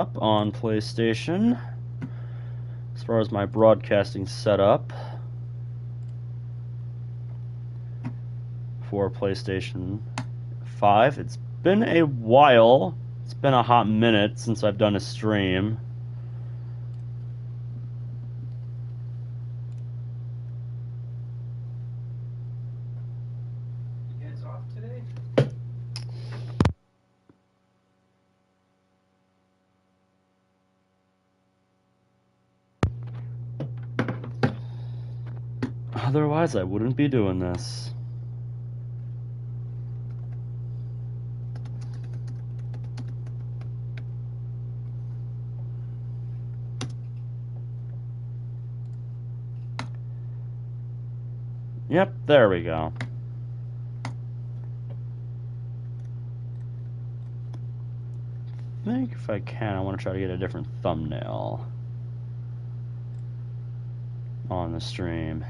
up on PlayStation as far as my broadcasting setup for PlayStation 5. It's been a while. It's been a hot minute since I've done a stream. You guys off today? Otherwise, I wouldn't be doing this. Yep, there we go. I think if I can, I want to try to get a different thumbnail on the stream.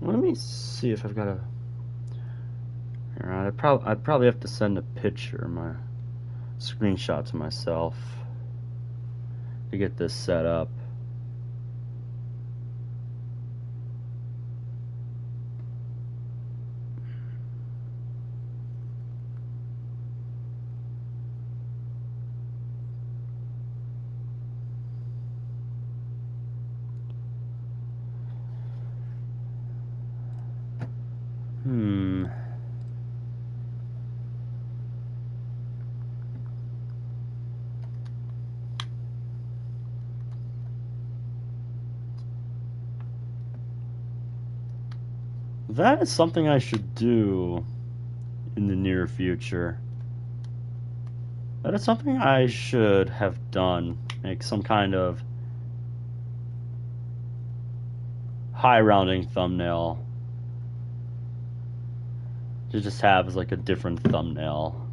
Let me see if I've got a... I'd probably have to send a picture, my screenshot to myself to get this set up. That is something I should do in the near future. That is something I should have done. Make some kind of high rounding thumbnail to just have as like a different thumbnail.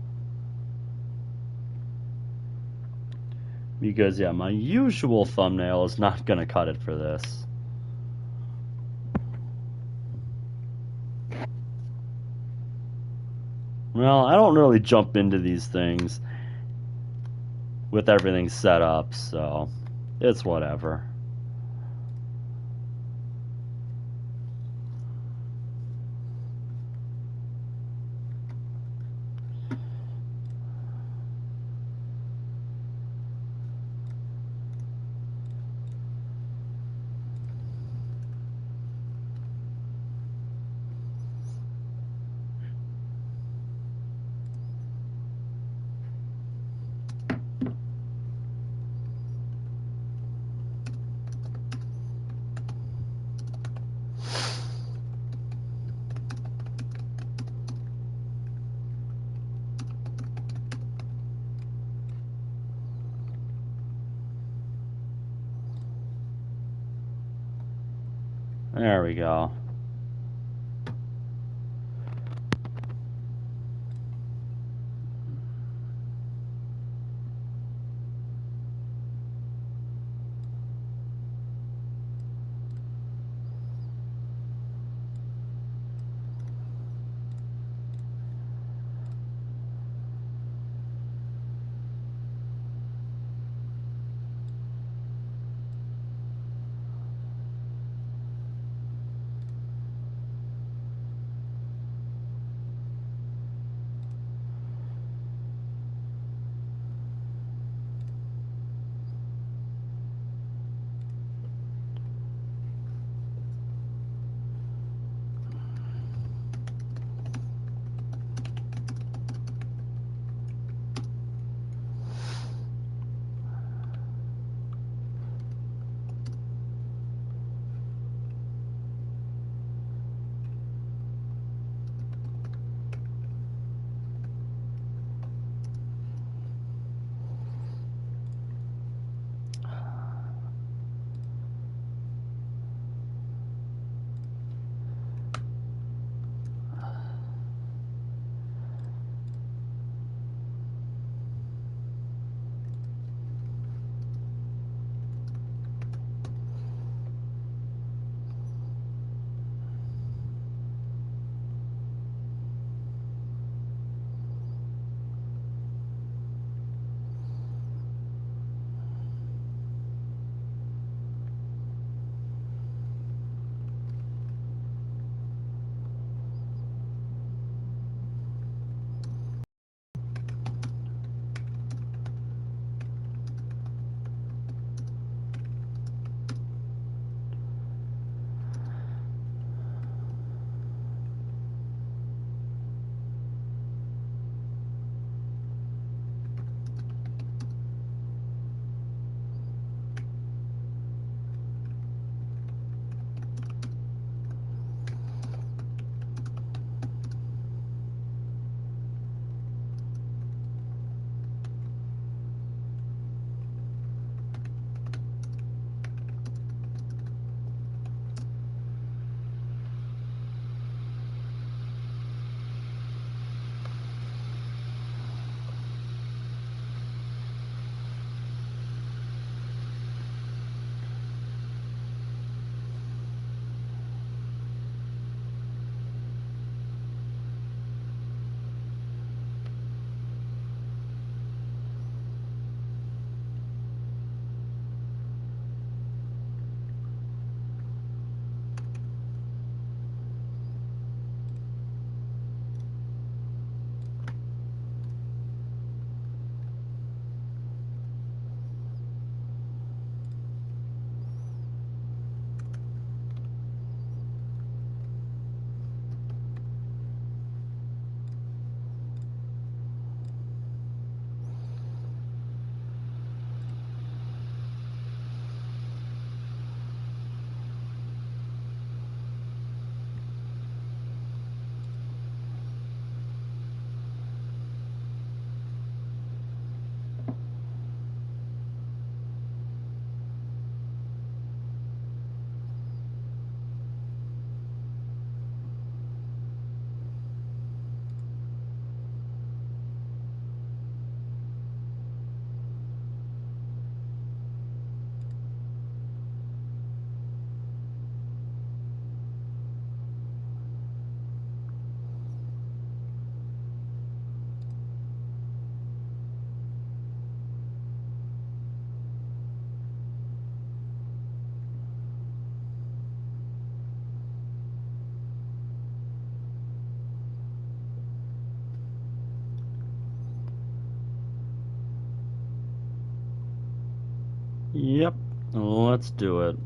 Because yeah, my usual thumbnail is not gonna cut it for this. Well, I don't really jump into these things with everything set up, so it's whatever. There we go. Yep, let's do it.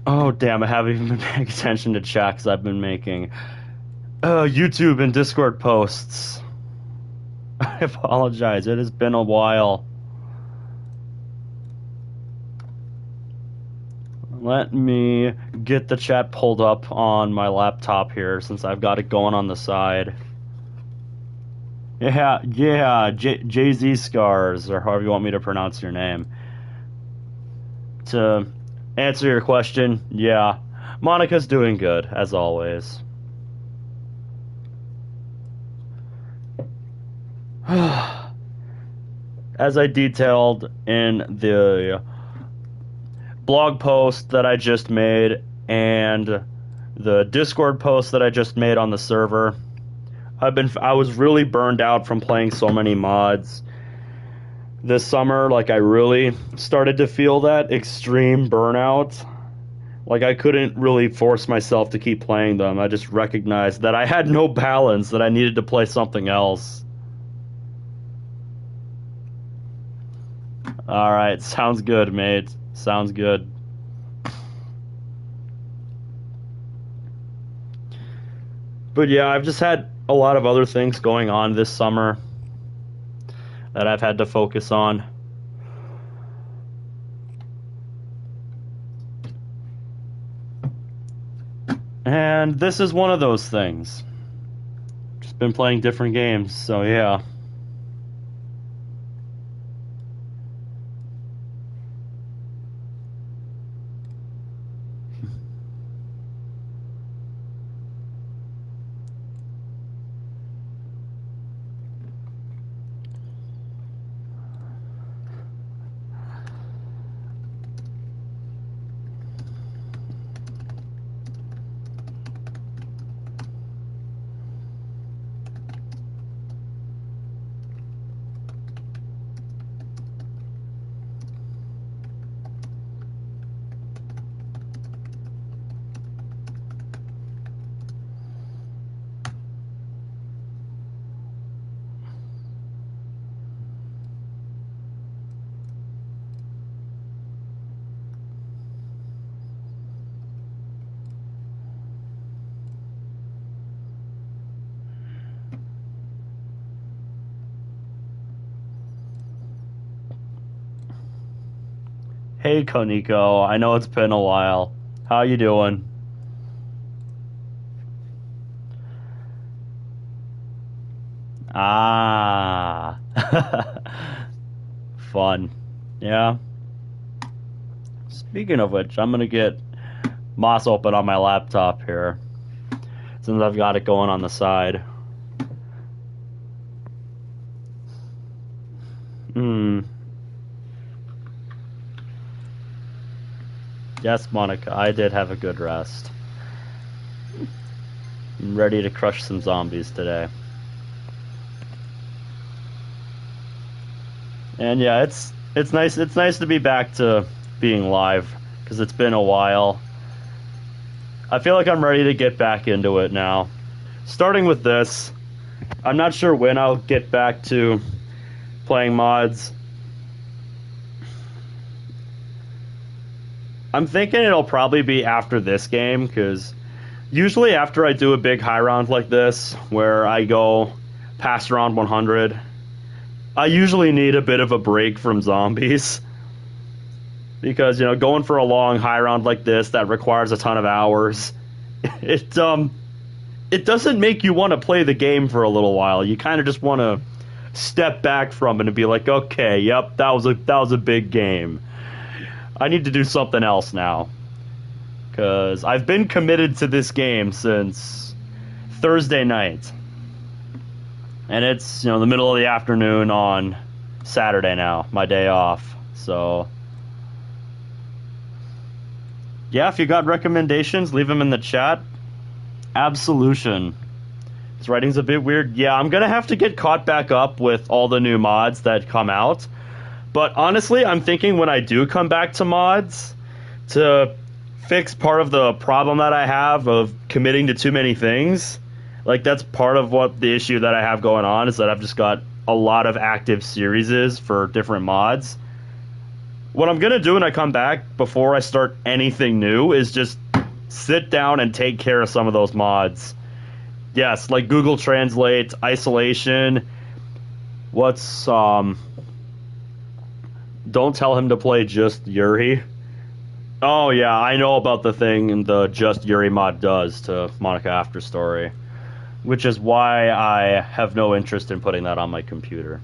Oh, damn, I haven't even been paying attention to chat because I've been making YouTube and Discord posts. I apologize, it has been a while. Let me get the chat pulled up on my laptop here since I've got it going on the side. Yeah, Jay-Z Scars, or however you want me to pronounce your name. To answer your question, yeah, Monica's doing good, as always. As I detailed in the blog post that I just made and the Discord post that I just made on the server, I was really burned out from playing so many mods this summer. Like, I really started to feel that extreme burnout. Like, I couldn't really force myself to keep playing them. I just recognized that I had no balance, that I needed to play something else. Alright, sounds good, mate. Sounds good. But yeah, I've just had a lot of other things going on this summer that I've had to focus on. And this is one of those things. Just been playing different games, so yeah. Hey, Koniko, I know it's been a while. How you doing? Ah. Fun. Yeah. Speaking of which, I'm gonna get Moss open on my laptop here, since I've got it going on the side. Yes, Monica, I did have a good rest. I'm ready to crush some zombies today. And yeah, it's nice to be back to being live, because it's been a while. I feel like I'm ready to get back into it now. Starting with this, I'm not sure when I'll get back to playing mods. I'm thinking it'll probably be after this game, because usually after I do a big high round like this, where I go past round 100, I usually need a bit of a break from zombies. Because, you know, going for a long high round like this that requires a ton of hours, it doesn't make you want to play the game for a little while. You kind of just want to step back from it and be like, okay, yep, that was a big game. I need to do something else now, because I've been committed to this game since Thursday night, and it's, you know, the middle of the afternoon on Saturday now, my day off. So, yeah, if you got recommendations, leave them in the chat. Absolution. His writing's a bit weird. Yeah, I'm gonna have to get caught back up with all the new mods that come out. But honestly, I'm thinking when I do come back to mods to fix part of the problem that I have of committing to too many things. Like, that's part of what the issue that I have going on, is that I've just got a lot of active series for different mods. What I'm gonna do when I come back, before I start anything new, is just sit down and take care of some of those mods. Yes, like Google Translate, isolation. What's don't tell him to play Just Yuri. Oh yeah, I know about the thing the Just Yuri mod does to Monica After Story, which is why I have no interest in putting that on my computer.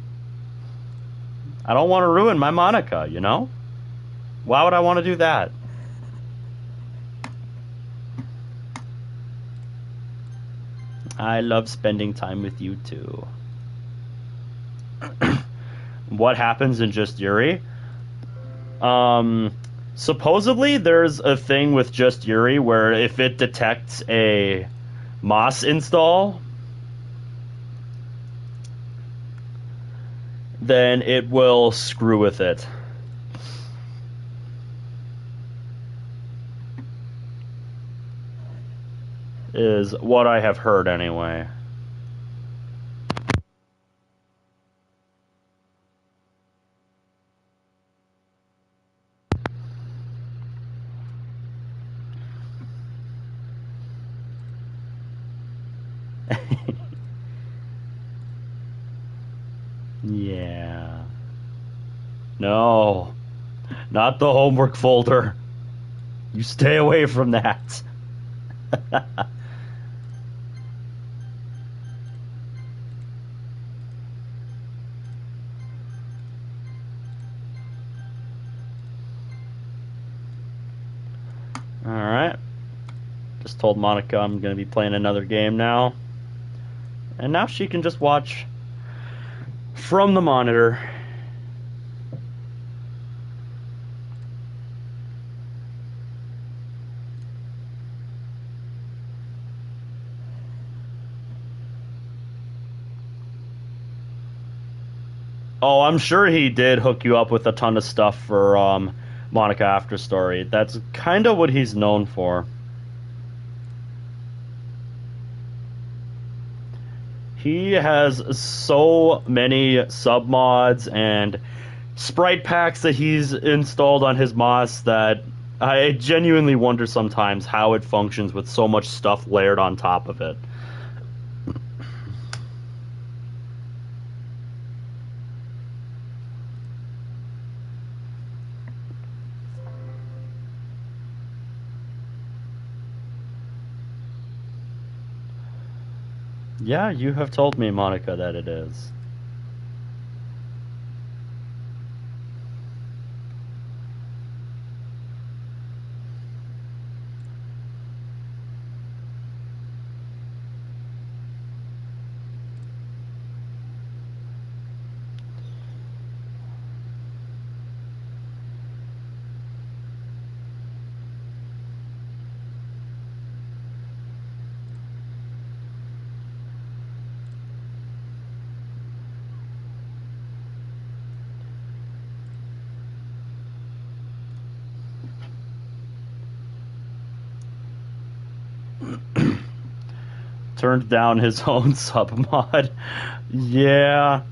I don't want to ruin my Monica, you know? Why would I want to do that? I love spending time with you too. What happens in Just Yuri? Supposedly there's a thing with Just Yuri where if it detects a MOS install, then it will screw with it. Is what I have heard anyway. Yeah. No. Not the homework folder. You stay away from that. Alright. Just told Monica I'm going to be playing another game now. And now she can just watch from the monitor. Oh, I'm sure he did hook you up with a ton of stuff for Monica After Story. That's kind of what he's known for. He has so many submods and sprite packs that he's installed on his MOS that I genuinely wonder sometimes how it functions with so much stuff layered on top of it. Yeah, you have told me, Monica, that it is. Turned down his own submod. Yeah.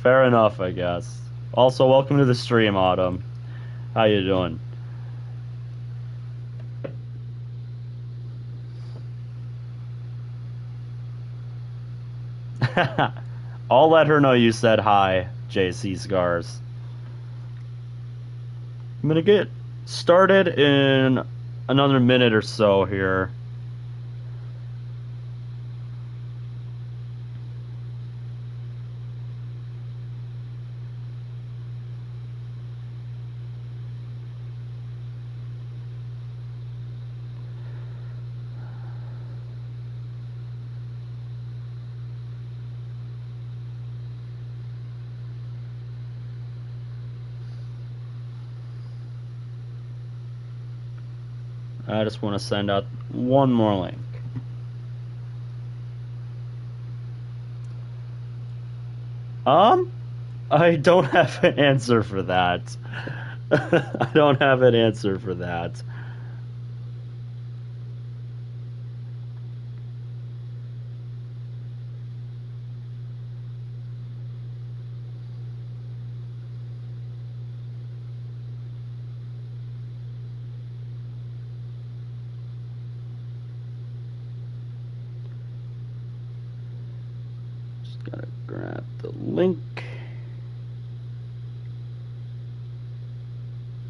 Fair enough, I guess. Also, welcome to the stream, Autumn. How you doing? I'll let her know you said hi, JC Scars. I'm gonna get started in another minute or so here. I just want to send out one more link. I don't have an answer for that. I don't have an answer for that. Just gotta grab the link.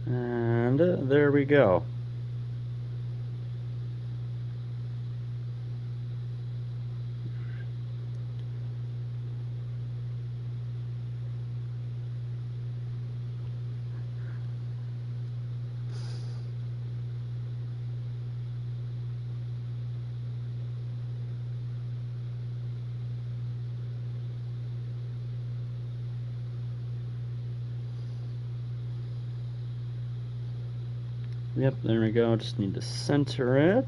And there we go. Yep, there we go. Just need to center it.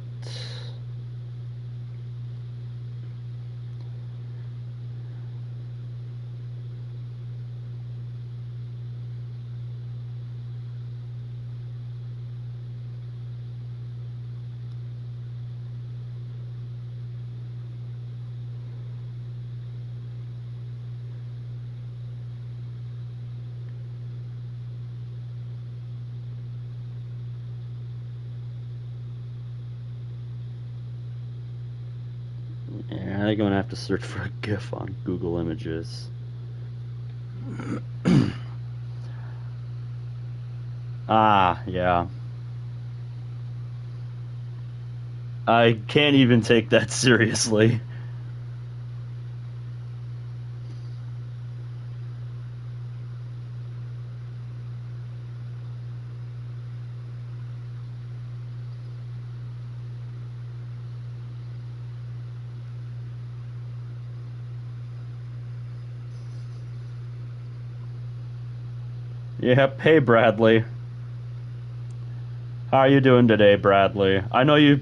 Yeah, I think I'm gonna have to search for a GIF on Google Images. Ah, yeah. I can't even take that seriously. Yep, hey Bradley. How are you doing today, Bradley? I know you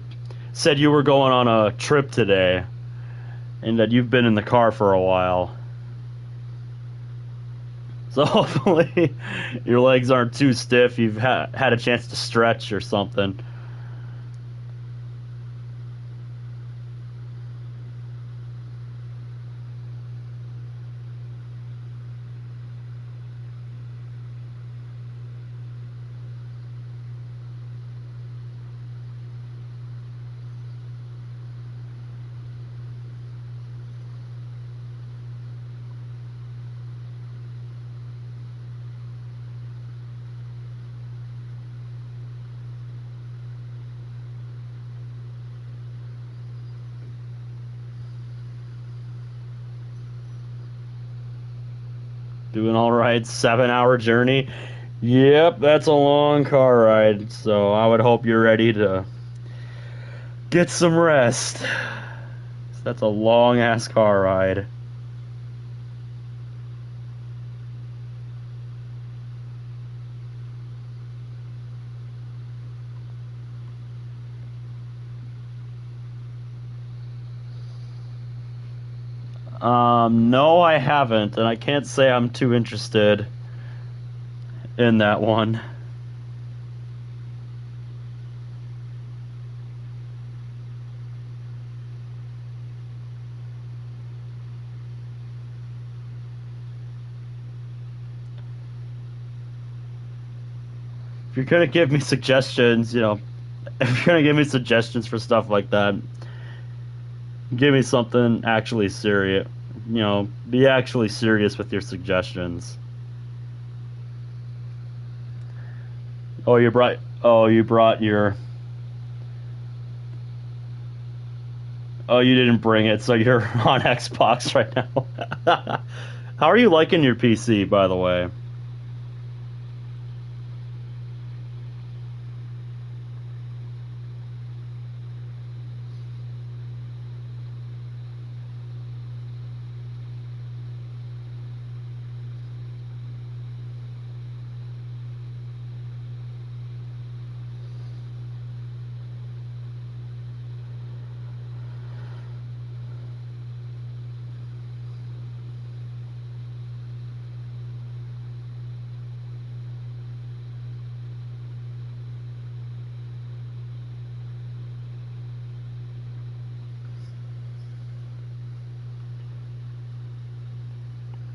said you were going on a trip today, and that you've been in the car for a while. So hopefully your legs aren't too stiff. You've had a chance to stretch or something. Doing all right. 7-hour journey. Yep, that's a long car ride. So I would hope you're ready to get some rest. That's a long ass car ride. No, I haven't, and I can't say I'm too interested in that one. If you're gonna give me suggestions, if you're gonna give me suggestions for stuff like that, give me something actually serious. Be actually serious with your suggestions. Oh, you brought your. Oh, you didn't bring it, so you're on Xbox right now. How are you liking your PC, by the way?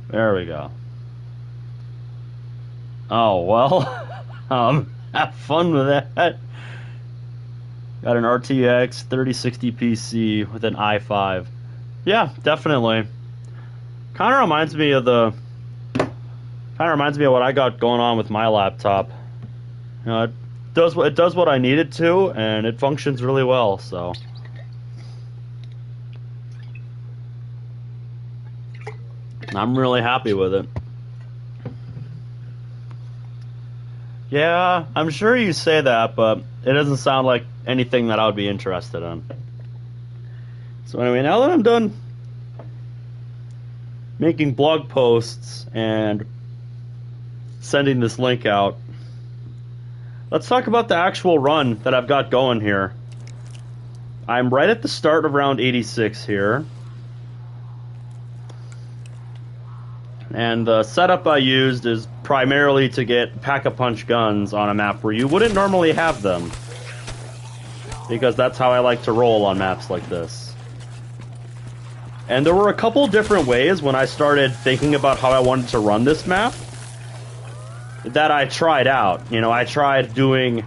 There we go. Oh, well. Have fun with that. Got an RTX 3060 PC with an i5. Yeah, definitely. Kind of reminds me of what I got going on with my laptop. You know, it does what I need it to, and it functions really well, so. I'm really happy with it. Yeah, I'm sure you say that, but it doesn't sound like anything that I would be interested in. So anyway, now that I'm done making blog posts and sending this link out, let's talk about the actual run that I've got going here. I'm right at the start of round 86 here. And the setup I used is primarily to get pack-a-punch guns on a map where you wouldn't normally have them. Because that's how I like to roll on maps like this. And there were a couple different ways when I started thinking about how I wanted to run this map that I tried out. You know, I tried doing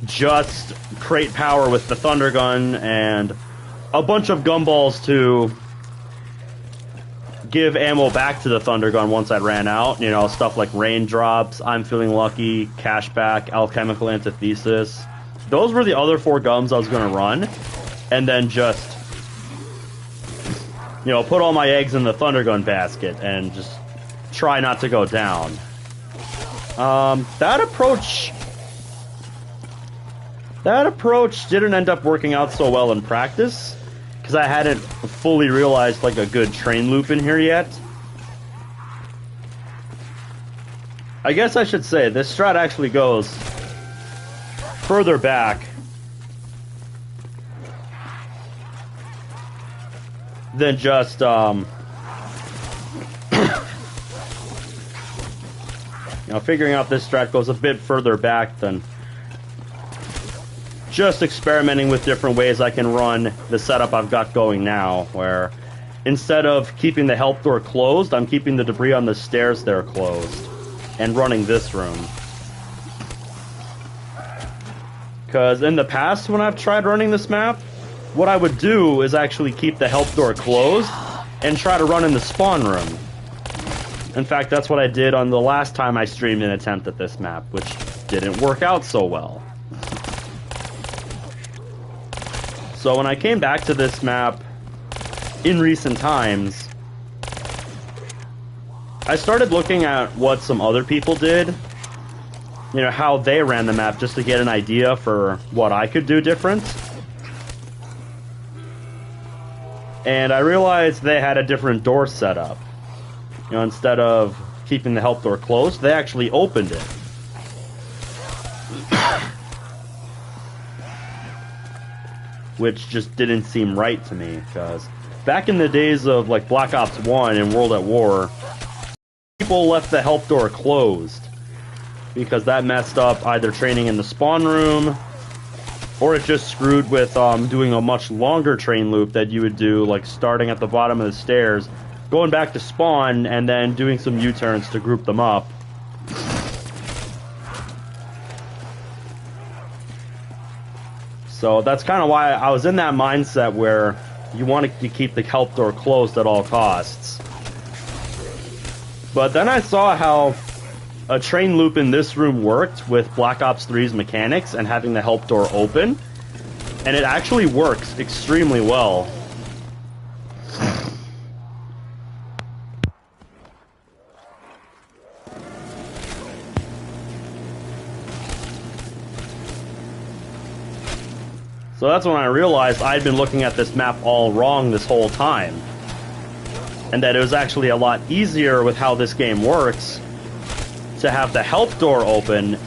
just crate power with the Thunder Gun and a bunch of gumballs to give ammo back to the Thunder Gun once I ran out. You know, stuff like Raindrops, I'm Feeling Lucky, Cashback, Alchemical Antithesis. Those were the other 4 guns I was going to run. And then just, you know, put all my eggs in the Thunder Gun basket and just try not to go down. That approach didn't end up working out so well in practice, because I hadn't fully realized like a good train loop in here yet. I guess I should say this strat actually goes further back than just you know, figuring out this strat goes a bit further back than just experimenting with different ways I can run the setup I've got going now, where instead of keeping the help door closed, I'm keeping the debris on the stairs there closed and running this room. Because in the past, when I've tried running this map, what I would do is actually keep the help door closed and try to run in the spawn room. In fact, that's what I did on the last time I streamed an attempt at this map, which didn't work out so well. So when I came back to this map in recent times, I started looking at what some other people did, you know, how they ran the map, just to get an idea for what I could do different. And I realized they had a different door setup. You know, instead of keeping the help door closed, they actually opened it. Which just didn't seem right to me, because back in the days of like Black Ops 1 and World at War, people left the help door closed because that messed up either training in the spawn room, or it just screwed with doing a much longer train loop that you would do, like starting at the bottom of the stairs, going back to spawn, and then doing some U-turns to group them up. So that's kind of why I was in that mindset where you wanted to keep the help door closed at all costs. But then I saw how a train loop in this room worked with Black Ops 3's mechanics and having the help door open, and it actually works extremely well. So that's when I realized I'd been looking at this map all wrong this whole time. And that it was actually a lot easier with how this game works to have the help door open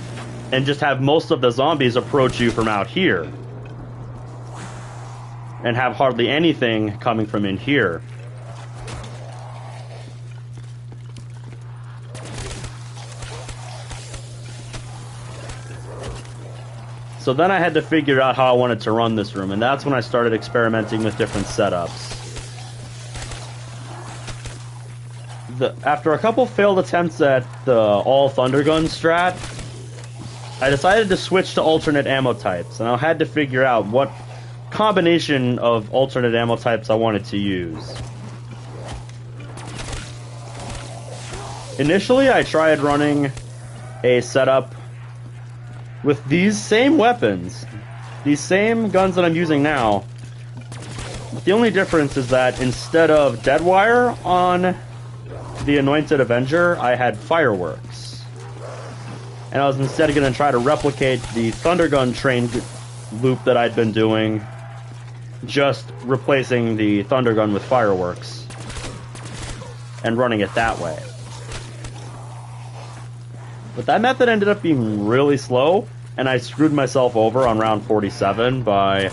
and just have most of the zombies approach you from out here. And have hardly anything coming from in here. So then I had to figure out how I wanted to run this room, and that's when I started experimenting with different setups. after a couple failed attempts at the all Thundergun strat, I decided to switch to alternate ammo types, and I had to figure out what combination of alternate ammo types I wanted to use. Initially, I tried running a setup with these same weapons, these same guns that I'm using now. The only difference is that instead of Deadwire on the Anointed Avenger, I had Fireworks. And I was instead going to try to replicate the Thundergun train loop that I'd been doing, just replacing the Thundergun with Fireworks and running it that way. But that method ended up being really slow, and I screwed myself over on round 47 by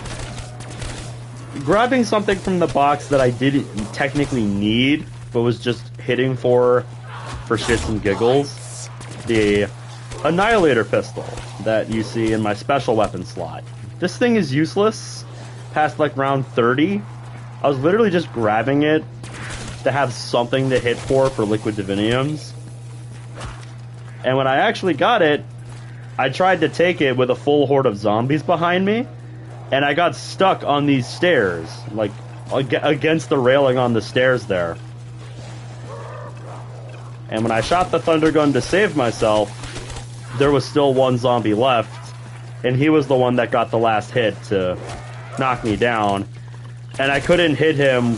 grabbing something from the box that I didn't technically need, but was just hitting for shits and giggles. The Annihilator Pistol that you see in my special weapon slot. This thing is useless past like round 30. I was literally just grabbing it to have something to hit for Liquid Diviniums. And when I actually got it, I tried to take it with a full horde of zombies behind me, and I got stuck on these stairs, like against the railing on the stairs there. And when I shot the Thundergun to save myself, there was still one zombie left, and he was the one that got the last hit to knock me down. And I couldn't hit him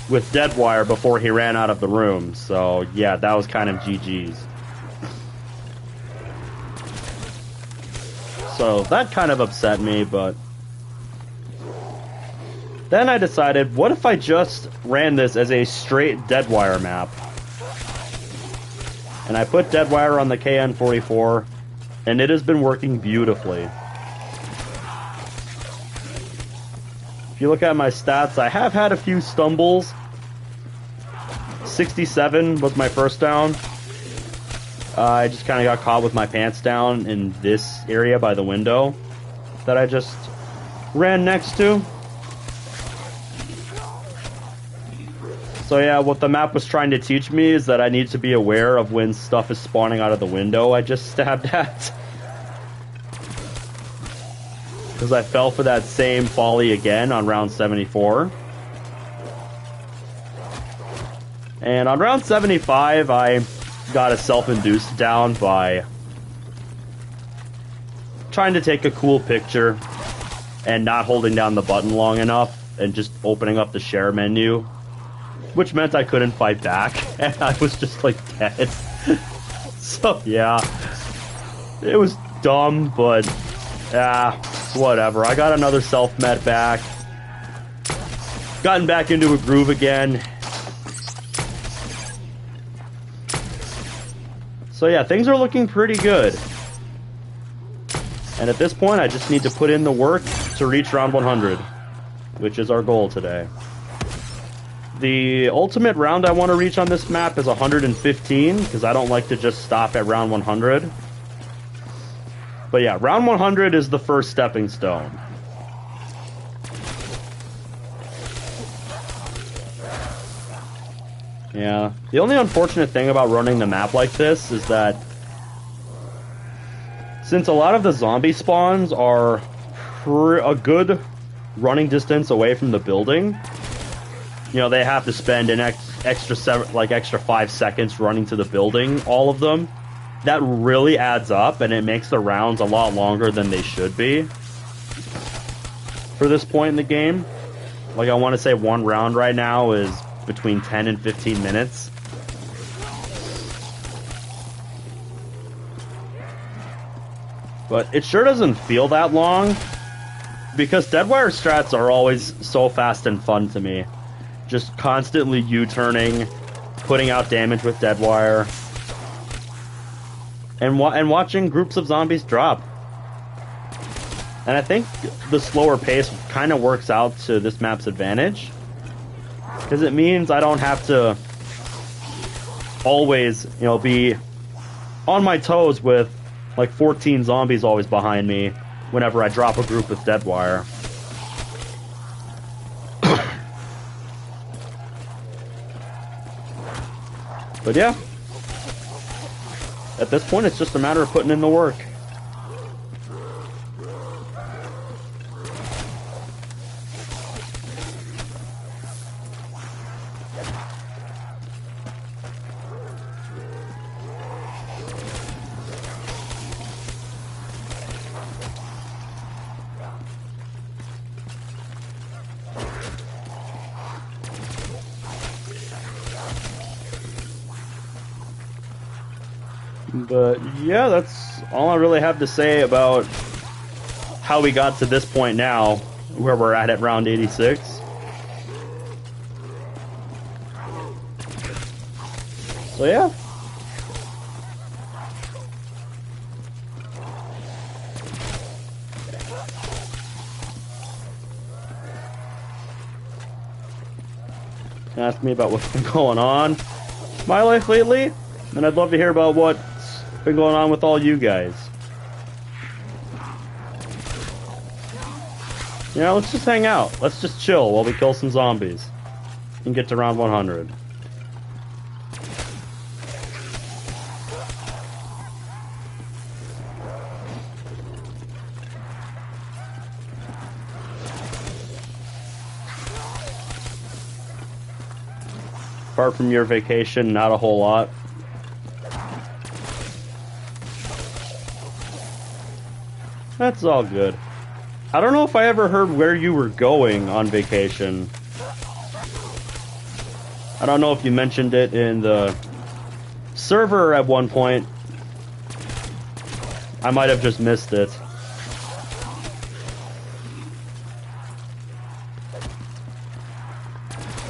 with Deadwire before he ran out of the room, so yeah, that was kind of GG's. So that kind of upset me, but then I decided, what if I just ran this as a straight Deadwire map? And I put Deadwire on the KN-44, and it has been working beautifully. If you look at my stats, I have had a few stumbles. 67 was my first down. I just kind of got caught with my pants down in this area by the window that I just ran next to. So yeah, what the map was trying to teach me is that I need to be aware of when stuff is spawning out of the window I just stabbed at. Because I fell for that same folly again on round 74. And on round 75, I got a self-induced down by trying to take a cool picture and not holding down the button long enough and just opening up the share menu, which meant I couldn't fight back, and I was just like dead. So yeah, it was dumb, but whatever. I got another self-med back, gotten back into a groove again. So yeah, things are looking pretty good. And at this point, I just need to put in the work to reach round 100, which is our goal today. The ultimate round I want to reach on this map is 115, because I don't like to just stop at round 100. But yeah, round 100 is the first stepping stone. Yeah, the only unfortunate thing about running the map like this is that since a lot of the zombie spawns are a good running distance away from the building, you know, they have to spend an extra 5 seconds running to the building, all of them. That really adds up, and it makes the rounds a lot longer than they should be for this point in the game. Like, I want to say one round right now is between 10 and 15 minutes. But it sure doesn't feel that long, because Deadwire strats are always so fast and fun to me. Just constantly U-turning, putting out damage with Deadwire, and watching groups of zombies drop. And I think the slower pace kind of works out to this map's advantage, because it means I don't have to always, you know, be on my toes with like 14 zombies always behind me whenever I drop a group with Deadwire. But yeah, at this point, it's just a matter of putting in the work. But yeah, that's all I really have to say about how we got to this point now, where we're at round 86. So yeah. Ask me about what's been going on in my life lately, and I'd love to hear about what's been going on with all you guys. You know, let's just hang out. Let's just chill while we kill some zombies and get to round 100. Apart from your vacation, not a whole lot. That's all good. I don't know if I ever heard where you were going on vacation. I don't know if you mentioned it in the server at one point. I might have just missed it.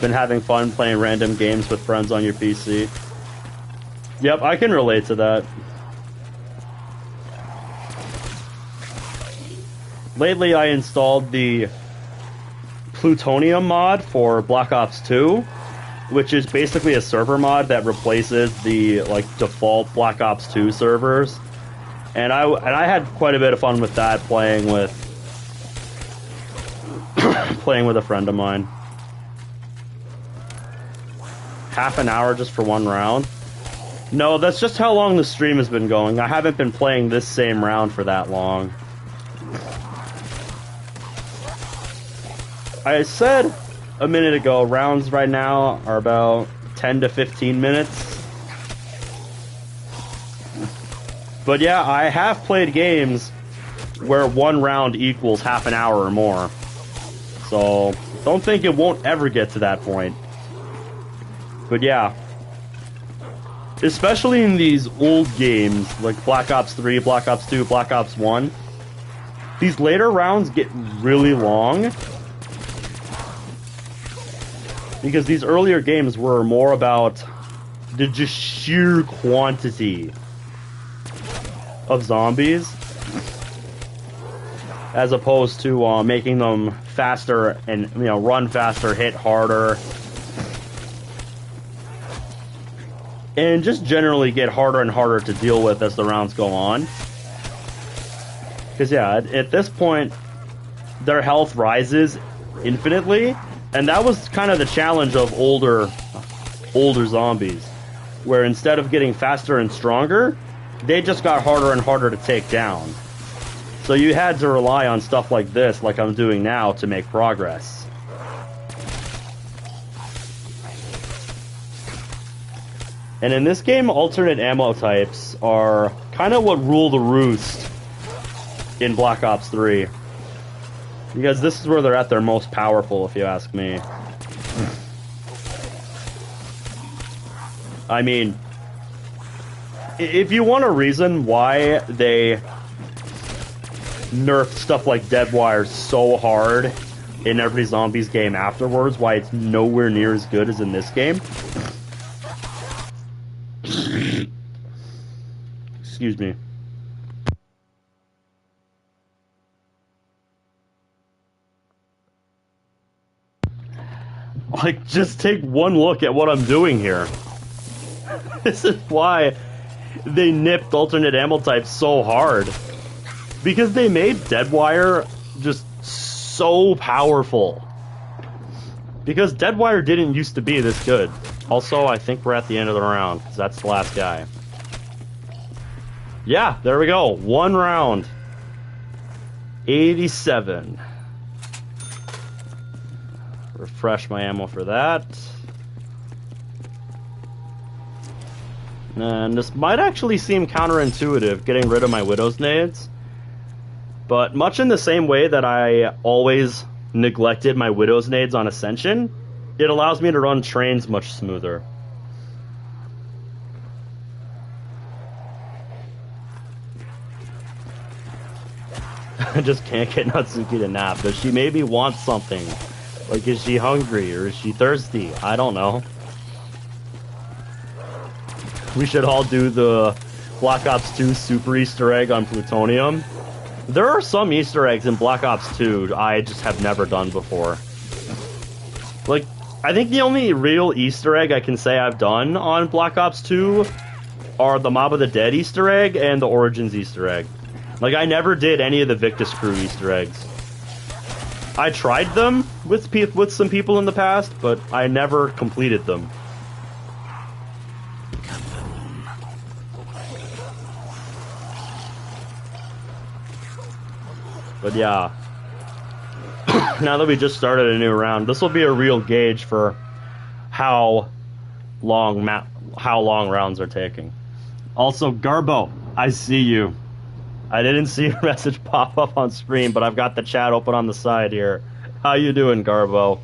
Been having fun playing random games with friends on your PC. Yep, I can relate to that. Lately, I installed the Plutonium mod for Black Ops 2, which is basically a server mod that replaces the default Black Ops 2 servers. And I had quite a bit of fun with that, playing with a friend of mine. Half an hour just for one round? No, that's just how long the stream has been going. I haven't been playing this same round for that long. I said a minute ago, rounds right now are about 10 to 15 minutes. But yeah, I have played games where one round equals half an hour or more. So, don't think it won't ever get to that point. But yeah, especially in these old games like Black Ops 3, Black Ops 2, Black Ops 1, these later rounds get really long. Because these earlier games were more about the just sheer quantity of zombies, as opposed to making them faster and, you know, run faster, hit harder, and just generally get harder and harder to deal with as the rounds go on. Because yeah, at this point, their health rises infinitely. And that was kind of the challenge of older zombies, where instead of getting faster and stronger, they just got harder and harder to take down. So you had to rely on stuff like this, like I'm doing now, to make progress. And in this game, alternate ammo types are kind of what rule the roost in Black Ops 3. Because this is where they're at their most powerful, if you ask me. I mean, if you want a reason why they nerfed stuff like Deadwire so hard in every Zombies game afterwards, why it's nowhere near as good as in this game. Excuse me. Like, just take one look at what I'm doing here. This is why they nipped alternate ammo types so hard. Because they made Deadwire just so powerful. Because Deadwire didn't used to be this good. Also, I think we're at the end of the round, because that's the last guy. Yeah, there we go. 1 round. 87. Refresh my ammo for that. And this might actually seem counterintuitive, getting rid of my Widow's Nades. But much in the same way that I always neglected my Widow's Nades on Ascension, it allows me to run trains much smoother. I just can't get Natsuki to nap. Does she maybe want something? Like, is she hungry or is she thirsty? I don't know. We should all do the Black Ops 2 super Easter egg on plutonium. There are some Easter eggs in Black Ops 2 I just have never done before. Like, I think the only real Easter egg I can say I've done on Black Ops 2 are the Mob of the Dead Easter egg and the Origins Easter egg. Like, I never did any of the Victus Crew Easter eggs. I tried them with some people in the past, but I never completed them. But yeah, now that we just started a new round, this will be a real gauge for how long rounds are taking. Also, Garbo, I see you. I didn't see your message pop up on screen, but I've got the chat open on the side here. How you doing, Garbo?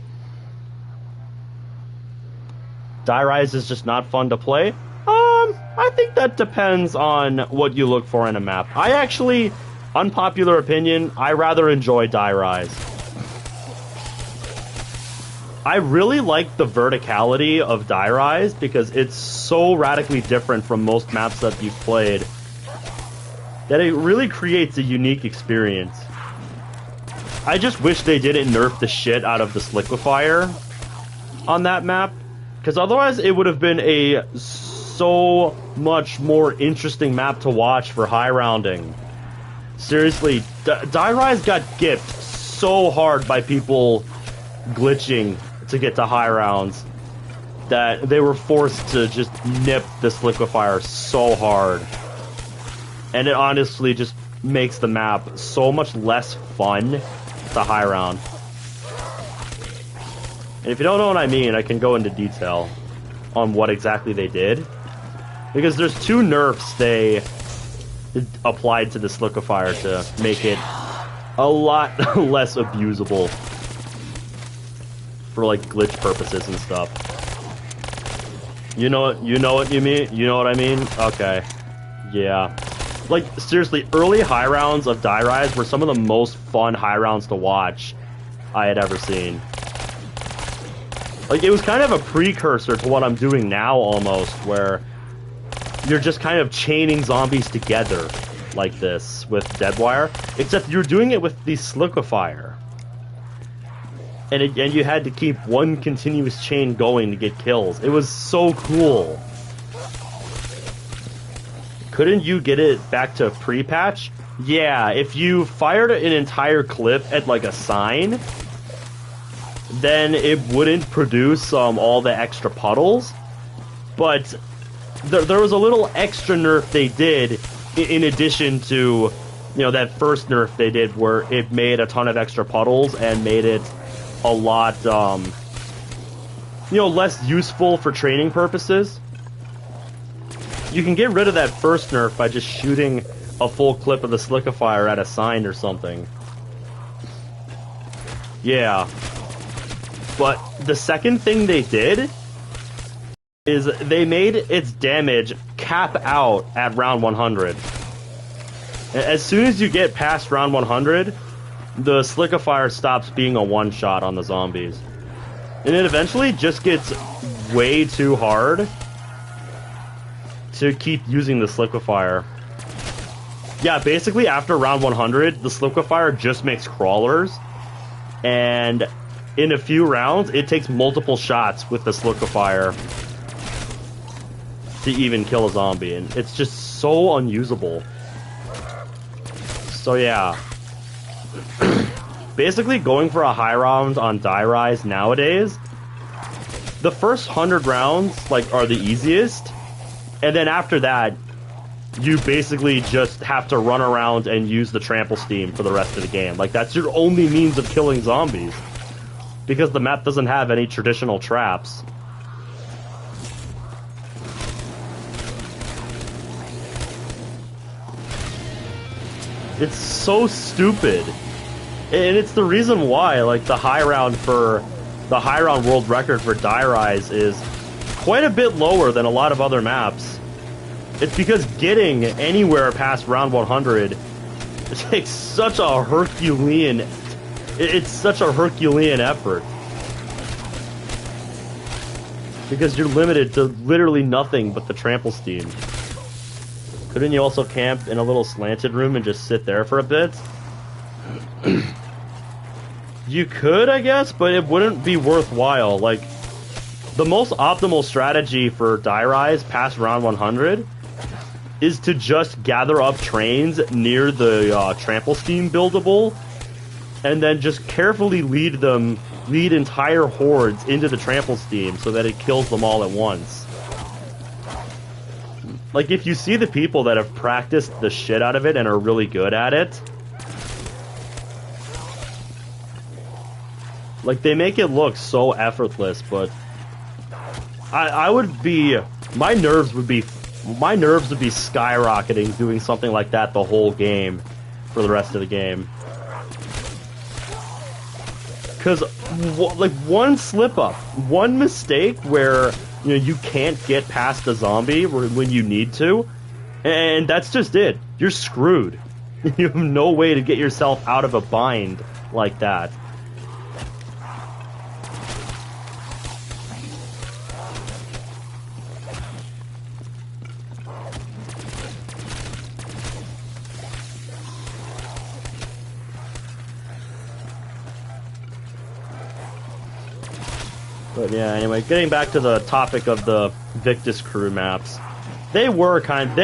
Die Rise is just not fun to play? I think that depends on what you look for in a map. I actually, unpopular opinion, I rather enjoy Die Rise. I really like the verticality of Die Rise because it's so radically different from most maps that you've played that it really creates a unique experience. I just wish they didn't nerf the shit out of this liquefier on that map, because otherwise it would have been a so much more interesting map to watch for high rounding. Seriously, Die Rise got gipped so hard by people glitching to get to high rounds that they were forced to just nip this liquefier so hard. And it honestly just makes the map so much less fun to high round. And if you don't know what I mean, I can go into detail on what exactly they did. Because there's 2 nerfs they applied to this liquefier to make it a lot less abusable for like glitch purposes and stuff. You know what you mean? You know what I mean? Okay. Yeah. Like, seriously, early high rounds of Die Rise were some of the most fun high rounds to watch I had ever seen. Like, it was kind of a precursor to what I'm doing now, almost, where you're just kind of chaining zombies together like this with Deadwire, except you're doing it with the Sliquifier. And you had to keep one continuous chain going to get kills. It was so cool. Couldn't you get it back to pre-patch? Yeah, if you fired an entire clip at like a sign, then it wouldn't produce all the extra puddles. But there was a little extra nerf they did in addition to, that first nerf they did where it made a ton of extra puddles and made it a lot, less useful for training purposes. You can get rid of that first nerf by just shooting a full clip of the Sliquifier at a sign or something. Yeah. But the second thing they did is they made its damage cap out at round 100. As soon as you get past round 100, the Sliquifier stops being a one-shot on the zombies. And it eventually just gets way too hard to keep using the Sliquifier. Yeah, basically after round 100, the Sliquifier just makes crawlers, and in a few rounds, it takes multiple shots with the Sliquifier to even kill a zombie, and it's just so unusable. So yeah. Basically, going for a high round on Die Rise nowadays, the first 100 rounds, like, are the easiest, and then after that, you basically just have to run around and use the trample steam for the rest of the game. Like, that's your only means of killing zombies. Because the map doesn't have any traditional traps. It's so stupid. And it's the reason why, like, the high round world record for Die Rise is quite a bit lower than a lot of other maps. It's because getting anywhere past round 100 takes such a Herculean... It's such a Herculean effort. Because you're limited to literally nothing but the trample steam. Couldn't you also camp in a little slanted room and just sit there for a bit? You could, I guess, but it wouldn't be worthwhile. Like, the most optimal strategy for Die Rise past round 100 is to just gather up trains near the trample steam buildable, and then just carefully lead entire hordes into the trample steam so that it kills them all at once. Like, if you see the people that have practiced the shit out of it and are really good at it, like, they make it look so effortless, but I would be... My nerves would be skyrocketing doing something like that the whole game for the rest of the game. Because, like, one slip-up, one mistake where, you know, you can't get past the zombie when you need to, and that's just it. You're screwed. You have no way to get yourself out of a bind like that. But yeah, anyway, getting back to the topic of the Victus crew maps, they were kind of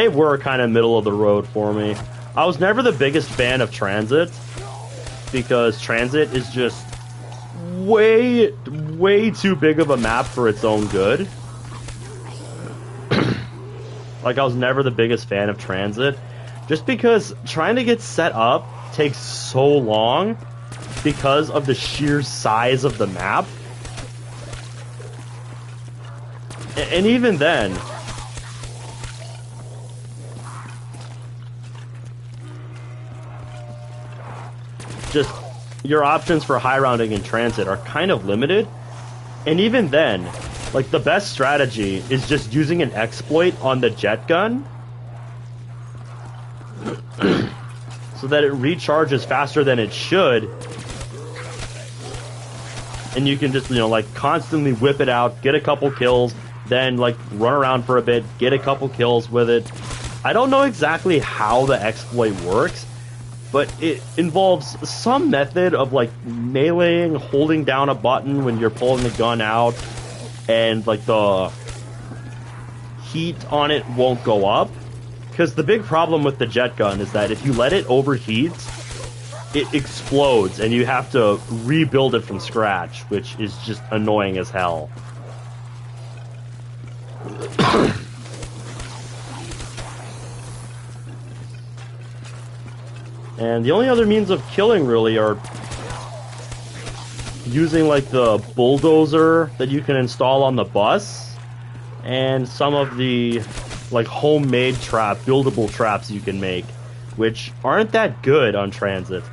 middle of the road for me. I was never the biggest fan of Transit because Transit is just way too big of a map for its own good. Like, I was never the biggest fan of Transit just because trying to get set up takes so long because of the sheer size of the map. And even then, just your options for high rounding in Transit are kind of limited. And even then, like, the best strategy is just using an exploit on the jet gun so that it recharges faster than it should. And you can just, you know, like, constantly whip it out, get a couple kills, then, like, run around for a bit, get a couple kills with it. I don't know exactly how the exploit works, but it involves some method of, like, meleeing, holding down a button when you're pulling the gun out, and, like, the heat on it won't go up. Because the big problem with the jet gun is that if you let it overheat, it explodes, and you have to rebuild it from scratch, which is just annoying as hell. And the only other means of killing, really, are using, like, the bulldozer that you can install on the bus, and some of the, like, homemade buildable traps you can make, which aren't that good on Transit.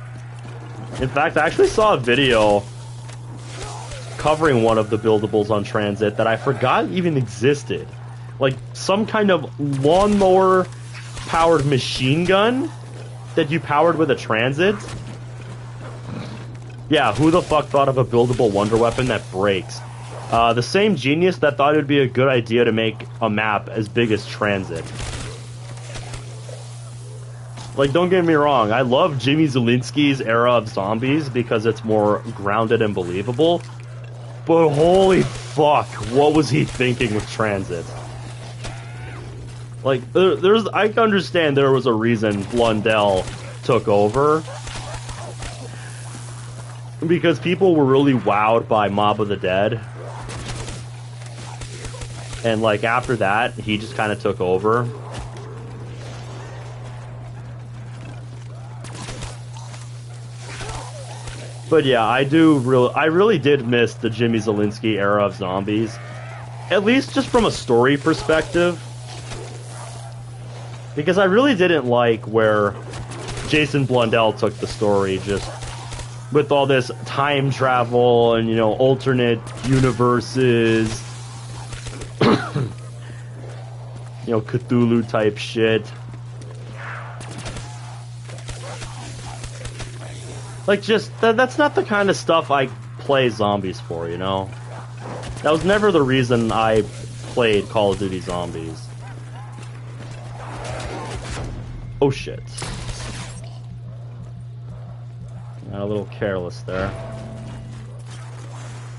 In fact, I actually saw a video covering one of the buildables on Transit that I forgot even existed. Like, some kind of lawnmower-powered machine gun that you powered with a Transit. Yeah, who the fuck thought of a buildable wonder weapon that breaks? The same genius that thought it would be a good idea to make a map as big as Transit. Like, don't get me wrong, I love Jimmy Zielinski's era of zombies because it's more grounded and believable. But holy fuck, what was he thinking with Transit? Like, I understand there was a reason Blundell took over. Because people were really wowed by Mob of the Dead. And like after that, he just kind of took over. But yeah, I really did miss the Jimmy Zielinski era of zombies. At least just from a story perspective. Because I really didn't like where Jason Blundell took the story, just with all this time travel and, you know, alternate universes. You know, Cthulhu type shit. Like, just, that's not the kind of stuff I play zombies for, you know? That was never the reason I played Call of Duty Zombies. Oh shit. Got a little careless there.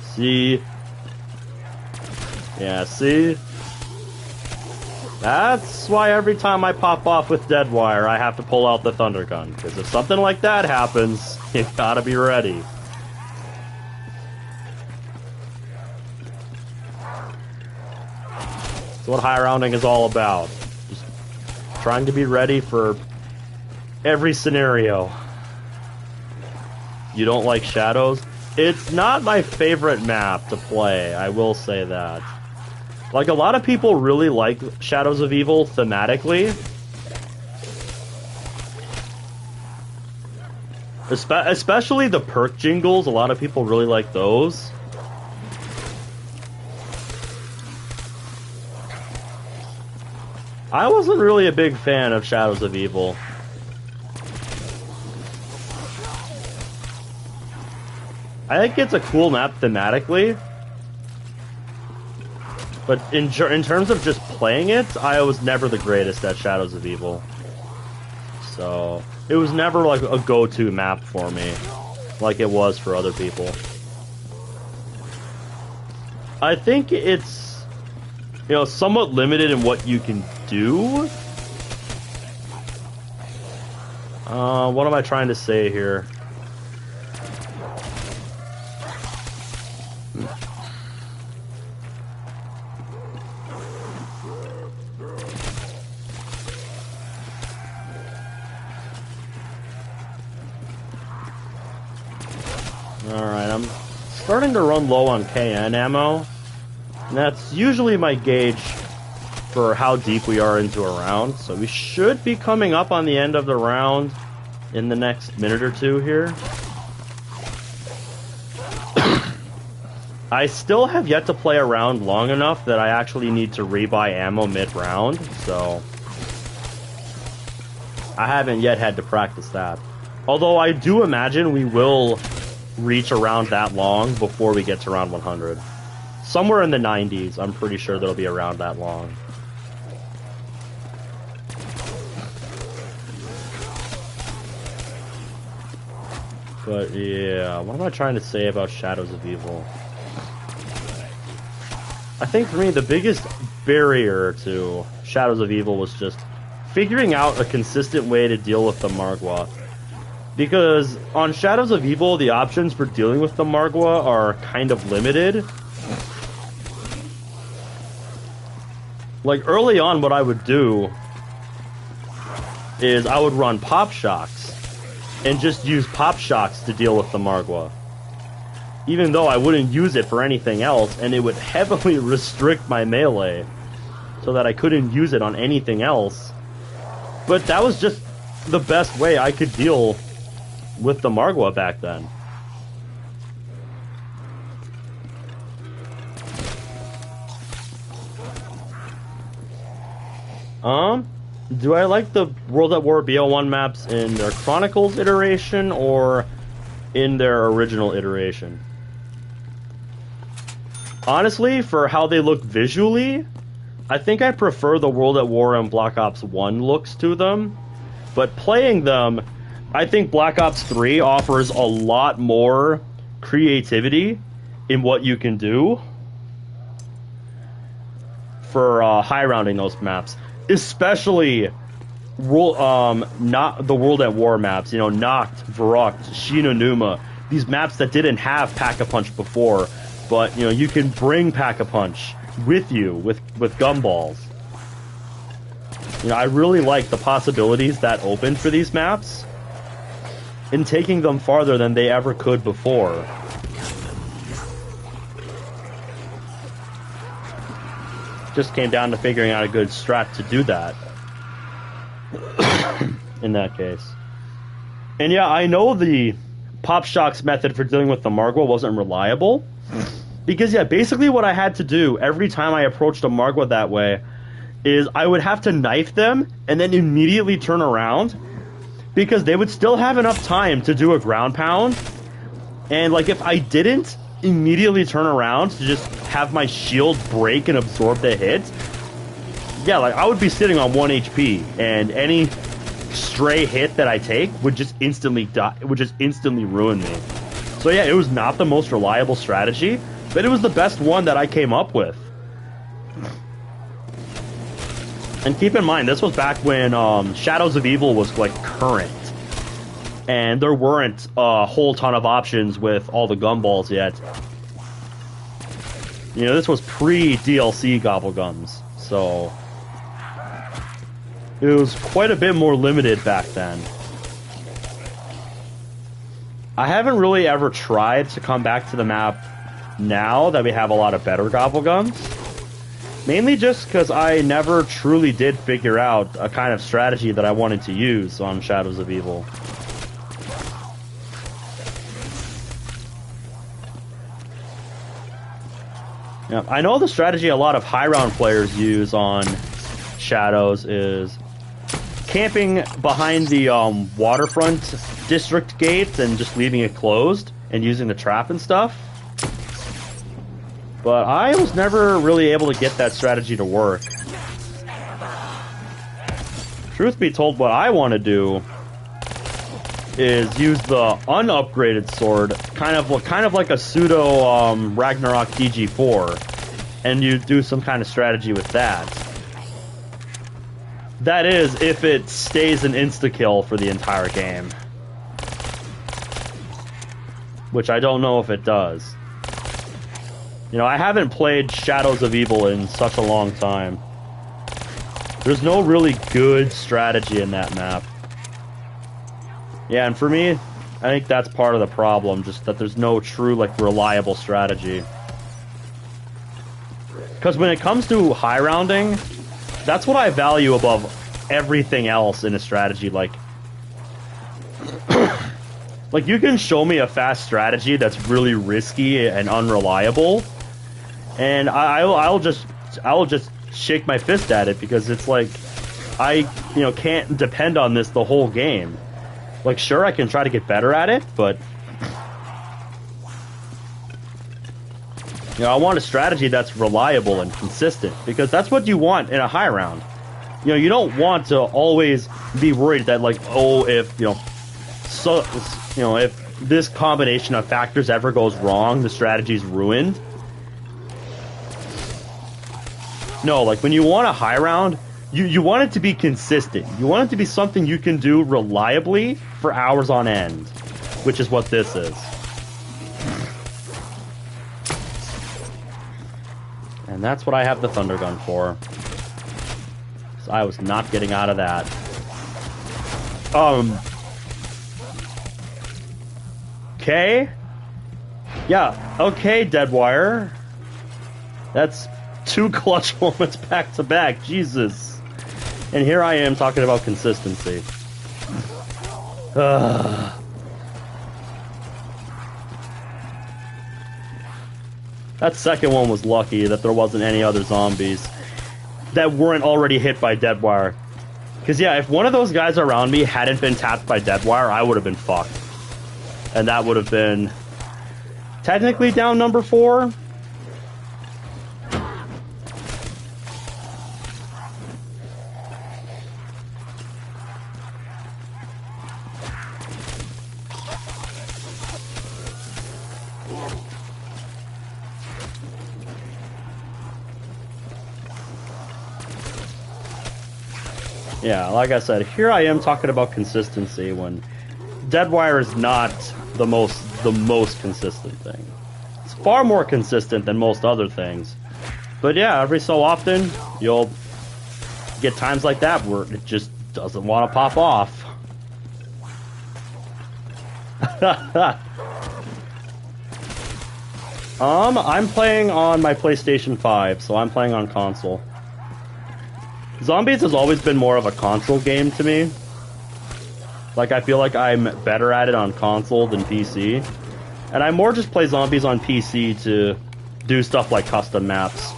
See? Yeah, see? That's why every time I pop off with Deadwire, I have to pull out the Thunder Gun. Because if something like that happens, you gotta be ready. That's what high rounding is all about. Just trying to be ready for every scenario. You don't like Shadows? It's not my favorite map to play, I will say that. Like, a lot of people really like Shadows of Evil thematically. Especially the perk jingles, a lot of people really like those. I wasn't really a big fan of Shadows of Evil. I think it's a cool map thematically. But in terms of just playing it, I was never the greatest at Shadows of Evil. So, it was never like a go-to map for me, like it was for other people. I think it's, you know, somewhat limited in what you can do. What am I trying to say here? Alright, I'm starting to run low on KN ammo. And that's usually my gauge for how deep we are into a round. So we should be coming up on the end of the round in the next minute or two here. I still have yet to play a round long enough that I actually need to rebuy ammo mid-round, so I haven't yet had to practice that. Although I do imagine we will reach a round that long before we get to round 100. Somewhere in the 90s, I'm pretty sure there'll be a round that long. But yeah, what am I trying to say about Shadows of Evil? I think for me, the biggest barrier to Shadows of Evil was just figuring out a consistent way to deal with the Margwa. Because on Shadows of Evil, the options for dealing with the Margwa are kind of limited. Like, early on, what I would do is I would run Pop Shocks and just use Pop Shocks to deal with the Margwa. Even though I wouldn't use it for anything else, and it would heavily restrict my melee so that I couldn't use it on anything else. But that was just the best way I could deal with the Margwa back then. Do I like the World at War BO1 maps in their Chronicles iteration or in their original iteration? Honestly, for how they look visually, I think I prefer the World at War and Black Ops 1 looks to them. But playing them, I think Black Ops 3 offers a lot more creativity in what you can do for high rounding those maps. Especially not the World at War maps, you know, Nacht, Verrückt, Shinonuma, these maps that didn't have Pack-a-Punch before, but, you know, you can bring Pack-a-Punch with you with gumballs. You know, I really like the possibilities that open for these maps in taking them farther than they ever could before. Just came down to figuring out a good strat to do that. In that case. And yeah, I know the Pop Shock's method for dealing with the Margwa wasn't reliable. Because yeah, basically what I had to do every time I approached a Margwa that way is I would have to knife them and then immediately turn around, because they would still have enough time to do a ground pound. And like if I didn't immediately turn around to just have my shield break and absorb the hit, yeah, like I would be sitting on 1 HP, and any stray hit that I take would just instantly die. It would just instantly ruin me. So yeah, it was not the most reliable strategy, but it was the best one that I came up with. And keep in mind, this was back when Shadows of Evil was like current, and there weren't a whole ton of options with all the gumballs yet. You know, this was pre-DLC Gobblegums, so it was quite a bit more limited back then. I haven't really ever tried to come back to the map now that we have a lot of better Gobblegums. Mainly just because I never truly did figure out a kind of strategy that I wanted to use on Shadows of Evil. Yeah, I know the strategy a lot of high round players use on Shadows is camping behind the waterfront district gate and just leaving it closed and using the trap and stuff. But I was never really able to get that strategy to work. Truth be told, what I want to do is use the unupgraded sword, kind of like a pseudo Ragnarok DG4, and you do some kind of strategy with that. That is, if it stays an insta-kill for the entire game. Which I don't know if it does. You know, I haven't played Shadows of Evil in such a long time. There's no really good strategy in that map. Yeah, and for me, I think that's part of the problem, just that there's no true, like, reliable strategy. Because when it comes to high rounding, that's what I value above everything else in a strategy. Like, like you can show me a fast strategy that's really risky and unreliable, and I'll just shake my fist at it, because it's like I can't depend on this the whole game. Like, sure, I can try to get better at it, but I want a strategy that's reliable and consistent, because that's what you want in a high round. You don't want to always be worried that, like, oh, if if this combination of factors ever goes wrong, the strategy's ruined. No, like, when you want a high round, you want it to be consistent. You want it to be something you can do reliably for hours on end, which is what this is. And that's what I have the Thunder Gun for. So I was not getting out of that. Okay. Yeah, okay, Deadwire. That's 2 clutch moments back to back. Jesus. And here I am talking about consistency. That second one was lucky that there wasn't any other zombies that weren't already hit by Deadwire. Because yeah, if one of those guys around me hadn't been tapped by Deadwire, I would have been fucked. And that would have been technically down number 4. Yeah, like I said, here I am talking about consistency when Deadwire is not the most consistent thing. It's far more consistent than most other things, But yeah, every so often, you'll get times like that where it just doesn't want to pop off. I'm playing on my PlayStation 5, so I'm playing on console. Zombies has always been more of a console game to me. Like, I feel like I'm better at it on console than PC. And I more just play zombies on PC to do stuff like custom maps.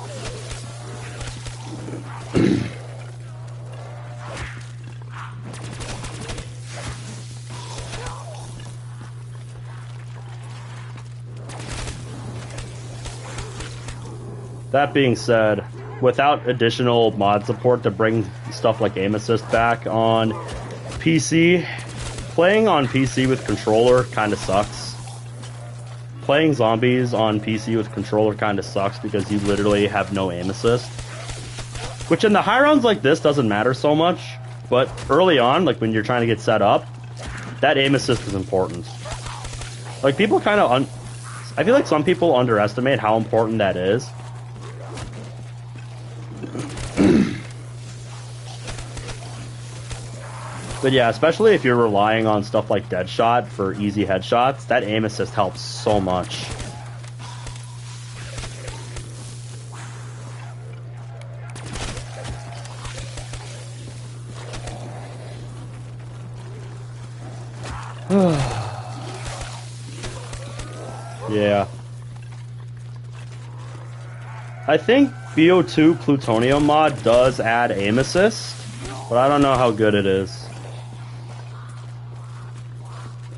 That being said, without additional mod support to bring stuff like aim assist back on PC, playing on PC with controller kind of sucks. Playing zombies on PC with controller kind of sucks because you literally have no aim assist. Which in the high rounds like this doesn't matter so much, but early on, like when you're trying to get set up, that aim assist is important. Like people kind of I feel like some people underestimate how important that is. But yeah, especially if you're relying on stuff like Deadshot for easy headshots, that aim assist helps so much. Yeah. I think BO2 Plutonium mod does add aim assist, but I don't know how good it is.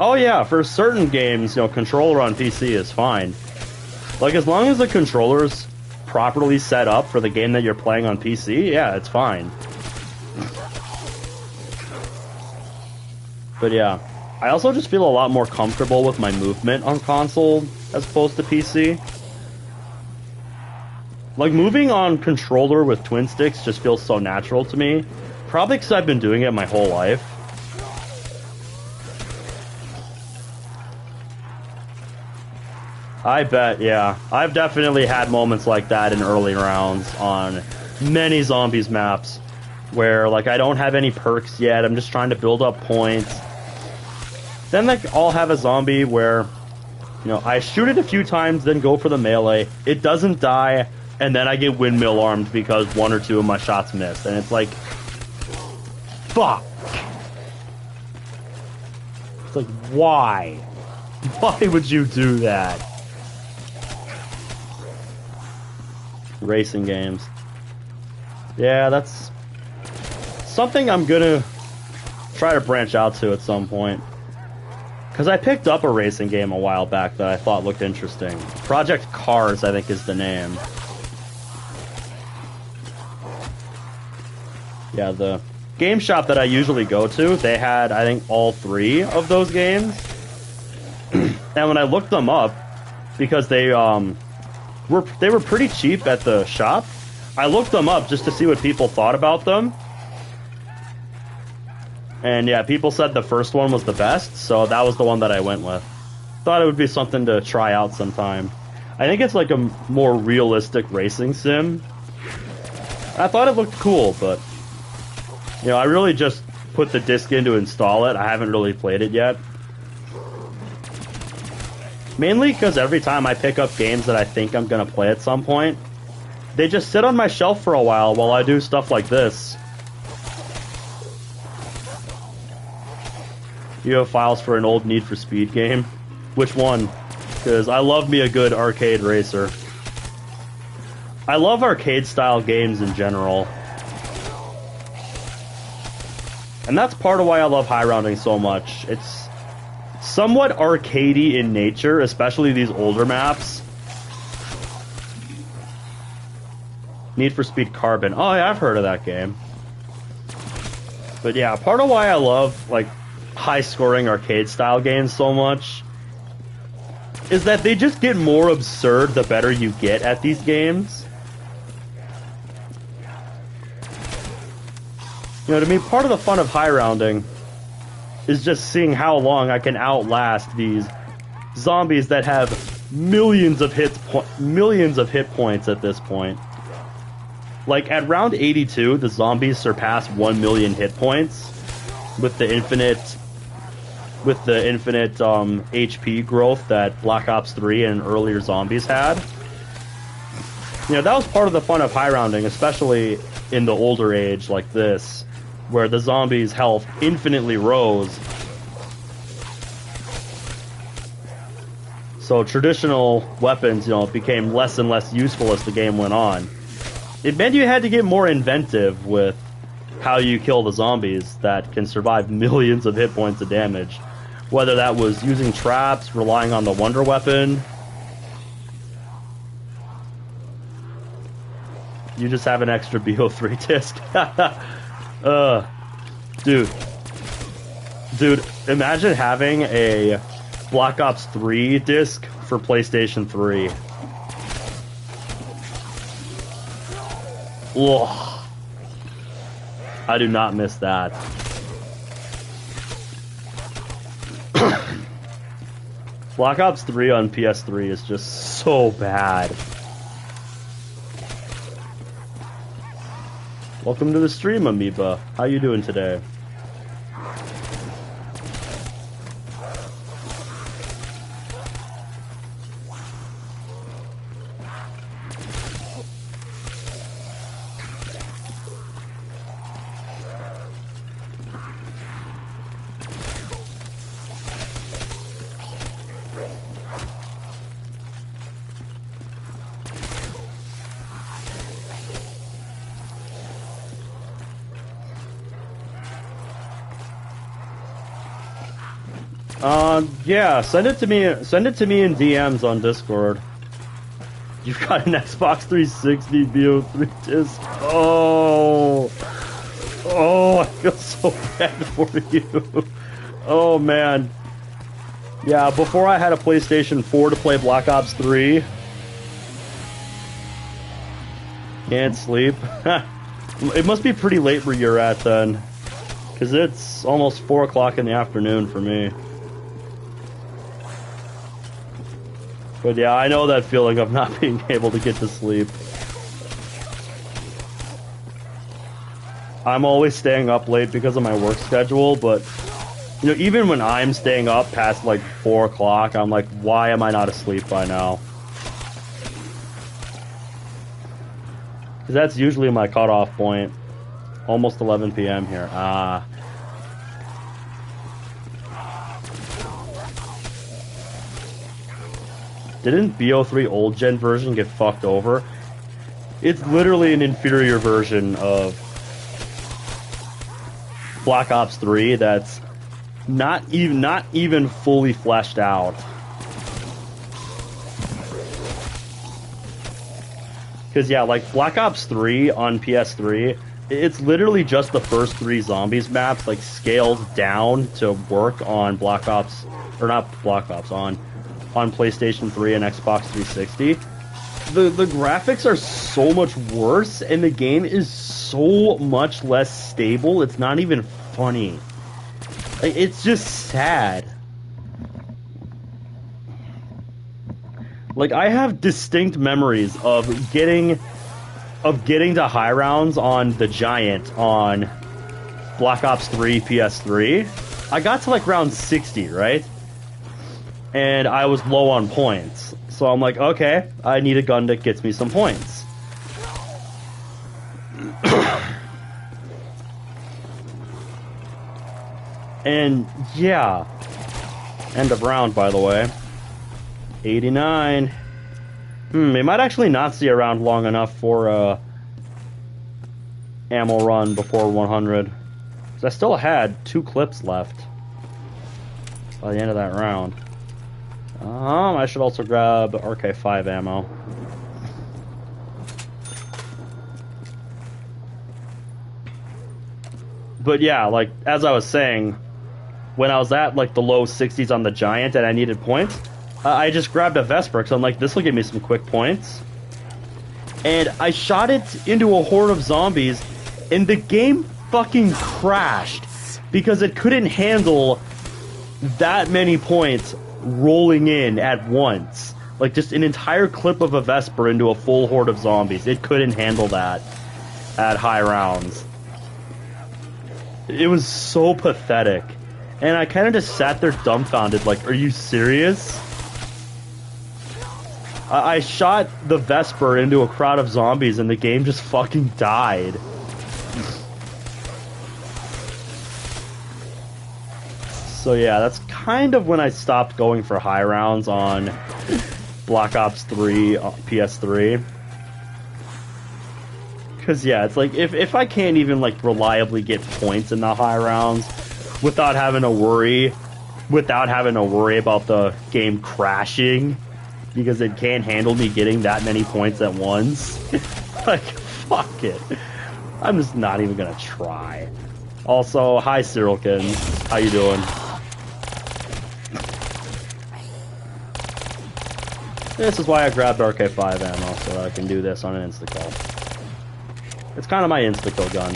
Oh yeah, for certain games, you know, controller on PC is fine. Like, as long as the controller's properly set up for the game that you're playing on PC, yeah, it's fine. But yeah, I also just feel a lot more comfortable with my movement on console as opposed to PC. Like, moving on controller with twin sticks just feels so natural to me. Probably because I've been doing it my whole life. I bet, yeah. I've definitely had moments like that in early rounds on many zombies maps where, like, I don't have any perks yet. I'm just trying to build up points. Then, like, I'll have a zombie where, you know, I shoot it a few times, then go for the melee. It doesn't die, and then I get windmill armed because one or two of my shots missed. And it's like, fuck. It's like, why? Why would you do that? Racing games. Yeah, that's something I'm gonna try to branch out to at some point. Because I picked up a racing game a while back that I thought looked interesting. Project Cars, I think, is the name. Yeah, the game shop that I usually go to, they had, I think, all three of those games. And when I looked them up, because they were pretty cheap at the shop, I looked them up just to see what people thought about them. And yeah, people said the first one was the best, so that was the one that I went with. Thought it would be something to try out sometime. I think it's like a more realistic racing sim. I thought it looked cool, but you know, I really just put the disc in to install it. I haven't really played it yet. Mainly because every time I pick up games that I think I'm going to play at some point, they just sit on my shelf for a while I do stuff like this. You have files for an old Need for Speed game? Which one? Because I love me a good arcade racer. I love arcade-style games in general. And that's part of why I love high rounding so much. It's somewhat arcadey in nature, especially these older maps. Need for Speed Carbon. Oh yeah, I've heard of that game. But yeah, part of why I love like high-scoring arcade-style games so much is that they just get more absurd the better you get at these games. You know, to me, part of the fun of high rounding is just seeing how long I can outlast these zombies that have millions of hit points at this point. Like, at round 82, the zombies surpass 1 million hit points with the infinite HP growth that Black Ops 3 and earlier zombies had. You know, that was part of the fun of high rounding, especially in the older age like this, where the zombies' health infinitely rose. So traditional weapons, you know, became less and less useful as the game went on. It meant you had to get more inventive with how you kill the zombies that can survive millions of hit points of damage. Whether that was using traps, relying on the wonder weapon. You just have an extra BO3 disc. Dude, imagine having a Black Ops 3 disc for PlayStation 3. Ugh. I do not miss that. Black Ops 3 on PS3 is just so bad. Welcome to the stream, Amoeba. How you doing today? Yeah, send it to me in DMs on Discord. You've got an Xbox 360 BO3 disc. Oh, I feel so bad for you. Oh man. Yeah, before I had a PlayStation 4 to play Black Ops 3. Can't sleep. It must be pretty late where you're at then, because it's almost 4 o'clock in the afternoon for me. But yeah, I know that feeling of not being able to get to sleep. I'm always staying up late because of my work schedule, but you know, even when I'm staying up past like 4 o'clock, I'm like, why am I not asleep by now? Because that's usually my cutoff point. Almost 11 p.m. here. Didn't BO3 old gen version get fucked over? It's literally an inferior version of Black Ops 3 that's not even fully fleshed out. Because yeah, like Black Ops 3 on PS3, it's literally just the first 3 zombies maps like scaled down to work on Black Ops, or not Black Ops, on PlayStation 3 and Xbox 360. The graphics are so much worse, and the game is so much less stable, it's not even funny. Like, it's just sad. Like, I have distinct memories of getting to high rounds on the Giant on Black Ops 3 PS3. I got to like round 60, right? And I was low on points. So I'm like, okay, I need a gun that gets me some points. And yeah, end of round, by the way. 89. We might actually not see a round long enough for a ammo run before 100. Because I still had 2 clips left by the end of that round. I should also grab RK5 ammo. But yeah, like, as I was saying, when I was at, like, the low 60s on the Giant and I needed points, I just grabbed a Vesper, because I'm like, this will give me some quick points. And I shot it into a horde of zombies, and the game fucking crashed, because it couldn't handle that many points rolling in at once. Like, just an entire clip of a Vesper into a full horde of zombies. It couldn't handle that. at high rounds. It was so pathetic. And I kind of just sat there dumbfounded, like, are you serious? I shot the Vesper into a crowd of zombies and the game just fucking died. So yeah, that's kind of when I stopped going for high rounds on Black Ops 3 PS3. Because yeah, it's like, if I can't even like reliably get points in the high rounds without having to worry about the game crashing because it can't handle me getting that many points at once, like, fuck it. I'm just not even gonna try. Also, hi Cyrilkin, how you doing? This is why I grabbed RK5 ammo, so I can do this on an insta-kill. It's kind of my insta-kill gun.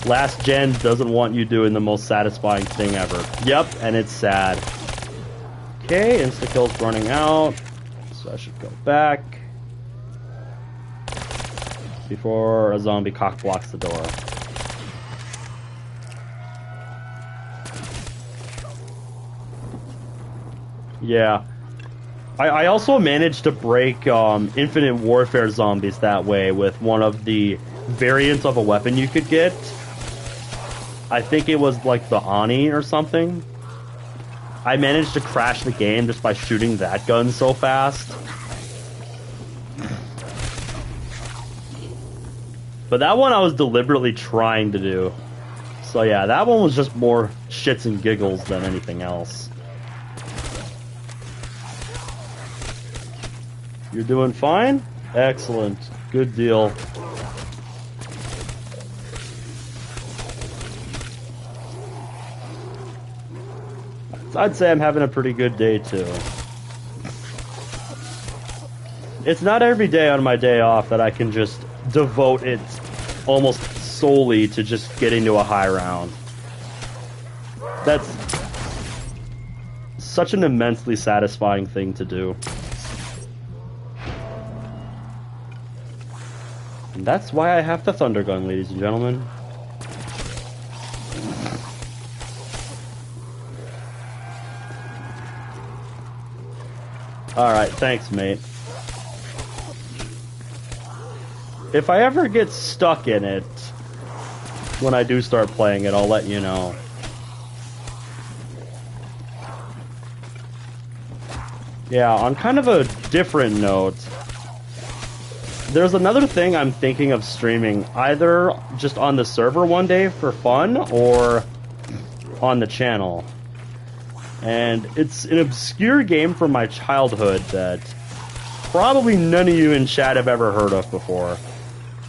Last gen doesn't want you doing the most satisfying thing ever. Yep, and it's sad. Okay, insta-kill's running out, so I should go back before a zombie cock blocks the door. Yeah. I also managed to break Infinite Warfare zombies that way with one of the variants of a weapon you could get. I think it was like the Ani or something. I managed to crash the game just by shooting that gun so fast. But that one I was deliberately trying to do. So yeah, that one was just more shits and giggles than anything else. You're doing fine? Excellent. Good deal. I'd say I'm having a pretty good day too. It's not every day on my day off that I can just devote it almost solely to just getting to a high round. That's such an immensely satisfying thing to do. And that's why I have the Thunder Gun, ladies and gentlemen. Alright, thanks, mate. If I ever get stuck in it, when I do start playing it, I'll let you know. Yeah, on kind of a different note, there's another thing I'm thinking of streaming, either just on the server one day for fun, or on the channel. And it's an obscure game from my childhood that probably none of you in chat have ever heard of before.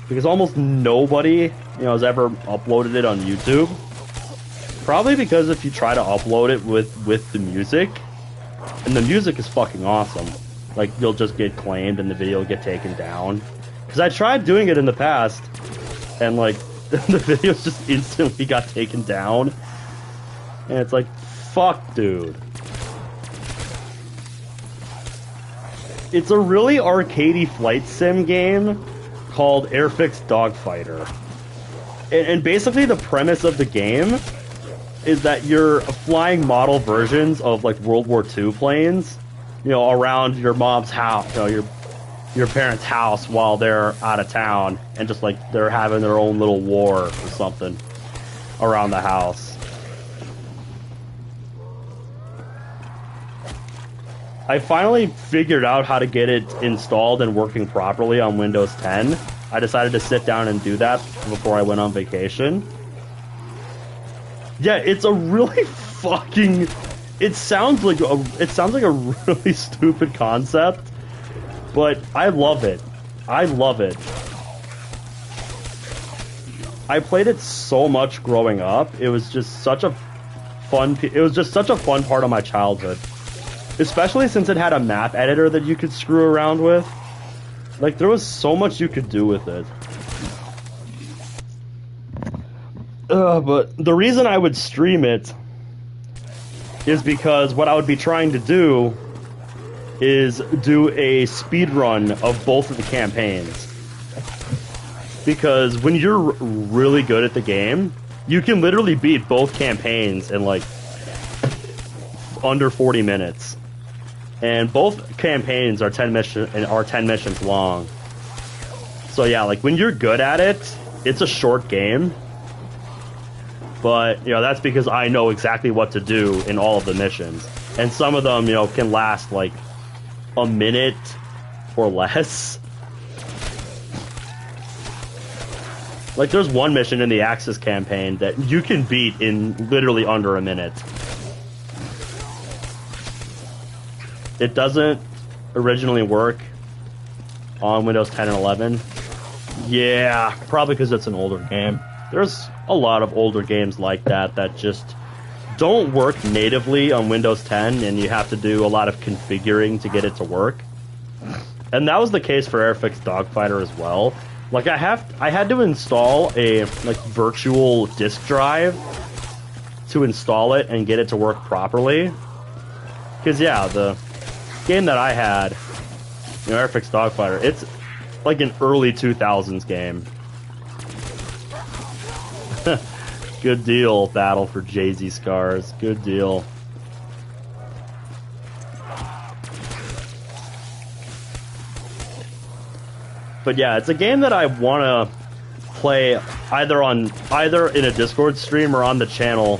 Because almost nobody, has ever uploaded it on YouTube. Probably because if you try to upload it with the music, and the music is fucking awesome, like, you'll just get claimed and the video will get taken down. Because I tried doing it in the past, and, like, the videos just instantly got taken down. And it's like, fuck, dude. It's a really arcadey flight sim game called Airfix Dogfighter. And basically the premise of the game is that you're flying model versions of, like, World War II planes, around your mom's house, your parents' house while they're out of town, and just, like, they're having their own little war or something around the house. I finally figured out how to get it installed and working properly on Windows 10. I decided to sit down and do that before I went on vacation. Yeah, it's a really fucking... It sounds like a really stupid concept, but I love it. I love it. I played it so much growing up. It was just such a fun part of my childhood. Especially since it had a map editor that you could screw around with. Like, there was so much you could do with it. But the reason I would stream it is because what I would be trying to do is do a speed run of both of the campaigns. Because when you're really good at the game, you can literally beat both campaigns in like under 40 minutes. And both campaigns are 10 missions long. So yeah, like when you're good at it, it's a short game. But, you know, that's because I know exactly what to do in all of the missions. And some of them, you know, can last like a minute or less. Like, there's one mission in the Axis campaign that you can beat in literally under a minute. It doesn't originally work on Windows 10 and 11. Yeah, probably because it's an older game. There's a lot of older games like that that just don't work natively on Windows 10, and you have to do a lot of configuring to get it to work. And that was the case for Airfix Dogfighter as well. Like, I had to install a like virtual disk drive to install it and get it to work properly. Because yeah, the game that I had, you know, Airfix Dogfighter, it's like an early 2000s game. Good deal, Battle for Jay-Z Scars. Good deal. But yeah, it's a game that I want to play either in a Discord stream or on the channel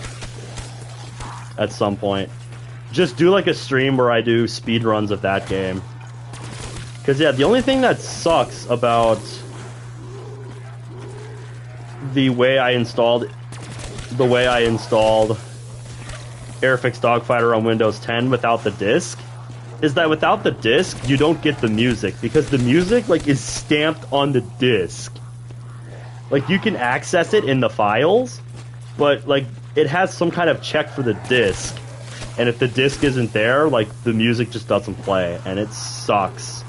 at some point. Just do like a stream where I do speed runs of that game. Because yeah, the only thing that sucks about the way I installed Airfix Dogfighter on Windows 10 without the disc is that without the disc, you don't get the music, because the music, like, is stamped on the disc. Like, you can access it in the files, but, like, it has some kind of check for the disc. And if the disc isn't there, like, the music just doesn't play, and it sucks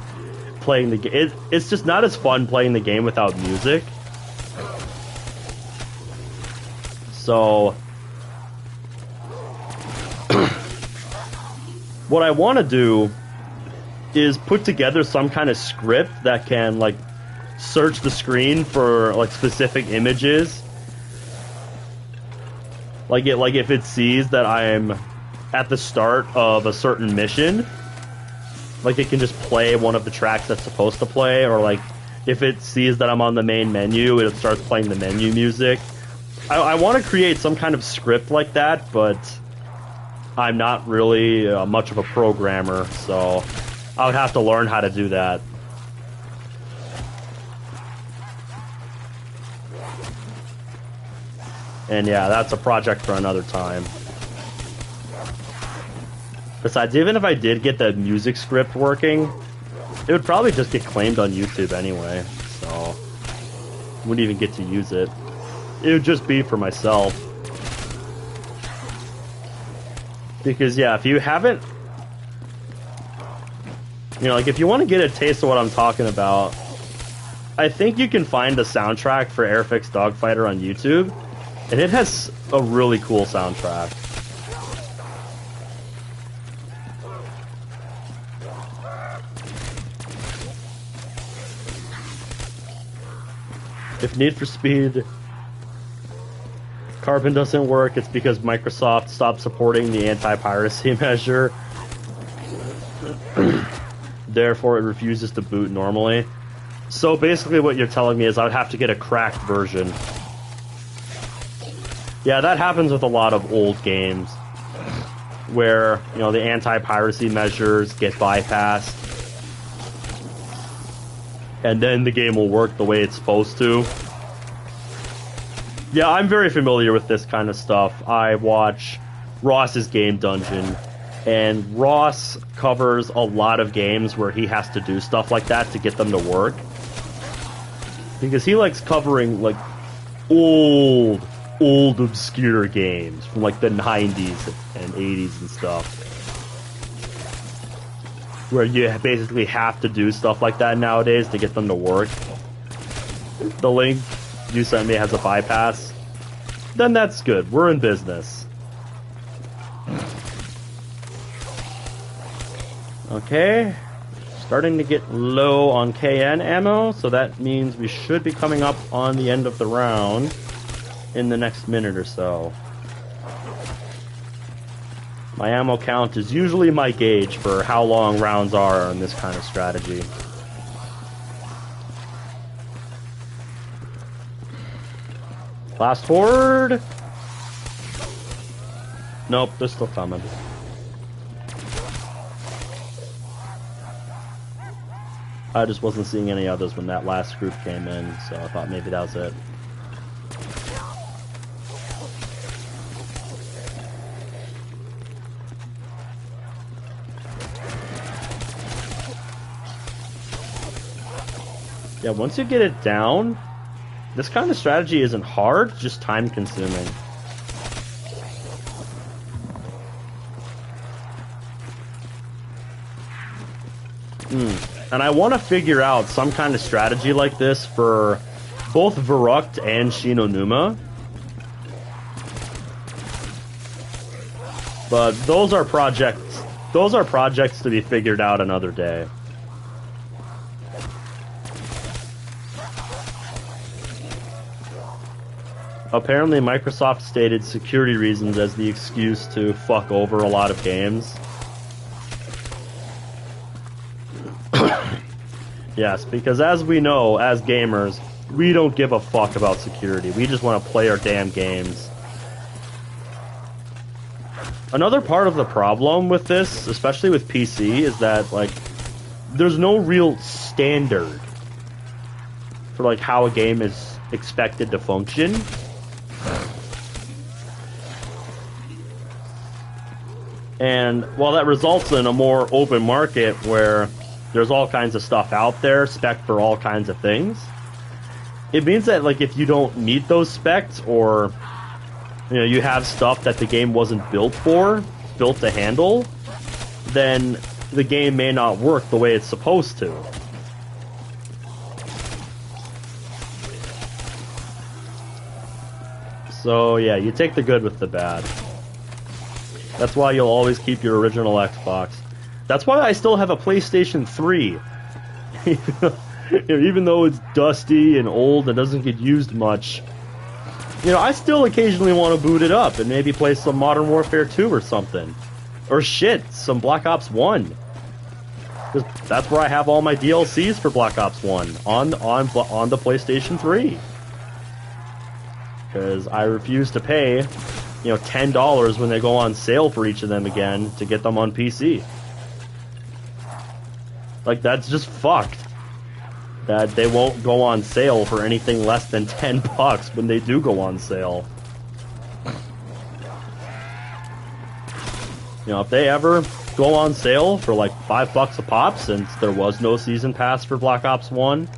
playing the game. It's just not as fun playing the game without music. So what I want to do is put together some kind of script that can, like, search the screen for, like, specific images. Like if it sees that I'm at the start of a certain mission, like, it can just play one of the tracks that's supposed to play, or, like, if it sees that I'm on the main menu, it starts playing the menu music. I want to create some kind of script like that, but I'm not really much of a programmer, so I would have to learn how to do that. And yeah, that's a project for another time. Besides, even if I did get the music script working, it would probably just get claimed on YouTube anyway, so wouldn't even get to use it. It would just be for myself. Because yeah, if you haven't, you know, like, if you want to get a taste of what I'm talking about, I think you can find the soundtrack for Airfix Dogfighter on YouTube, and it has a really cool soundtrack. If Need for Speed Carbon doesn't work, it's because Microsoft stopped supporting the anti-piracy measure. Therefore, it refuses to boot normally. So basically what you're telling me is I would have to get a cracked version. Yeah, that happens with a lot of old games, where, you know, the anti-piracy measures get bypassed, and then the game will work the way it's supposed to. Yeah, I'm very familiar with this kind of stuff. I watch Ross's Game Dungeon, and Ross covers a lot of games where he has to do stuff like that to get them to work. Because he likes covering, like, old obscure games from, like, the 90s and 80s and stuff, where you basically have to do stuff like that nowadays to get them to work. The link you sent me has a bypass, then that's good. We're in business. Okay, starting to get low on KN ammo, so that means we should be coming up on the end of the round in the next minute or so. My ammo count is usually my gauge for how long rounds are in this kind of strategy. Last horde! Nope, they're still coming. I just wasn't seeing any others when that last group came in, so I thought maybe that was it. Yeah, once you get it down, this kind of strategy isn't hard, just time consuming. And I want to figure out some kind of strategy like this for both Verrucht and Shinonuma. But those are projects to be figured out another day. Apparently Microsoft stated security reasons as the excuse to fuck over a lot of games. Yes, because as we know, as gamers, we don't give a fuck about security. We just want to play our damn games. Another part of the problem with this, especially with PC, is that, like, there's no real standard for, like, how a game is expected to function. And while that results in a more open market where there's all kinds of stuff out there, spec for all kinds of things, it means that, like, if you don't meet those specs, or, you know, you have stuff that the game wasn't built to handle, then the game may not work the way it's supposed to. So, yeah, you take the good with the bad. That's why you'll always keep your original Xbox. That's why I still have a PlayStation 3. Even though it's dusty and old and doesn't get used much, you know, I still occasionally want to boot it up and maybe play some Modern Warfare 2 or something. Or shit, some Black Ops 1. That's where I have all my DLCs for Black Ops 1, on the PlayStation 3. Because I refuse to pay, you know, $10 when they go on sale for each of them again to get them on PC. Like, that's just fucked. That they won't go on sale for anything less than $10 when they do go on sale. You know, if they ever go on sale for like $5 a pop, since there was no season pass for Black Ops 1,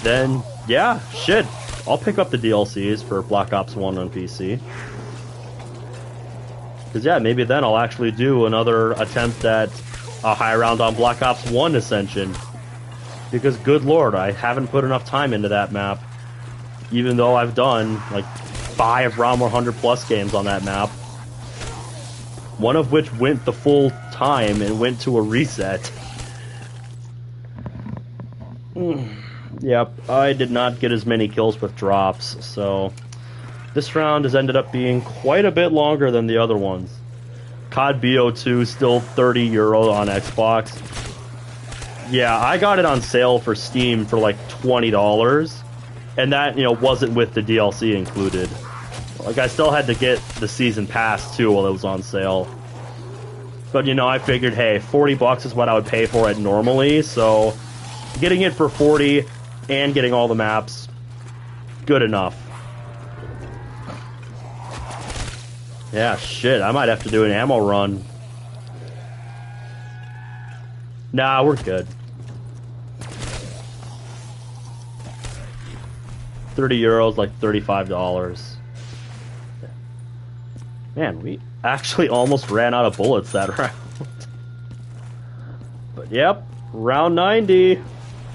then yeah, shit, I'll pick up the DLCs for Black Ops 1 on PC. Because yeah, maybe then I'll actually do another attempt at a high round on Black Ops 1 Ascension. Because good lord, I haven't put enough time into that map. Even though I've done like 5 round 100 plus games on that map. One of which went the full time and went to a reset. Yep, I did not get as many kills with drops, so this round has ended up being quite a bit longer than the other ones. COD BO2 still €30 on Xbox. Yeah, I got it on sale for Steam for like $20, and that, you know, wasn't with the DLC included. Like, I still had to get the season pass too while it was on sale. But, you know, I figured, hey, $40 is what I would pay for it normally, so getting it for 40 and getting all the maps, good enough. Yeah, shit, I might have to do an ammo run. Nah, we're good. €30, like $35. Man, we actually almost ran out of bullets that round. But yep, round 90.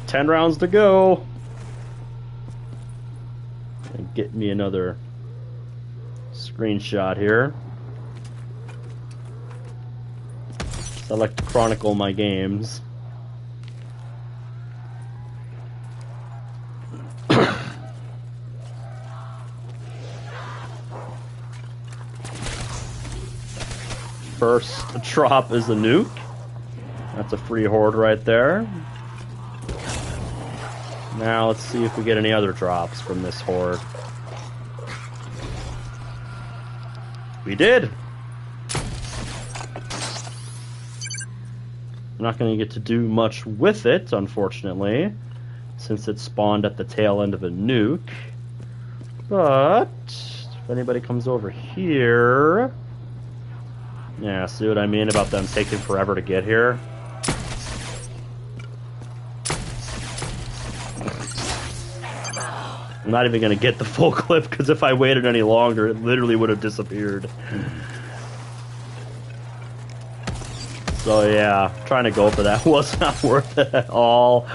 10 rounds to go. And get me another screenshot here. I like to chronicle my games. First drop is a nuke. That's a free horde right there. Now let's see if we get any other drops from this horde. We did! I'm not going to get to do much with it, unfortunately, since it spawned at the tail end of a nuke. But if anybody comes over here... Yeah, see what I mean about them taking forever to get here? I'm not even going to get the full clip, because if I waited any longer, it literally would have disappeared. So yeah, trying to go for that was not worth it at all.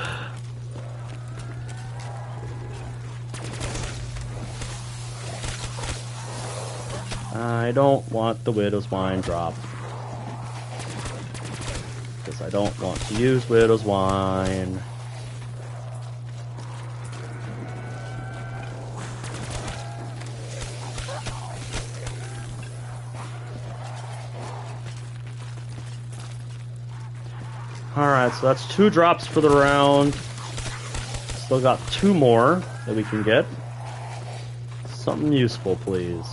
I don't want the Widow's Wine drop. Because I don't want to use Widow's Wine. Alright, so that's 2 drops for the round. Still got 2 more that we can get. Something useful, please.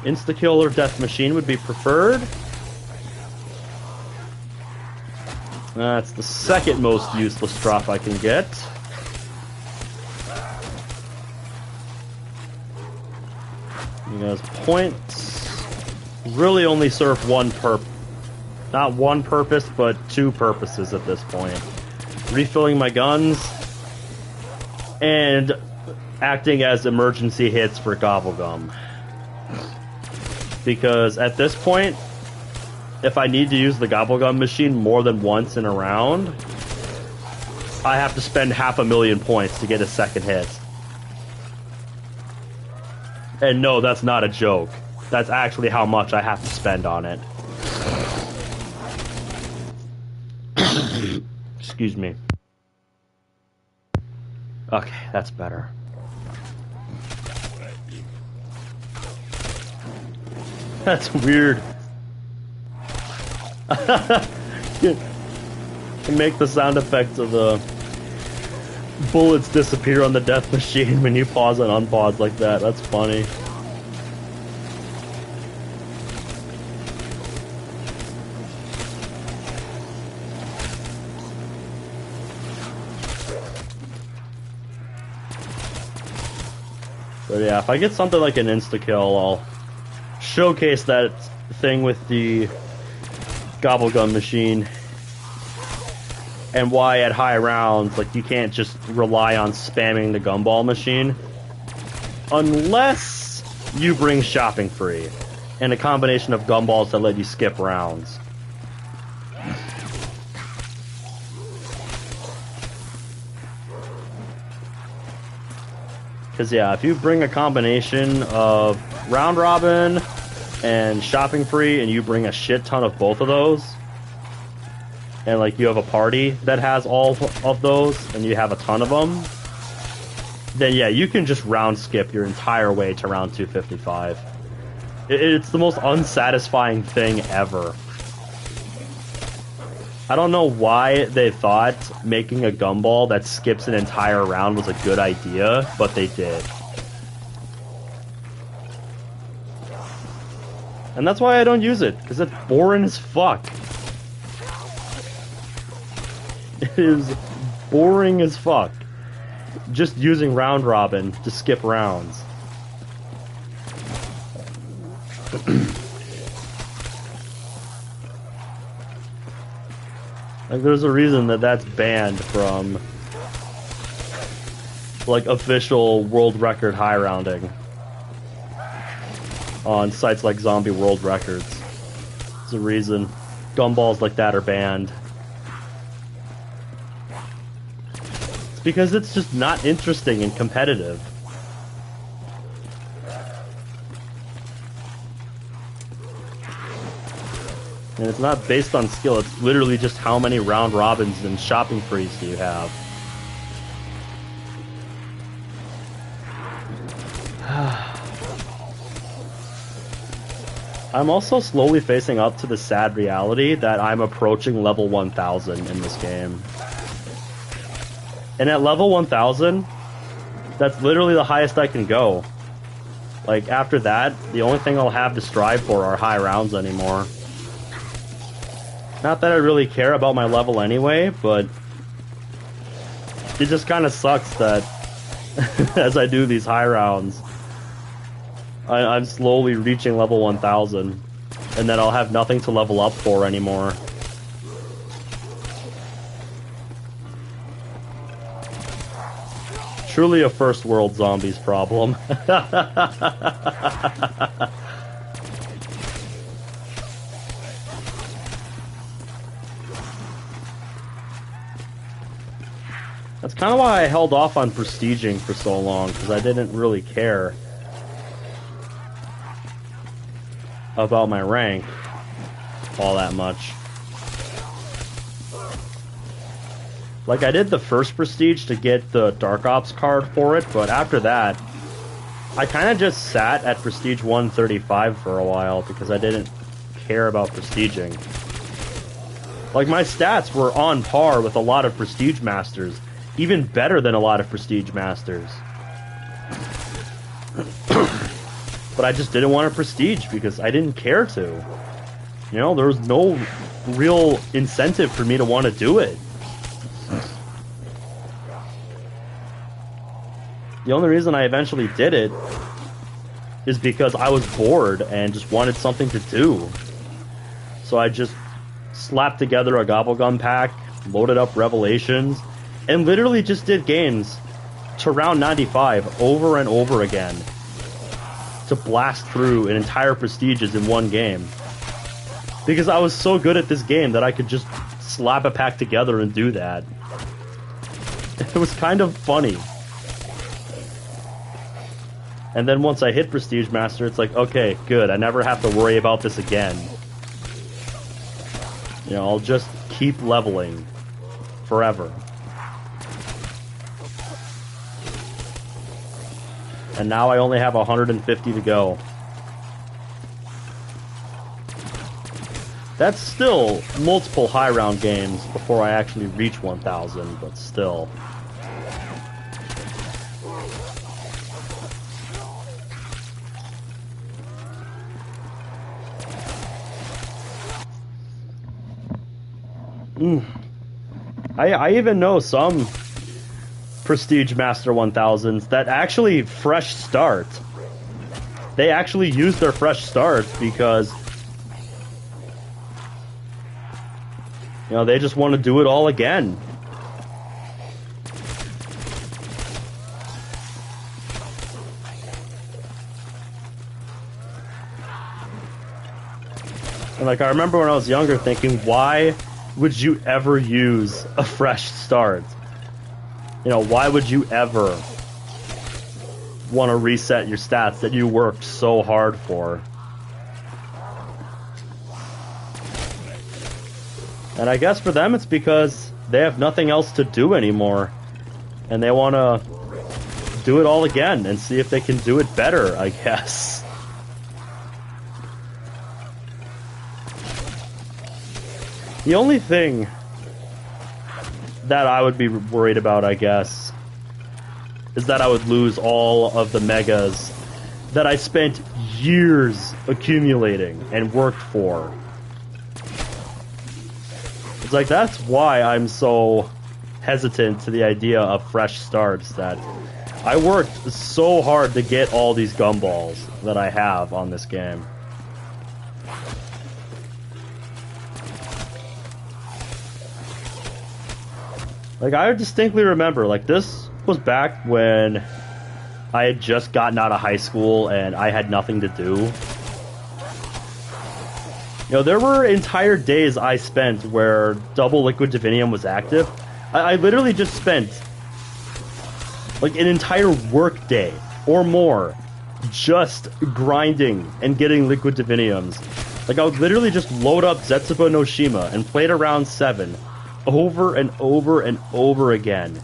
Insta-kill or death machine would be preferred. That's the second most useless drop I can get. Because points really only serve one purpose. Not one purpose, but 2 purposes at this point. Refilling my guns and acting as emergency hits for Gobblegum. Because at this point, if I need to use the Gobblegum machine more than once in a round, I have to spend 500,000 points to get a second hit. And no, that's not a joke. That's actually how much I have to spend on it. Excuse me. Okay, that's better. That's weird. You make the sound effects of the bullets disappear on the death machine when you pause and unpause like that. That's funny. But yeah, if I get something like an insta-kill, I'll showcase that thing with the Gobblegum machine and why at high rounds, like, you can't just rely on spamming the gumball machine unless you bring shopping free and a combination of gumballs that let you skip rounds. Because yeah, if you bring a combination of round robin and shopping free and you bring a shit ton of both of those, and like you have a party that has all of those and you have a ton of them, then yeah, you can just round skip your entire way to round 255. It's the most unsatisfying thing ever. I don't know why they thought making a gumball that skips an entire round was a good idea, but they did. And that's why I don't use it, because it's boring as fuck. It is boring as fuck. Just using round robin to skip rounds. Like, there's a reason that that's banned from, like, official world record high rounding on sites like Zombie World Records. There's a reason gumballs like that are banned. It's because it's just not interesting and competitive. And it's not based on skill, it's literally just how many round robins and shopping sprees do you have. I'm also slowly facing up to the sad reality that I'm approaching level 1000 in this game. And at level 1000, that's literally the highest I can go. Like, after that, the only thing I'll have to strive for are high rounds anymore. Not that I really care about my level anyway, but it just kind of sucks that as I do these high rounds, I'm slowly reaching level 1000, and then I'll have nothing to level up for anymore. Truly a first world zombies problem. That's kind of why I held off on prestiging for so long, because I didn't really care about my rank all that much. Like, I did the first prestige to get the Dark Ops card for it, but after that, I kind of just sat at prestige 135 for a while because I didn't care about prestiging. Like, my stats were on par with a lot of prestige masters, even better than a lot of prestige masters. But I just didn't want to prestige because I didn't care to. You know, there was no real incentive for me to want to do it. The only reason I eventually did it is because I was bored and just wanted something to do. So I just slapped together a Gobblegum pack, loaded up Revelations, and literally just did games to round 95 over and over again to blast through an entire prestiges in one game. Because I was so good at this game that I could just slap a pack together and do that. It was kind of funny. And then once I hit Prestige Master, it's like, okay, good, I never have to worry about this again. You know, I'll just keep leveling forever. And now I only have 150 to go. That's still multiple high round games before I actually reach 1000, but still. I even know some Prestige Master 1000s that actually fresh start. They actually use their fresh starts because, you know, they just want to do it all again. And like, I remember when I was younger thinking, why would you ever use a fresh start? You know, why would you ever want to reset your stats that you worked so hard for? And I guess for them it's because they have nothing else to do anymore. And they want to do it all again and see if they can do it better, I guess. The only thing that I would be worried about, I guess, is that I would lose all of the megas that I spent years accumulating and worked for. It's like, that's why I'm so hesitant to the idea of fresh starts, that I worked so hard to get all these gumballs that I have on this game. Like, I distinctly remember, like, this was back when I had just gotten out of high school and I had nothing to do. You know, there were entire days I spent where double Liquid Divinium was active. I literally just spent, like, an entire work day or more just grinding and getting Liquid Diviniums Like, I would literally just load up Zetsuba no Shima and play it around 7 over and over and over again.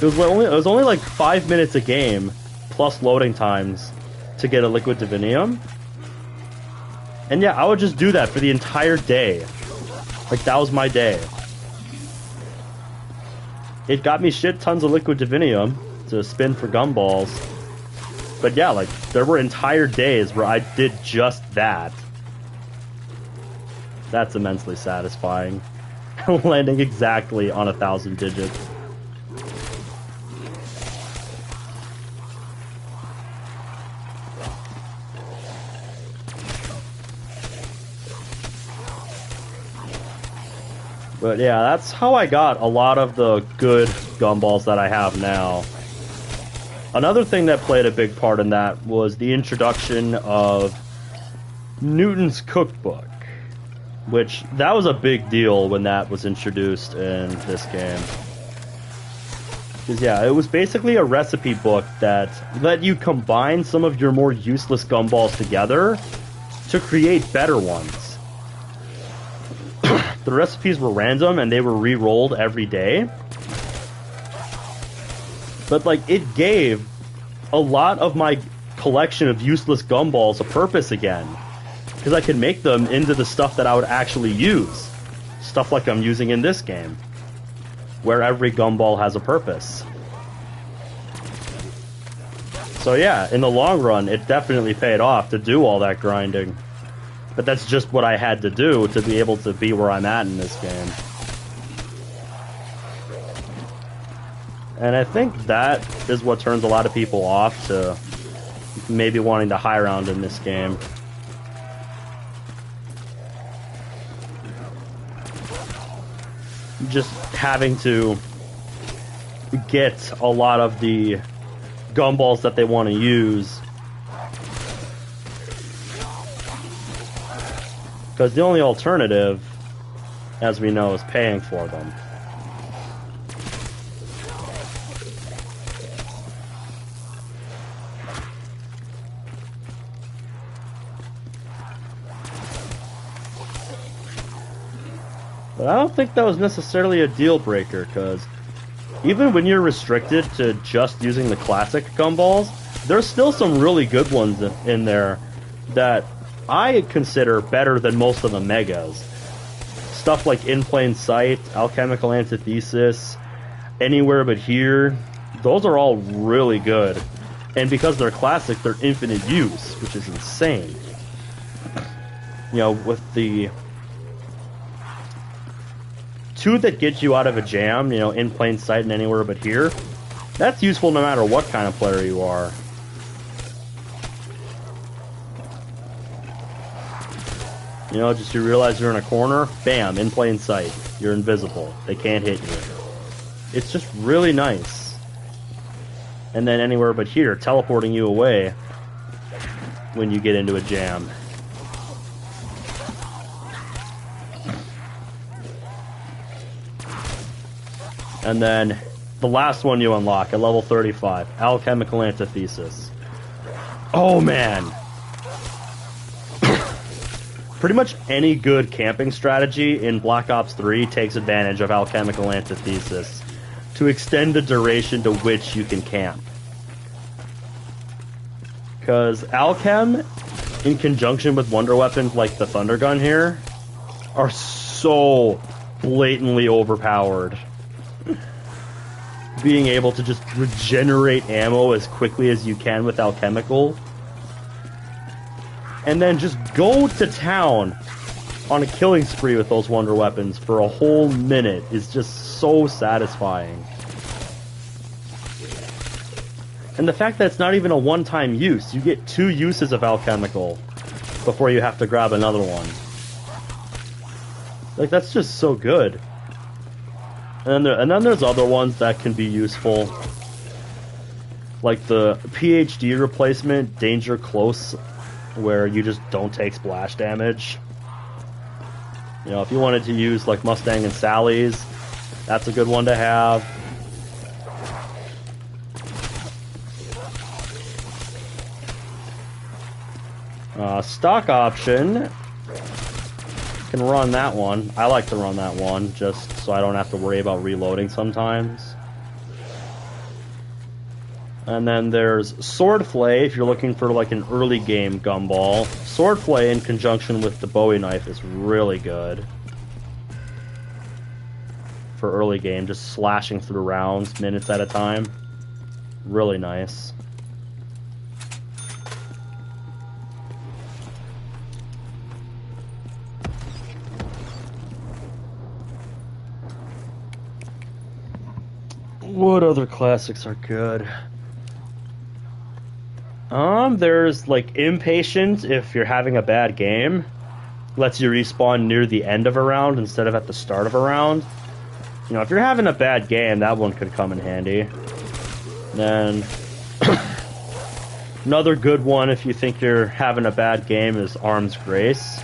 It was only like 5 minutes a game, plus loading times, to get a Liquid Divinium. And yeah, I would just do that for the entire day. Like, that was my day. It got me shit tons of Liquid Divinium to spin for gumballs. But yeah, like, there were entire days where I did just that. That's immensely satisfying. Landing exactly on 1,000 digits. But yeah, that's how I got a lot of the good gumballs that I have now. Another thing that played a big part in that was the introduction of Newton's Cookbook, which that was a big deal when that was introduced in this game. Because yeah, it was basically a recipe book that let you combine some of your more useless gumballs together to create better ones. The recipes were random and they were re-rolled every day. But like, it gave a lot of my collection of useless gumballs a purpose again. Because I could make them into the stuff that I would actually use. Stuff like I'm using in this game, where every gumball has a purpose. So yeah, in the long run, it definitely paid off to do all that grinding. But that's just what I had to do to be able to be where I'm at in this game. And I think that is what turns a lot of people off to maybe wanting to high round in this game. Just having to get a lot of the gumballs that they want to use. Because the only alternative, as we know, is paying for them. But I don't think that was necessarily a deal breaker, because even when you're restricted to just using the classic gumballs, there's still some really good ones in there that I consider better than most of the megas. Stuff like In Plain Sight, Alchemical Antithesis, Anywhere But Here, those are all really good. And because they're classic, they're infinite use, which is insane. You know, with the two that get you out of a jam, you know, In Plain Sight and Anywhere But Here, that's useful no matter what kind of player you are. You know, just you realize you're in a corner, bam, in plain sight. You're invisible. They can't hit you. It's just really nice. And then Anywhere But Here, teleporting you away when you get into a jam. And then the last one you unlock at level 35, Alchemical Antithesis. Oh man! Pretty much any good camping strategy in Black Ops 3 takes advantage of Alchemical Antithesis to extend the duration to which you can camp. Because Alchem, in conjunction with wonder weapons like the Thunder Gun here, are so blatantly overpowered. Being able to just regenerate ammo as quickly as you can with Alchemical, and then just go to town on a killing spree with those wonder weapons for a whole minute is just so satisfying. And the fact that it's not even a one-time use, you get 2 uses of Alchemical before you have to grab another one. Like, that's just so good. And then there's other ones that can be useful, like the PhD replacement, Danger Close, where you just don't take splash damage. You know, if you wanted to use like Mustang and Sally's, that's a good one to have. Stock option can run that one. I like to run that one just so I don't have to worry about reloading sometimes. And then there's Swordflay if you're looking for like an early game gumball. Swordflay in conjunction with the Bowie knife is really good for early game, just slashing through rounds minutes at a time. Really nice. What other classics are good? There's like Impatient if you're having a bad game. Lets you respawn near the end of a round instead of at the start of a round. You know, if you're having a bad game, that one could come in handy. Then another good one if you think you're having a bad game is Arm's Grace.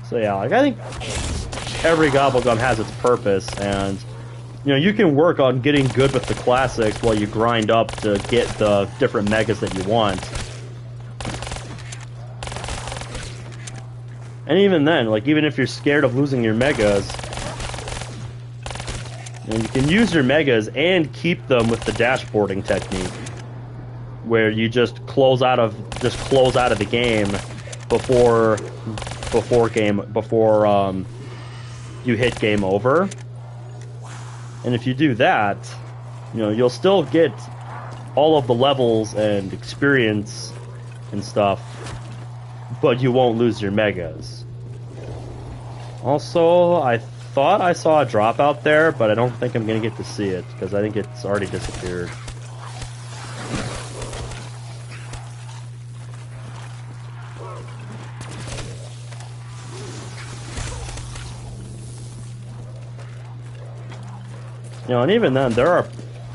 So yeah, like I think every Gobblegum has its purpose, and you know, you can work on getting good with the classics while you grind up to get the different megas that you want. And even then, like even if you're scared of losing your megas, you can use your megas and keep them with the dashboarding technique, where you just close out of the game before you hit game over. And if you do that, you know, you'll still get all of the levels and experience and stuff, but you won't lose your megas. Also, I thought I saw a drop out there, but I don't think I'm going to get to see it, because I think it's already disappeared. You know, and even then, there are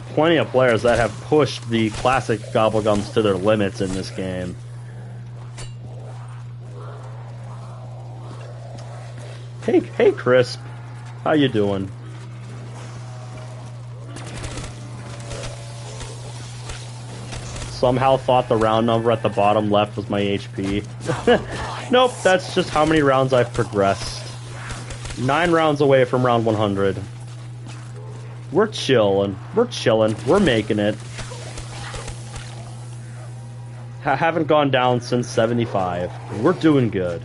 plenty of players that have pushed the classic Gobblegums to their limits in this game. Hey, Crisp, how you doing? Somehow thought the round number at the bottom left was my HP. Nope, that's just how many rounds I've progressed. 9 rounds away from round 100. We're chilling, we're making it. Haven't gone down since 75. We're doing good.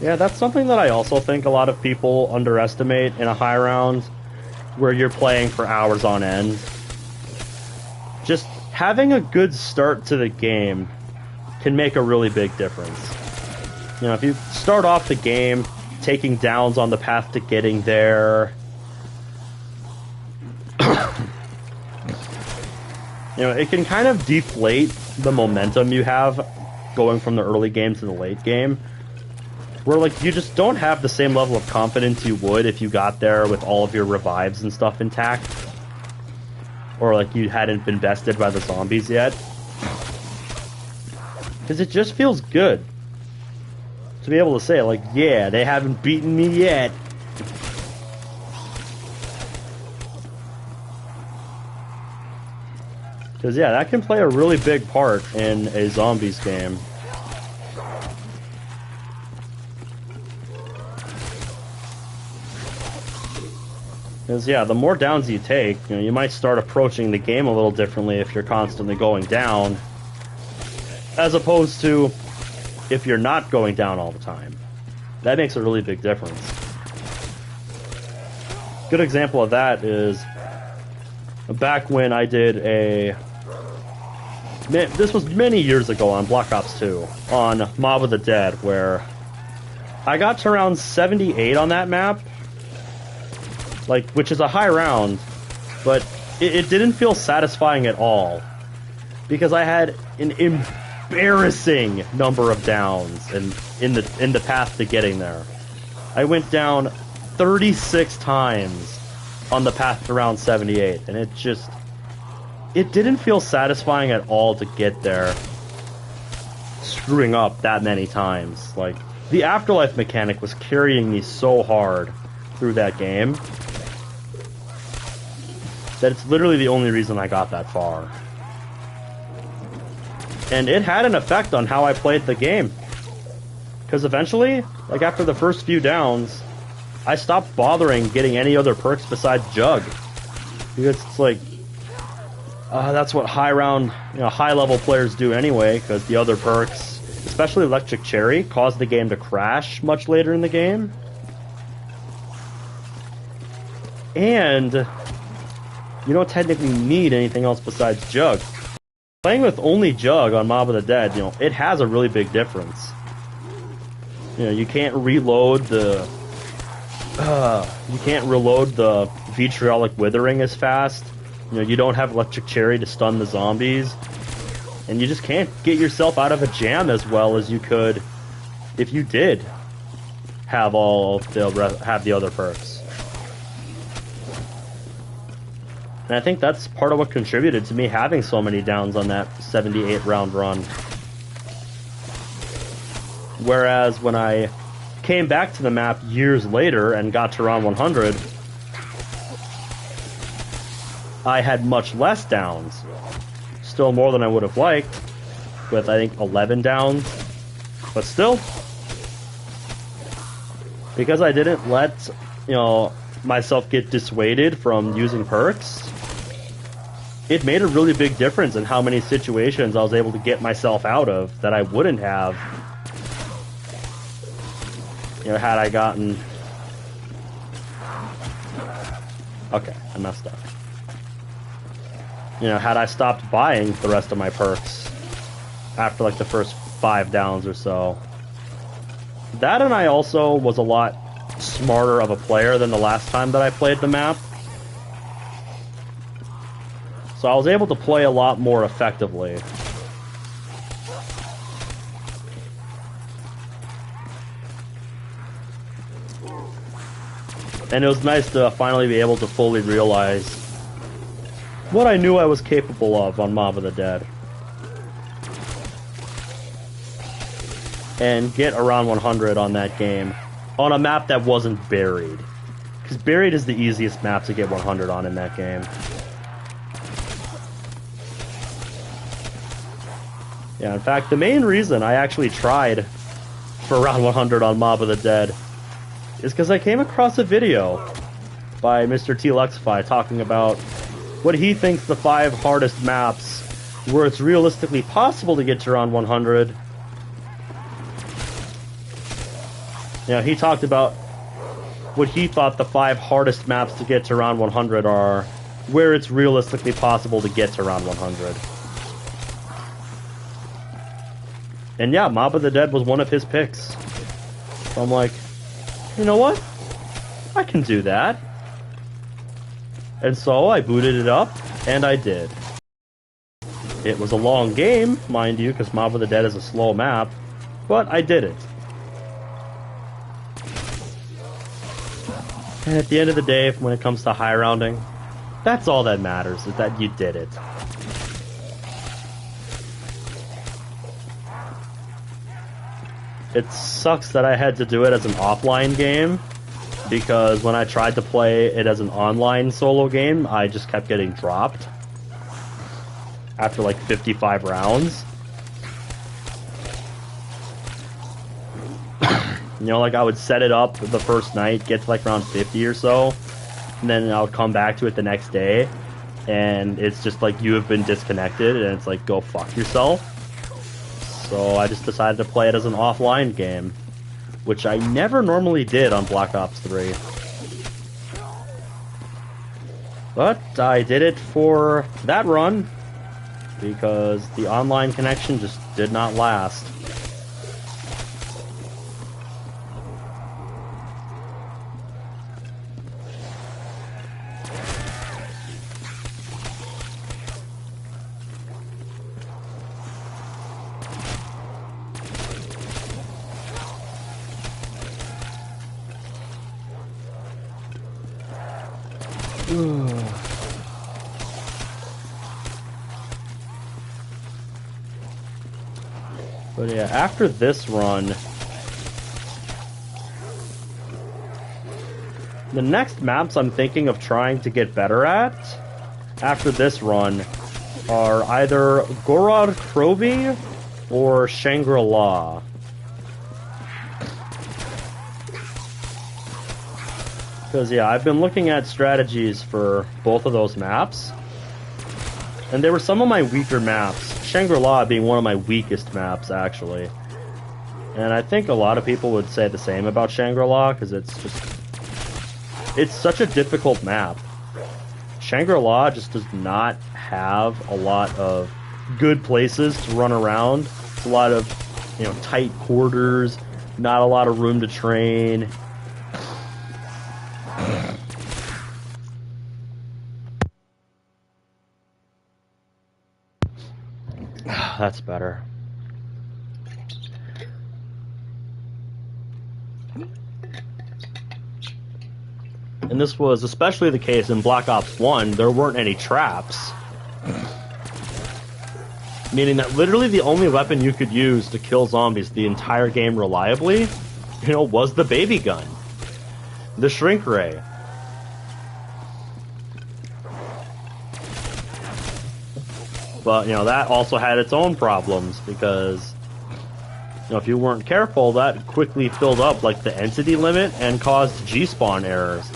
Yeah, that's something that I also think a lot of people underestimate in a high round, where you're playing for hours on end. Just having a good start to the game can make a really big difference. You know, if you start off the game taking downs on the path to getting there, you know, it can kind of deflate the momentum you have going from the early game to the late game, where like you just don't have the same level of confidence you would if you got there with all of your revives and stuff intact, or like you hadn't been bested by the zombies yet. Because it just feels good to be able to say, like, yeah, they haven't beaten me yet. Because, yeah, that can play a really big part in a zombies game. Because, yeah, the more downs you take, you know, you might start approaching the game a little differently if you're constantly going down, as opposed to if you're not going down all the time. That makes a really big difference. Good example of that is back when I did a... This was many years ago on Black Ops 2, on Mob of the Dead, where I got to around 78 on that map, like, which is a high round, but it didn't feel satisfying at all, because I had an embarrassing number of downs in the path to getting there. I went down 36 times on the path to round 78, and it didn't feel satisfying at all to get there screwing up that many times. Like, the afterlife mechanic was carrying me so hard through that game that it's literally the only reason I got that far. And it had an effect on how I played the game. Because eventually, like after the first few downs, I stopped bothering getting any other perks besides Jug. Because it's like, that's what high level players do anyway, because the other perks, especially Electric Cherry, cause the game to crash much later in the game. And you don't technically need anything else besides Jug. Playing with only Jug on Mob of the Dead, it has a really big difference. You can't reload the vitriolic withering as fast. You don't have Electric Cherry to stun the zombies, and you just can't get yourself out of a jam as well as you could if you did have the other perks. And I think that's part of what contributed to me having so many downs on that 78 round run. Whereas when I came back to the map years later and got to round 100, I had much less downs. Still more than I would have liked, with I think 11 downs. But still, because I didn't let, myself get dissuaded from using perks, it made a really big difference in how many situations I was able to get myself out of that I wouldn't have, had I gotten... Okay, I messed up. Had I stopped buying the rest of my perks after like the first 5 downs or so. That, and I also was a lot smarter of a player than the last time that I played the map. So I was able to play a lot more effectively. And it was nice to finally be able to fully realize what I knew I was capable of on Mob of the Dead. And get around 100 on that game on a map that wasn't buried. Because buried is the easiest map to get 100 on in that game. Yeah, in fact, the main reason I actually tried for round 100 on Mob of the Dead is because I came across a video by Mr. T. Luxify talking about what he thinks the 5 hardest maps where it's realistically possible to get to round 100. He talked about what he thought the 5 hardest maps to get to round 100 are, where it's realistically possible to get to round 100. And yeah, Mob of the Dead was one of his picks. So I'm like, you know what? I can do that. And so I booted it up, and I did. It was a long game, mind you, because Mob of the Dead is a slow map, but I did it. And at the end of the day, when it comes to high rounding, that's all that matters, is that you did it. It sucks that I had to do it as an offline game, because when I tried to play it as an online solo game, I just kept getting dropped after like 55 rounds. Like I would set it up the first night, get to like round 50 or so, and then I would come back to it the next day, and it's just like, you have been disconnected, and it's like, go fuck yourself. So I just decided to play it as an offline game, which I never normally did on Black Ops 3. But I did it for that run, because the online connection just did not last. But yeah, after this run, The next maps I'm thinking of trying to get better at after this run are either Gorod Krovi or Shangri-La. Because, yeah, I've been looking at strategies for both of those maps, and they were some of my weaker maps. Shangri-La being one of my weakest maps, actually. And I think a lot of people would say the same about Shangri-La, because it's such a difficult map. Shangri-La just does not have a lot of good places to run around. It's a lot of, tight quarters, not a lot of room to train. That's better. And this was especially the case in Black Ops 1. There weren't any traps. Meaning that literally the only weapon you could use to kill zombies the entire game reliably, was the baby gun. The shrink ray. But, that also had its own problems because, if you weren't careful, that quickly filled up, like, the entity limit and caused G-spawn errors.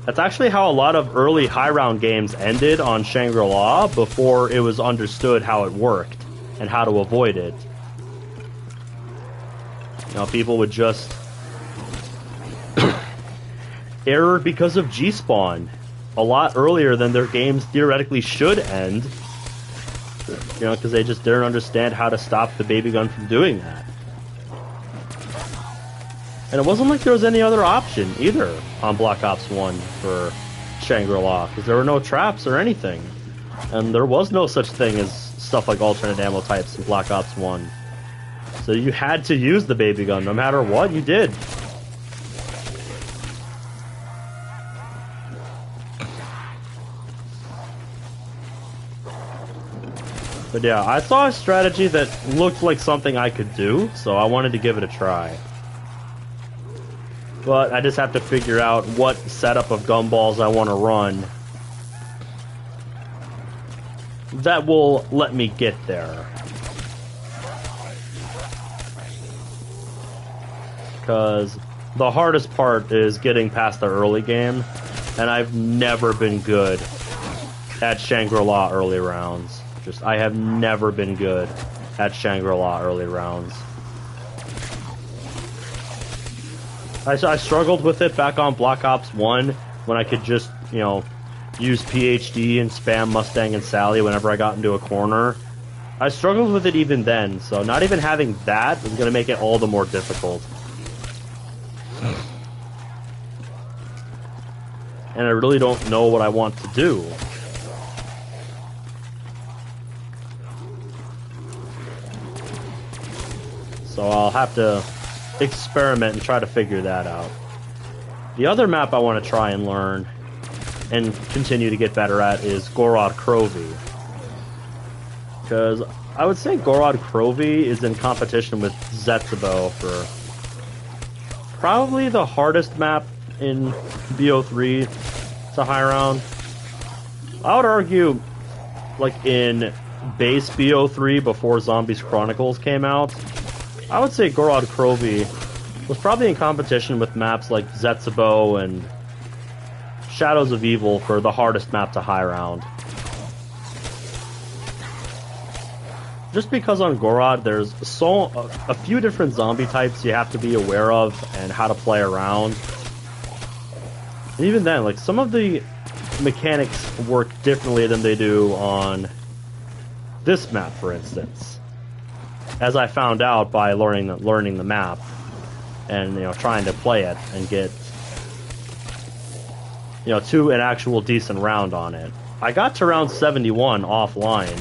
That's actually how a lot of early high-round games ended on Shangri-La before it was understood how it worked and how to avoid it. People would just error because of G-spawn a lot earlier than their games theoretically should end, because they just didn't understand how to stop the baby gun from doing that. And it wasn't like there was any other option either on Black Ops 1 for Shangri-La, because there were no traps or anything. And there was no such thing as stuff like alternate ammo types in Black Ops 1. So you had to use the baby gun no matter what you did. But yeah, I saw a strategy that looked like something I could do, so I wanted to give it a try. But I just have to figure out what setup of gumballs I want to run that will let me get there. Because the hardest part is getting past the early game, and I've never been good at Shangri-La early rounds. I have never been good at Shangri-La early rounds. I struggled with it back on Black Ops 1 when I could just, use PhD and spam Mustang and Sally whenever I got into a corner. I struggled with it even then, so not even having that is going to make it all the more difficult. And I really don't know what I want to do. So I'll have to experiment and try to figure that out. The other map I want to try and learn and continue to get better at is Gorod Krovi. Because I would say Gorod Krovi is in competition with Zetsubo for probably the hardest map in BO3 to high round. I would argue, like in base BO3 before Zombies Chronicles came out, I would say Gorod Krovi was probably in competition with maps like Zetsubo and Shadows of Evil for the hardest map to high round. Just because on Gorod there's a few different zombie types you have to be aware of and how to play around. And even then, like, some of the mechanics work differently than they do on this map, for instance. As I found out by learning the map and trying to play it and get to an actual decent round on it. I got to round 71 offline,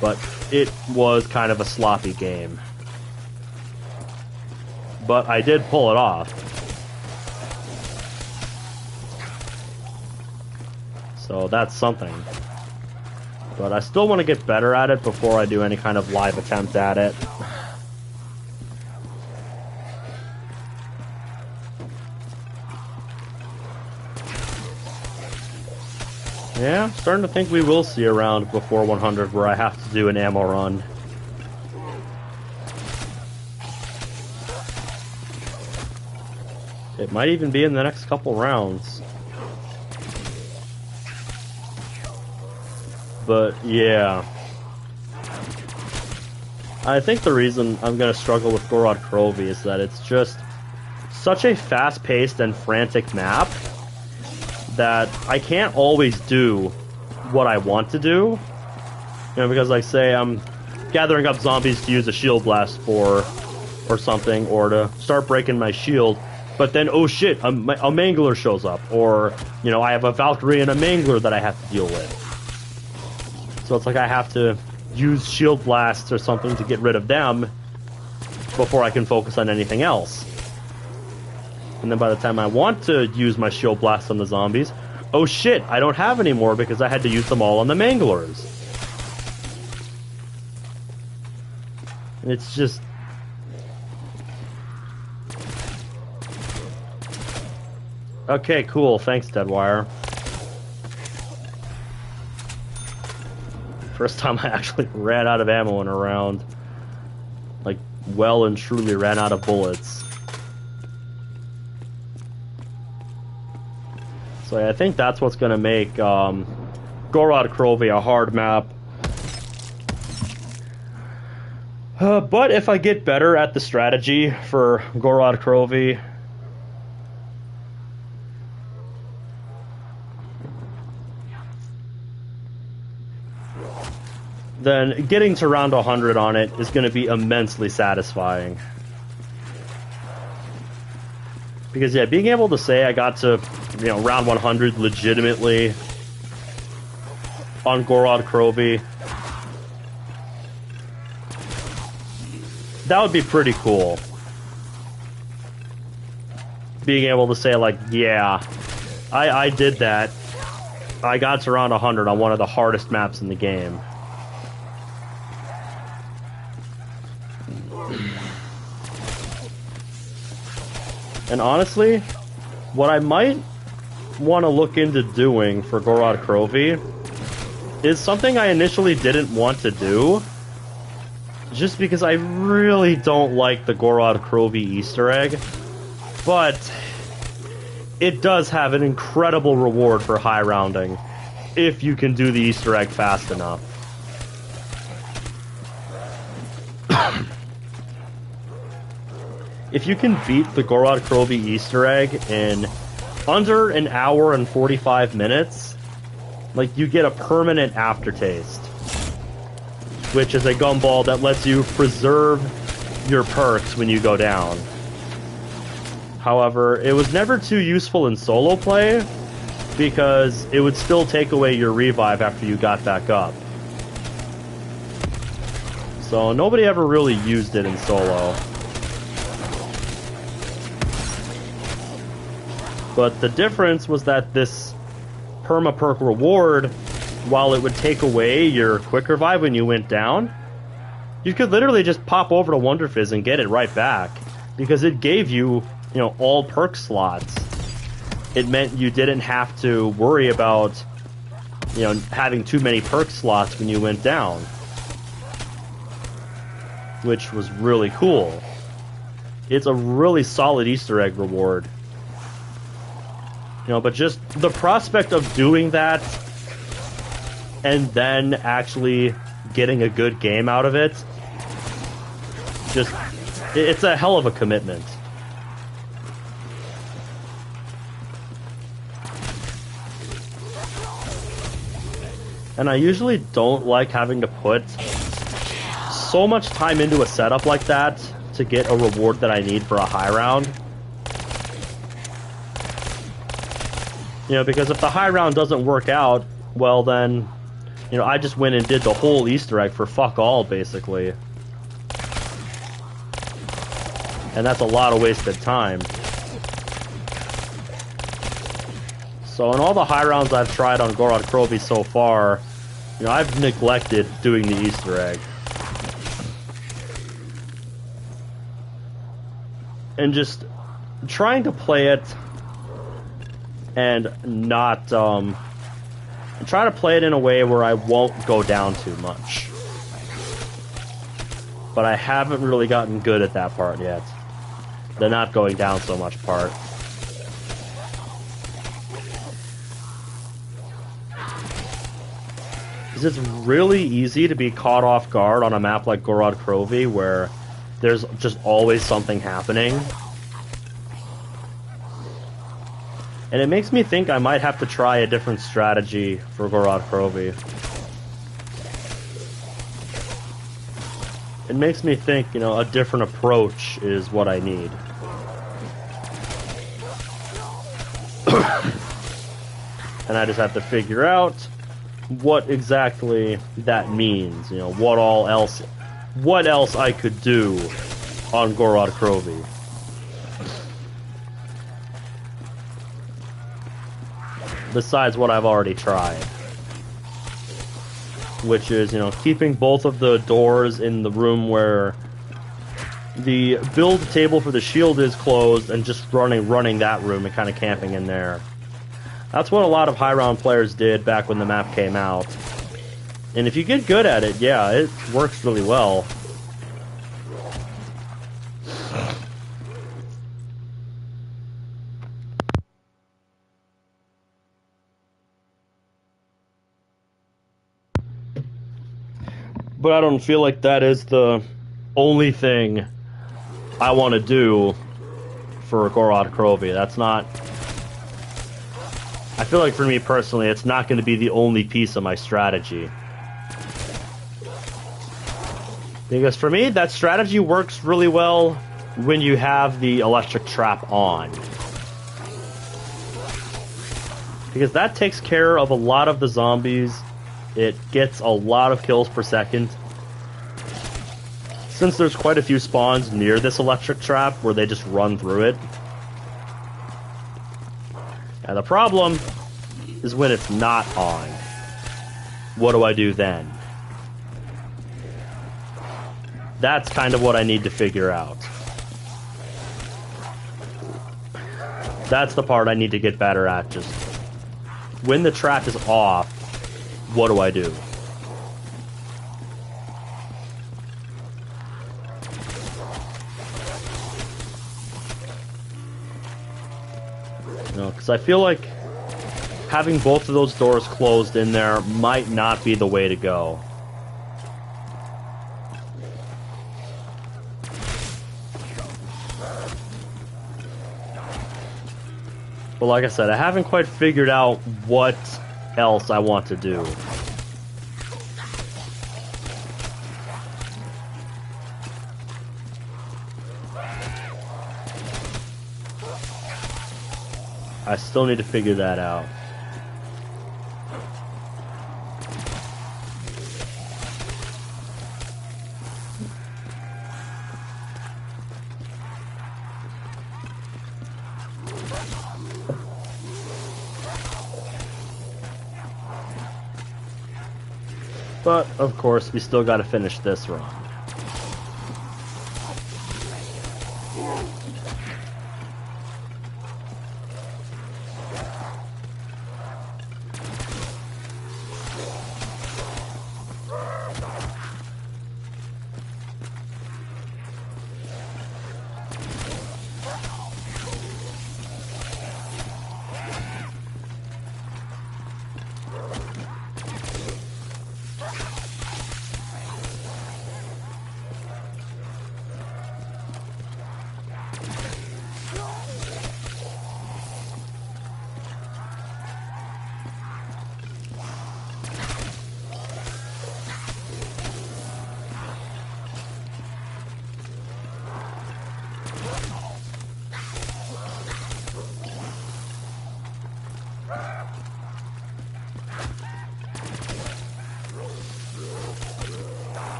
but it was kind of a sloppy game. But I did pull it off. So that's something. But I still want to get better at it before I do any kind of live attempt at it. Yeah, I'm starting to think we will see a round before 100 where I have to do an ammo run. It might even be in the next couple rounds. But, yeah. I think the reason I'm going to struggle with Gorod Krovi is that it's just such a fast-paced and frantic map that I can't always do what I want to do. You know, because, like, say I'm gathering up zombies to use a shield blast for, or something, or to start breaking my shield, but then, oh shit, a mangler shows up, or, you know, I have a Valkyrie and a mangler that I have to deal with. So it's like I have to use shield blasts or something to get rid of them before I can focus on anything else. And then by the time I want to use my shield blast on the zombies, oh shit, I don't have any more because I had to use them all on the manglers. And it's just... Okay, cool. Thanks, Deadwire. First time I actually ran out of ammo in a round. Like, well and truly ran out of bullets. So yeah, I think that's what's going to make Gorod Krovi a hard map. But if I get better at the strategy for Gorod Krovi, then getting to round 100 on it is going to be immensely satisfying. Because, yeah, being able to say I got to, you know, round 100 legitimately on Gorod Krovi, that would be pretty cool. Being able to say, like, yeah, I did that. I got to round 100 on one of the hardest maps in the game. And honestly, what I might want to look into doing for Gorod Krovi is something I initially didn't want to do, just because I really don't like the Gorod Krovi Easter egg, but it does have an incredible reward for high rounding if you can do the Easter egg fast enough. If you can beat the Gorod Krovi Easter egg in under an hour and 45 minutes, like, you get a permanent aftertaste, which is a gumball that lets you preserve your perks when you go down. However, it was never too useful in solo play, because it would still take away your revive after you got back up. So nobody ever really used it in solo. But the difference was that this perma-perk reward, while it would take away your quick revive when you went down, you could literally just pop over to Wonder Fizz and get it right back. Because it gave you, you know, all perk slots. It meant you didn't have to worry about, you know, having too many perk slots when you went down. Which was really cool. It's a really solid Easter egg reward. You know, but just the prospect of doing that and then actually getting a good game out of it, just, it's a hell of a commitment. And I usually don't like having to put so much time into a setup like that to get a reward that I need for a high round. You know, because if the high round doesn't work out, well then, you know, I just went and did the whole Easter egg for fuck all, basically. And that's a lot of wasted time. So in all the high rounds I've tried on Gorod Krovi so far, you know, I've neglected doing the Easter egg. And just trying to play it and not and try to play it in a way where I won't go down too much. But I haven't really gotten good at that part yet. The not going down so much part. Because it's really easy to be caught off guard on a map like Gorod Krovi, where there's just always something happening. And it makes me think I might have to try a different strategy for Gorod Krovi. It makes me think, you know, a different approach is what I need. And I just have to figure out what exactly that means, you know, what else I could do on Gorod Krovi. Besides what I've already tried. Which is, you know, keeping both of the doors in the room where the build table for the shield is closed and just running that room and kind of camping in there. That's what a lot of high round players did back when the map came out. And if you get good at it, yeah, it works really well. But I don't feel like that is the only thing I want to do for Gorod Krovi. That's not... I feel like for me personally, it's not going to be the only piece of my strategy. Because for me, that strategy works really well when you have the electric trap on. Because that takes care of a lot of the zombies. It gets a lot of kills per second. Since there's quite a few spawns near this electric trap where they just run through it. And the problem is when it's not on. What do I do then? That's kind of what I need to figure out. That's the part I need to get better at. Just when the trap is off, what do I do? You know, because I feel like having both of those doors closed in there might not be the way to go. But like I said, I haven't quite figured out what else I want to do. I still need to figure that out. But, of course, we still gotta finish this run.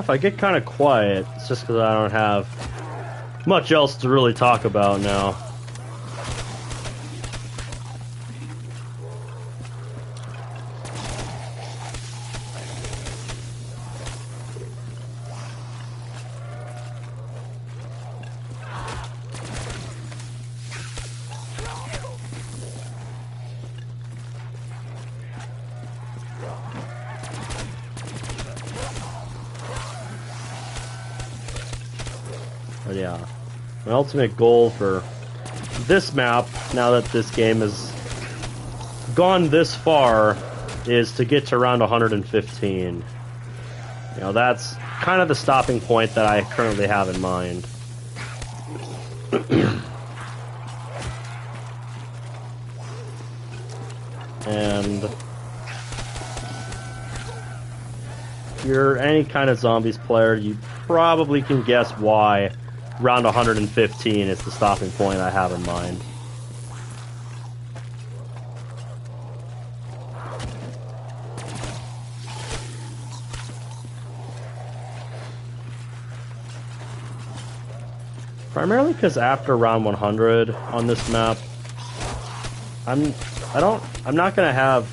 if I get kind of quiet, it's just because I don't have much else to really talk about now. But yeah, my ultimate goal for this map, now that this game has gone this far, is to get to around 115. You know, that's kind of the stopping point that I currently have in mind. And if you're any kind of zombies player, you probably can guess why round 115 is the stopping point I have in mind. Primarily because after round 100 on this map, I'm not gonna have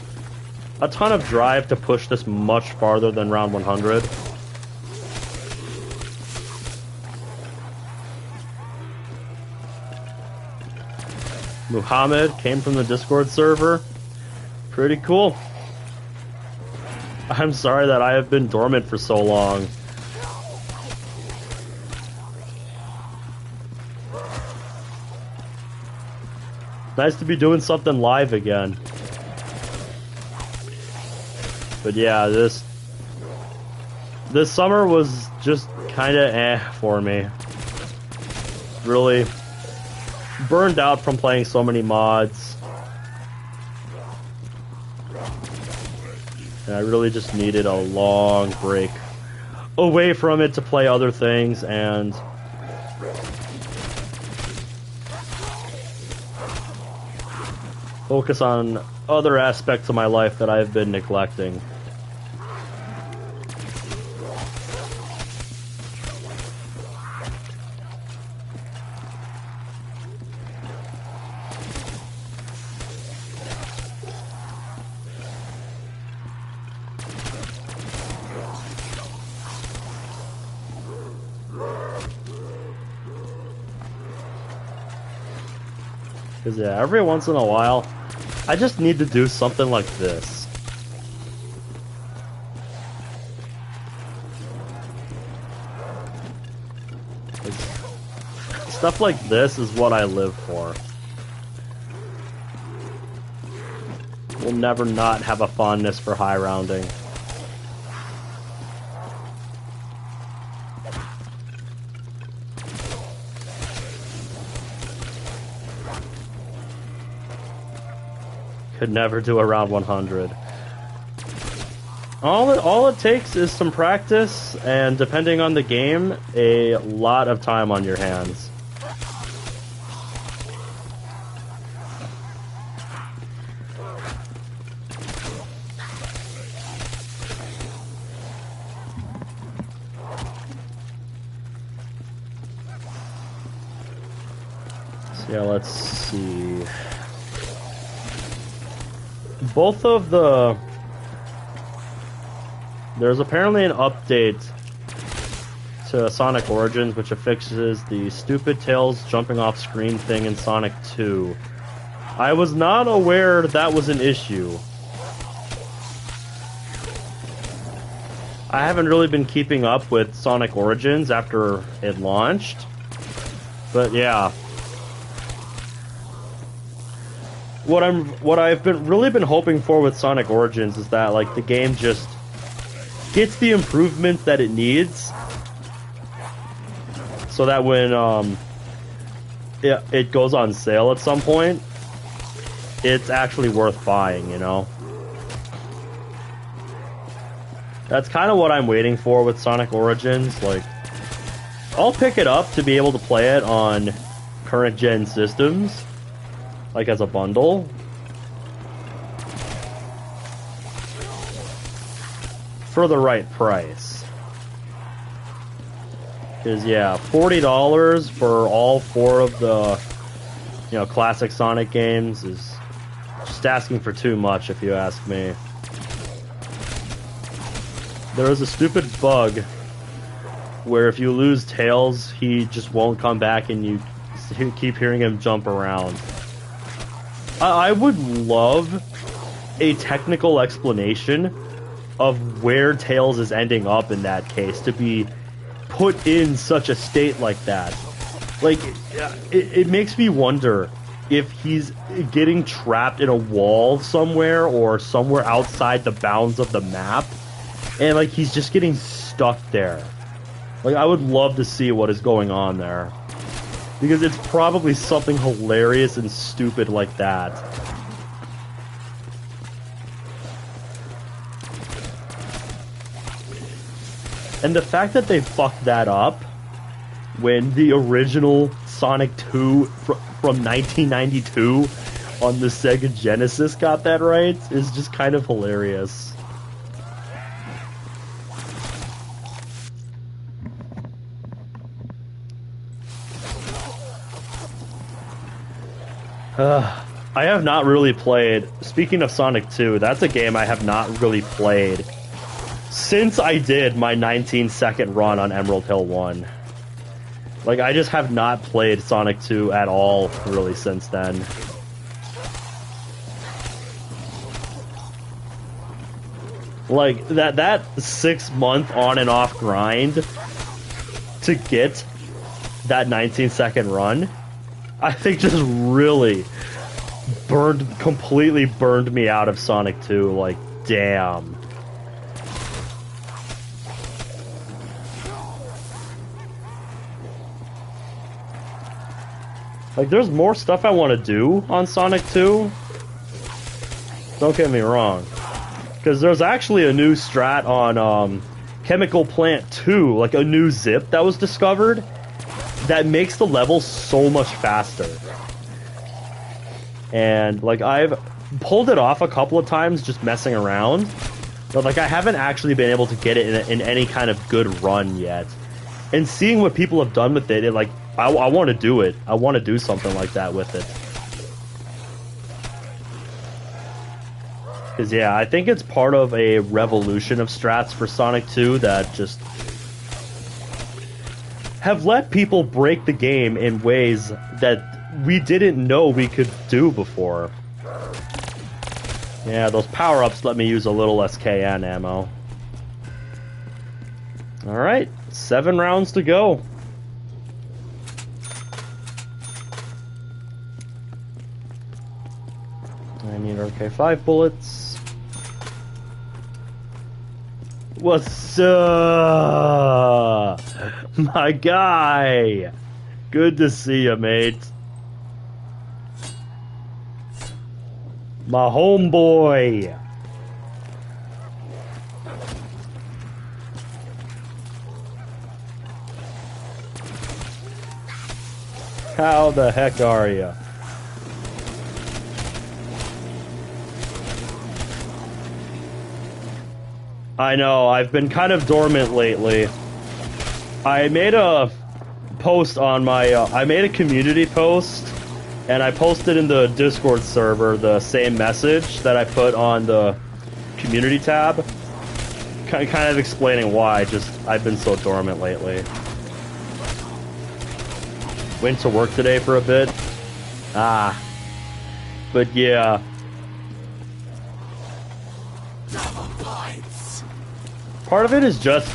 a ton of drive to push this much farther than round 100. Muhammad came from the Discord server. Pretty cool. I'm sorry that I have been dormant for so long. Nice to be doing something live again. But yeah, this summer was just kinda for me. Really burned out from playing so many mods. And I really just needed a long break away from it to play other things and focus on other aspects of my life that I've been neglecting. Because yeah, every once in a while, I just need to do something like this. Stuff like this is what I live for. We'll never not have a fondness for high rounding. Could never do around 100. All it takes is some practice, and depending on the game, a lot of time on your hands. So yeah, let's see. Both of the... There's apparently an update to Sonic Origins which fixes the stupid Tails jumping off screen thing in Sonic 2. I was not aware that was an issue. I haven't really been keeping up with Sonic Origins after it launched. But yeah. What I've really been hoping for with Sonic Origins is that like the game just gets the improvements that it needs, so that when it goes on sale at some point, it's actually worth buying, you know? That's kind of what I'm waiting for with Sonic Origins. Like, I'll pick it up to be able to play it on current gen systems, like as a bundle. For the right price. Because, yeah, $40 for all 4 of the, you know, classic Sonic games is just asking for too much, if you ask me. There is a stupid bug where if you lose Tails, he just won't come back and you keep hearing him jump around. I would love a technical explanation of where Tails is ending up in that case to be put in such a state like that. Like, it makes me wonder if he's getting trapped in a wall somewhere or somewhere outside the bounds of the map, and like he's just getting stuck there. Like, I would love to see what is going on there, because it's probably something hilarious and stupid like that. And the fact that they fucked that up when the original Sonic 2 from 1992 on the Sega Genesis got that right is just kind of hilarious. I have not really played, speaking of Sonic 2, that's a game I have not really played since I did my 19-second run on Emerald Hill 1. Like, I just have not played Sonic 2 at all, really, since then. Like, that 6-month on and off grind to get that 19-second run, I think just really completely burned me out of Sonic 2, like, damn. Like, there's more stuff I want to do on Sonic 2. Don't get me wrong. Because there's actually a new strat on Chemical Plant 2, like a new zip that was discovered, that makes the level so much faster. And, like, I've pulled it off a couple of times just messing around, but, like, I haven't actually been able to get it in any kind of good run yet. And seeing what people have done with it, like, I want to do it. I want to do something like that with it. Because, yeah, I think it's part of a revolution of strats for Sonic 2 that just have let people break the game in ways that we didn't know we could do before. Yeah, those power-ups let me use a little SKN ammo. Alright, 7 rounds to go. I need RK5 bullets. What's up? My guy! Good to see you, mate. My homeboy! How the heck are you? I know, I've been kind of dormant lately. I made a post on my, I made a community post, and I posted in the Discord server the same message that I put on the community tab, kind of explaining why, I've been so dormant lately. Went to work today for a bit. But yeah. Part of it is just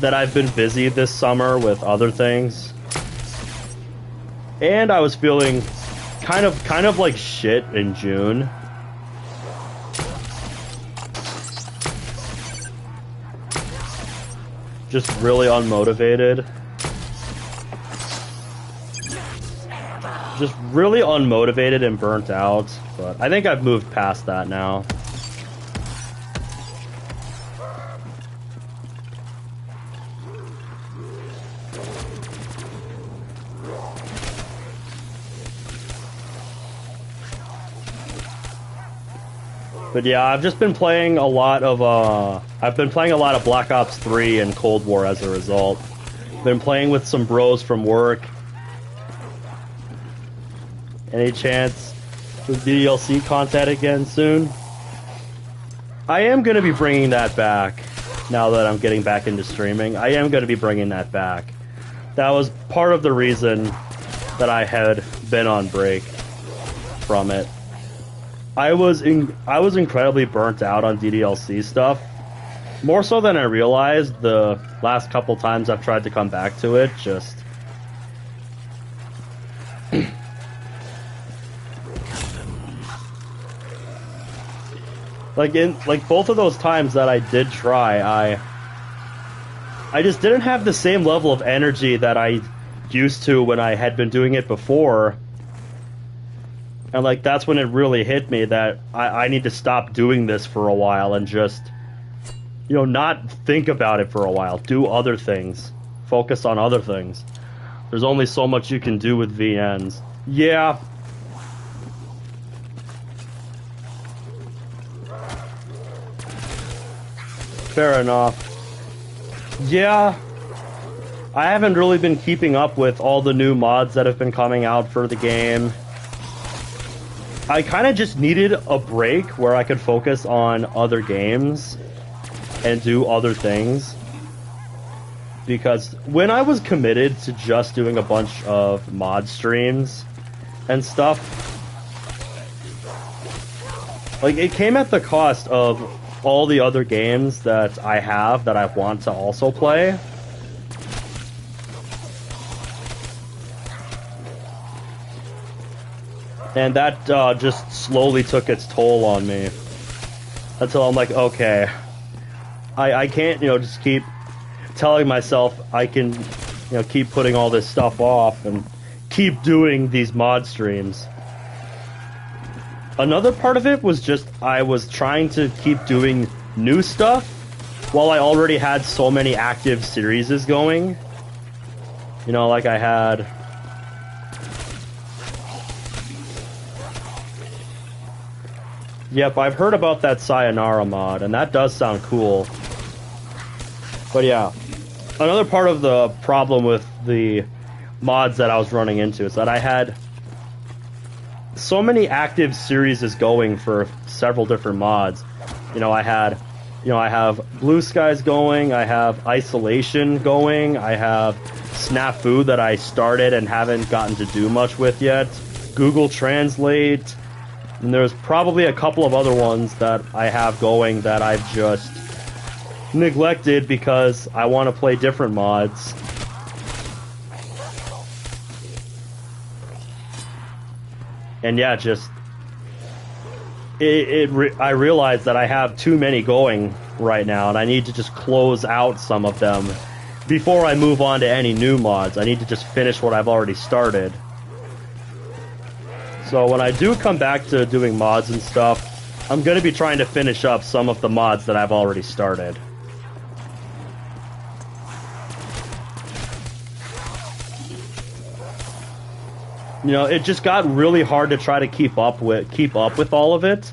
that I've been busy this summer with other things. And I was feeling kind of like shit in June. Just really unmotivated. Just really unmotivated and burnt out. But I think I've moved past that now. But yeah, I've just been playing a lot of, Black Ops 3 and Cold War as a result. Been playing with some bros from work. Any chance with DLC content again soon? I am going to be bringing that back now that I'm getting back into streaming. I am going to be bringing that back. That was part of the reason that I had been on break from it. I was incredibly burnt out on DDLC stuff. More so than I realized the last couple times I've tried to come back to it, just... like both of those times that I did try, I just didn't have the same level of energy that I used to when I had been doing it before. And like that's when it really hit me that I need to stop doing this for a while and just, you know, not think about it for a while. Do other things. Focus on other things. There's only so much you can do with VNs. Yeah. Fair enough. Yeah. I haven't really been keeping up with all the new mods that have been coming out for the game. I kind of just needed a break where I could focus on other games and do other things. Because when I was committed to just doing a bunch of mod streams and stuff, like it came at the cost of all the other games that I have that I want to also play. And that just slowly took its toll on me. Until I'm like, okay, I can't, you know, just keep telling myself I can, you know, keep putting all this stuff off and keep doing these mod streams. Another part of it was just I was trying to keep doing new stuff while I already had so many active series going. You know, like I had... Yep, I've heard about that Sayonara mod, and that does sound cool. But yeah, another part of the problem with the mods that I was running into is that I had so many active series going for several different mods. You know, I have Blue Skies going, I have Isolation going, I have Snafu that I started and haven't gotten to do much with yet, Google Translate, and there's probably a couple of other ones that I have going that I've just neglected because I want to play different mods. And yeah, just I realize that I have too many going right now, and I need to just close out some of them before I move on to any new mods. I need to just finish what I've already started. So when I do come back to doing mods and stuff, I'm going to be trying to finish up some of the mods that I've already started. You know, it just got really hard to try to keep up with all of it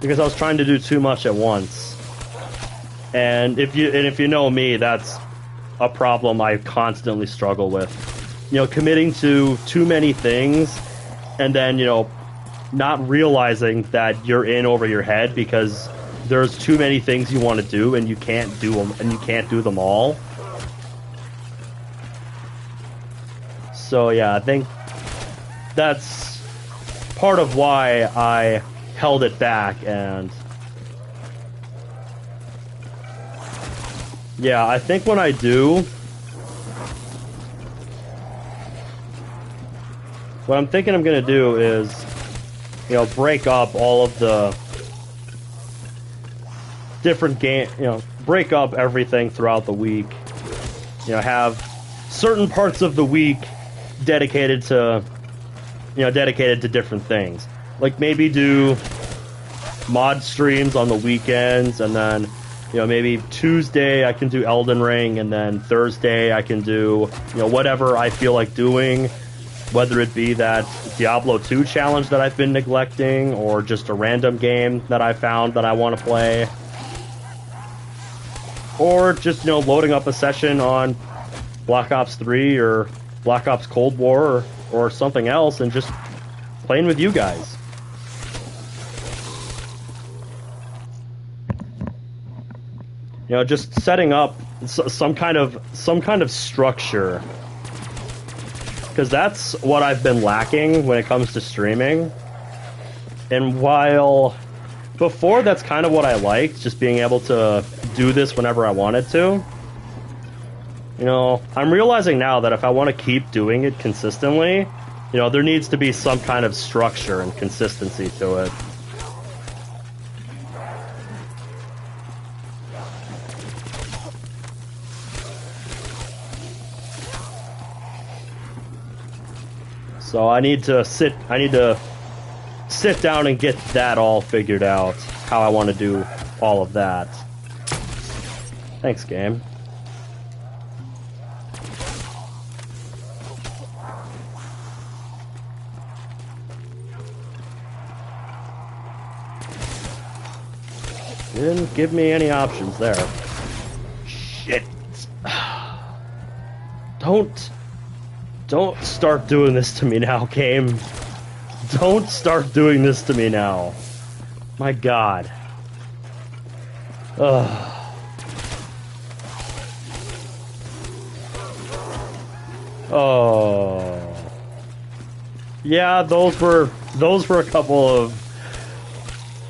because I was trying to do too much at once. And if you know me, that's a problem I constantly struggle with. You know, committing to too many things and then, you know, not realizing that you're in over your head because there's too many things you want to do and you can't do them and you can't do them all. So yeah, I think that's part of why I held it back. And yeah, I think when I do, what I'm thinking I'm gonna do is, you know, break up all of the different break up everything throughout the week. You know, have certain parts of the week dedicated to different things. Like maybe do mod streams on the weekends, and then, you know, maybe Tuesday I can do Elden Ring, and then Thursday I can do, you know, whatever I feel like doing, whether it be that Diablo 2 challenge that I've been neglecting, or just a random game that I found that I want to play. Or just, you know, loading up a session on Black Ops 3 or Black Ops Cold War or something else and just playing with you guys. You know, just setting up some kind of structure, because that's what I've been lacking when it comes to streaming. And while before that's kind of what I liked, just being able to do this whenever I wanted to, you know, I'm realizing now that if I want to keep doing it consistently, you know, there needs to be some kind of structure and consistency to it. So I need to sit down and get that all figured out, how I want to do all of that. Thanks, game. Didn't give me any options there. Shit. Don't start doing this to me now, game. Don't start doing this to me now. My God. Ugh. Oh. Yeah, those were a couple of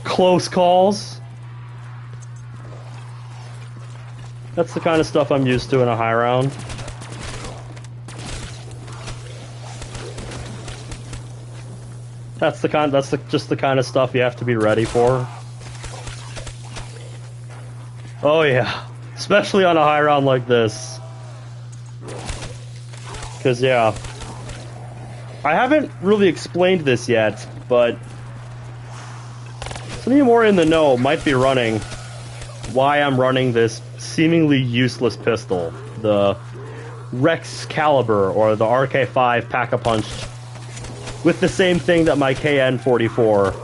close calls. That's the kind of stuff I'm used to in a high round. That's just the kind of stuff you have to be ready for. Oh yeah, especially on a high round like this. Cause yeah, I haven't really explained this yet, but some of you more in the know might be running why I'm running this seemingly useless pistol, the Rex Caliber or the RK5 Pack-a-Punch, with the same thing that my KN44.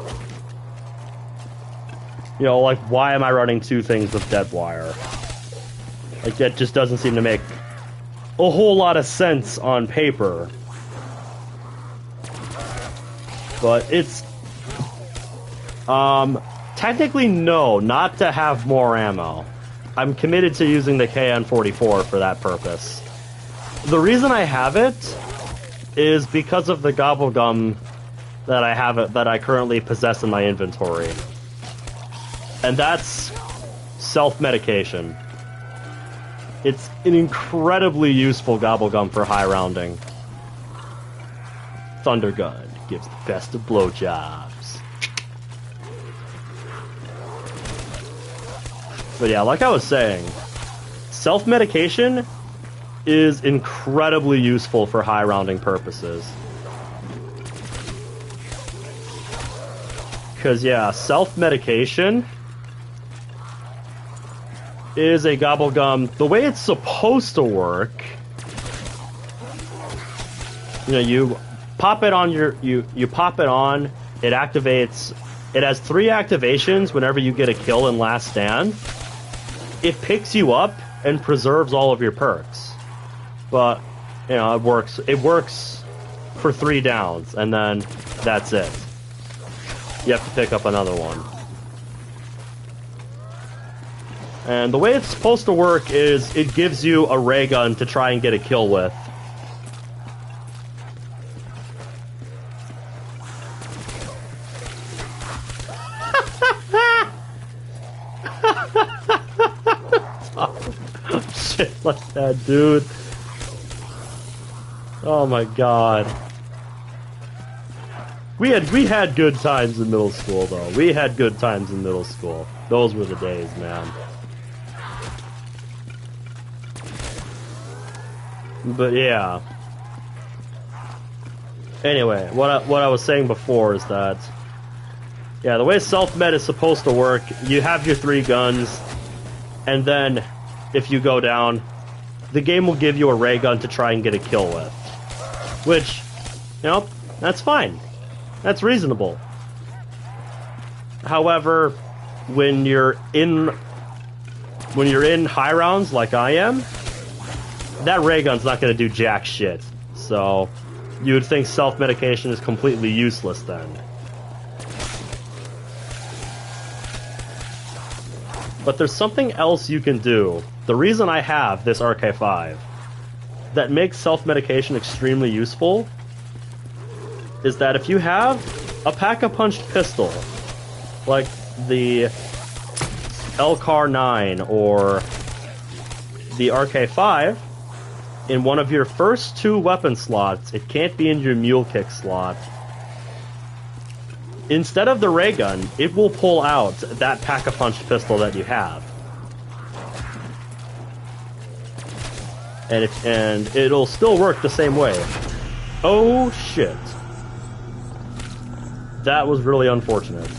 You know, like, why am I running two things with dead wire? Like, that just doesn't seem to make a whole lot of sense on paper. But it's... technically, no, not to have more ammo. I'm committed to using the KN44 for that purpose. The reason I have it is because of the gobblegum that I currently possess in my inventory. And that's self-medication. It's an incredibly useful gobblegum for high rounding. Thundergun gives the best of blowjobs. But yeah, like I was saying, self-medication is incredibly useful for high rounding purposes. Because yeah, self-medication is a gobblegum. The way it's supposed to work, you know, you pop it on you pop it on, it activates. It has 3 activations whenever you get a kill in Last Stand. It picks you up and preserves all of your perks. But, you know, it works for 3 downs, and then that's it. You have to pick up another one. And the way it's supposed to work is it gives you a ray gun to try and get a kill with. Shit like that, dude. Oh my God. We had good times in middle school, though. We had good times in middle school. Those were the days, man. But yeah. Anyway, what I was saying before is that, yeah, the way self-med is supposed to work, you have your 3 guns, and then if you go down, the game will give you a ray gun to try and get a kill with. Which, you know, that's fine. That's reasonable. However, when you're in high rounds like I am, that ray gun's not going to do jack shit. So you would think self-medication is completely useless then. But there's something else you can do. The reason I have this RK5 that makes self-medication extremely useful is that if you have a pack-a-punched pistol, like the LCAR 9 or the RK5, in one of your first 2 weapon slots, it can't be in your mule kick slot. Instead of the ray gun, it will pull out that pack-a-punched pistol that you have. And it'll still work the same way. Oh shit. That was really unfortunate.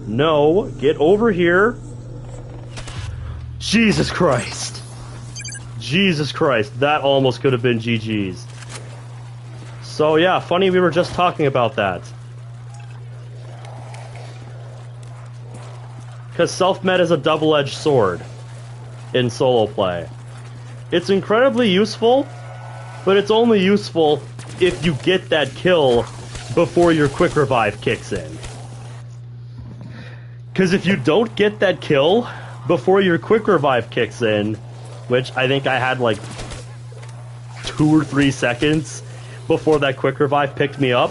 No, get over here. Jesus Christ. Jesus Christ, that almost could have been GG's. So yeah, funny we were just talking about that. Because self-med is a double-edged sword in solo play. It's incredibly useful, but it's only useful if you get that kill before your quick revive kicks in. Because if you don't get that kill before your quick revive kicks in, which I think I had like 2 or 3 seconds before that quick revive picked me up,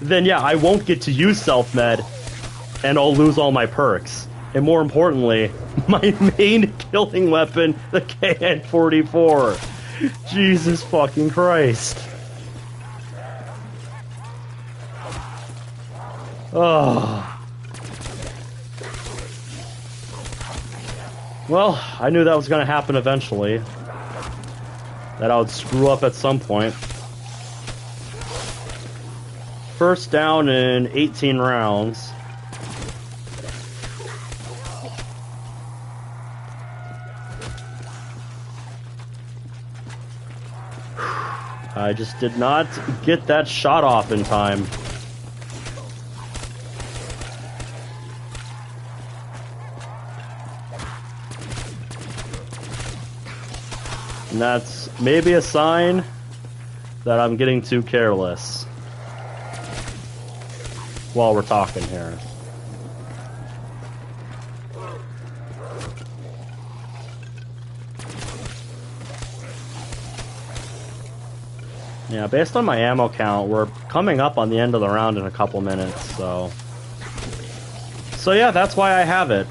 then yeah, I won't get to use self-med, and I'll lose all my perks. And more importantly, my main killing weapon, the KN-44. Jesus fucking Christ. Oh. Well, I knew that was going to happen eventually. That I would screw up at some point. First down in 18 rounds. I just did not get that shot off in time. And that's maybe a sign that I'm getting too careless while we're talking here. Yeah, based on my ammo count, we're coming up on the end of the round in a couple minutes, so... So yeah, that's why I have it.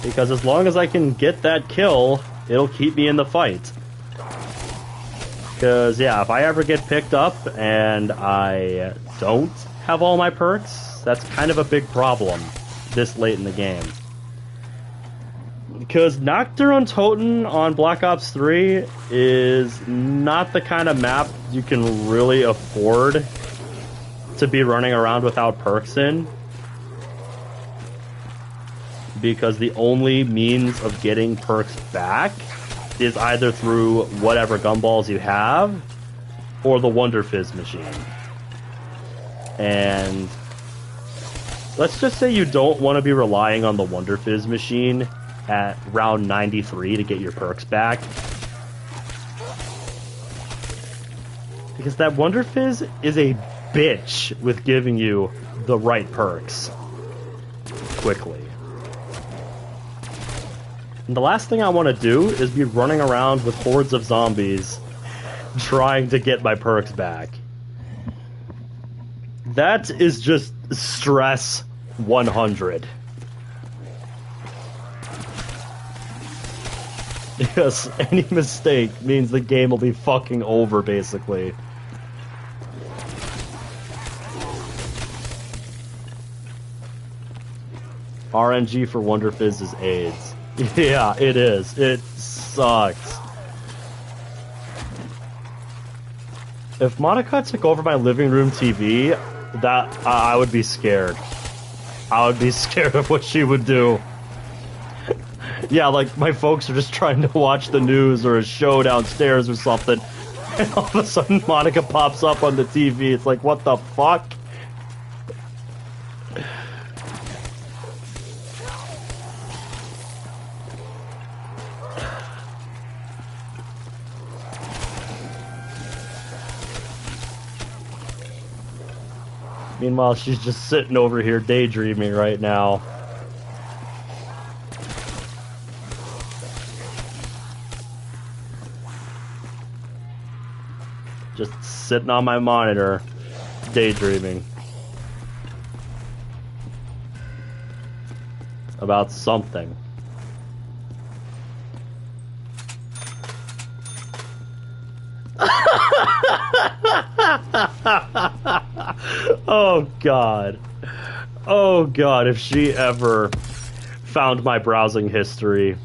Because as long as I can get that kill, it'll keep me in the fight. Because, yeah, if I ever get picked up and I don't have all my perks, that's kind of a big problem this late in the game. Because Nacht on Black Ops 3 is not the kind of map you can really afford to be running around without perks in. Because the only means of getting perks back is either through whatever gumballs you have or the Wonder Fizz machine. And let's just say you don't want to be relying on the Wonder Fizz machine at round 93 to get your perks back. Because that Wonder Fizz is a bitch with giving you the right perks quickly. And the last thing I want to do is be running around with hordes of zombies trying to get my perks back. That is just stress 100. Yes, any mistake means the game will be fucking over, basically. RNG for Wonder Fizz is AIDS. Yeah, it is. It sucks. If Monica took over my living room TV, that I would be scared. I would be scared of what she would do. Yeah, like my folks are just trying to watch the news or a show downstairs or something, and all of a sudden Monica pops up on the TV. It's like, what the fuck? Meanwhile, she's just sitting over here daydreaming right now. Just sitting on my monitor, daydreaming. About something. Oh God. Oh God, if she ever found my browsing history.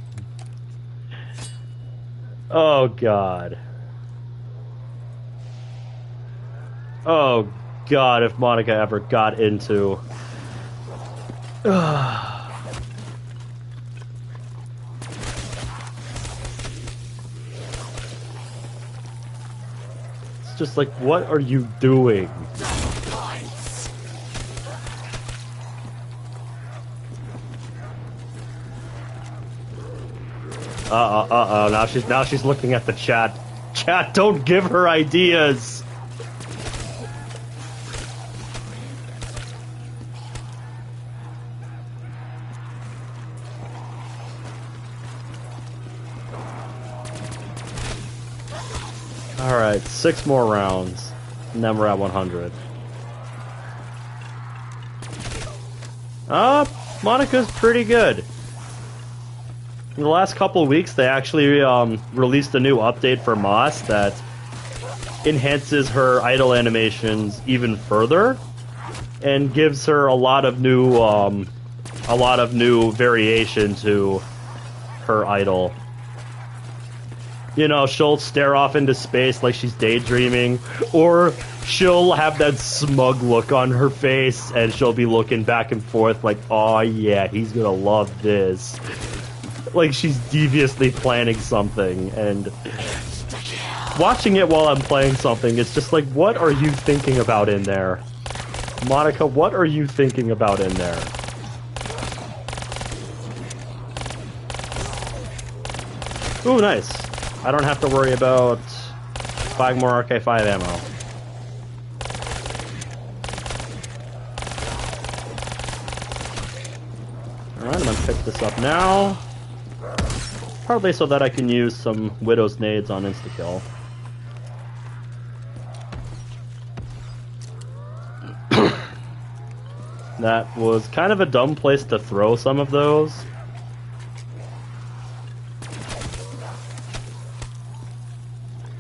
Oh God. Oh God, if Monica ever got into... It's just like, what are you doing? Now she's looking at the chat. Chat, don't give her ideas. Alright, 6 more rounds, and then we're at 100. Monica's pretty good. In the last couple of weeks, they actually released a new update for Moss that enhances her idle animations even further, and gives her a lot of new variation to her idle. You know, she'll stare off into space like she's daydreaming, or she'll have that smug look on her face, and she'll be looking back and forth like, oh yeah, he's gonna love this. Like she's deviously planning something, and watching it while I'm playing something, it's just like, what are you thinking about in there? Monica, what are you thinking about in there? Ooh, nice. I don't have to worry about 5 more RK5 ammo. Alright, I'm gonna pick this up now. Partly so that I can use some Widow's nades on insta-kill. That was kind of a dumb place to throw some of those.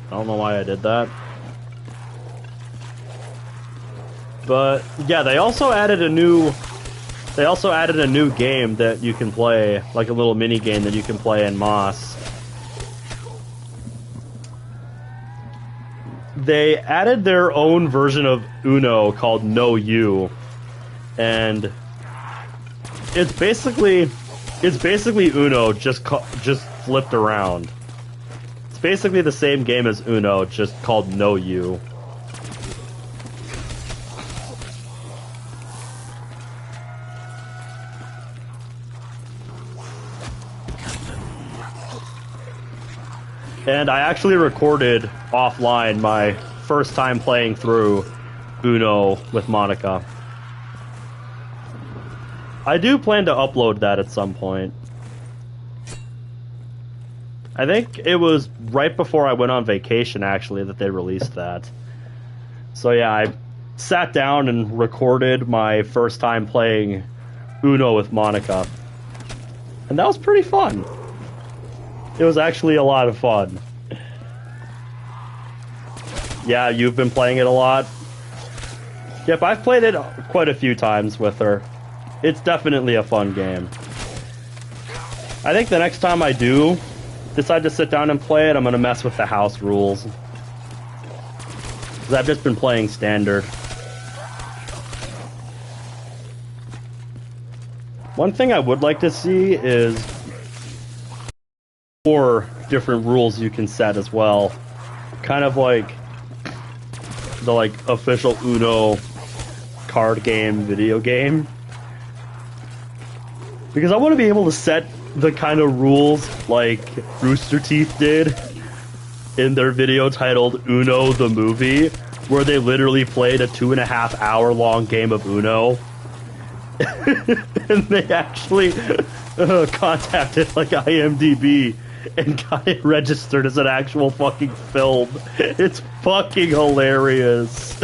I don't know why I did that. But yeah, they also added a new game that you can play, like a little mini game that you can play in Moss. They added their own version of Uno called No You, and it's basically Uno just flipped around. It's basically the same game as Uno, just called No You. And I actually recorded offline my first time playing through Uno with Monica. I do plan to upload that at some point. I think it was right before I went on vacation, actually, that they released that. So yeah, I sat down and recorded my first time playing Uno with Monica. And that was pretty fun. It was actually a lot of fun. Yeah, you've been playing it a lot? Yep, I've played it quite a few times with her. It's definitely a fun game. I think the next time I do decide to sit down and play it, I'm going to mess with the house rules. Because I've just been playing standard. One thing I would like to see is 4 different rules you can set as well. Kind of like the official Uno card game video game. Because I want to be able to set the kind of rules like Rooster Teeth did in their video titled Uno the Movie, where they literally played a 2.5 hour long game of Uno. And they actually contacted like IMDb and got it registered as an actual fucking film. It's fucking hilarious.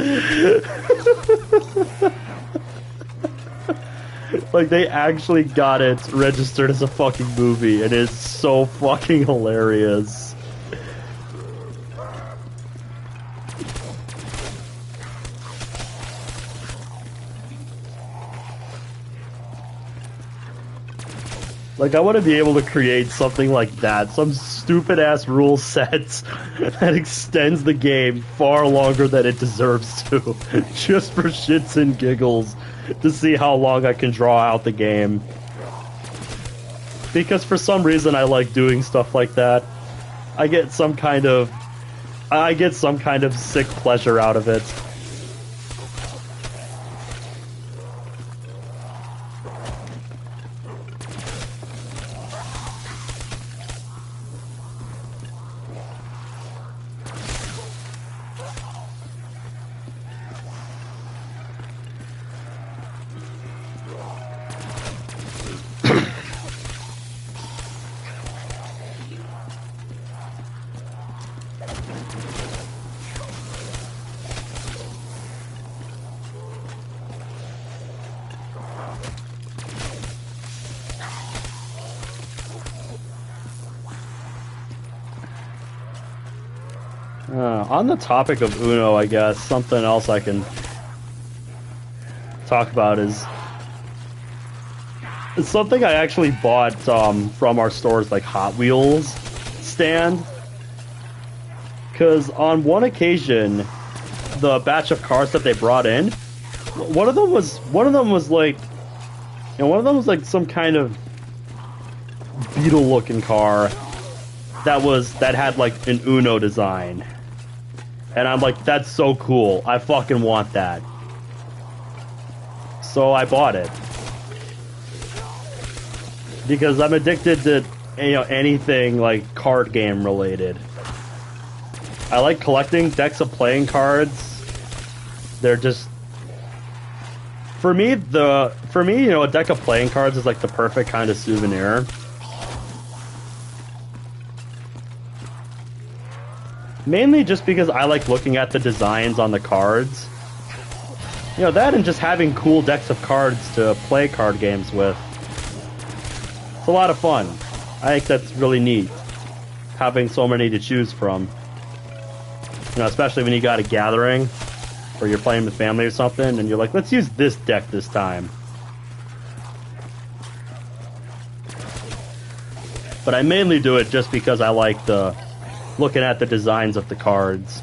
Like, they actually got it registered as a fucking movie. It is so fucking hilarious. Like, I want to be able to create something like that. Some stupid-ass rule set that extends the game far longer than it deserves to. Just for shits and giggles. To see how long I can draw out the game. Because for some reason I like doing stuff like that. I get some kind of sick pleasure out of it. On the topic of Uno, I guess, something else I can talk about is it's something I actually bought from our store's like Hot Wheels stand. Because on one occasion, the batch of cars that they brought in, one of them was like, you know, one of them was like some kind of Beetle-looking car that had like an Uno design. And I'm like, that's so cool. I fucking want that. So I bought it. Because I'm addicted to, you know, anything like card game related. I like collecting decks of playing cards. They're just for me, you know, a deck of playing cards is like the perfect kind of souvenir. Mainly just because I like looking at the designs on the cards. You know, that and just having cool decks of cards to play card games with. It's a lot of fun. I think that's really neat. Having so many to choose from. You know, especially when you got a gathering, or you're playing with family or something, and you're like, let's use this deck this time. But I mainly do it just because I like looking at the designs of the cards.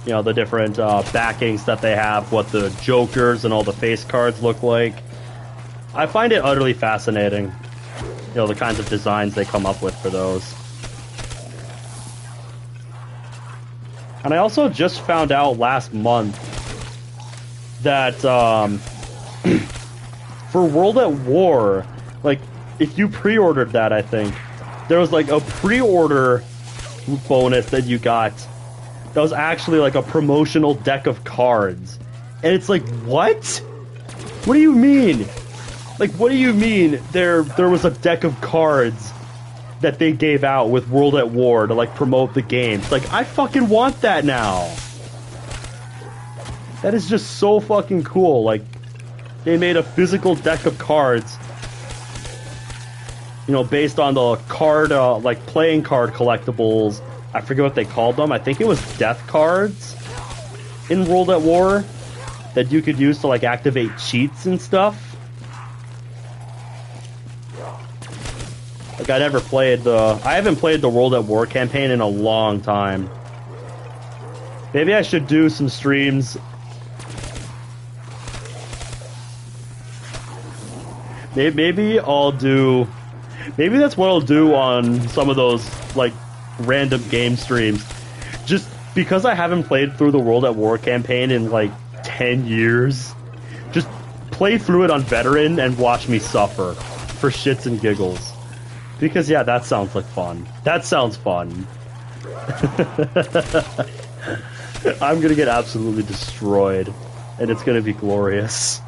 You know, the different backings that they have, what the jokers and all the face cards look like. I find it utterly fascinating. You know, the kinds of designs they come up with for those. And I also just found out last month that for World at War, like, if you pre-ordered that, I think, there was like a pre-order bonus that you got that was actually like a promotional deck of cards. And it's like, what? What do you mean? Like, what do you mean there was a deck of cards that they gave out with World at War to like promote the game? Like, I fucking want that now. That is just so fucking cool. Like, they made a physical deck of cards, you know, based on the card, like playing card collectibles. I forget what they called them. I think it was death cards in World at War that you could use to like activate cheats and stuff. Like, I haven't played the World at War campaign in a long time. Maybe I should do some streams. Maybe that's what I'll do on some of those, like, random game streams. Just because I haven't played through the World at War campaign in, like, 10 years. Just play through it on Veteran and watch me suffer for shits and giggles. Because, yeah, that sounds like fun. That sounds fun. I'm gonna get absolutely destroyed, and it's gonna be glorious.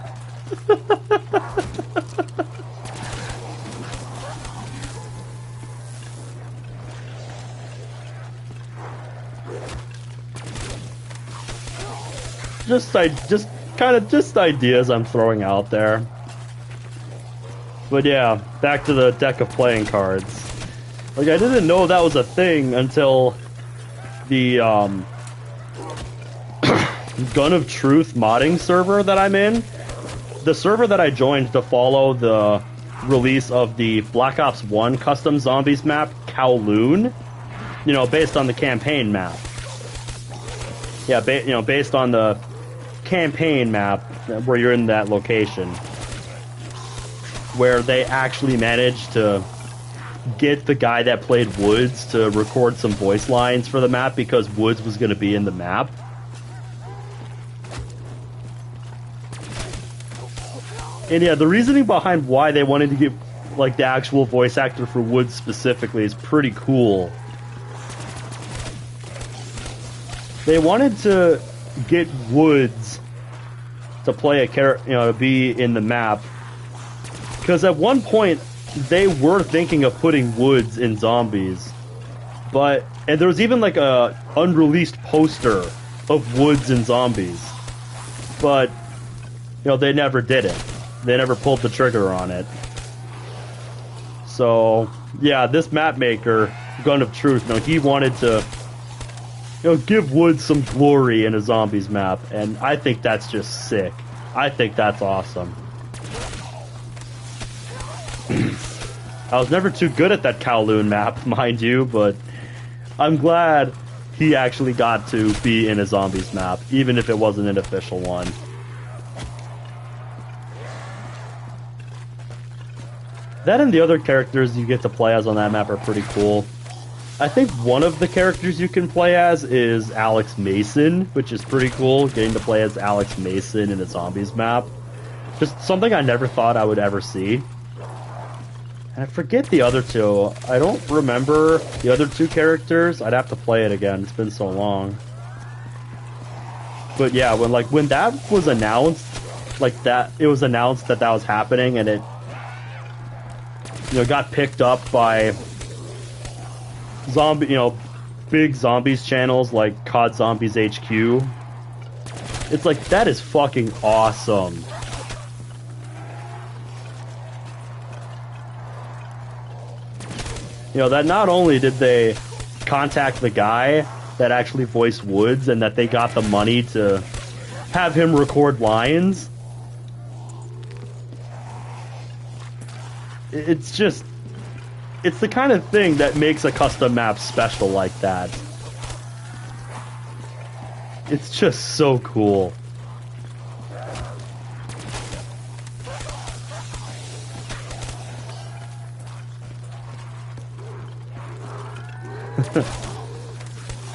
just ideas I'm throwing out there. But yeah, back to the deck of playing cards. Like, I didn't know that was a thing until the Gun of Truth modding server that I'm in. The server that I joined to follow the release of the Black Ops 1 custom zombies map, Kowloon. You know, based on the campaign map. Yeah, based on the campaign map where you're in that location. Where they actually managed to get the guy that played Woods to record some voice lines for the map because Woods was going to be in the map. And yeah, the reasoning behind why they wanted to get like the actual voice actor for Woods specifically is pretty cool. They wanted to get Woods to play a character, you know, to be in the map, because at one point they were thinking of putting Woods in Zombies, and there was even like a unreleased poster of Woods in Zombies, but you know, they never did it. They never pulled the trigger on it. So yeah, this map maker, Gun of Truth, you know, he wanted to, you know, give Woods some glory in a Zombies map, and I think that's just sick. I think that's awesome. I was never too good at that Kowloon map, mind you, but I'm glad he actually got to be in a Zombies map, even if it wasn't an official one. That and the other characters you get to play as on that map are pretty cool. I think one of the characters you can play as is Alex Mason, which is pretty cool, getting to play as Alex Mason in a Zombies map. Just something I never thought I would ever see. And I forget the other two. I don't remember the other two characters. I'd have to play it again. It's been so long. But yeah, when that was announced, it was announced that was happening, and it, you know, got picked up by big Zombies channels like COD Zombies HQ. It's like, that is fucking awesome. You know, that not only did they contact the guy that actually voiced Woods and that they got the money to have him record lines. It's just, it's the kind of thing that makes a custom map special like that. It's just so cool.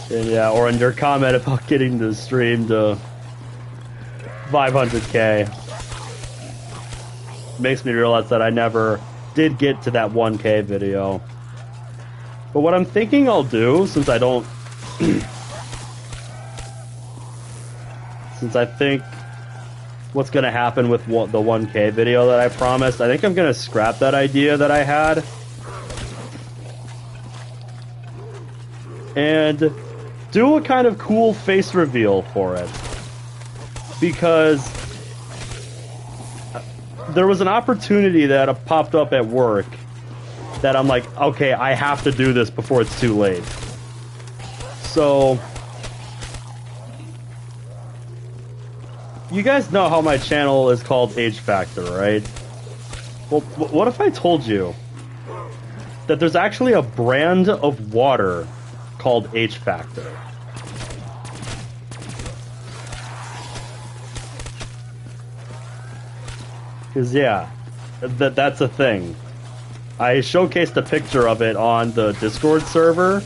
And yeah, or in your comment about getting the stream to 500k makes me realize that I never did get to that 1k video. But what I'm thinking I'll do, since I don't since I think what's gonna happen with the 1k video that I promised, I think I'm gonna scrap that idea that I had and do a kind of cool face reveal for it, because there was an opportunity that popped up at work that I'm like, okay, I have to do this before it's too late. So you guys know how my channel is called Age Factor, right? Well, what if I told you that there's actually a brand of water called H Factor? Because yeah, that's a thing. I showcased a picture of it on the Discord server.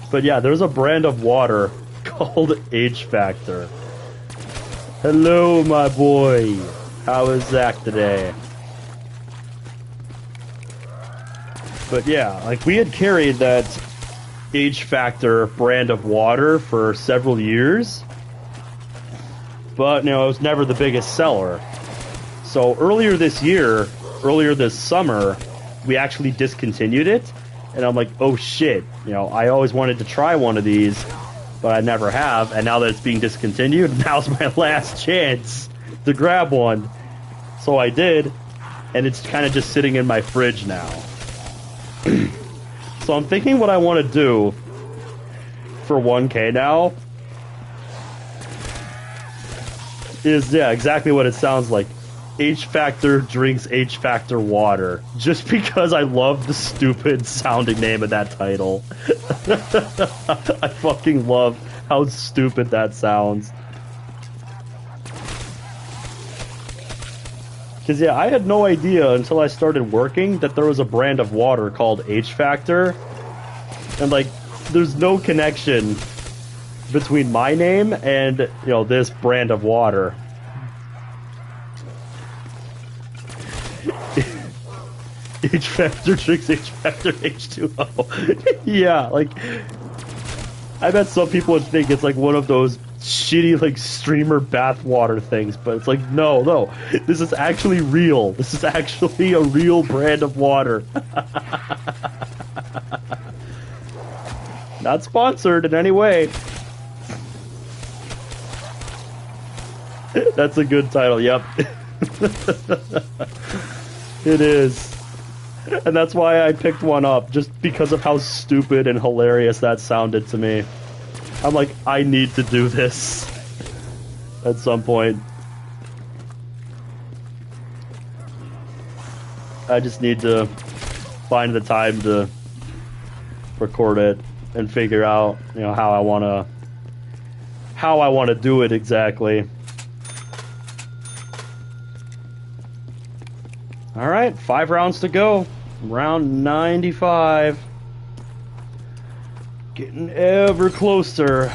But yeah, there's a brand of water called H Factor. Hello, my boy. How is Zach today? But yeah, like, we had carried that H Factor brand of water for several years, but you know, it was never the biggest seller. So earlier this summer, we actually discontinued it, and I'm like, oh shit, you know, I always wanted to try one of these, but I never have, and now that it's being discontinued, now's my last chance to grab one. So I did, and it's kind of just sitting in my fridge now. So I'm thinking what I want to do for 1K now is, yeah, exactly what it sounds like. H Factor drinks H Factor water. Just because I love the stupid sounding name of that title. I fucking love how stupid that sounds. Because, yeah, I had no idea until I started working that there was a brand of water called H Factor. And, like, there's no connection between my name and, you know, this brand of water. H Factor drinks H Factor H2O. Yeah, like, I bet some people would think it's like one of those shitty, like, streamer bathwater things, but it's like, no, this is actually real. This is actually a real brand of water. Not sponsored in any way. That's a good title, yep. It is. And that's why I picked one up, just because of how stupid and hilarious that sounded to me. I'm like, I need to do this at some point. I just need to find the time to record it and figure out, you know, how I want to do it exactly. All right, 5 rounds to go. Round 95. Getting ever closer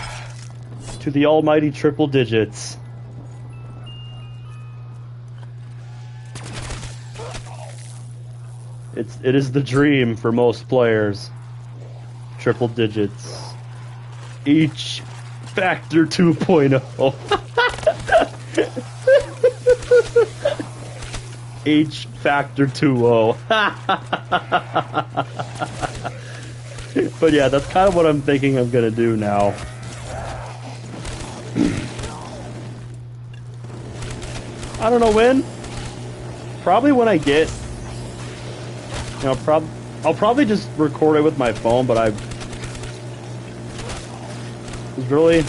to the almighty triple digits. It is the dream for most players. Triple digits. H Factor 2.0. H Factor 2.0. But yeah, that's kind of what I'm thinking I'm gonna do now. I don't know when. Probably when I get, you know, I'll probably just record it with my phone. But I was really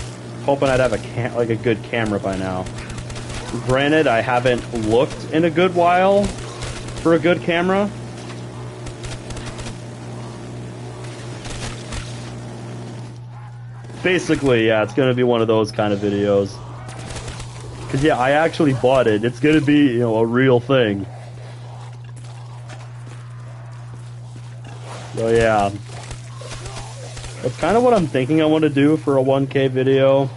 hoping I'd have a good camera by now. Granted, I haven't looked in a good while for a good camera. Basically, yeah, it's gonna be one of those kind of videos. Cause yeah, I actually bought it. It's gonna be, you know, a real thing. So yeah, that's kind of what I'm thinking I want to do for a 1K video.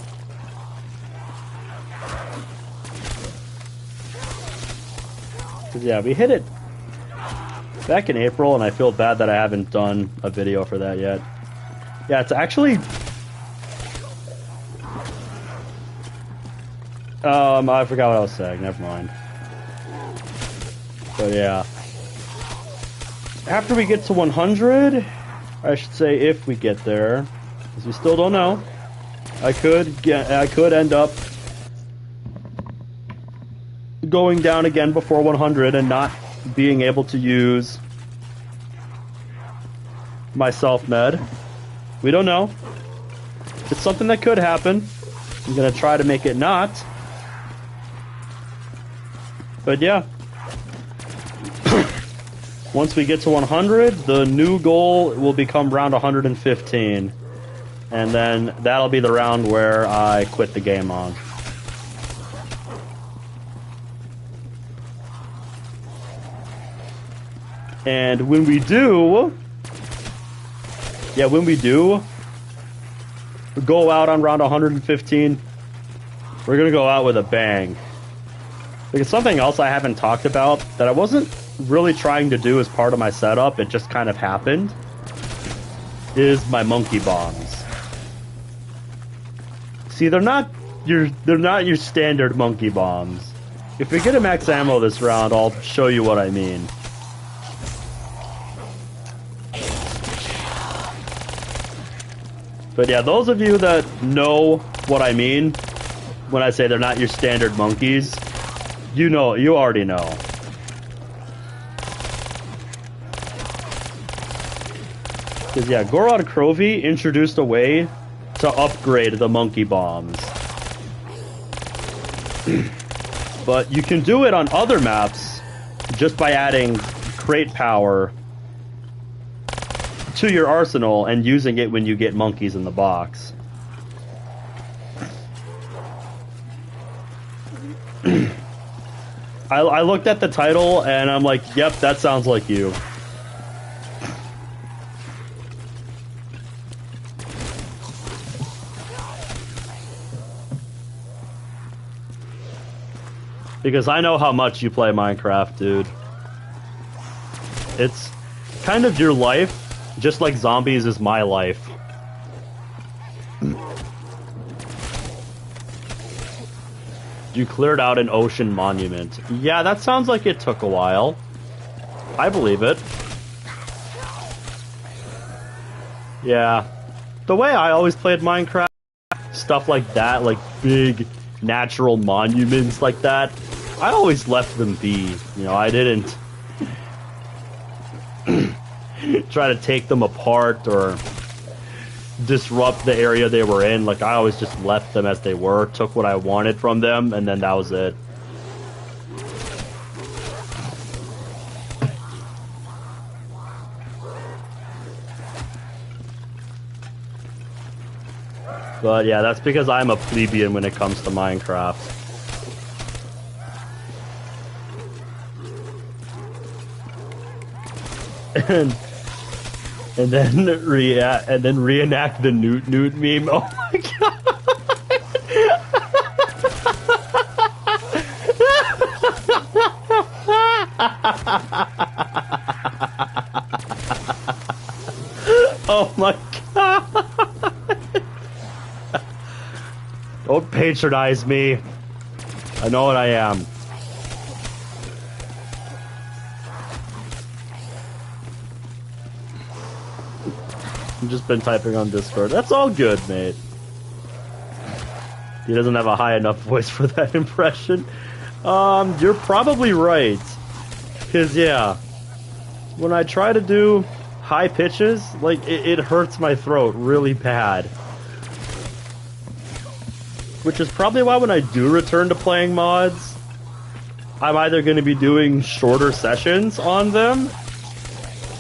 Cause yeah, we hit it back in April, and I feel bad that I haven't done a video for that yet. Yeah, it's actually. I forgot what I was saying. Never mind. But yeah, after we get to 100, I should say if we get there, because we still don't know. I could end up going down again before 100 and not being able to use my self-med. We don't know. It's something that could happen. I'm gonna try to make it not. But yeah. Once we get to 100, the new goal will become round 115. And then that'll be the round where I quit the game on. And when we do, go out on round 115, we're going to go out with a bang. Because something else I haven't talked about that I wasn't really trying to do as part of my setup, it just kind of happened, is my monkey bombs. See, they're not your standard monkey bombs. If we get a max ammo this round, I'll show you what I mean. But yeah, those of you that know what I mean when I say they're not your standard monkeys, you already know. Because yeah, Gorod Krovi introduced a way to upgrade the monkey bombs. But you can do it on other maps just by adding crate power to your arsenal and using it when you get monkeys in the box. I looked at the title and I'm like, yep, that sounds like you. Because I know how much you play Minecraft, dude. It's kind of your life, just like zombies is my life. You cleared out an ocean monument. Yeah, that sounds like it took a while. I believe it. Yeah. The way I always played Minecraft, stuff like that, like big natural monuments like that, I always left them be. You know, I didn't try to take them apart or disrupt the area they were in. Like, I always just left them as they were, took what I wanted from them, and then that was it. But yeah, that's because I'm a plebeian when it comes to Minecraft. And then reenact the Newt meme. Oh my god! Oh my god! Don't patronize me. I know what I am. I've just been typing on Discord. That's all good, mate. He doesn't have a high enough voice for that impression. You're probably right. Because, yeah, when I try to do high pitches, like, it hurts my throat really bad. Which is probably why when I do return to playing mods, I'm either going to be doing shorter sessions on them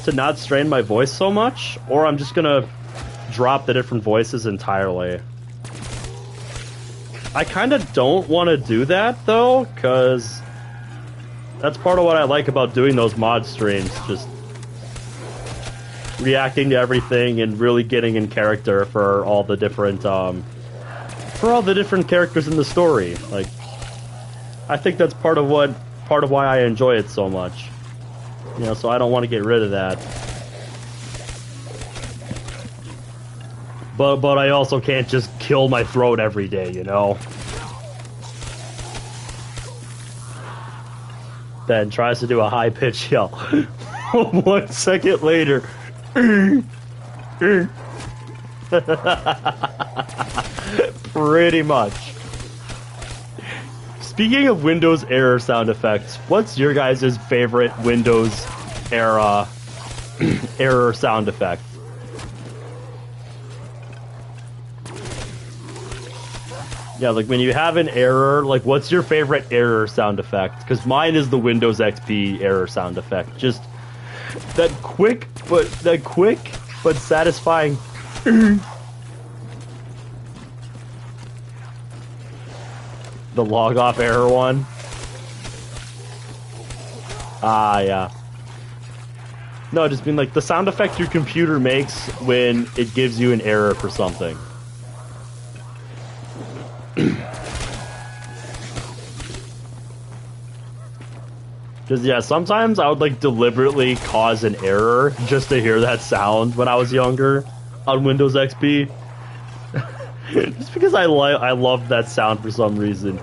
to not strain my voice so much, or I'm just gonna drop the different voices entirely. I kind of don't want to do that though, because that's part of what I like about doing those mod streams, just reacting to everything and really getting in character for all the different characters in the story. Like, I think that's part of why I enjoy it so much. You know, so I don't want to get rid of that. But I also can't just kill my throat every day, you know? Then tries to do a high pitch yell. 1 second later. Pretty much. Speaking of Windows error sound effects, what's your guys' favorite Windows era error sound effect? Yeah, like when you have an error, like what's your favorite error sound effect? Because mine is the Windows XP error sound effect. Just that quick but satisfying. The log off error one. Ah, yeah. No, just mean like the sound effect your computer makes when it gives you an error for something. Because, yeah, sometimes I would, like, deliberately cause an error just to hear that sound when I was younger. on Windows XP. Just because I love that sound for some reason.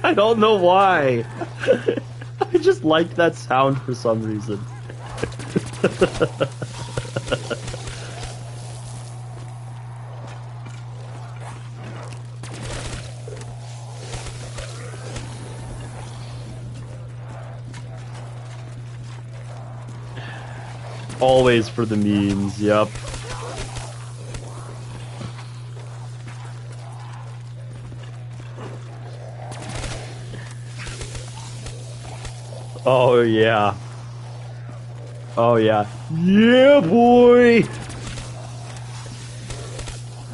I don't know why. I just like that sound for some reason. Always for the memes, yep. Oh yeah. Oh yeah. Yeah, boy!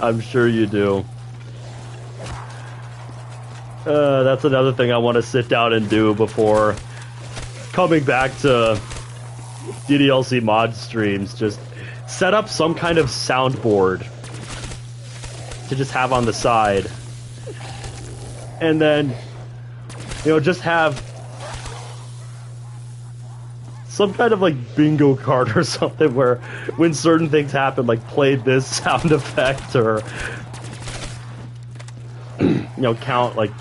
I'm sure you do. That's another thing I want to sit down and do before coming back to DDLC mod streams. Just set up some kind of soundboard to just have on the side. And then, you know, just have some kind of like bingo card or something where when certain things happen, like play this sound effect, or you know, count like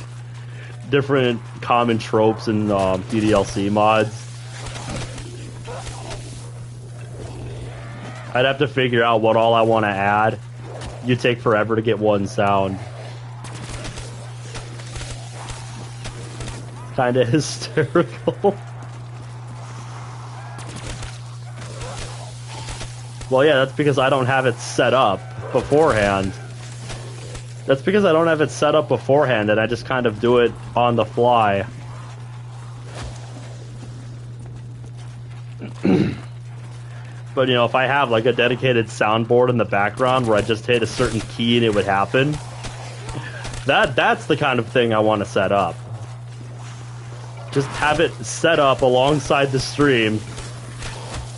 different common tropes in DDLC mods. I'd have to figure out what all I want to add. You take forever to get one sound. Kinda hysterical. Well, yeah, that's because I don't have it set up beforehand. That's because I don't have it set up beforehand, and I just kind of do it on the fly. But, you know, if I have, like, a dedicated soundboard in the background where I just hit a certain key and it would happen, that's the kind of thing I want to set up. Just have it set up alongside the stream.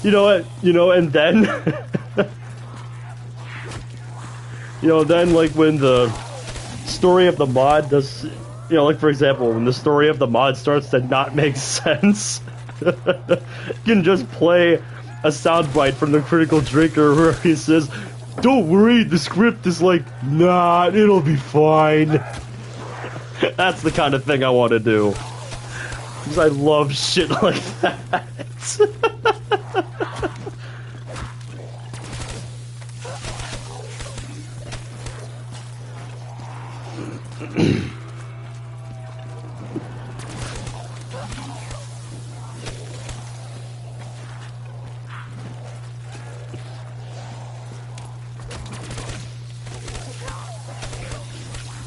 You know what? You know, and then... you know, then, like, when the story of the mod does... You know, like, for example, when the story of the mod starts to not make sense, you can just play a soundbite from the Critical Drinker where he says, "Don't worry, the script is like, nah, it'll be fine." That's the kind of thing I want to do. Because I love shit like that.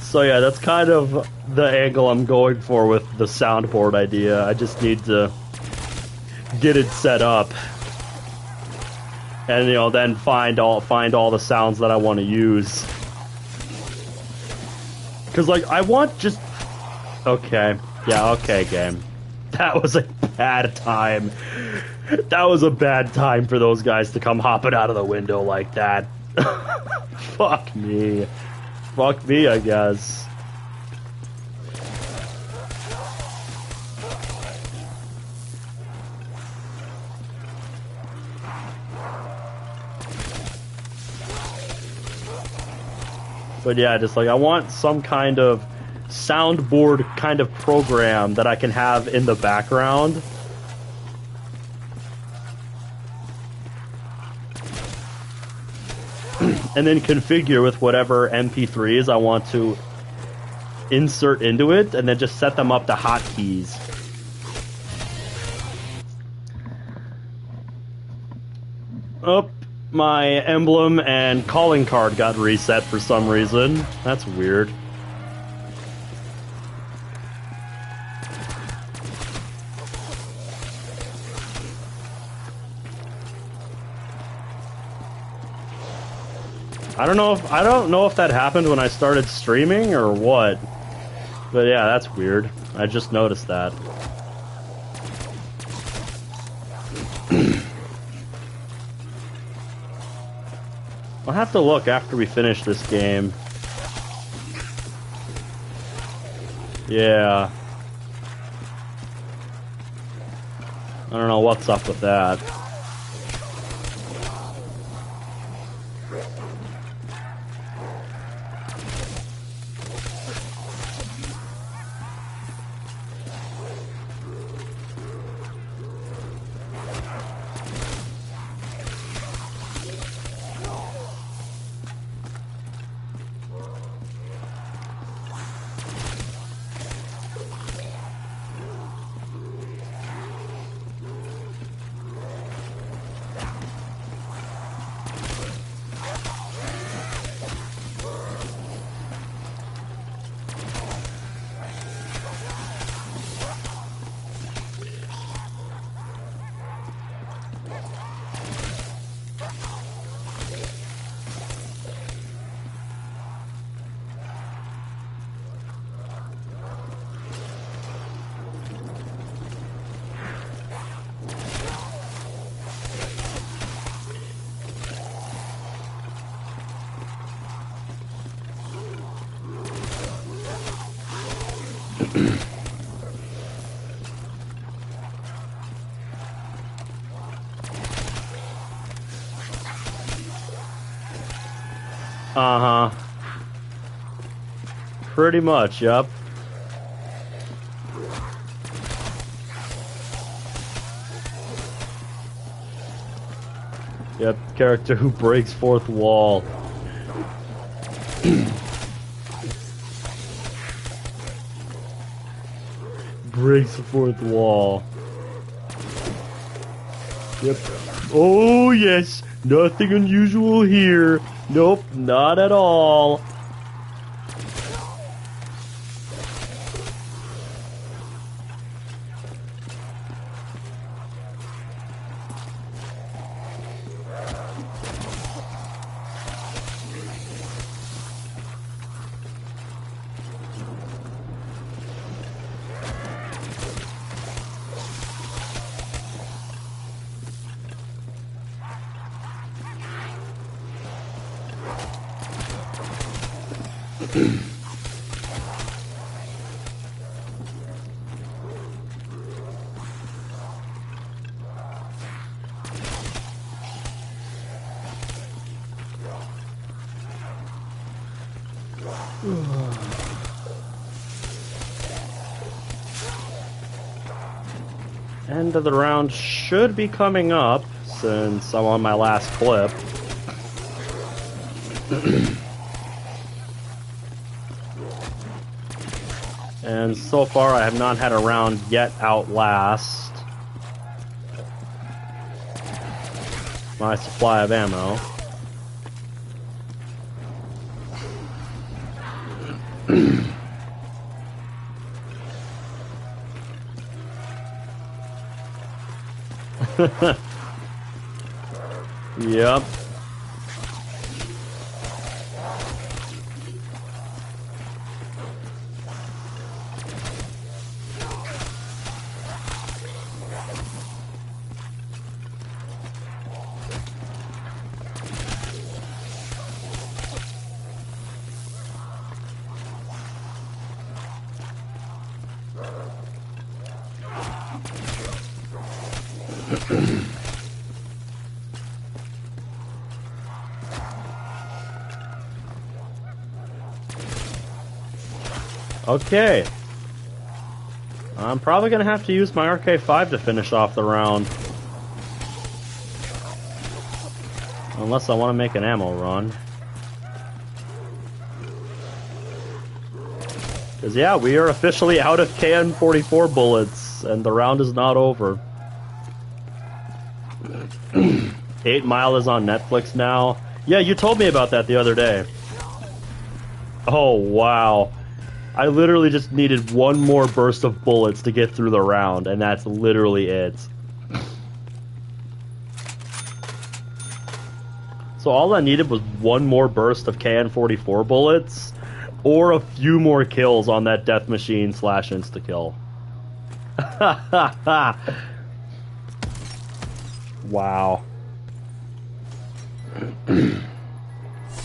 So yeah, that's kind of the angle I'm going for with the soundboard idea. I just need to get it set up, and you know, then find all the sounds that I want to use. Cause like I want just okay, yeah, okay, game. That was a bad time. That was a bad time for those guys to come hopping out of the window like that. Fuck me. Fuck me, I guess. But yeah, just like I want some kind of soundboard kind of program that I can have in the background. And then configure with whatever MP3s I want to insert into it, and then just set them up to hotkeys. Oh, my emblem and calling card got reset for some reason. That's weird. I don't know if that happened when I started streaming or what. But yeah, that's weird. I just noticed that. I'll have to look after we finish this game. Yeah. I don't know what's up with that. Uh-huh. Pretty much, yep. Yep, character who breaks fourth wall. Breaks the fourth wall. Yep. Oh, yes. Nothing unusual here. Nope, not at all. End of the round should be coming up since I'm on my last clip. And so far I have not had a round yet outlast my supply of ammo. Yep. Okay. I'm probably going to have to use my RK5 to finish off the round. Unless I want to make an ammo run. Because, yeah, we are officially out of KN-44 bullets, and the round is not over. 8 Mile is on Netflix now. Yeah, you told me about that the other day. Oh, wow. I literally just needed one more burst of bullets to get through the round, and that's literally it. So all I needed was one more burst of KN-44 bullets, or a few more kills on that death machine / insta-kill. Wow.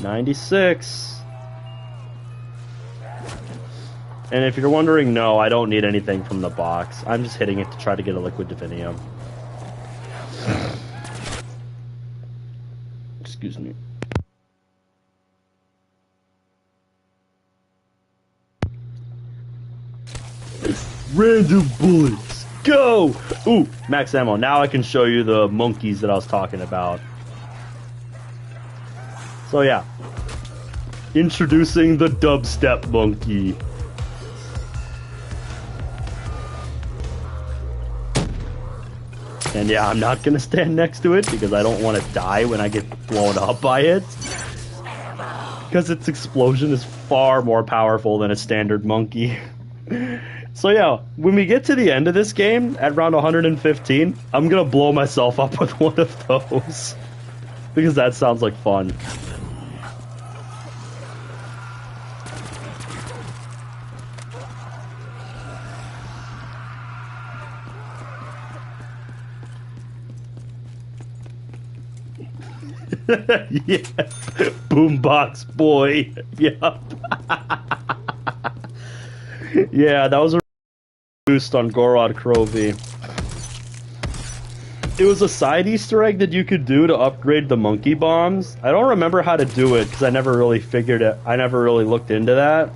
96. And if you're wondering, no, I don't need anything from the box. I'm just hitting it to try to get a liquid divinium. Excuse me. Random bullets. Go! Ooh, max ammo. Now I can show you the monkeys that I was talking about. So yeah. Introducing the dubstep monkey. And yeah, I'm not gonna stand next to it because I don't want to die when I get blown up by it. Because its explosion is far more powerful than a standard monkey. So yeah, when we get to the end of this game, at round 115, I'm gonna blow myself up with one of those. Because that sounds like fun. Yeah, boombox boy. Yep. Yeah, that was a boost on Gorod Krovi. It was a side Easter egg that you could do to upgrade the monkey bombs. I don't remember how to do it because I never really figured it. I never really looked into that.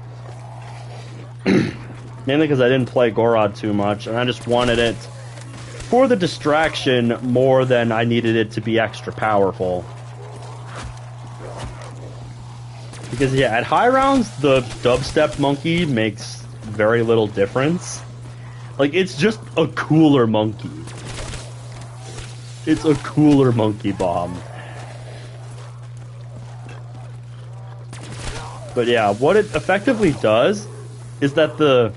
Mainly because I didn't play Gorod too much, and I just wanted it for the distraction more than I needed it to be extra powerful. Because yeah, at high rounds, the dubstep monkey makes very little difference. Like, it's just a cooler monkey. It's a cooler monkey bomb. But yeah, what it effectively does is that the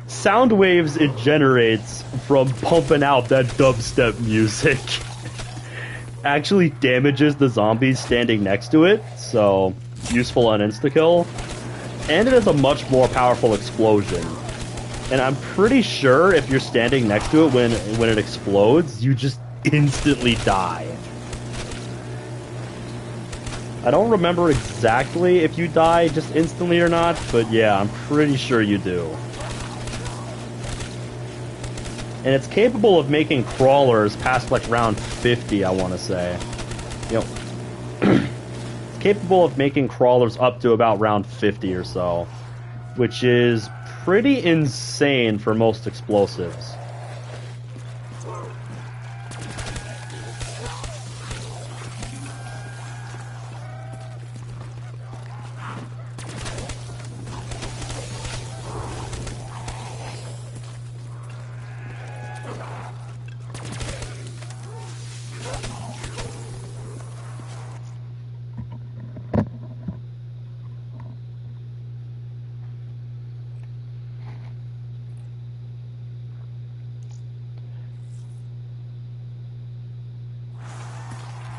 sound waves it generates from pumping out that dubstep music actually damages the zombies standing next to it, so useful on insta-kill. And it has a much more powerful explosion. And I'm pretty sure if you're standing next to it when it explodes, you just instantly die. I don't remember exactly if you die just instantly or not, but yeah, I'm pretty sure you do. And it's capable of making crawlers past like round 50, I want to say. You know, it's capable of making crawlers up to about round 50 or so, which is pretty insane for most explosives.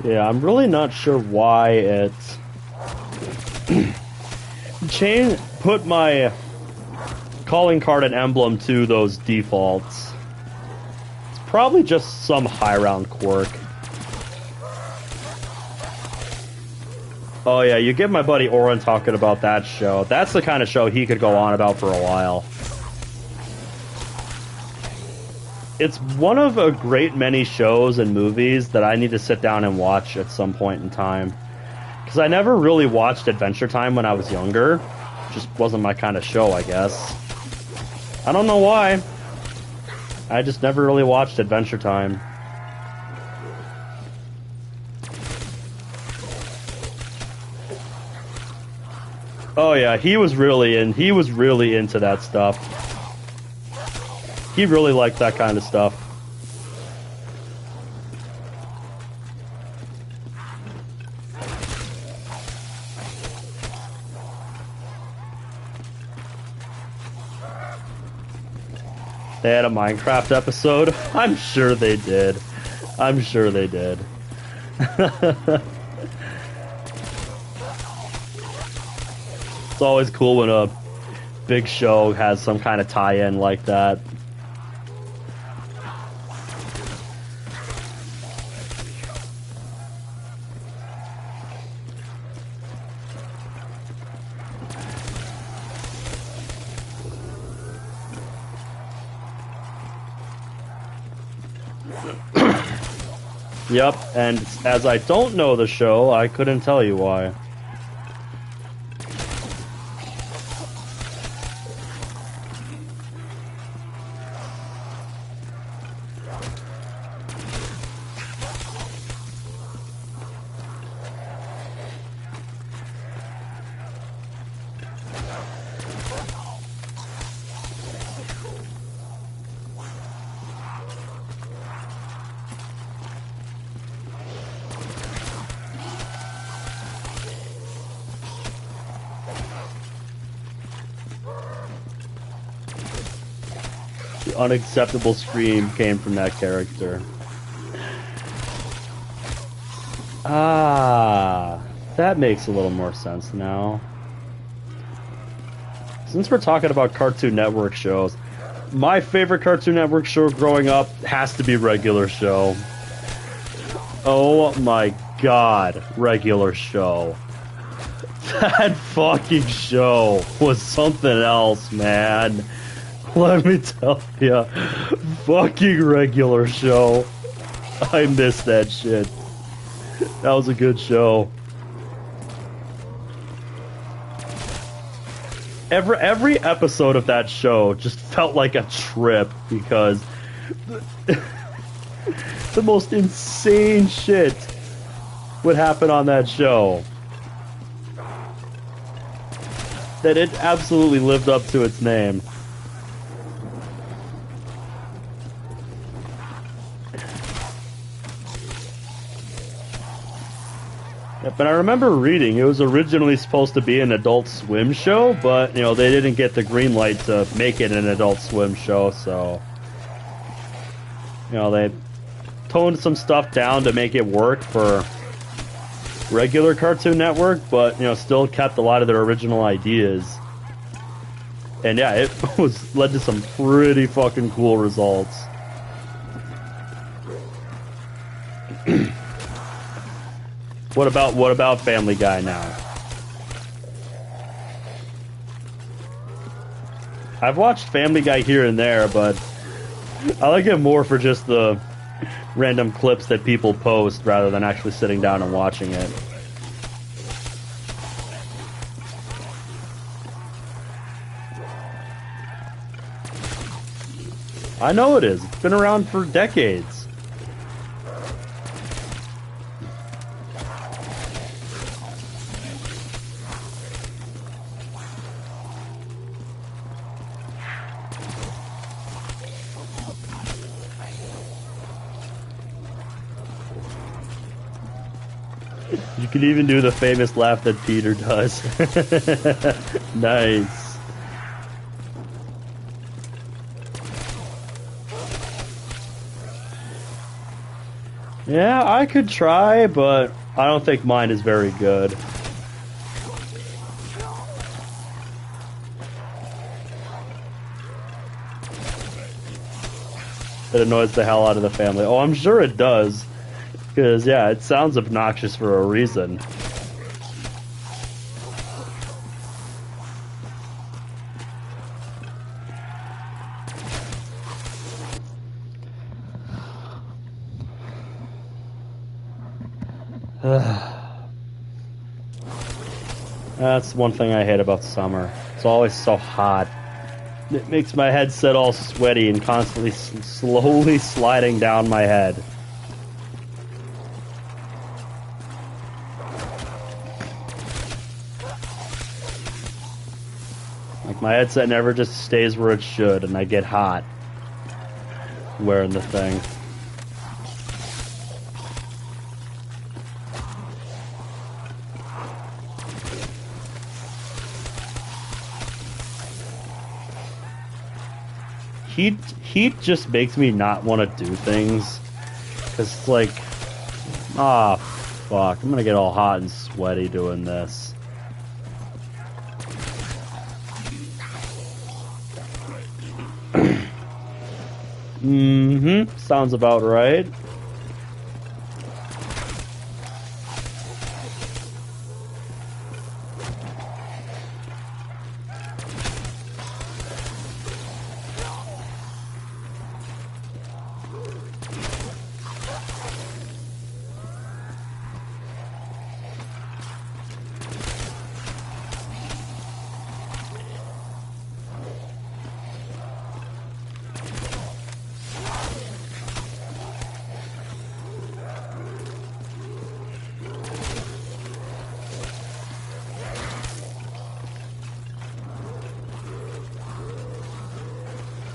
Yeah, I'm really not sure why it put my calling card and emblem to those defaults. It's probably just some high round quirk. Oh yeah, you get my buddy Oren talking about that show. That's the kind of show he could go on about for a while. It's one of a great many shows and movies that I need to sit down and watch at some point in time. Because I never really watched Adventure Time when I was younger. Just wasn't my kind of show, I guess. I don't know why. I just never really watched Adventure Time. Oh yeah, he was really into that stuff. He really liked that kind of stuff. They had a Minecraft episode? I'm sure they did. I'm sure they did. It's always cool when a big show has some kind of tie-in like that. Yep, and as I don't know the show, I couldn't tell you why. The unacceptable scream came from that character. Ah, that makes a little more sense now. Since we're talking about Cartoon Network shows, my favorite Cartoon Network show growing up has to be Regular Show. Oh my god, Regular Show. That fucking show was something else, man. Let me tell ya. Fucking Regular Show. I miss that shit. That was a good show. Every episode of that show just felt like a trip because the most insane shit would happen on that show. That it absolutely lived up to its name. But I remember reading it was originally supposed to be an Adult Swim show, but, you know, they didn't get the green light to make it an Adult Swim show, so, you know, they toned some stuff down to make it work for regular Cartoon Network, but, you know, still kept a lot of their original ideas. And yeah, it led to some pretty fucking cool results. What about Family Guy now? I've watched Family Guy here and there, but I like it more for just the random clips that people post rather than actually sitting down and watching it. I know it is. It's been around for decades. You can even do the famous laugh that Peter does. Nice. Yeah, I could try, but I don't think mine is very good. It annoys the hell out of the family. Oh, I'm sure it does. Because, yeah, it sounds obnoxious for a reason. That's one thing I hate about summer. It's always so hot. It makes my headset all sweaty and constantly slowly sliding down my head. Like, my headset never just stays where it should, and I get hot wearing the thing. Heat just makes me not want to do things. Cause it's like, ah, fuck, I'm gonna get all hot and sweaty doing this. Mm-hmm, sounds about right.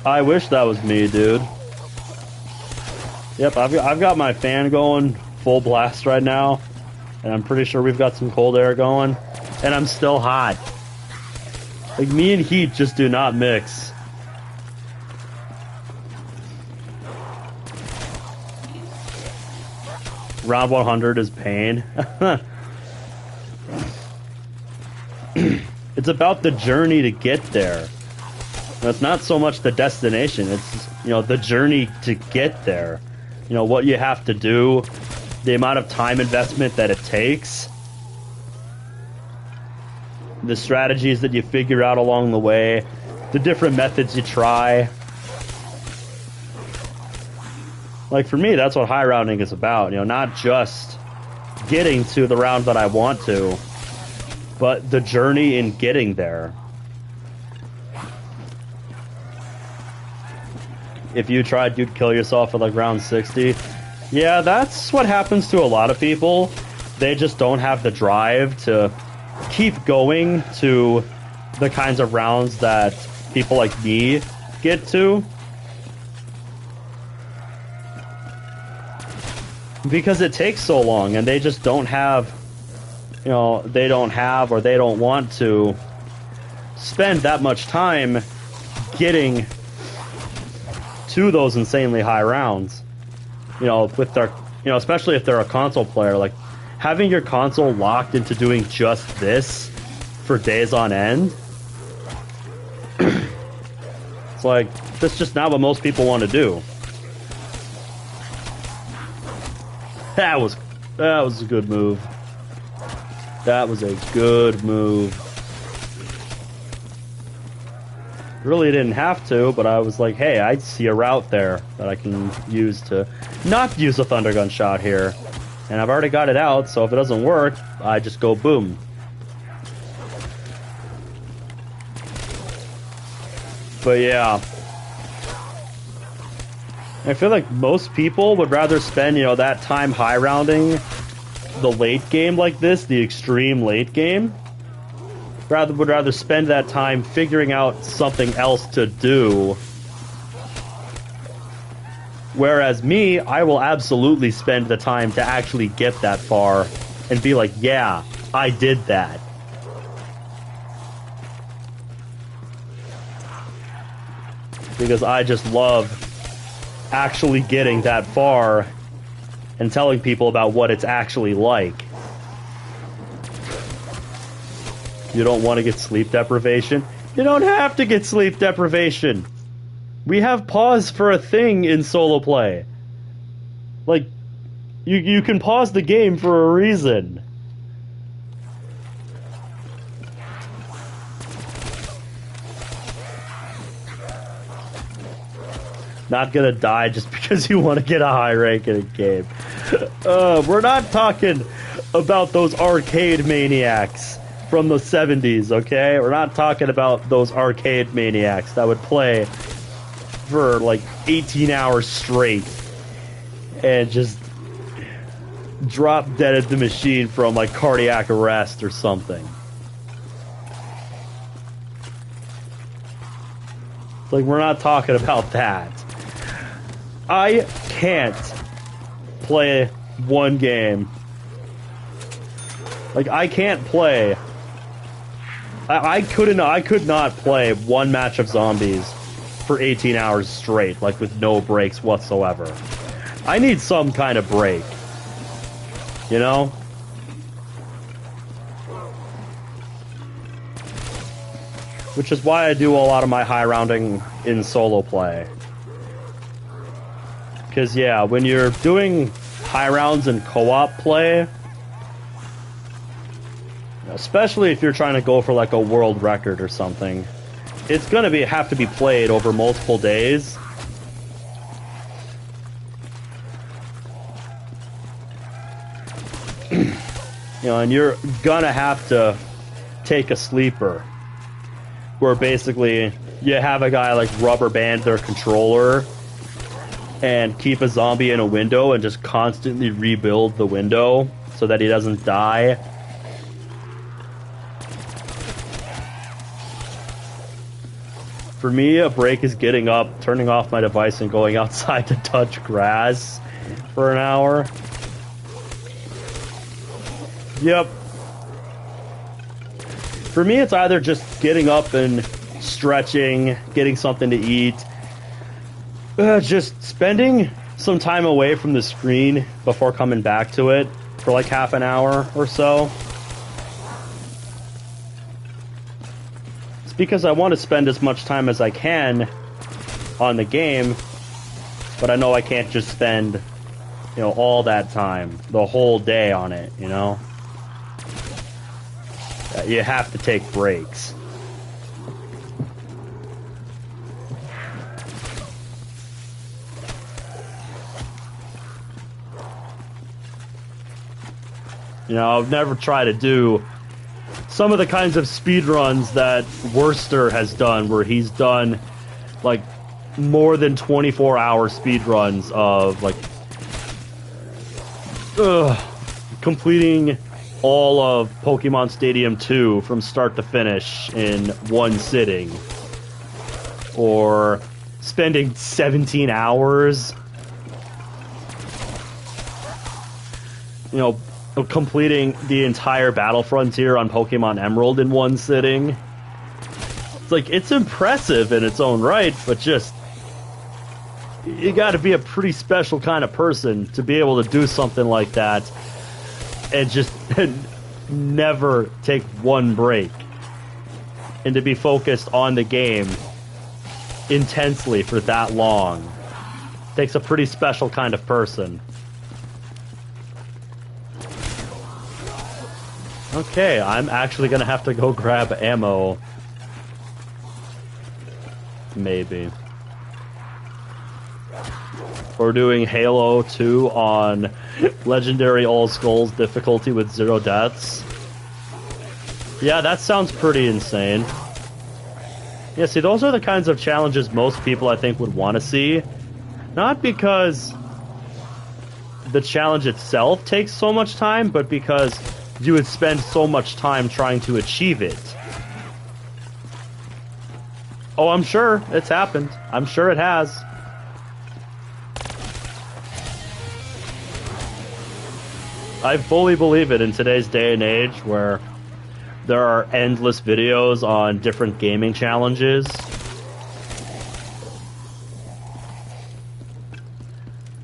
I wish that was me, dude. Yep, I've got my fan going full blast right now, and I'm pretty sure we've got some cold air going, and I'm still hot. Like, me and heat just do not mix. Round 100 is pain. It's about the journey to get there. It's not so much the destination. It's, you know, the journey to get there. You know, what you have to do, the amount of time investment that it takes, the strategies that you figure out along the way, the different methods you try. Like, for me, that's what high rounding is about. You know, not just getting to the round that I want to, but the journey in getting there. If you tried, you'd kill yourself at like round 60. Yeah, that's what happens to a lot of people. They just don't have the drive to keep going to the kinds of rounds that people like me get to. Because it takes so long, and they just don't have, you know, they don't have or they don't want to spend that much time getting to those insanely high rounds. You know, with their, you know, especially if they're a console player, like having your console locked into doing just this for days on end. It's like, that's just not what most people want to do. That was a good move. That was a good move. Really didn't have to, but I was like, hey, I see a route there that I can use to not use a thunder gun shot here. And I've already got it out, so if it doesn't work, I just go boom. But yeah. I feel like most people would rather spend, you know, that time high rounding the late game like this, the extreme late game. Would rather spend that time figuring out something else to do. Whereas me, I will absolutely spend the time to actually get that far and be like, yeah, I did that. Because I just love actually getting that far and telling people about what it's actually like. You don't want to get sleep deprivation? You don't have to get sleep deprivation. We have pause for a thing in solo play. Like, you can pause the game for a reason. Not gonna die just because you want to get a high rank in a game. We're not talking about those arcade maniacs from the 70s, okay? We're not talking about those arcade maniacs that would play for like 18 hours straight and just drop dead at the machine from like cardiac arrest or something. Like, we're not talking about that. I can't play one game. Like, I can't play. I could not play one match of zombies for 18 hours straight, like with no breaks whatsoever. I need some kind of break. You know? Which is why I do a lot of my high rounding in solo play. Because, yeah, when you're doing high rounds in co-op play, especially if you're trying to go for like a world record or something, it's going to have to be played over multiple days. You know, and you're going to have to take a sleeper, where basically you have a guy like rubber band their controller and keep a zombie in a window and just constantly rebuild the window so that he doesn't die. For me, a break is getting up, turning off my device, and going outside to touch grass for an hour. Yep. For me, it's either just getting up and stretching, getting something to eat, just spending some time away from the screen before coming back to it for like half an hour or so. It's because I want to spend as much time as I can on the game, but I know I can't just spend, you know, all that time, the whole day on it, you know? You have to take breaks. You know, I've never tried to do some of the kinds of speedruns that Worcester has done, where he's done, like, more than 24-hour speedruns of, like, completing all of Pokemon Stadium 2 from start to finish in one sitting. Or spending 17 hours, you know, completing the entire Battle Frontier on Pokemon Emerald in one sitting. It's like, it's impressive in its own right, but just, you gotta be a pretty special kind of person to be able to do something like that and just never take one break, and to be focused on the game intensely for that long. Takes a pretty special kind of person. Okay, I'm actually gonna have to go grab ammo. Maybe. We're doing Halo 2 on Legendary All Skulls difficulty with 0 deaths. Yeah, that sounds pretty insane. Yeah, see, those are the kinds of challenges most people, I think, would want to see. Not because the challenge itself takes so much time, but because you would spend so much time trying to achieve it. Oh, I'm sure it's happened. I'm sure it has. I fully believe it in today's day and age, where there are endless videos on different gaming challenges.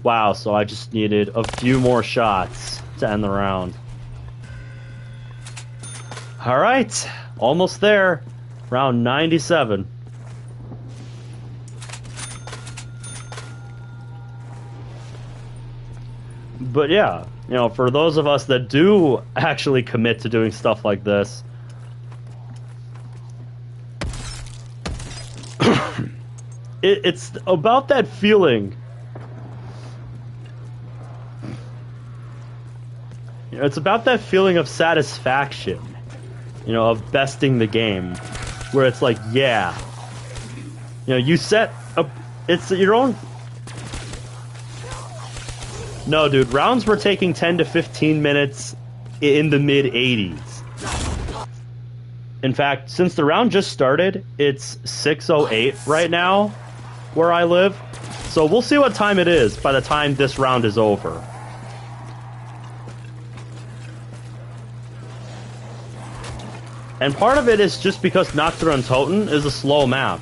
Wow, so I just needed a few more shots to end the round. Alright, almost there. Round 97. But yeah, you know, for those of us that do actually commit to doing stuff like this, it's about that feeling. You know, it's about that feeling of satisfaction, you know, of besting the game, where it's like, yeah, you know, you set up, it's your own. No, dude, rounds were taking 10 to 15 minutes in the mid-80s. In fact, since the round just started, it's 6:08 right now, where I live. So we'll see what time it is by the time this round is over. And part of it is just because Nacht is a slow map.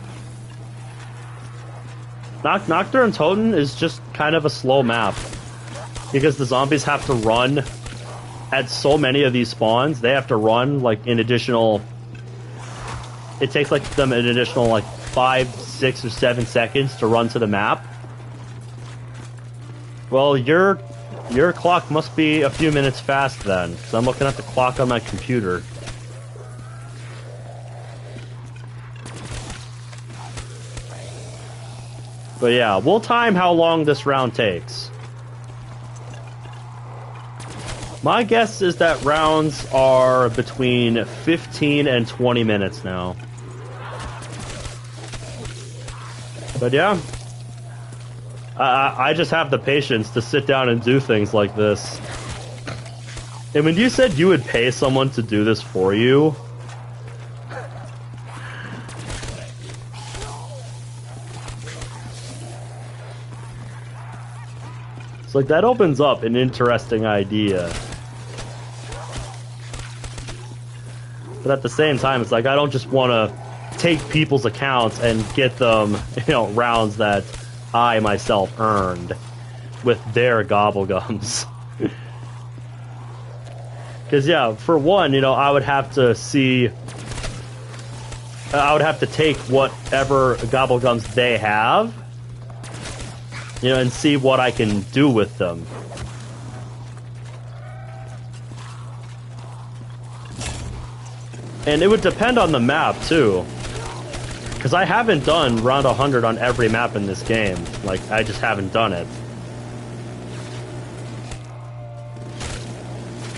Nacht is just kind of a slow map. Because the zombies have to run at so many of these spawns. They have to run like an additional... It takes like them an additional like 5, 6, or 7 seconds to run to the map. Well, your clock must be a few minutes fast then, because I'm looking at the clock on my computer. But yeah, we'll time how long this round takes. My guess is that rounds are between 15 and 20 minutes now. But yeah, I just have the patience to sit down and do things like this. And when you said you would pay someone to do this for you, it's like that opens up an interesting idea. But at the same time, it's like I don't just want to take people's accounts and get them, you know, rounds that I myself earned. with their gobblegums. Because, yeah, for one, you know, I would have to take whatever gobblegums they have, you know, and see what I can do with them. And it would depend on the map, too. Because I haven't done round 100 on every map in this game. Like, I just haven't done it.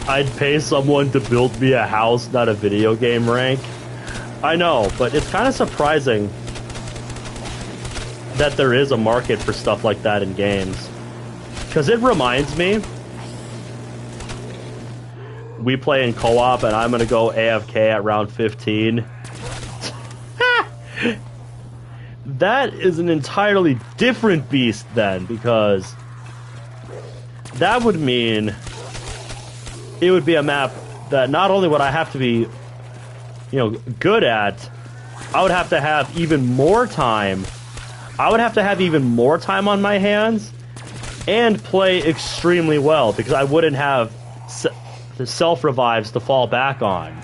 I'd pay someone to build me a house, not a video game rank. I know, but it's kind of surprising that there is a market for stuff like that in games. Because it reminds me, we play in co-op and I'm going to go AFK at round 15. That is an entirely different beast then, because that would mean it would be a map that not only would I have to be, you know, good at, I would have to have even more time. I would have to have even more time on my hands and play extremely well, because I wouldn't have the self-revives to fall back on.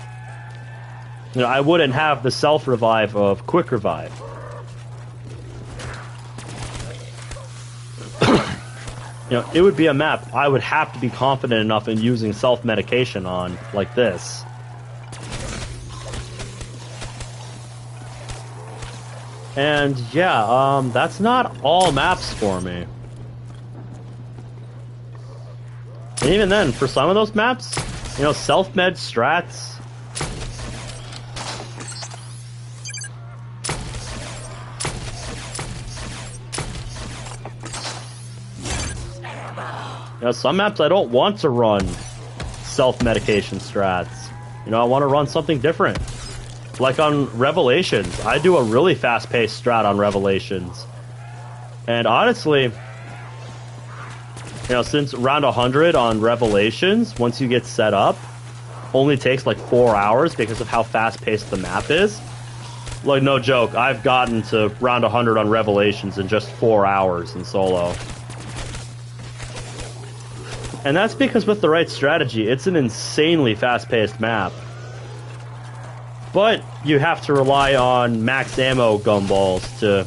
You know, I wouldn't have the self-revive of Quick Revive. You know, it would be a map I would have to be confident enough in using self-medication on, like this. And yeah, that's not all maps for me. And even then, for some of those maps, you know, self-med strats. You know, some maps I don't want to run self-medication strats. You know, I want to run something different. Like on Revelations, I do a really fast-paced strat on Revelations. And honestly, you know, since round 100 on Revelations, once you get set up, only takes like 4 hours because of how fast-paced the map is. Like, no joke, I've gotten to round 100 on Revelations in just 4 hours in solo. And that's because with the right strategy, it's an insanely fast-paced map. But you have to rely on max ammo gumballs to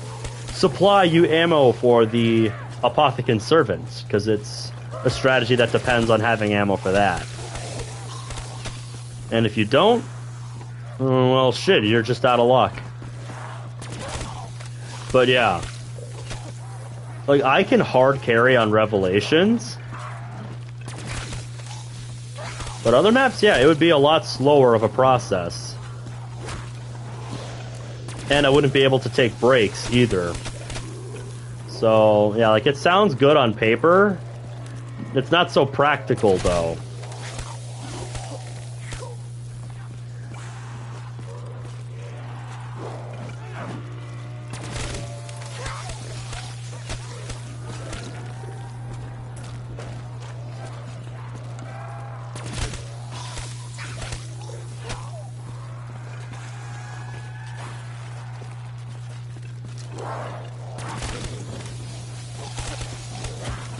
supply you ammo for the Apothecant Servants, because it's a strategy that depends on having ammo for that. And if you don't, well, shit, you're just out of luck. But yeah. Like, I can hard carry on Revelations. But other maps, yeah, it would be a lot slower of a process. And I wouldn't be able to take breaks either. So, yeah, like, it sounds good on paper. It's not so practical, though.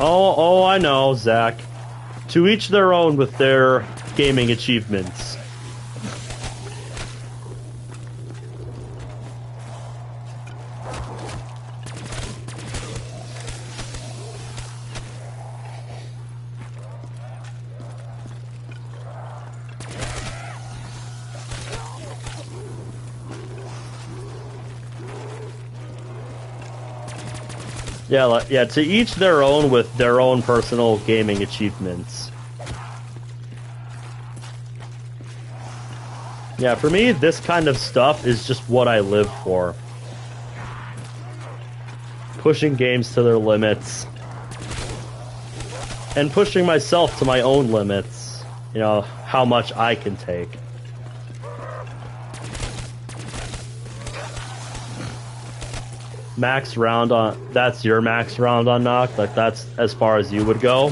Oh, I know, Zach. To each their own with their gaming achievements. Yeah, to each their own with their own personal gaming achievements. Yeah, for me, this kind of stuff is just what I live for. Pushing games to their limits. And pushing myself to my own limits. You know, how much I can take. Max round on... That's your max round on Nacht? Like, that's as far as you would go?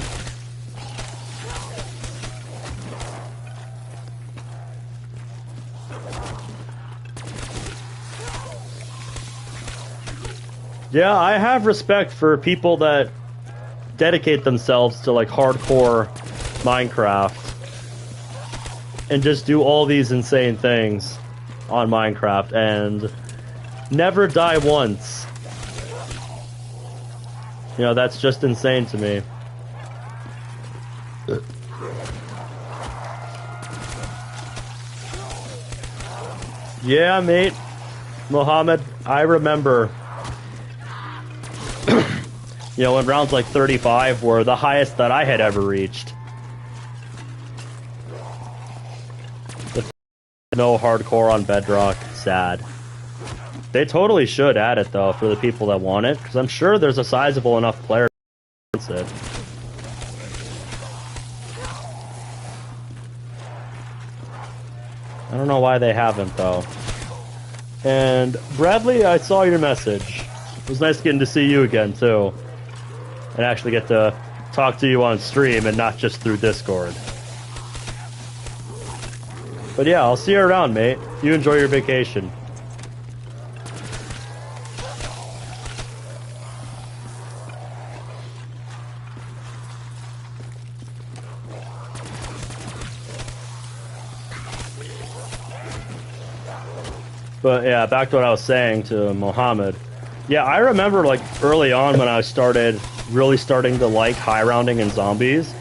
Yeah, I have respect for people that dedicate themselves to like hardcore Minecraft and just do all these insane things on Minecraft and never die once. You know, that's just insane to me. Yeah, mate. Mohammed, I remember. You know, when rounds like 35 were the highest that I had ever reached. No hardcore on Bedrock. Sad. They totally should add it, though, for the people that want it, because I'm sure there's a sizable enough player that wants it. I don't know why they haven't, though. And, Bradley, I saw your message. It was nice getting to see you again, too. And actually get to talk to you on stream and not just through Discord. But yeah, I'll see you around, mate. You enjoy your vacation. But yeah, back to what I was saying to Mohammed. Yeah, I remember like early on when I started really starting to like high rounding and zombies.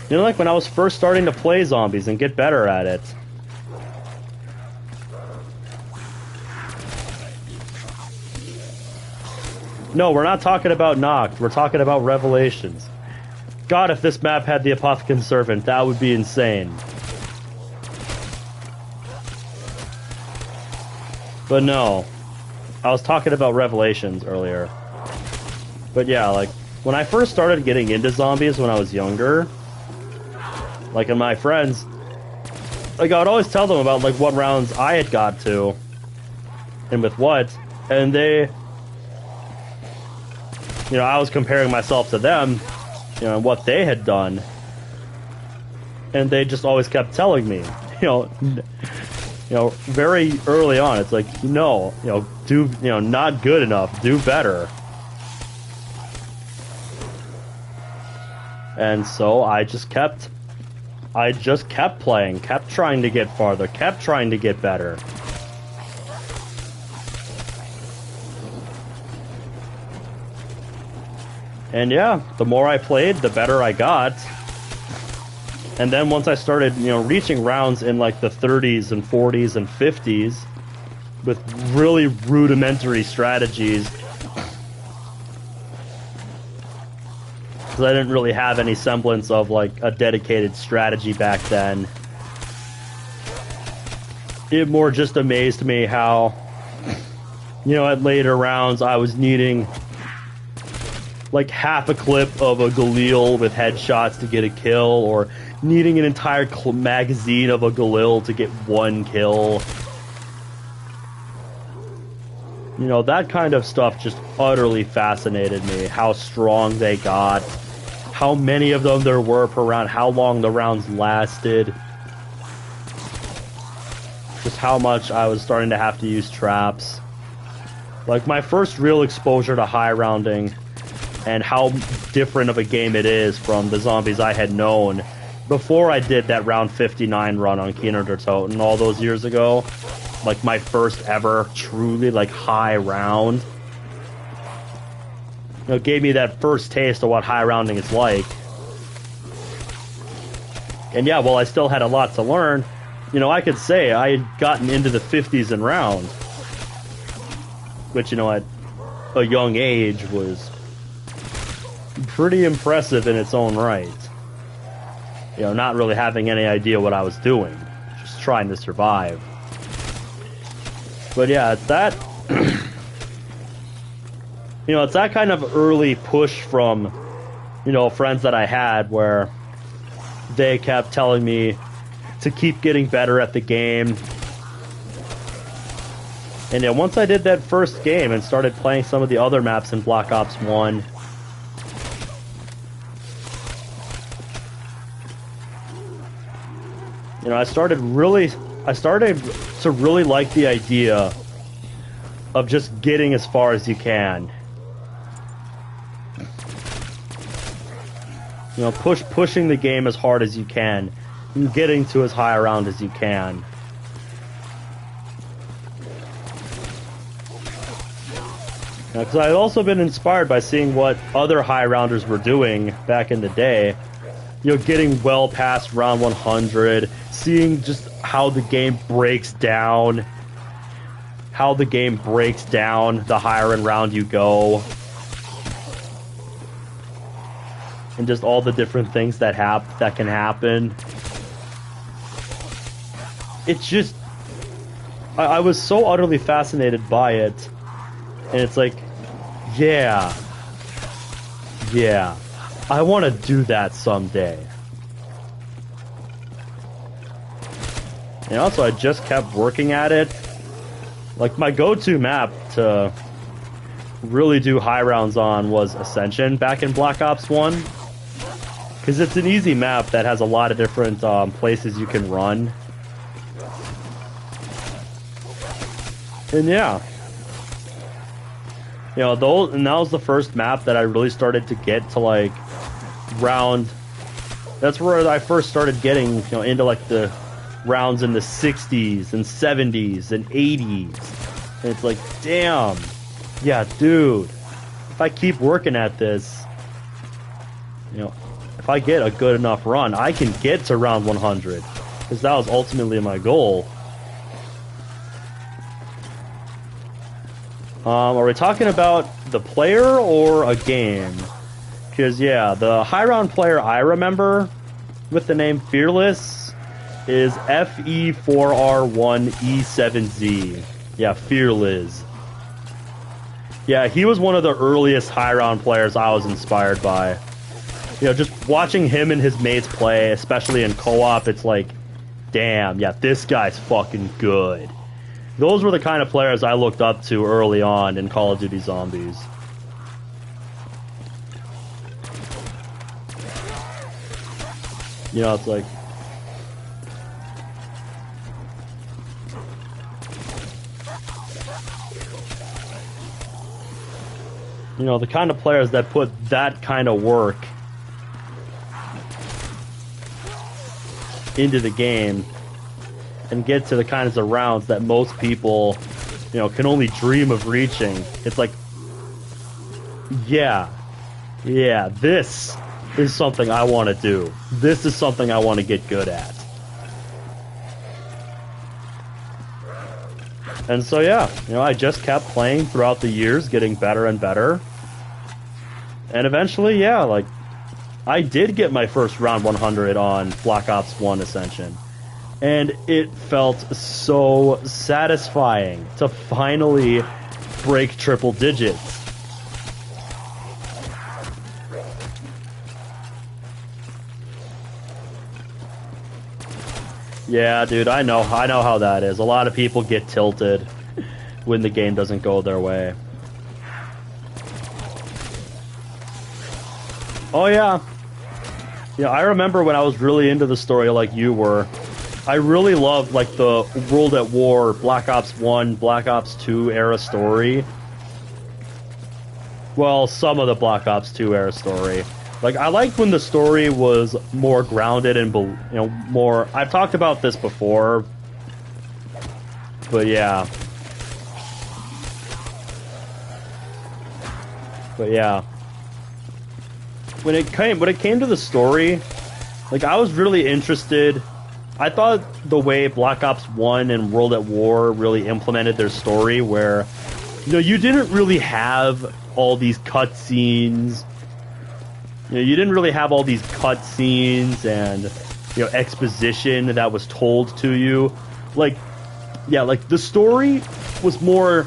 You know, like when I was first starting to play zombies and get better at it. No, we're not talking about Nacht. We're talking about Revelations. God, if this map had the Apothecary Servant, that would be insane. But no, I was talking about Revelations earlier. But yeah, like, when I first started getting into zombies when I was younger, like, and my friends, like, I would always tell them about, like, what rounds I had got to, and with what, and they, you know, I was comparing myself to them, you know, and what they had done, and they just always kept telling me, you know, very early on, it's like, no, you know, do, you know, not good enough, do better. And so I just kept playing, kept trying to get farther, kept trying to get better. And yeah, the more I played, the better I got. And then once I started, you know, reaching rounds in like the 30s and 40s and 50s with really rudimentary strategies, because I didn't really have any semblance of like a dedicated strategy back then. It more just amazed me how, you know, at later rounds I was needing like half a clip of a Galil with headshots to get a kill, or needing an entire magazine of a Galil to get one kill. You know, that kind of stuff just utterly fascinated me. How strong they got, how many of them there were per round, how long the rounds lasted. Just how much I was starting to have to use traps. Like, my first real exposure to high rounding and how different of a game it is from the zombies I had known before I did that round 59 run on Keener der Toten all those years ago. Like, my first ever truly, like, high round. You know, it gave me that first taste of what high rounding is like. And yeah, while I still had a lot to learn, you know, I could say I had gotten into the 50s in round. Which, you know, at a young age was pretty impressive in its own right. You know, not really having any idea what I was doing. Just trying to survive. But yeah, it's that... you know, it's that kind of early push from, you know, friends that I had where they kept telling me to keep getting better at the game. And yeah, once I did that first game and started playing some of the other maps in Black Ops 1, you know, I started to really like the idea of just getting as far as you can. You know, pushing the game as hard as you can, and getting to as high a round as you can. Because I had also been inspired by seeing what other high rounders were doing back in the day. You know, getting well past round 100, seeing just how the game breaks down. How the game breaks down the higher in round you go. And just all the different things that can happen. It's just... I was so utterly fascinated by it. And it's like, yeah, I want to do that someday. And also, I just kept working at it. Like, my go-to map to really do high rounds on was Ascension back in Black Ops 1. Because it's an easy map that has a lot of different places you can run. And yeah. You know, and that was the first map that I really started to get to, like, round... That's where I first started getting, you know, into, like, the rounds in the 60s and 70s and 80s. And it's like, damn. Yeah, dude. If I keep working at this, you know, if I get a good enough run, I can get to round 100. Because that was ultimately my goal. Are we talking about the player or a game? Because, yeah, the high round player I remember with the name Fearless is FE4R1E7Z. Yeah, Fearless. Yeah, he was one of the earliest high round players I was inspired by. You know, just watching him and his mates play, especially in co-op, it's like, damn, yeah, this guy's fucking good. Those were the kind of players I looked up to early on in Call of Duty Zombies. You know, it's like... You know, the kind of players that put that kind of work into the game and get to the kinds of rounds that most people, you know, can only dream of reaching. It's like, yeah, this is something I want to do. This is something I want to get good at. And so, yeah, you know, I just kept playing throughout the years, getting better and better. And eventually, yeah, like, I did get my first round 100 on Black Ops 1 Ascension. And it felt so satisfying to finally break triple digits. Yeah, dude, I know how that is. A lot of people get tilted when the game doesn't go their way. Oh yeah. Yeah, I remember when I was really into the story like you were. I really loved, like, the World at War, Black Ops 1, Black Ops 2 era story. Well, some of the Black Ops 2 era story. Like, I liked when the story was more grounded and, you know, more... I've talked about this before. But yeah. When it came to the story, like, I was really interested... I thought the way Black Ops 1 and World at War really implemented their story, where, you know, you didn't really have all these cutscenes. You know, you didn't really have all these cutscenes and, you know, exposition that was told to you. Like, yeah, like, the story was more,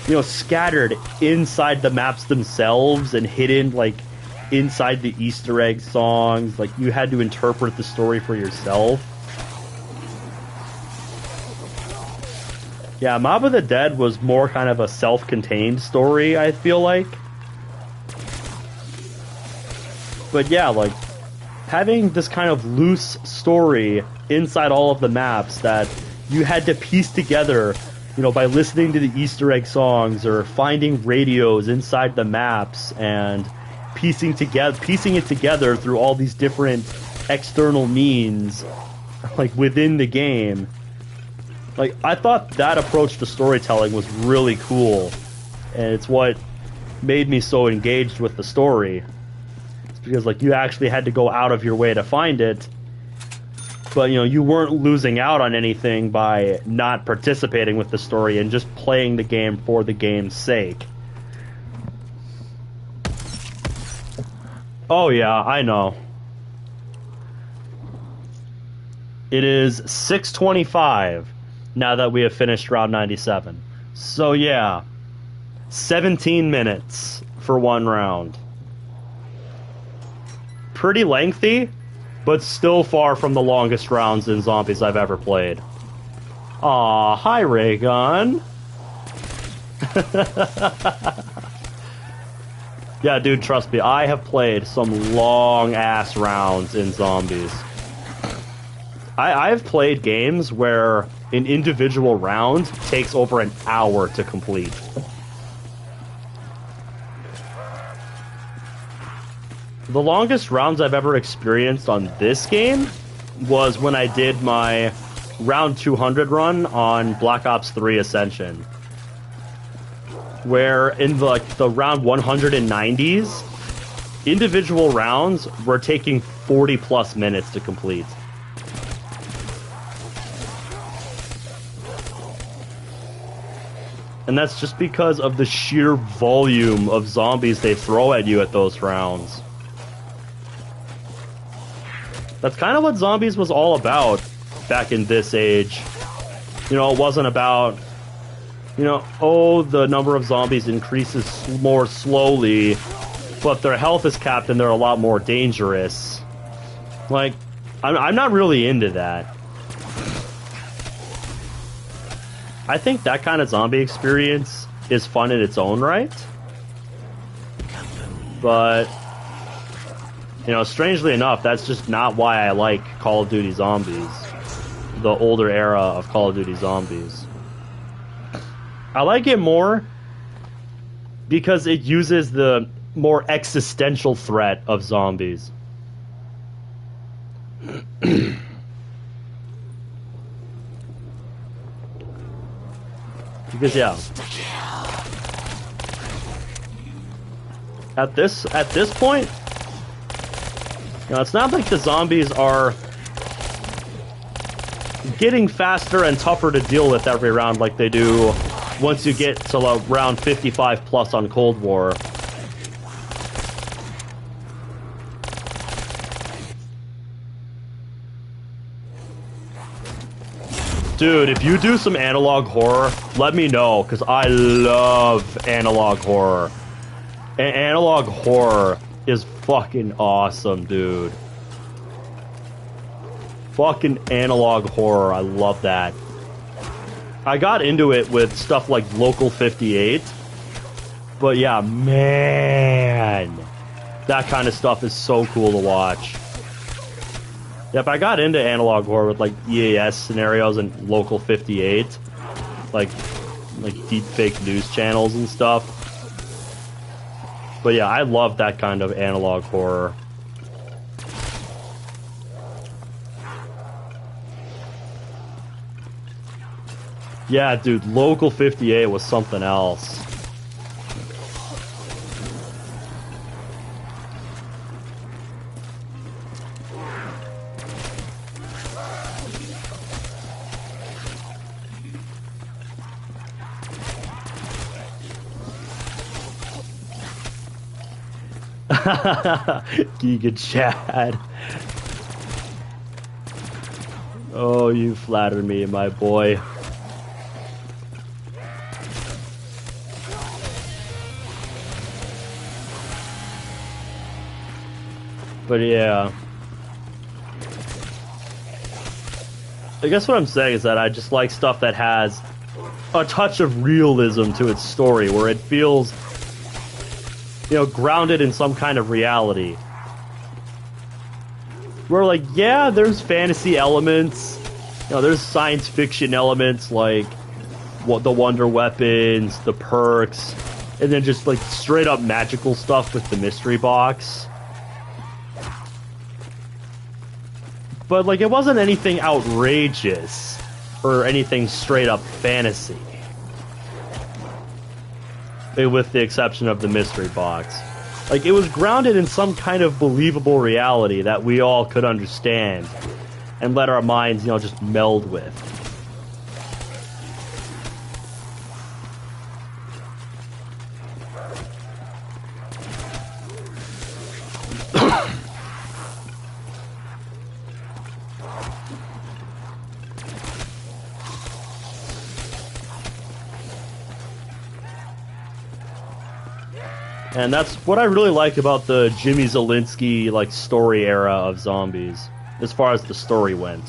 you know, scattered inside the maps themselves and hidden, like, inside the Easter egg songs. Like, you had to interpret the story for yourself. Yeah, Mob of the Dead was more kind of a self-contained story, I feel like. But yeah, like, having this kind of loose story inside all of the maps that you had to piece together you know, by listening to the Easter egg songs or finding radios inside the maps and piecing it together through all these different external means, like within the game. Like, I thought that approach to storytelling was really cool, and it's what made me so engaged with the story. It's because, like, you actually had to go out of your way to find it, but, you know, you weren't losing out on anything by not participating with the story and just playing the game for the game's sake. Oh yeah, I know. It is 6:25 now that we have finished round 97. So yeah, 17 minutes for one round. Pretty lengthy, but still far from the longest rounds in zombies I've ever played. Aw, hi Raygun. Yeah, dude, trust me, I have played some long-ass rounds in zombies. I've played games where an individual round takes over an hour to complete. The longest rounds I've ever experienced on this game was when I did my round 200 run on Black Ops 3 Ascension, where in the round 190s, individual rounds were taking 40 plus minutes to complete. And that's just because of the sheer volume of zombies they throw at you at those rounds. That's kind of what zombies was all about back in this age. You know, it wasn't about, you know, oh, the number of zombies increases more slowly, but their health is capped and they're a lot more dangerous. Like, I'm not really into that. I think that kind of zombie experience is fun in its own right. But, you know, strangely enough, that's just not why I like Call of Duty Zombies. The older era of Call of Duty Zombies. I like it more because it uses the more existential threat of zombies. Because yeah, at this point, you know, it's not like the zombies are getting faster and tougher to deal with every round like they do once you get to round 55 plus on Cold War. Dude, if you do some analog horror, let me know, because I love analog horror. And analog horror is fucking awesome, dude. Fucking analog horror, I love that. I got into it with stuff like Local 58, but yeah, man, that kind of stuff is so cool to watch. Yep, I got into analog horror with like EAS scenarios and Local 58, like deep fake news channels and stuff. But yeah, I love that kind of analog horror. Yeah, dude, Local 58 was something else. Giga Chad. Oh, you flatter me, my boy. But yeah, I guess what I'm saying is that I just like stuff that has a touch of realism to its story, where it feels, you know, grounded in some kind of reality. Where, like, yeah, there's fantasy elements, you know, there's science fiction elements, like, the wonder weapons, the perks, and then just like straight up magical stuff with the mystery box. But like it wasn't anything outrageous or anything straight up fantasy. With the exception of the mystery box. Like, it was grounded in some kind of believable reality that we all could understand and let our minds, just meld with. And that's what I really like about the Jimmy Zielinski story era of zombies, as far as the story went.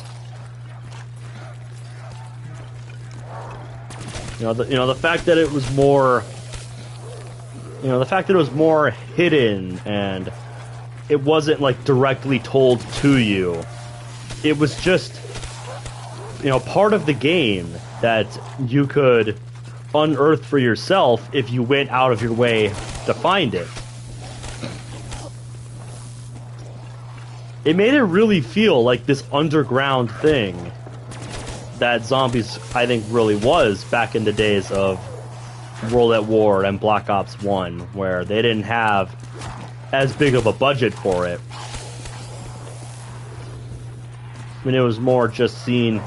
The fact that it was more, the fact that it was more hidden and it wasn't directly told to you. It was just, part of the game that you could unearth for yourself if you went out of your way to find it. It made it really feel like this underground thing that zombies, I think, really was back in the days of World at War and Black Ops 1, where they didn't have as big of a budget for it. I mean, it was more just seen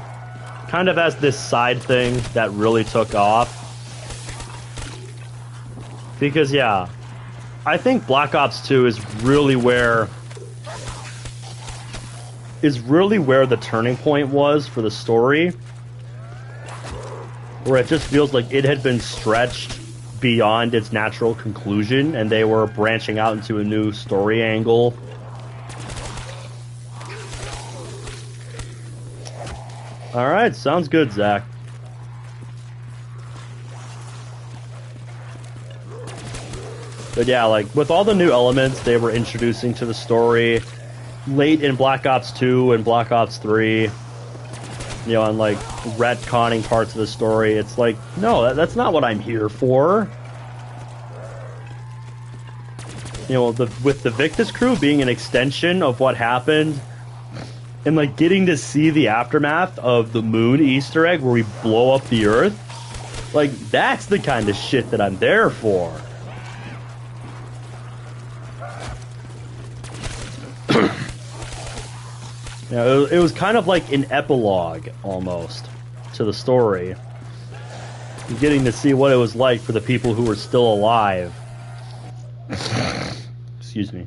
kind of as this side thing that really took off. Because, yeah, I think Black Ops 2 is really where the turning point was for the story. Where it just feels like it had been stretched beyond its natural conclusion, and they were branching out into a new story angle. Alright, sounds good, Zach. But yeah, with all the new elements they were introducing to the story late in Black Ops 2 and Black Ops 3, and retconning parts of the story, it's no, that's not what I'm here for. With the Victus crew being an extension of what happened, and getting to see the aftermath of the moon Easter egg where we blow up the Earth, that's the kind of shit that I'm there for. It was kind of like an epilogue, almost, to the story. Getting to see what it was like for the people who were still alive. Excuse me.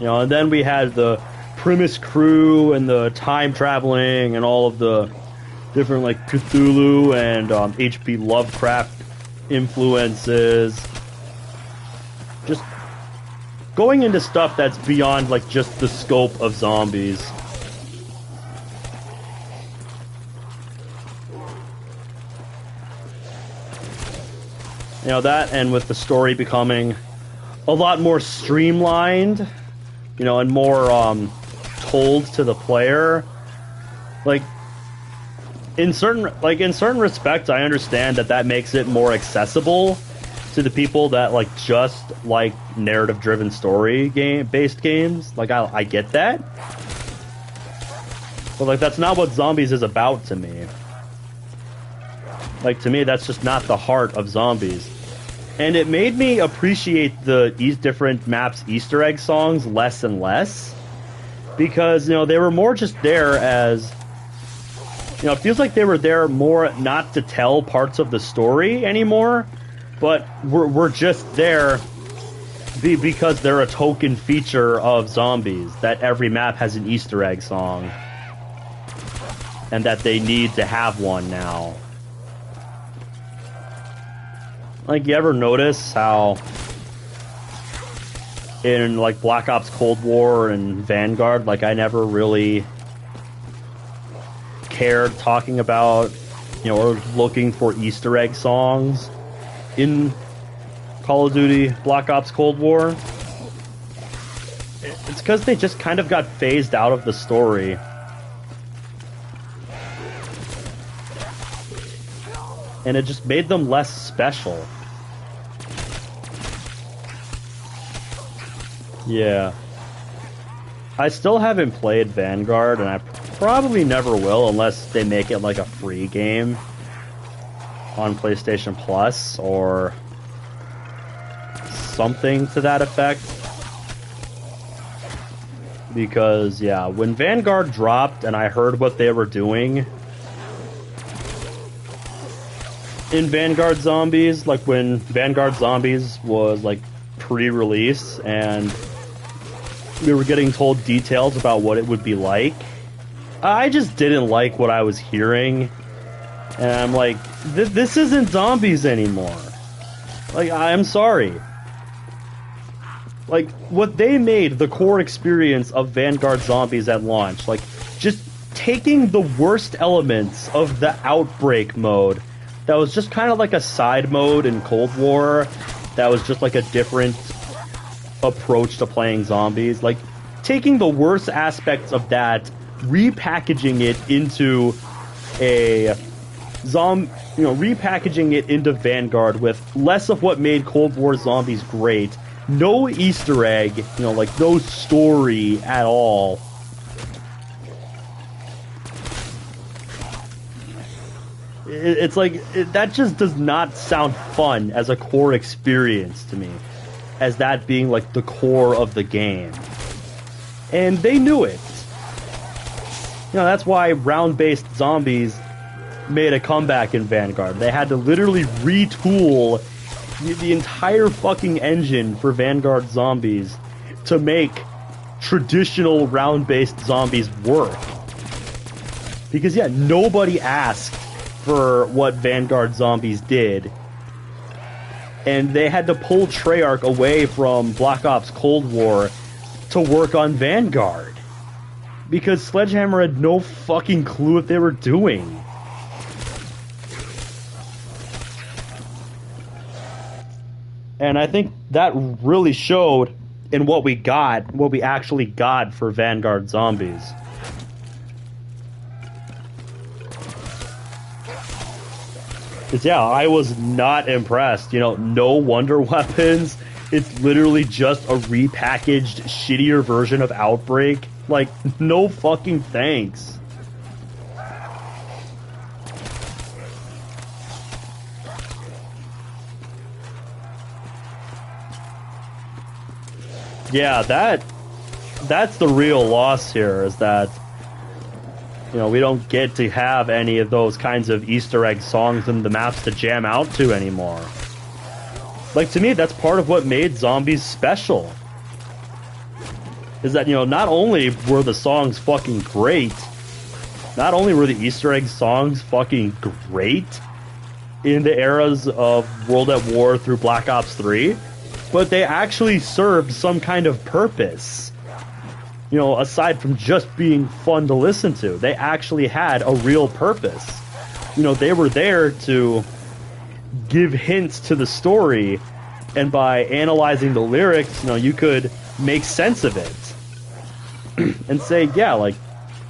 And then we had the Primus crew and the time traveling and all of the different, Cthulhu and H.P. Lovecraft influences, just going into stuff that's beyond just the scope of zombies. That, and with the story becoming a lot more streamlined, and more told to the player. In certain respects, I understand that makes it more accessible to the people that just narrative-driven based games. I get that, but that's not what zombies is about to me. To me, that's just not the heart of zombies, and it made me appreciate these different maps' Easter egg songs less and less, because they were more just there as. It feels like they were there more not to tell parts of the story anymore, but we're just there because they're a token feature of zombies, that every map has an Easter egg song, and that they need to have one now. You ever notice how in Black Ops Cold War and Vanguard, I never really cared talking about, or looking for Easter egg songs in Call of Duty Black Ops Cold War? It's because they just kind of got phased out of the story. And it just made them less special. Yeah. I still haven't played Vanguard, and I probably never will unless they make it like a free game on PlayStation Plus or something to that effect. Because, yeah, when Vanguard dropped and I heard what they were doing in Vanguard Zombies, like when Vanguard Zombies was like pre-release and we were getting told details about what it would be like, I just didn't like what I was hearing. And I'm like, this isn't zombies anymore. Like, I'm sorry. Like, what they made the core experience of Vanguard Zombies at launch, like, just taking the worst elements of the Outbreak mode, that was just kind of like a side mode in Cold War, that was just like a different approach to playing zombies. Like, taking the worst aspects of that, repackaging it into a repackaging it into Vanguard with less of what made Cold War Zombies great. No Easter egg, like no story at all. It's like, that just does not sound fun as a core experience to me. As that being like the core of the game. And they knew it. That's why round-based zombies made a comeback in Vanguard. They had to literally retool the entire fucking engine for Vanguard Zombies to make traditional round-based zombies work. Because, yeah, nobody asked for what Vanguard Zombies did. And they had to pull Treyarch away from Black Ops Cold War to work on Vanguard. Because Sledgehammer had no fucking clue what they were doing. And I think that really showed in what we actually got for Vanguard Zombies. Because, yeah, I was not impressed. No wonder weapons. It's literally just a repackaged, shittier version of Outbreak. Like, no fucking thanks. Yeah, that's the real loss here, is that we don't get to have any of those kinds of Easter egg songs in the maps to jam out to anymore. Like, to me, that's part of what made Zombies special. Is that, not only were the songs fucking great, not only were the Easter egg songs fucking great in the eras of World at War through Black Ops 3, but they actually served some kind of purpose. Aside from just being fun to listen to, they actually had a real purpose. They were there to give hints to the story, and by analyzing the lyrics, you could make sense of it. And say, yeah, like,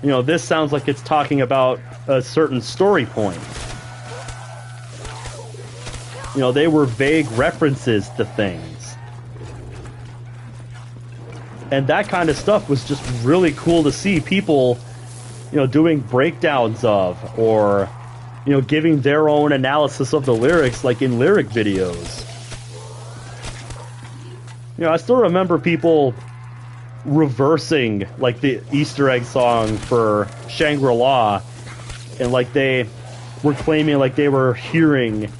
this sounds like it's talking about a certain story point. They were vague references to things. And that kind of stuff was just really cool to see people, doing breakdowns of, or, giving their own analysis of the lyrics, like in lyric videos. I still remember people reversing, like, the Easter egg song for Shangri-La, and, like, they were claiming, like, they were hearing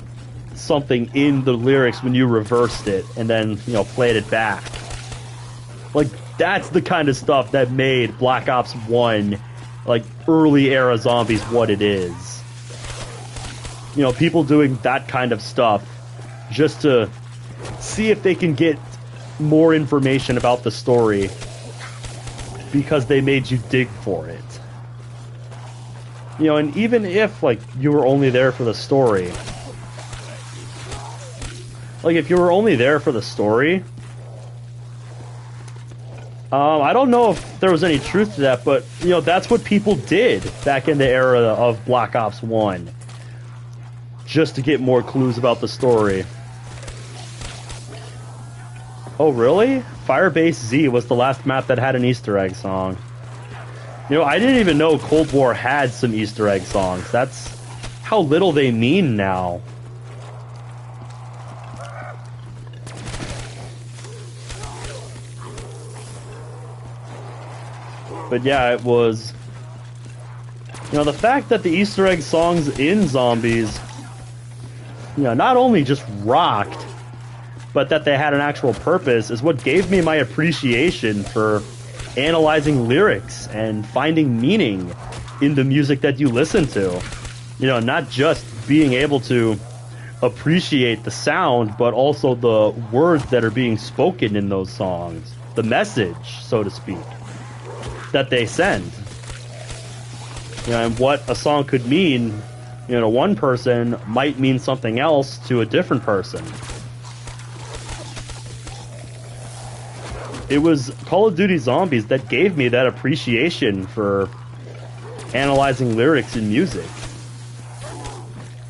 something in the lyrics when you reversed it, and then, played it back. Like, that's the kind of stuff that made Black Ops 1, like, early era Zombies what it is. People doing that kind of stuff just to see if they can get more information about the story because they made you dig for it. And even if, like, you were only there for the story, like, if you were only there for the story, I don't know if there was any truth to that, but, you know, that's what people did back in the era of Black Ops 1. Just to get more clues about the story. Oh, really? Firebase Z was the last map that had an Easter egg song. You know, I didn't even know Cold War had some Easter egg songs. That's how little they mean now. But yeah, it was... You know, the fact that the Easter egg songs in Zombies, you know, not only just rocked, but that they had an actual purpose is what gave me my appreciation for analyzing lyrics and finding meaning in the music that you listen to. You know, not just being able to appreciate the sound, but also the words that are being spoken in those songs. The message, so to speak, that they send. You know, and what a song could mean, you know, to one person might mean something else to a different person. It was Call of Duty Zombies that gave me that appreciation for analyzing lyrics in music.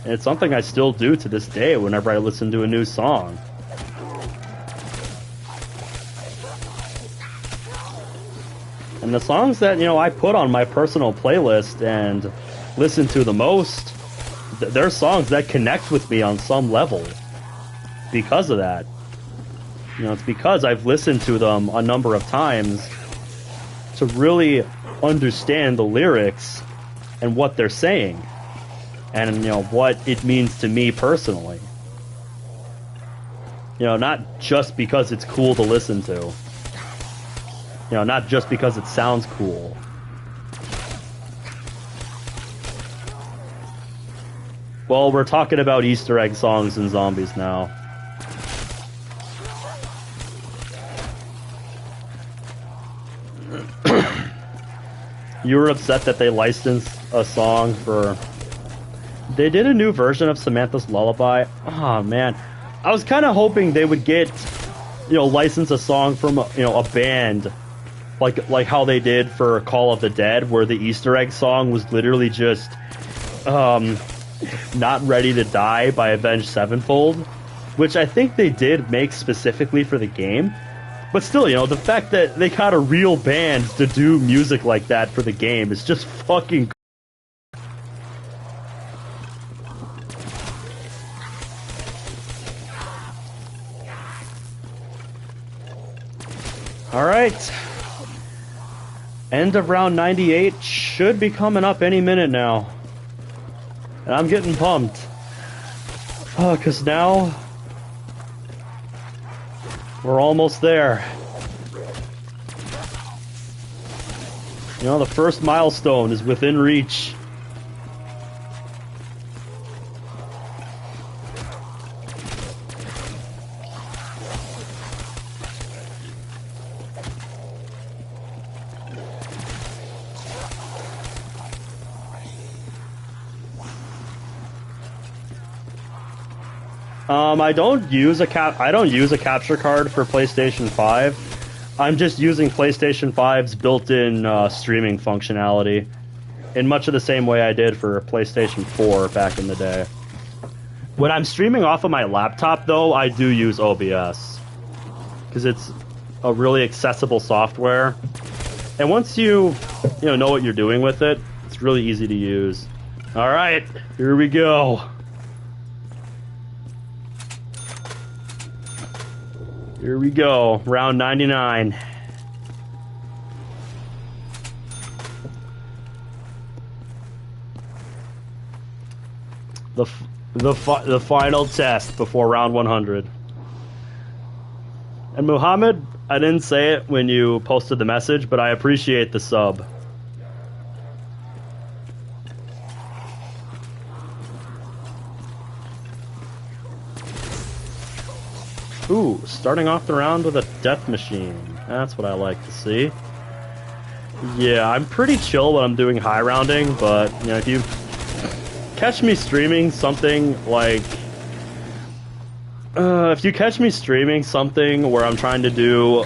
And it's something I still do to this day whenever I listen to a new song. And the songs that, you know, I put on my personal playlist and listen to the most, they're songs that connect with me on some level because of that. You know, it's because I've listened to them a number of times to really understand the lyrics and what they're saying. And, you know, what it means to me personally. You know, not just because it's cool to listen to. You know, not just because it sounds cool. Well, we're talking about Easter egg songs in Zombies now. You were upset that they licensed a song for... They did a new version of Samantha's Lullaby. Oh, man. I was kind of hoping they would get, you know, license a song from, you know, a band. Like how they did for Call of the Dead, where the Easter egg song was literally just, Not Ready to Die by Avenged Sevenfold. Which I think they did make specifically for the game. But still, you know, the fact that they got a real band to do music like that for the game is just fucking cool. Alright. End of round 98 should be coming up any minute now. And I'm getting pumped. Oh, 'cause now... we're almost there. You know, the first milestone is within reach. I don't use a capture card for PlayStation 5. I'm just using PlayStation 5's built-in streaming functionality in much of the same way I did for PlayStation 4 back in the day. When I'm streaming off of my laptop, though, I do use OBS because it's a really accessible software, and once you know what you're doing with it, it's really easy to use. All right, here we go. Here we go, round 99. The final test before round 100. And Muhammad, I didn't say it when you posted the message, but I appreciate the sub. Ooh, starting off the round with a death machine. That's what I like to see. Yeah, I'm pretty chill when I'm doing high rounding, but you know, if you catch me streaming something like... if you catch me streaming something where I'm trying to do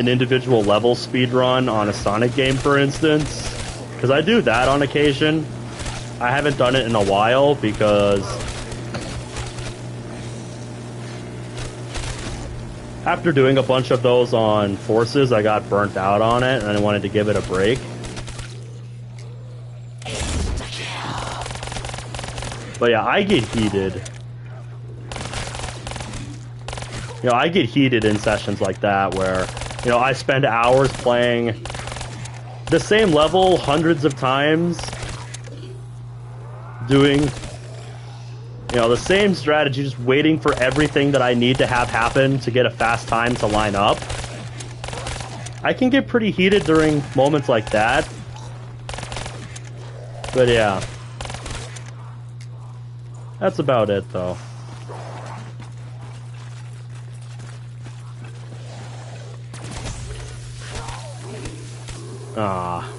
an individual level speed run on a Sonic game, for instance, because I do that on occasion. I haven't done it in a while because after doing a bunch of those on Forces, I got burnt out on it and I wanted to give it a break. But yeah, I get heated. You know, I get heated in sessions like that where, you know, I spend hours playing the same level hundreds of times, doing, you know, the same strategy, just waiting for everything that I need to have happen to get a fast time to line up. I can get pretty heated during moments like that. But yeah. That's about it, though. Ah.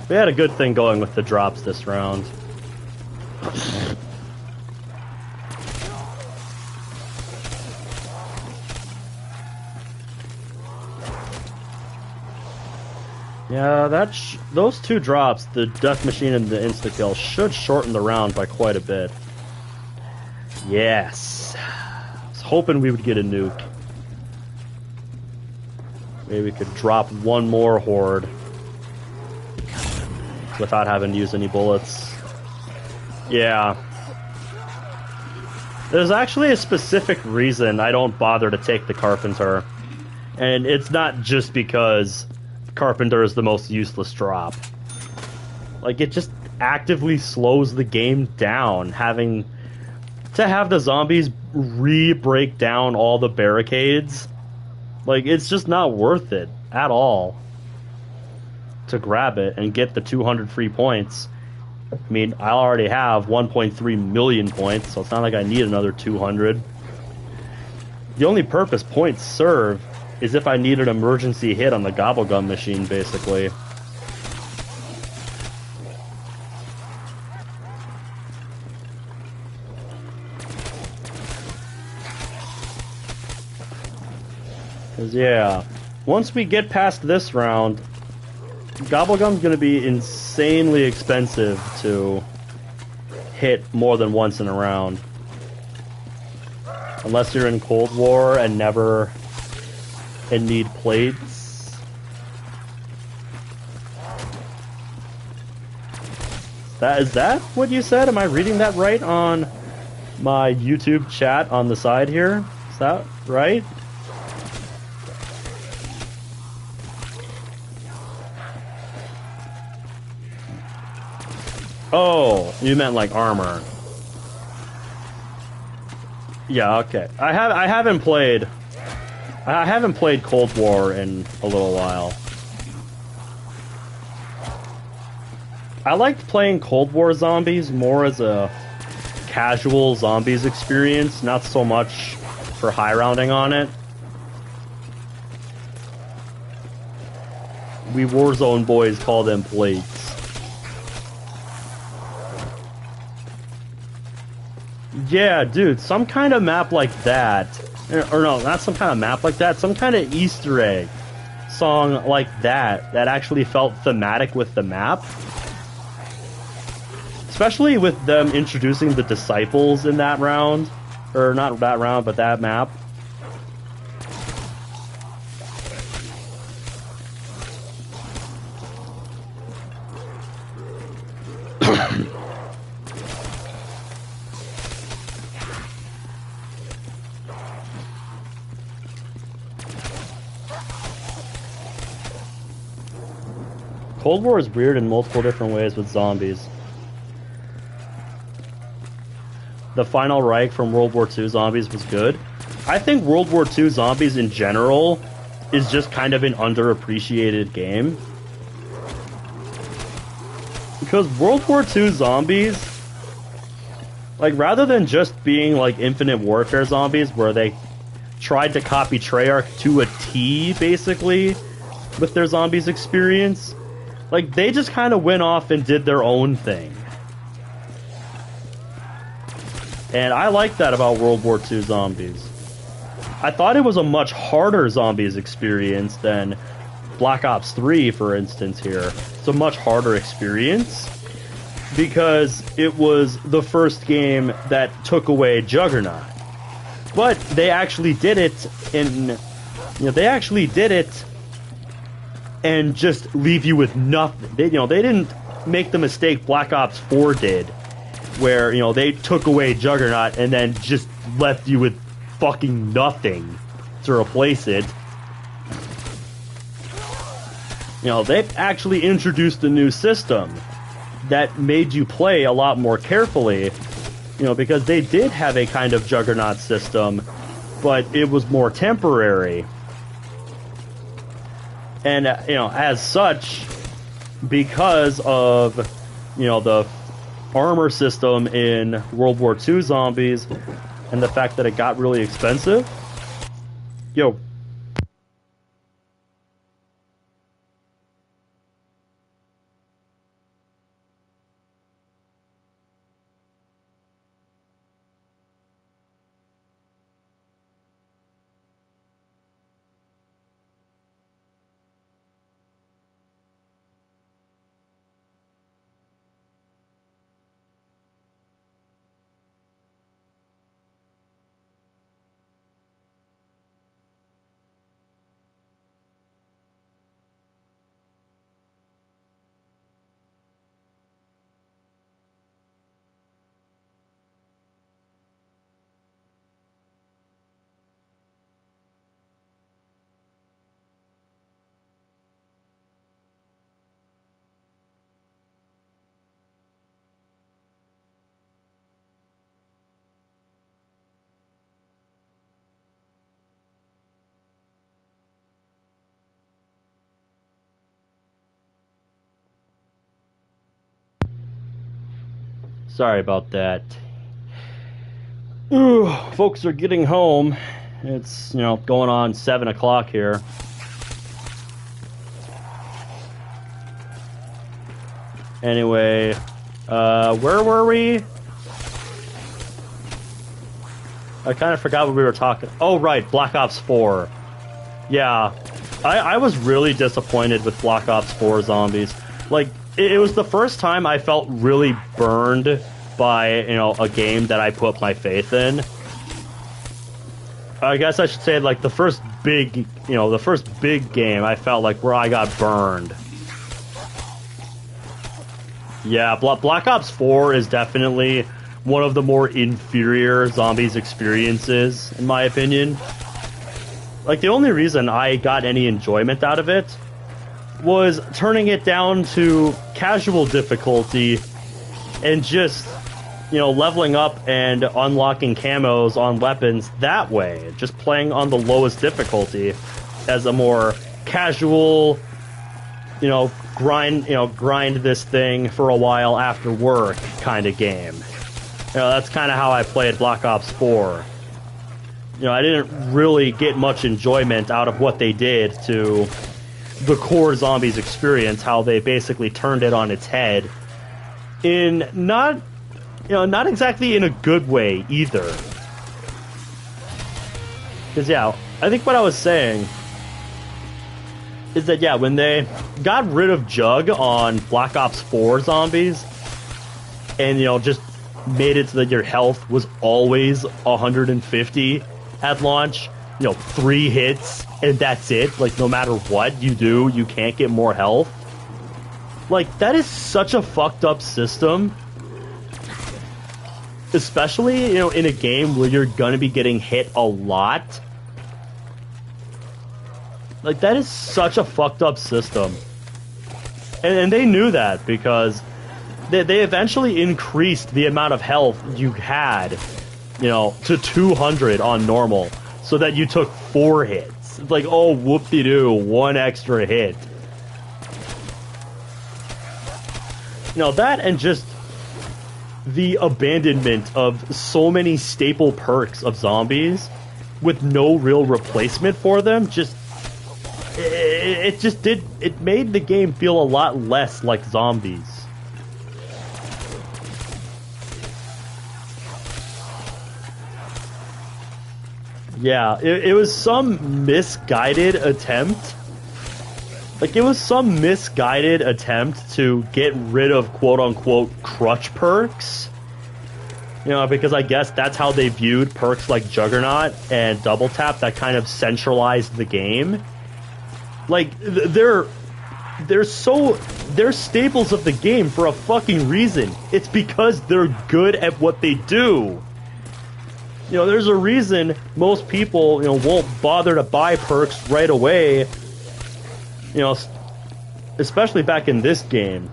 We had a good thing going with the drops this round. Yeah, those two drops, the Death Machine and the Insta-Kill, should shorten the round by quite a bit. Yes. I was hoping we would get a nuke. Maybe we could drop one more horde without having to use any bullets. Yeah. There's actually a specific reason I don't bother to take the Carpenter. And it's not just because Carpenter is the most useless drop. Like, it just actively slows the game down, having to have the zombies re-break down all the barricades. Like, it's just not worth it at all to grab it and get the 200 free points. I mean, I already have 1.3 million points, so it's not like I need another 200. The only purpose points serve is if I need an emergency hit on the Gobblegum machine, basically. Because, yeah, once we get past this round, Gobblegum's going to be insanely expensive to hit more than once in a round. Unless you're in Cold War and need plates. Is that what you said? Am I reading that right on my YouTube chat on the side here? Is that right? Oh, you meant like armor. Yeah, okay. I haven't played Cold War in a little while. I liked playing Cold War zombies more as a casual zombies experience, not so much for high rounding on it. We Warzone boys call them plates. Yeah, dude, some kind of map like that, or no, not some kind of map like that, some kind of Easter egg song like that actually felt thematic with the map. Especially with them introducing the Disciples in that round, or not that round, but that map. Cold War is weird in multiple different ways with zombies. The final Reich from World War II zombies was good. I think World War II zombies in general is just kind of an underappreciated game. Because World War II zombies, like, rather than just being like Infinite Warfare zombies where they tried to copy Treyarch to a T, basically, with their zombies experience, like, they just kind of went off and did their own thing. And I like that about World War II zombies. I thought it was a much harder zombies experience than Black Ops 3, for instance. Here, it's a much harder experience because it was the first game that took away Juggernaut. But they actually did it and just leave you with nothing. They didn't make the mistake Black Ops 4 did, where, they took away Juggernaut and then just left you with fucking nothing to replace it. They actually introduced a new system that made you play a lot more carefully, because they did have a kind of Juggernaut system, but it was more temporary. And, as such, because of, the armor system in World War II zombies and the fact that it got really expensive, sorry about that. Ooh, folks are getting home. It's, going on 7 o'clock here. Anyway, where were we? I kind of forgot what we were talking. Oh, right, Black Ops 4. Yeah, I was really disappointed with Black Ops 4 zombies. Like, it was the first time I felt really burned by, a game that I put my faith in. I guess I should say, like, the first big game I felt like where I got burned. Yeah, Black Ops 4 is definitely one of the more inferior zombies experiences, in my opinion. Like, the only reason I got any enjoyment out of it was turning it down to casual difficulty and just, leveling up and unlocking camos on weapons that way. Just playing on the lowest difficulty as a more casual, grind this thing for a while after work kind of game. That's kind of how I played Black Ops 4. I didn't really get much enjoyment out of what they did to the core zombies experience, how they basically turned it on its head in not exactly in a good way either. Because, I think what I was saying is that, when they got rid of Jug on Black Ops 4 zombies and, just made it so that your health was always 150 at launch, 3 hits and that's it. Like, no matter what you do, you can't get more health. Like, that is such a fucked up system. Especially, in a game where you're gonna be getting hit a lot. Like, that is such a fucked up system. And they knew that because they eventually increased the amount of health you had, to 200 on normal, so that you took 4 hits. It's like, oh, whoop-de-doo, 1 extra hit. That and just the abandonment of so many staple perks of zombies with no real replacement for them, it made the game feel a lot less like zombies. Yeah, it was some misguided attempt. Like, it was some misguided attempt to get rid of quote-unquote crutch perks. You know, because I guess that's how they viewed perks like Juggernaut and Double Tap that kind of centralized the game. Like, they're staples of the game for a fucking reason. It's because they're good at what they do. You know, there's a reason most people, you know, won't bother to buy perks right away. You know, especially back in this game.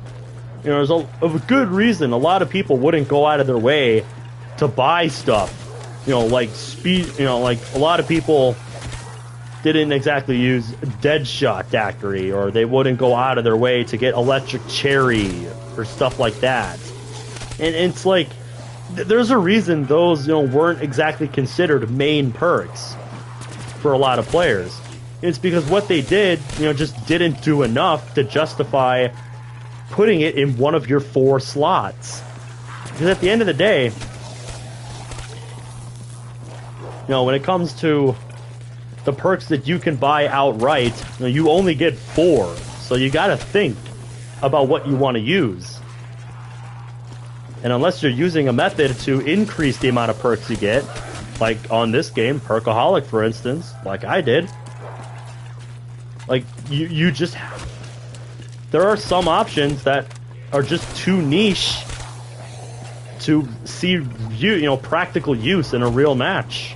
You know, there's a good reason a lot of people wouldn't go out of their way to buy stuff. You know, like speed, you know, like a lot of people didn't exactly use Deadshot Daiquiri, or they wouldn't go out of their way to get Electric Cherry or stuff like that. And it's like, there's a reason those, you know, weren't exactly considered main perks for a lot of players. It's because what they did, you know, just didn't do enough to justify putting it in one of your 4 slots. Because at the end of the day, you know, when it comes to the perks that you can buy outright, you know, you only get 4. So you gotta think about what you want to use. And unless you're using a method to increase the amount of perks you get, like on this game, Perkaholic for instance, like I did, like you just, there are some options that are just too niche to see you know, practical use in a real match.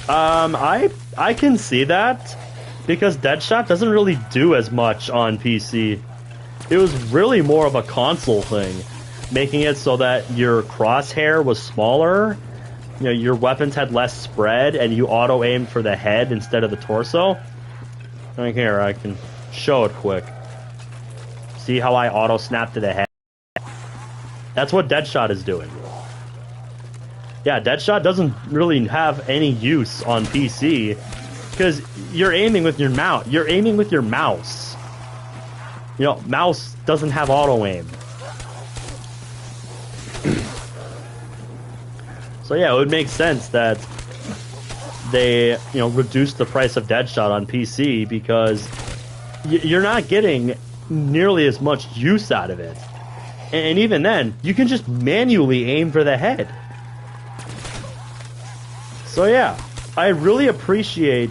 I can see that, because Deadshot doesn't really do as much on PC. It was really more of a console thing, making it so that your crosshair was smaller, you know, your weapons had less spread, and you auto-aimed for the head instead of the torso. Right here, I can show it quick. See how I auto-snap to the head? That's what Deadshot is doing. Yeah, Deadshot doesn't really have any use on PC, because you're aiming with your mouse. You're aiming with your mouse. You know, mouse doesn't have auto-aim. So yeah, it would make sense that they, you know, reduce the price of Deadshot on PC, because you're not getting nearly as much use out of it. And even then, you can just manually aim for the head. So yeah, I really appreciate,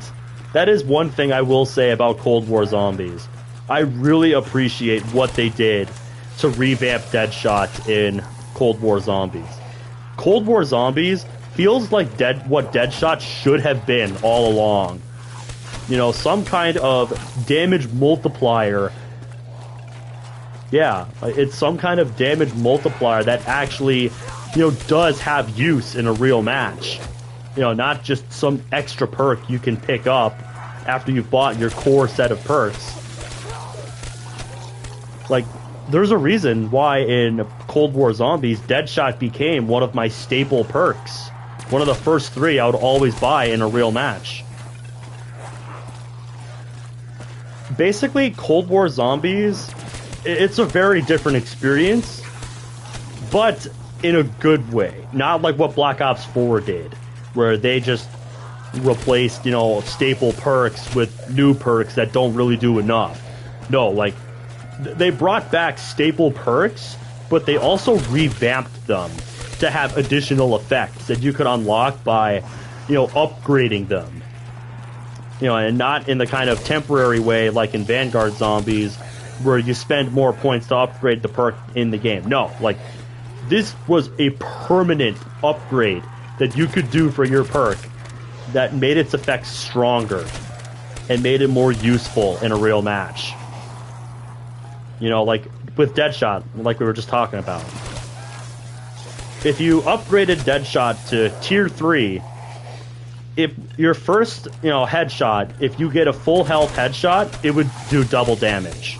that is one thing I will say about Cold War Zombies. I really appreciate what they did to revamp Deadshot in Cold War Zombies. Cold War Zombies feels like what Deadshot should have been all along. You know, some kind of damage multiplier. Yeah, it's some kind of damage multiplier that actually, you know, does have use in a real match. You know, not just some extra perk you can pick up after you've bought your core set of perks. Like, there's a reason why in Cold War Zombies, Deadshot became one of my staple perks. One of the first 3 I would always buy in a real match. Basically, Cold War Zombies, it's a very different experience, but in a good way. Not like what Black Ops 4 did, where they just replaced, you know, staple perks with new perks that don't really do enough. No, like, they brought back staple perks, but they also revamped them to have additional effects that you could unlock by, you know, upgrading them. You know, and not in the kind of temporary way like in Vanguard Zombies, where you spend more points to upgrade the perk in the game. No, like, this was a permanent upgrade that you could do for your perk that made its effects stronger and made it more useful in a real match. You know, like with Deadshot, like we were just talking about. If you upgraded Deadshot to Tier 3, if your first, you know, headshot, if you get a full health headshot, it would do double damage.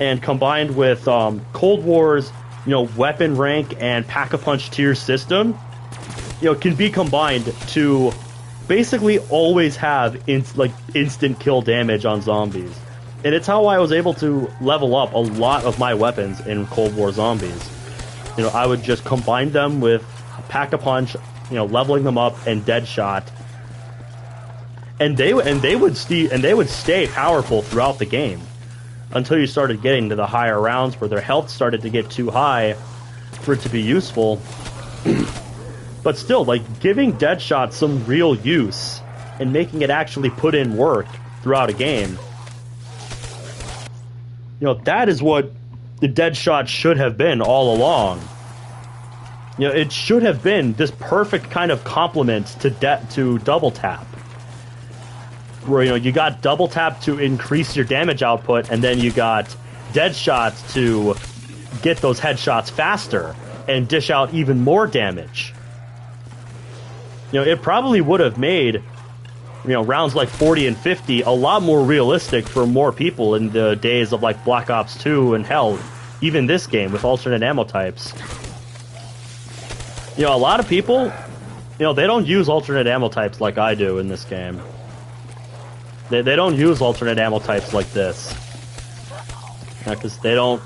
And combined with Cold War's, you know, weapon rank and Pack-a-Punch tier system, you know, can be combined to basically always have instant kill damage on zombies. And it's how I was able to level up a lot of my weapons in Cold War Zombies. You know, I would just combine them with Pack-a-Punch, you know, leveling them up, and Deadshot. And they would stay powerful throughout the game until you started getting to the higher rounds where their health started to get too high for it to be useful. But still, like, giving Deadshot some real use and making it actually put in work throughout a game, you know, that is what the Deadshot should have been all along. You know, it should have been this perfect kind of complement to Double Tap, where, you know, you got Double Tap to increase your damage output, and then you got Deadshot to get those headshots faster and dish out even more damage. You know, it probably would have made, you know, rounds like 40 and 50 a lot more realistic for more people in the days of, like, Black Ops 2 and, hell, even this game with alternate ammo types. You know, a lot of people, you know, they don't use alternate ammo types like I do in this game. They don't use alternate ammo types like this. Because they don't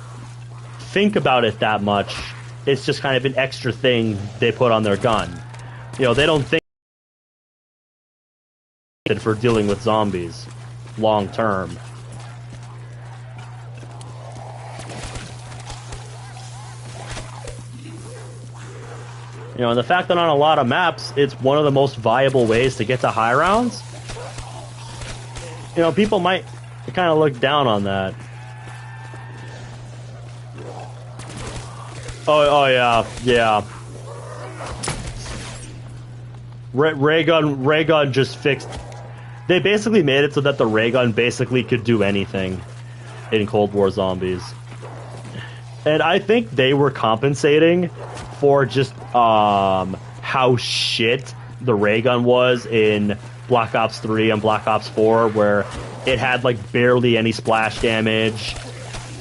think about it that much. It's just kind of an extra thing they put on their gun. You know, they don't think for dealing with zombies long term. You know, and the fact that on a lot of maps, it's one of the most viable ways to get to high rounds, you know, people might kind of look down on that. Oh yeah. Ray gun just fixed. They basically made it so that the ray gun basically could do anything in Cold War Zombies. And I think they were compensating for just how shit the ray gun was in Black Ops 3 and Black Ops 4, where it had like barely any splash damage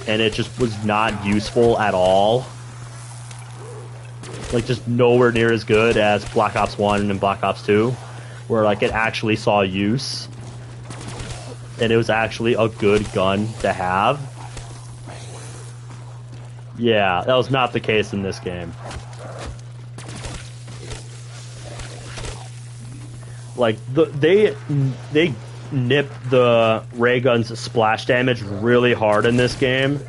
and it just was not useful at all. Like, just nowhere near as good as Black Ops 1 and Black Ops 2, where like it actually saw use and it was actually a good gun to have. Yeah, that was not the case in this game. Like, they nipped the ray gun's splash damage really hard in this game.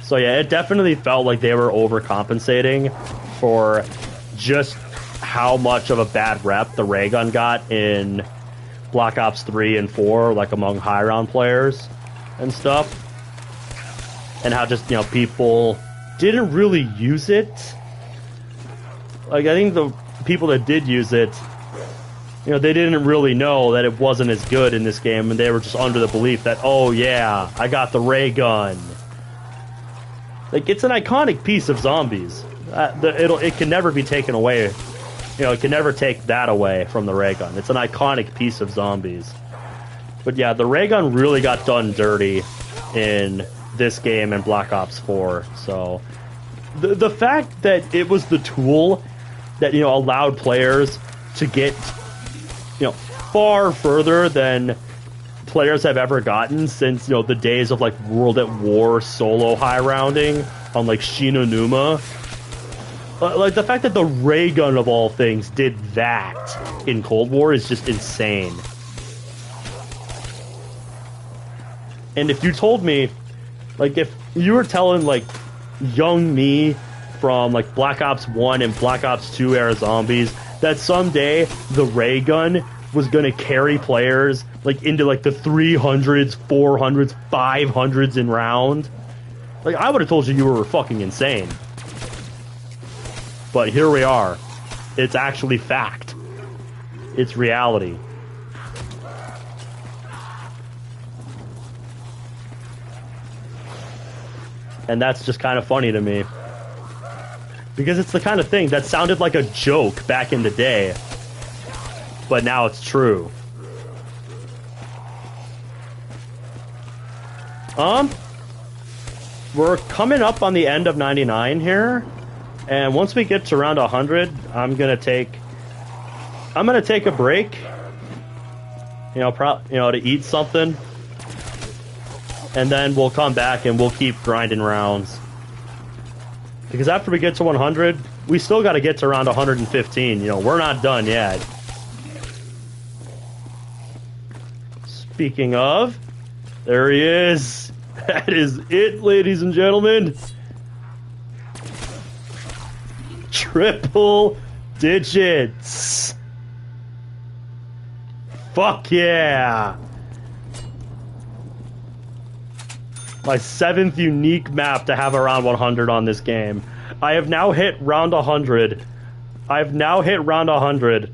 So yeah, it definitely felt like they were overcompensating for just how much of a bad rep the ray gun got in Black Ops 3 and 4, like among high round players and stuff. And how just, you know, people didn't really use it. Like, I think the people that did use it, you know, they didn't really know that it wasn't as good in this game, and they were just under the belief that, oh yeah, I got the ray gun. Like, it's an iconic piece of Zombies. It can never be taken away. You know, it can never take that away from the ray gun. It's an iconic piece of Zombies. But yeah, the ray gun really got done dirty in this game and Black Ops 4. So the fact that it was the tool that, you know, allowed players to get, you know, far further than players have ever gotten since, you know, the days of like World at War solo high rounding on like Shinonuma. Like, the fact that the ray gun of all things did that in Cold War is just insane. And if you told me, like, if you were telling like young me from like Black Ops 1 and Black Ops 2 era Zombies that someday the ray gun was gonna carry players like into like the 300s, 400s, 500s in round, like, I would have told you were fucking insane. But here we are. It's actually fact. It's reality. And that's just kind of funny to me. Because it's the kind of thing that sounded like a joke back in the day. But now it's true. We're coming up on the end of 99 here. And once we get to around 100, I'm gonna take a break. You know, to eat something. And then we'll come back and we'll keep grinding rounds. Because after we get to 100, we still got to get to around 115. You know, we're not done yet. Speaking of, there he is. That is it, ladies and gentlemen. Triple digits. Fuck yeah. My 7th unique map to have around 100 on this game. I have now hit round 100. I've now hit round 100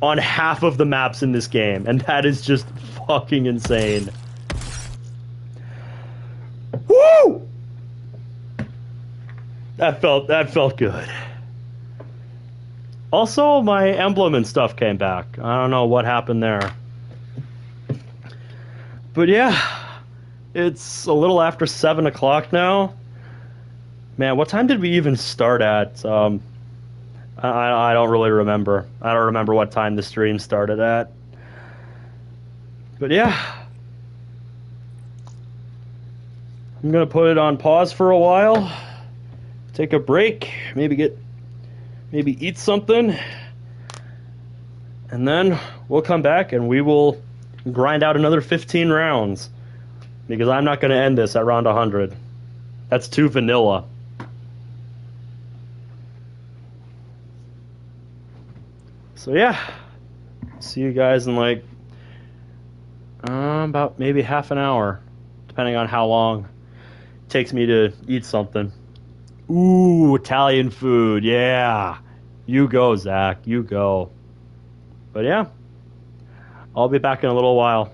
on half of the maps in this game, and that is just fucking insane. Woo! That felt good. Also, my emblem and stuff came back. I don't know what happened there. But yeah. It's a little after 7 o'clock now. Man, what time did we even start at? I don't really remember. I don't remember what time the stream started at. But yeah. I'm going to put it on pause for a while. Take a break. Maybe eat something. And then we'll come back and we will grind out another 15 rounds. Because I'm not going to end this at round 100. That's too vanilla. So yeah. See you guys in like about maybe half an hour. Depending on how long it takes me to eat something. Ooh, Italian food. Yeah. You go, Zach. You go. But yeah. I'll be back in a little while.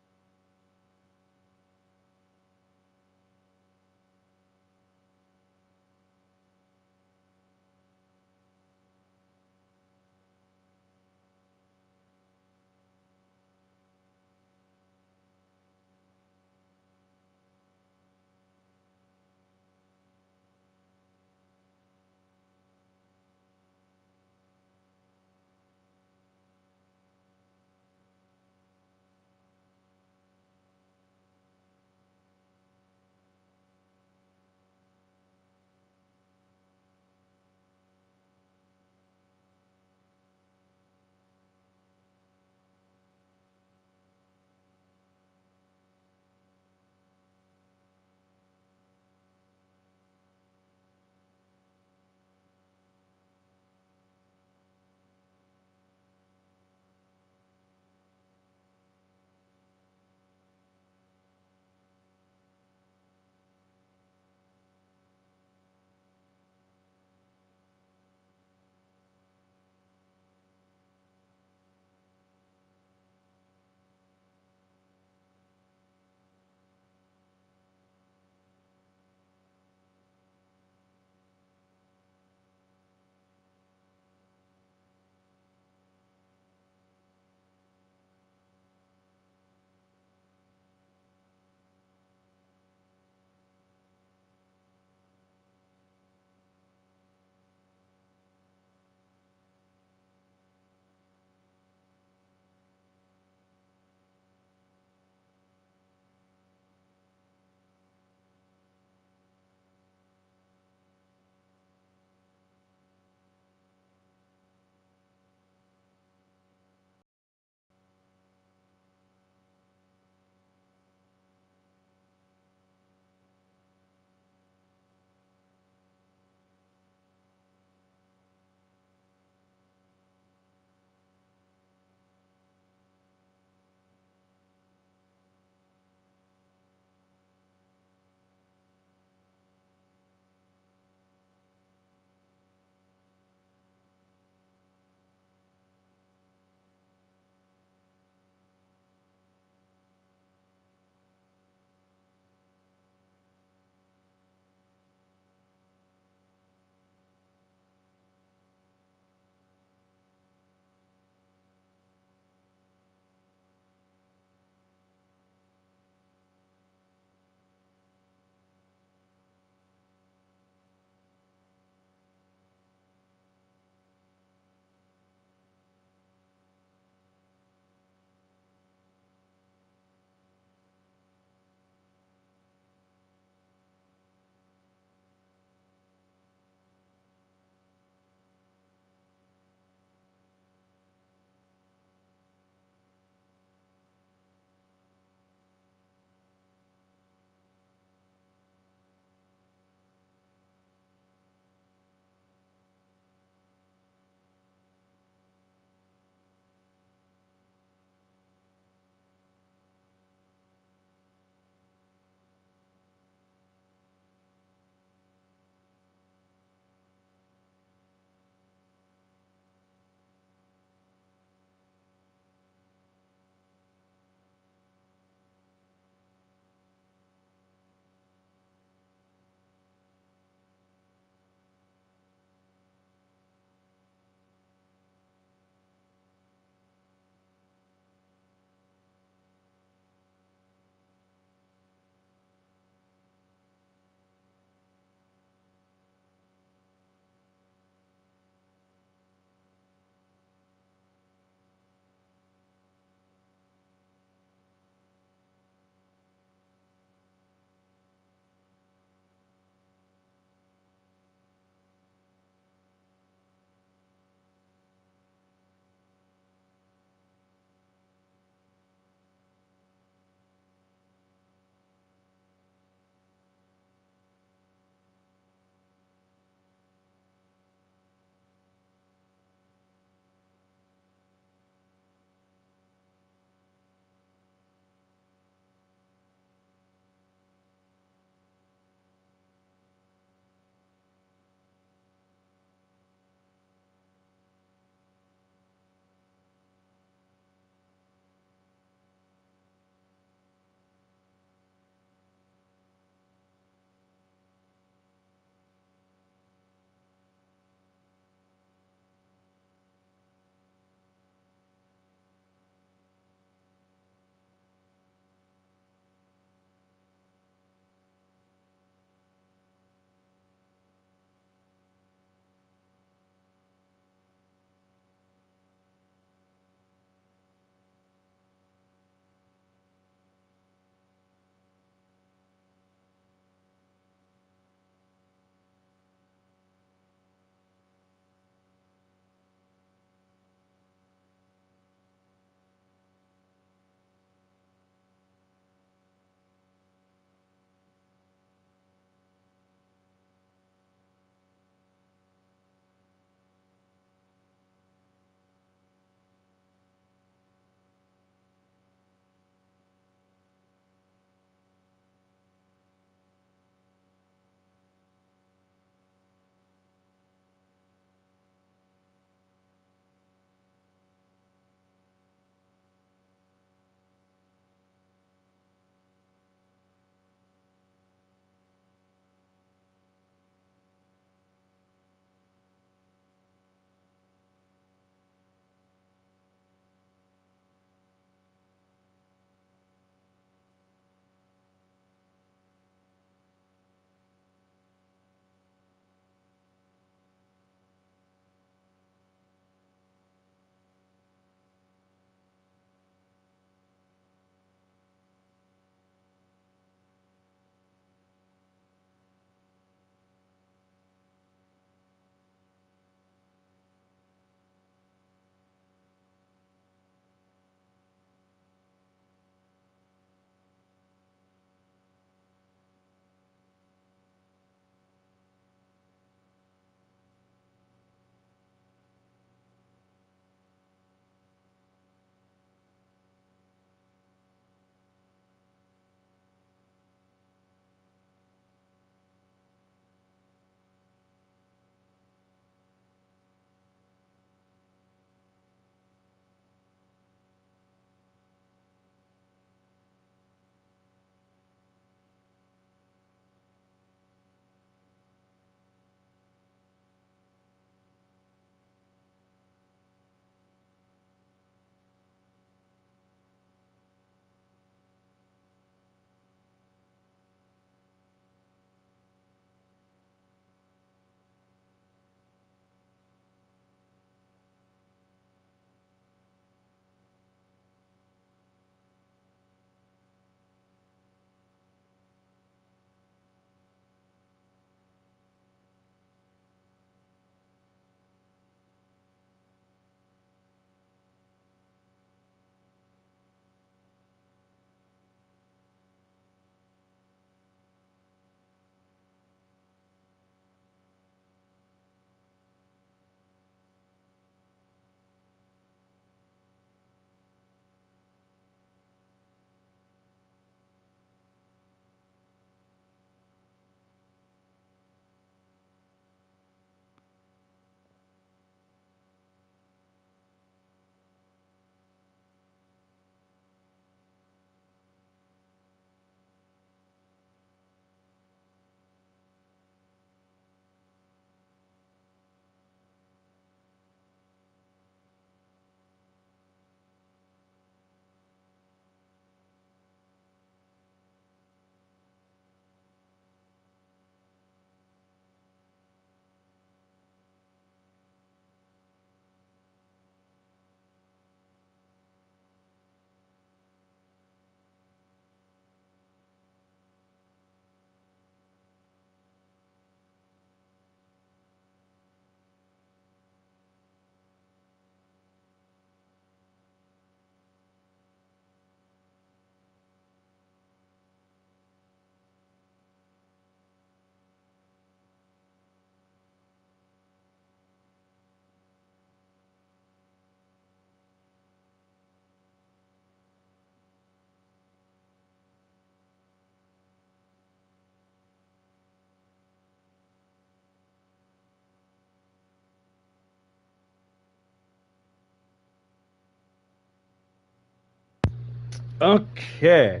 Okay,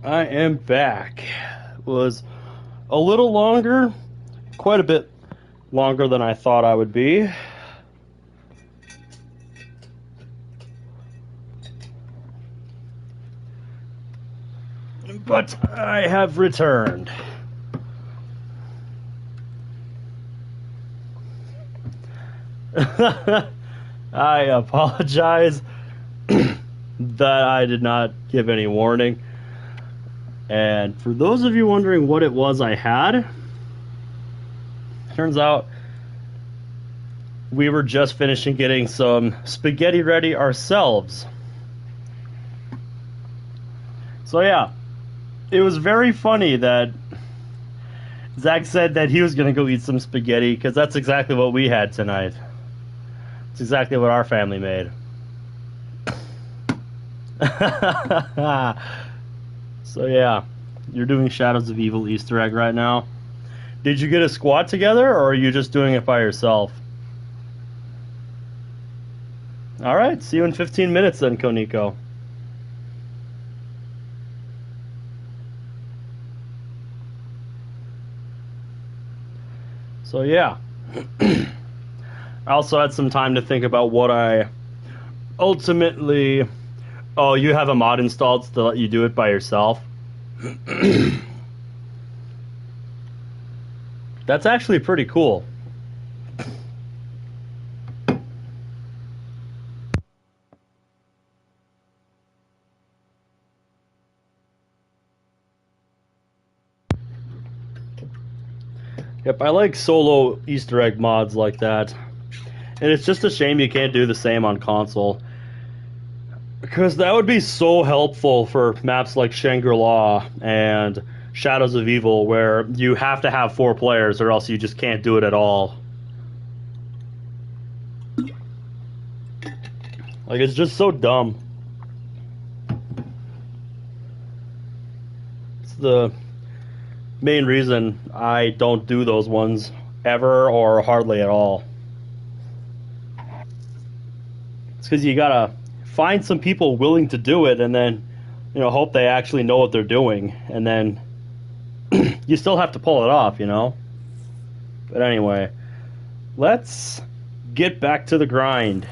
I am back. It was a little longer, quite a bit longer than I thought I would be. But I have returned. I apologize that I did not give any warning. And for those of you wondering what it was I had, turns out we were just finishing getting some spaghetti ready ourselves. So yeah, it was very funny that Zach said that he was going to go eat some spaghetti because that's exactly what we had tonight. It's exactly what our family made. So yeah, you're doing Shadows of Evil Easter egg right now. Did you get a squad together, or are you just doing it by yourself? Alright, see you in 15 minutes then, Koniko. So yeah, I also had some time to think about what I ultimately... Oh, you have a mod installed to let you do it by yourself? That's actually pretty cool. Yep, I like solo Easter egg mods like that. And it's just a shame you can't do the same on console. Because that would be so helpful for maps like Shangri-La and Shadows of Evil, where you have to have 4 players or else you just can't do it at all. Like, it's just so dumb. It's the main reason I don't do those ones ever or hardly at all. It's because you gotta find some people willing to do it and then, you know, hope they actually know what they're doing, and then you still have to pull it off, you know? But anyway, let's get back to the grind.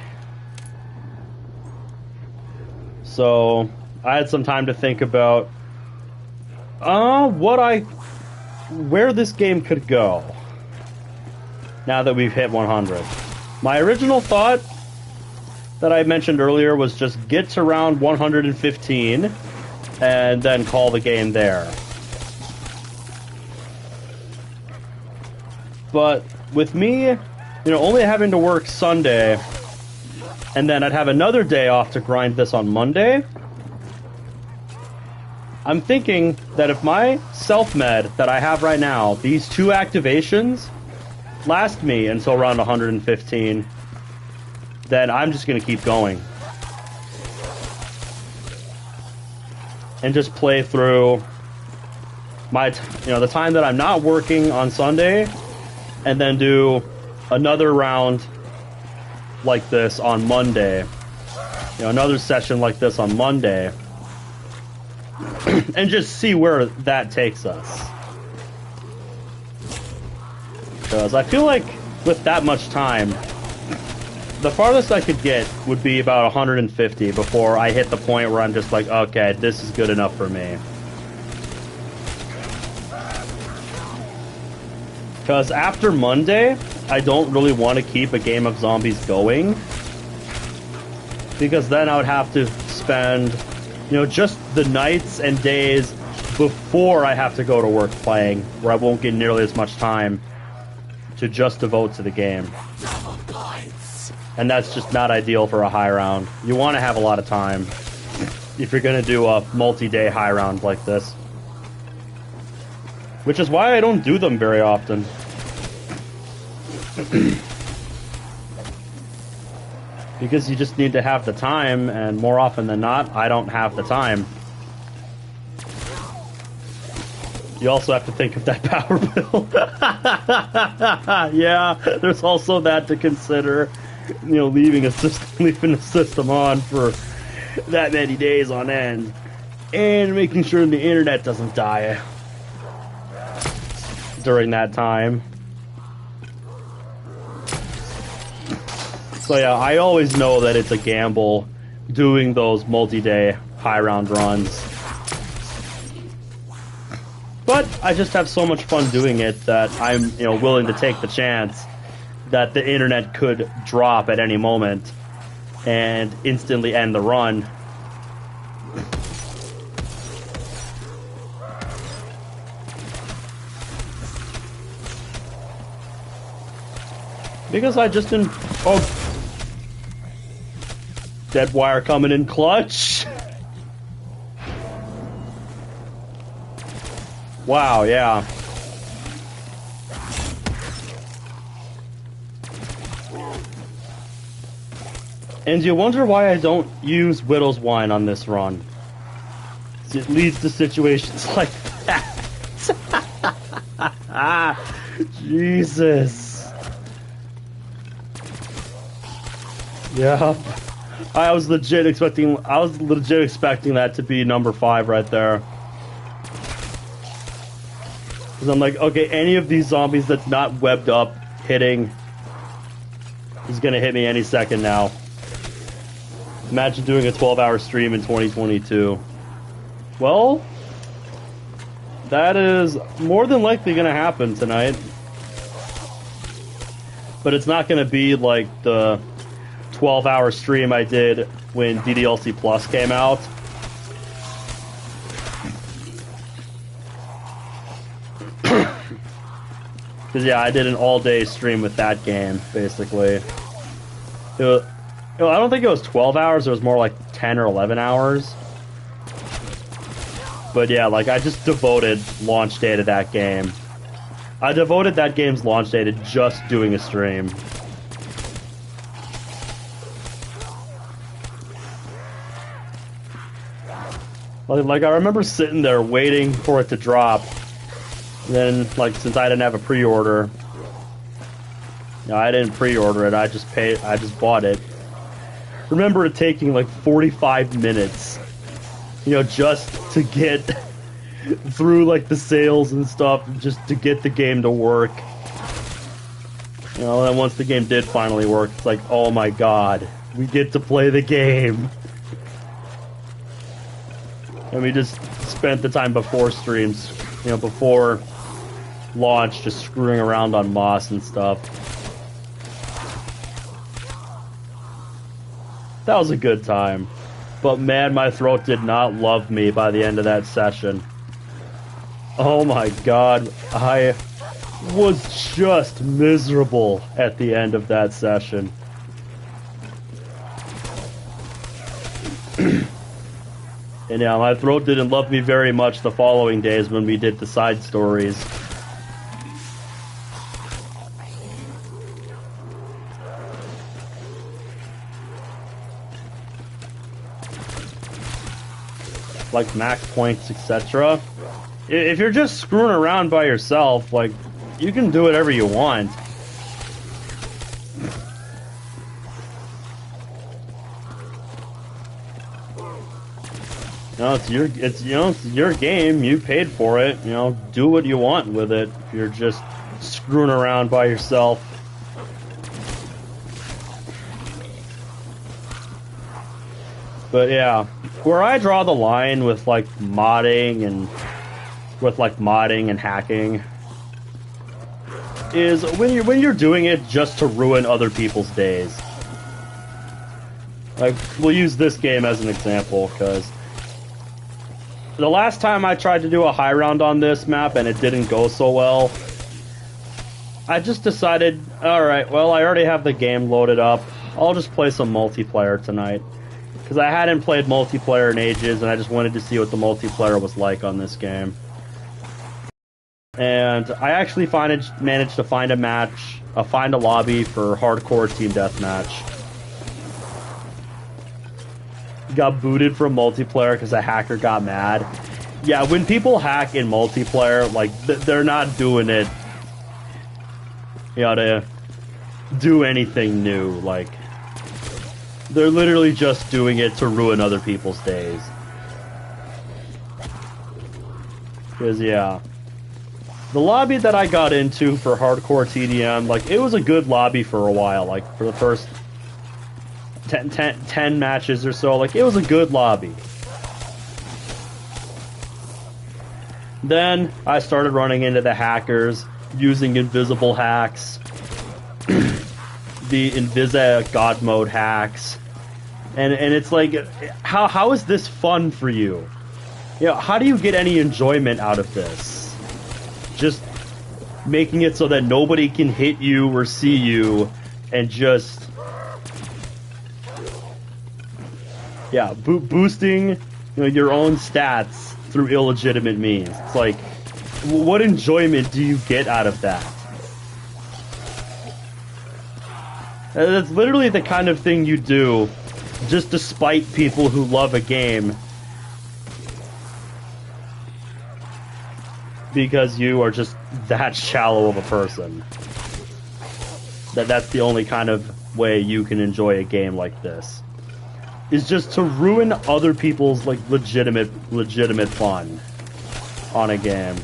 So, I had some time to think about where this game could go now that we've hit 100. My original thought that I mentioned earlier was just get to round 115 and then call the game there. But with me, you know, only having to work Sunday, and then I'd have another day off to grind this on Monday, I'm thinking that if my self-med that I have right now, these 2 activations, last me until round 115, then I'm just going to keep going. And just play through my, the time that I'm not working on Sunday, and then do another round like this on Monday. Another session like this on Monday. And just see where that takes us. Because I feel like with that much time, the farthest I could get would be about 150 before I hit the point where I'm just like, okay, this is good enough for me. Because after Monday, I don't really want to keep a game of zombies going. Because then I would have to spend, just the nights and days before I have to go to work playing, where I won't get nearly as much time to just devote to the game. And that's just not ideal for a high round. You want to have a lot of time if you're going to do a multi-day high round like this. Which is why I don't do them very often. Because you just need to have the time, and more often than not, I don't have the time. You also have to think of that power bill. Yeah, there's also that to consider. Leaving the system on for that many days on end, and making sure the internet doesn't die during that time. So yeah, I always know that it's a gamble doing those multi-day high round runs. But I just have so much fun doing it that I'm, willing to take the chance that the internet could drop at any moment and instantly end the run. Because I just didn't... Oh. Dead wire coming in clutch. Wow, yeah. And you wonder why I don't use Widow's Wine on this run. It leads to situations like that. Jesus. Yeah. I was legit expecting that to be number 5 right there. Because I'm like, okay, any of these zombies that's not webbed up hitting is gonna hit me any second now. Imagine doing a 12-hour stream in 2022. Well, that is more than likely gonna happen tonight. But it's not gonna be like the 12-hour stream I did when DDLC Plus came out. Because yeah, I did an all-day stream with that game, basically. I don't think it was 12 hours, it was more like 10 or 11 hours. But yeah, like, I just devoted launch day to that game. I devoted that game's launch day to just doing a stream. Like, I remember sitting there waiting for it to drop. And then, like, since I didn't have a pre-order, I didn't pre-order it, I just bought it. Remember it taking like 45 minutes, just to get through like the sales and stuff, just to get the game to work. And then once the game did finally work, it's like, oh my god, we get to play the game. And we just spent the time before streams, before launch, just screwing around on Moss and stuff. That was a good time. But man, my throat did not love me by the end of that session. Oh my god, I was just miserable at the end of that session. And yeah, my throat didn't love me very much the following days when we did the side stories. Like max points, etc. If you're just screwing around by yourself, like, you can do whatever you want. It's your game. You paid for it. Do what you want with it. If you're just screwing around by yourself. But yeah, where I draw the line with like modding and hacking is when you're doing it just to ruin other people's days. Like, we'll use this game as an example, because the last time I tried to do a high round on this map and it didn't go so well, I just decided, alright, well, I already have the game loaded up. I'll just play some multiplayer tonight. Because I hadn't played multiplayer in ages, and I just wanted to see what the multiplayer was like on this game. And I actually managed to find find a lobby for hardcore team deathmatch. Got booted from multiplayer because a hacker got mad. Yeah, when people hack in multiplayer, like, they're not doing it, to do anything new. Like, They're literally just doing it to ruin other people's days. Because, yeah. The lobby that I got into for hardcore TDM, like, it was a good lobby for a while. Like, for the first 10 matches or so, like, it was a good lobby. Then I started running into the hackers, using invisible hacks, the Invisa God mode hacks, and it's like, how is this fun for you? You know, how do you get any enjoyment out of this? Just making it so that nobody can hit you or see you, and just, yeah, boosting, you know, your own stats through illegitimate means. It's like, what enjoyment do you get out of that? That's literally the kind of thing you do just to spite people who love a game because you are just that shallow of a person. That's the only kind of way you can enjoy a game like this. Is just to ruin other people's, like, legitimate fun on a game.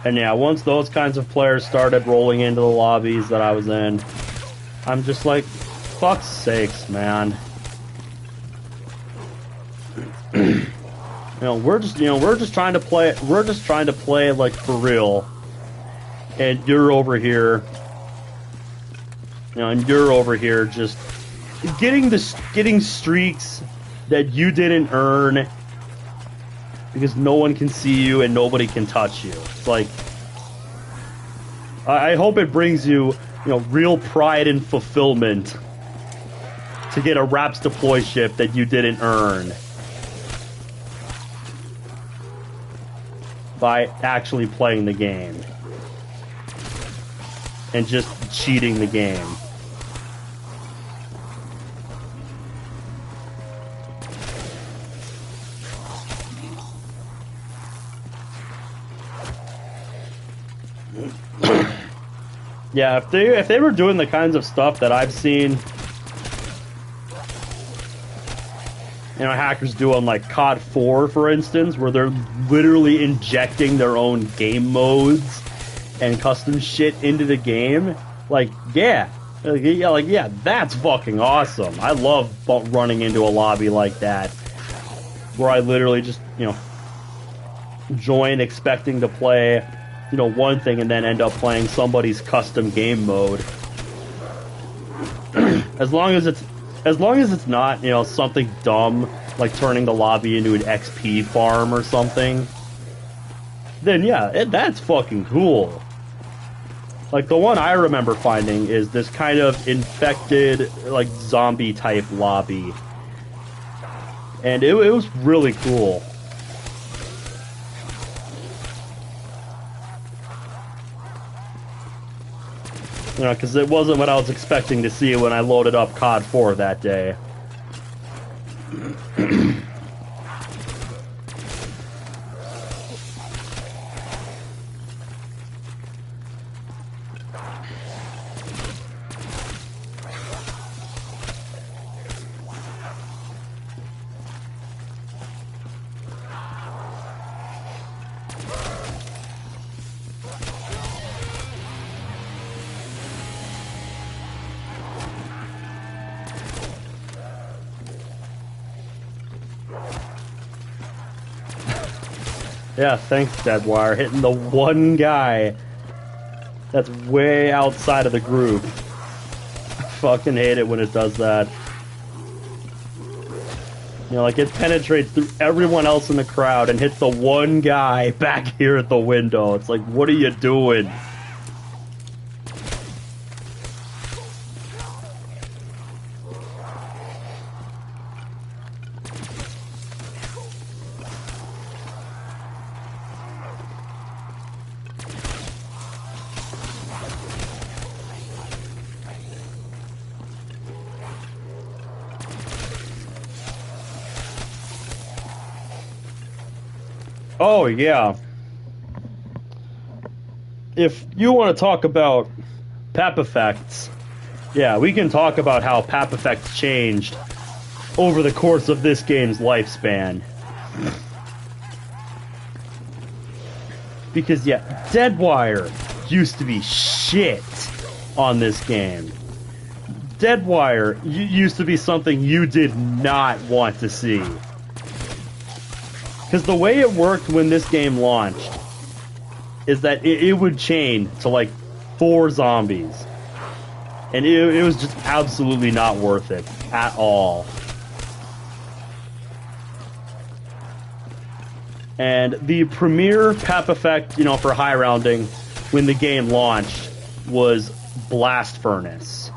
And yeah, once those kinds of players started rolling into the lobbies that I was in, I'm just like, fuck's sakes, man. We're just trying to play like for real. And you're over here, just getting streaks that you didn't earn because no one can see you and nobody can touch you. It's like, I hope it brings you, real pride and fulfillment to get a Raps deploy ship that you didn't earn by actually playing the game and just cheating the game. Yeah, if they were doing the kinds of stuff that I've seen, hackers do on like COD 4, for instance, where they're literally injecting their own game modes and custom shit into the game, yeah, that's fucking awesome. I love running into a lobby like that, where I literally just, join expecting to play one thing and then end up playing somebody's custom game mode. as long as it's not, something dumb like turning the lobby into an XP farm or something, then yeah, that's fucking cool. Like, the one I remember finding is this kind of infected, like, zombie type lobby. And it was really cool. Because it wasn't what I was expecting to see when I loaded up COD 4 that day. Yeah, thanks, Deadwire. Hitting the one guy that's way outside of the group. I fucking hate it when it does that. Like, it penetrates through everyone else in the crowd and hits the one guy back here at the window. It's like, what are you doing? Oh, yeah. if you want to talk about PAP effects, yeah, we can talk about how PAP effects changed over the course of this game's lifespan. Because, yeah, Deadwire used to be shit on this game. Deadwire used to be something you did not want to see. Because the way it worked when this game launched is that it would chain to like 4 zombies. And it was just absolutely not worth it at all. And the premier PAP effect, you know, for high rounding when the game launched was Blast Furnace.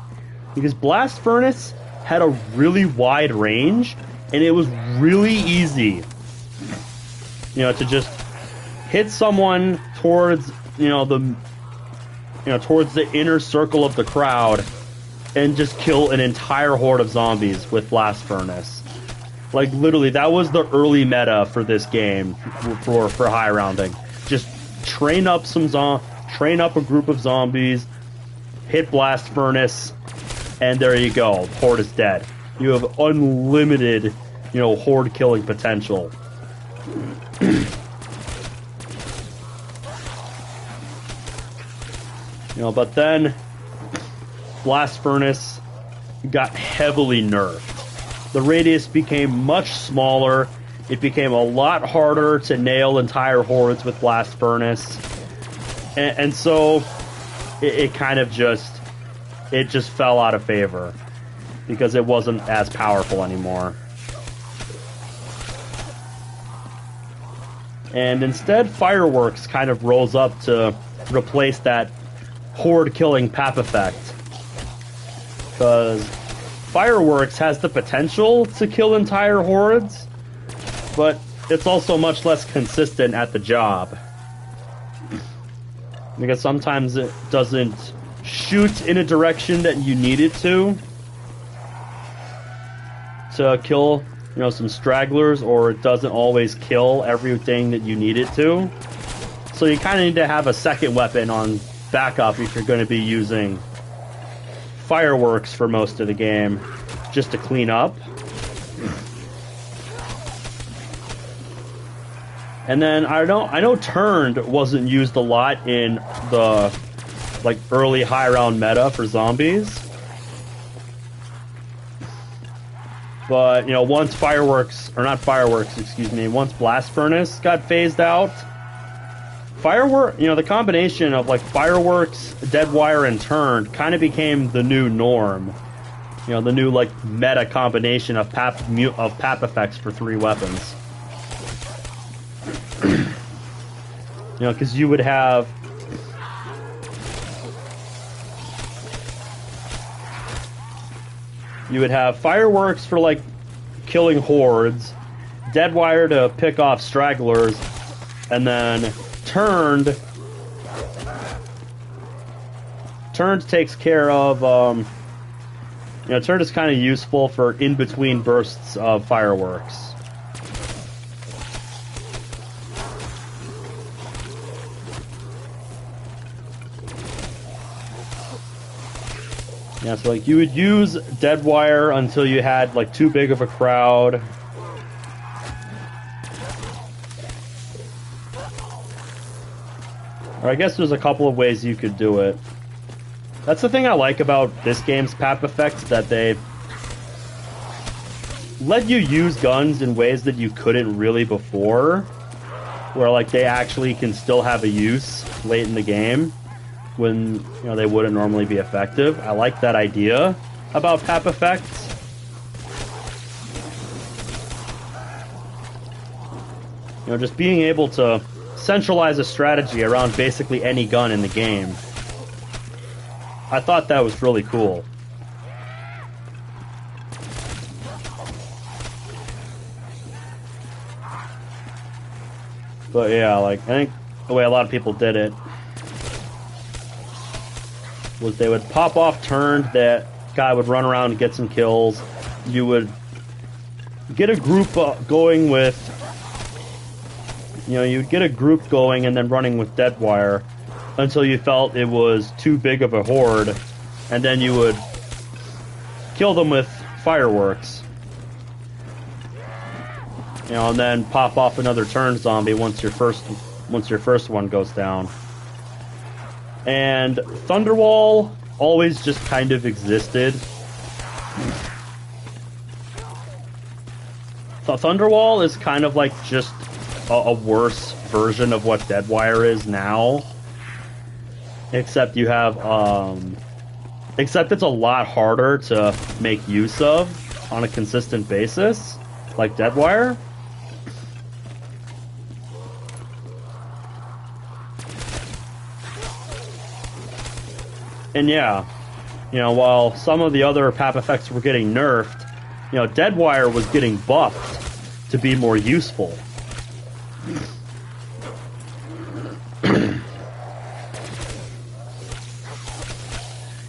Because Blast Furnace had a really wide range, and it was really easy, you know, to just hit someone towards, towards the inner circle of the crowd and just kill an entire horde of zombies with Blast Furnace. Like, literally, that was the early meta for this game for high rounding. Just train up a group of zombies, hit Blast Furnace, and there you go. Horde is dead. You have unlimited, horde killing potential. But then Blast Furnace got heavily nerfed. The radius became much smaller. It became a lot harder to nail entire hordes with Blast Furnace. And so it kind of just fell out of favor because it wasn't as powerful anymore. And instead, Fireworks kind of rose up to replace that horde-killing PAP effect. Because Fireworks has the potential to kill entire hordes, but it's also much less consistent at the job. Because sometimes it doesn't shoot in a direction that you need it to kill, some stragglers, or it doesn't always kill everything that you need it to. So you kind of need to have a second weapon on backup if you're going to be using Fireworks for most of the game, just to clean up. And then I know Turned wasn't used a lot in the early high round meta for zombies. But once once Blast Furnace got phased out, the combination of Fireworks, Deadwire, and Turned kind of became the new norm. The new meta combination of PAP effects for 3 weapons. Because you would have Fireworks for killing hordes, Deadwire to pick off stragglers, and then Turned takes care of Turned is kind of useful for in between bursts of Fireworks. Yeah, so you would use Deadwire until you had too big of a crowd. Or I guess there's a couple of ways you could do it. That's the thing I like about this game's PAP effects, that they let you use guns in ways that you couldn't really before, where they actually can still have a use late in the game when they wouldn't normally be effective. I like that idea about PAP effects. Just being able to centralize a strategy around basically any gun in the game. I thought that was really cool. But yeah, I think the way a lot of people did it was they would pop off Turned, that guy would run around and get some kills. You would get a group going with, you'd get a group going and then running with Deadwire. until you felt it was too big of a horde, and then you would kill them with fireworks. You know, and then pop off another turn zombie once your first one goes down. And Thunderwall always just kind of existed. Thunderwall is kind of like just a worse version of what Deadwire is now. Except you have, except it's a lot harder to make use of on a consistent basis, like Deadwire. And yeah, you know, while some of the other PAP effects were getting nerfed, you know, Deadwire was getting buffed to be more useful.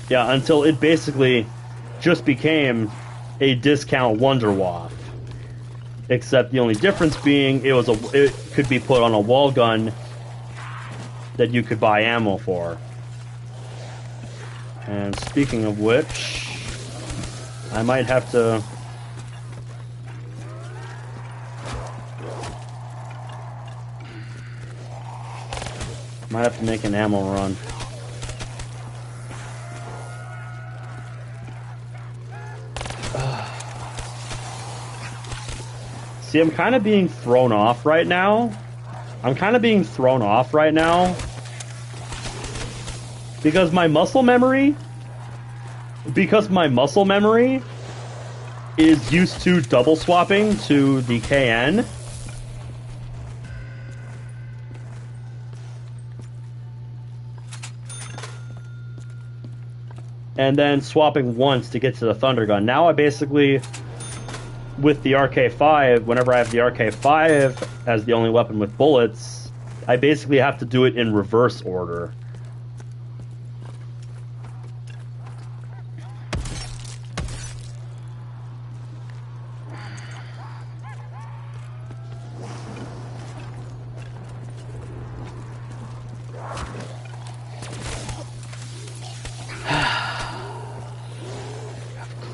Yeah, until it basically just became a discount Wonder Waff. Except the only difference being it could be put on a wall gun that you could buy ammo for. And speaking of which, I might have to... make an ammo run. See, I'm kind of being thrown off right now. Because my muscle memory is used to double swapping to the KN. And then swapping once to get to the Thunder Gun. Now I basically, with the RK5, whenever I have the RK5 as the only weapon with bullets, I basically have to do it in reverse order.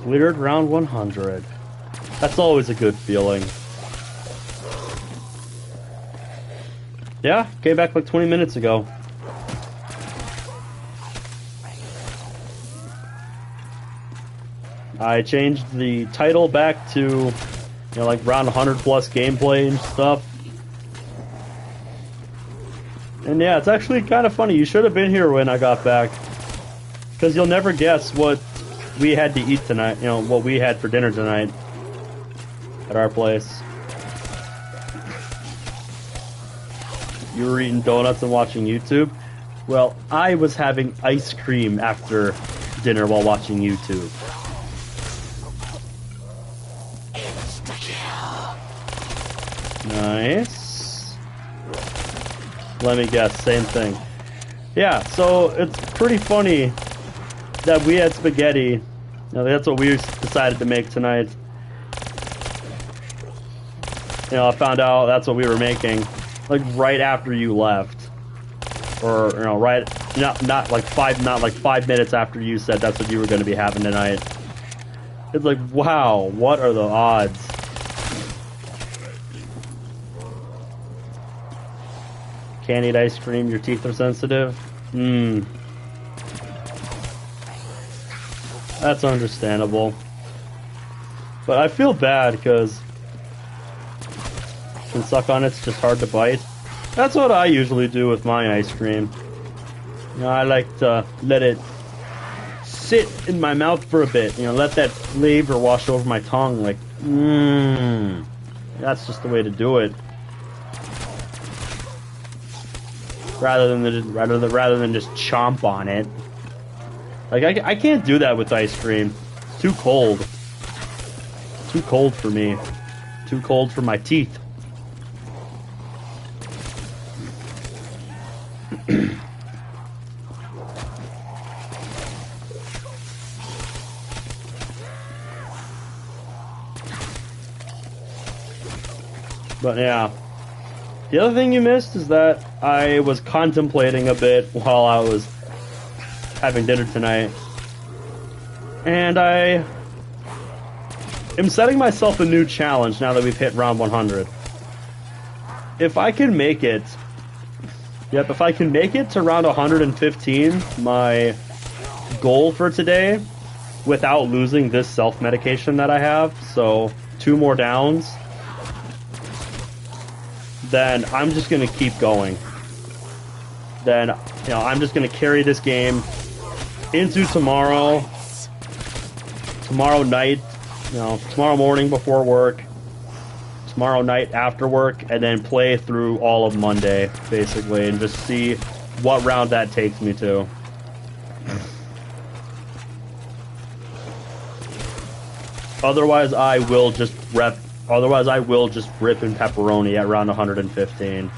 Cleared round 100. That's always a good feeling. Yeah, came back like 20 minutes ago. I changed the title back to, you know, like round 100 plus gameplay and stuff. And yeah, it's actually kind of funny. You should have been here when I got back. Because you'll never guess what we had to eat tonight, you know, what we had for dinner tonight at our place. You were eating donuts and watching YouTube? Well, I was having ice cream after dinner while watching YouTube. Nice. Let me guess, same thing. Yeah, so it's pretty funny that we had spaghetti. You know, that's what we decided to make tonight. You know, I found out that's what we were making, like right after you left, or you know, not like 5 minutes after you said that's what you were going to be having tonight. It's like, wow, what are the odds? Can't eat ice cream. Your teeth are sensitive. That's understandable. But I feel bad because you can suck on it's just hard to bite. That's what I usually do with my ice cream. You know, I like to let it sit in my mouth for a bit. You know, let that flavor wash over my tongue. Like, that's just the way to do it. Rather than just chomp on it. Like, I can't do that with ice cream. It's too cold. Too cold for me. Too cold for my teeth. But yeah. The other thing you missed is that I was contemplating a bit while I was having dinner tonight. And I am setting myself a new challenge now that we've hit round 100. If I can make it... Yep, if I can make it to round 115, my goal for today, without losing this self-medication that I have, so 2 more downs, then I'm just going to keep going. Then, you know, I'm just going to carry this game into tomorrow night, you know, tomorrow morning before work, tomorrow night after work, and then play through all of Monday, basically, and just see what round that takes me to. Otherwise, I will just rip in pepperoni at round 115.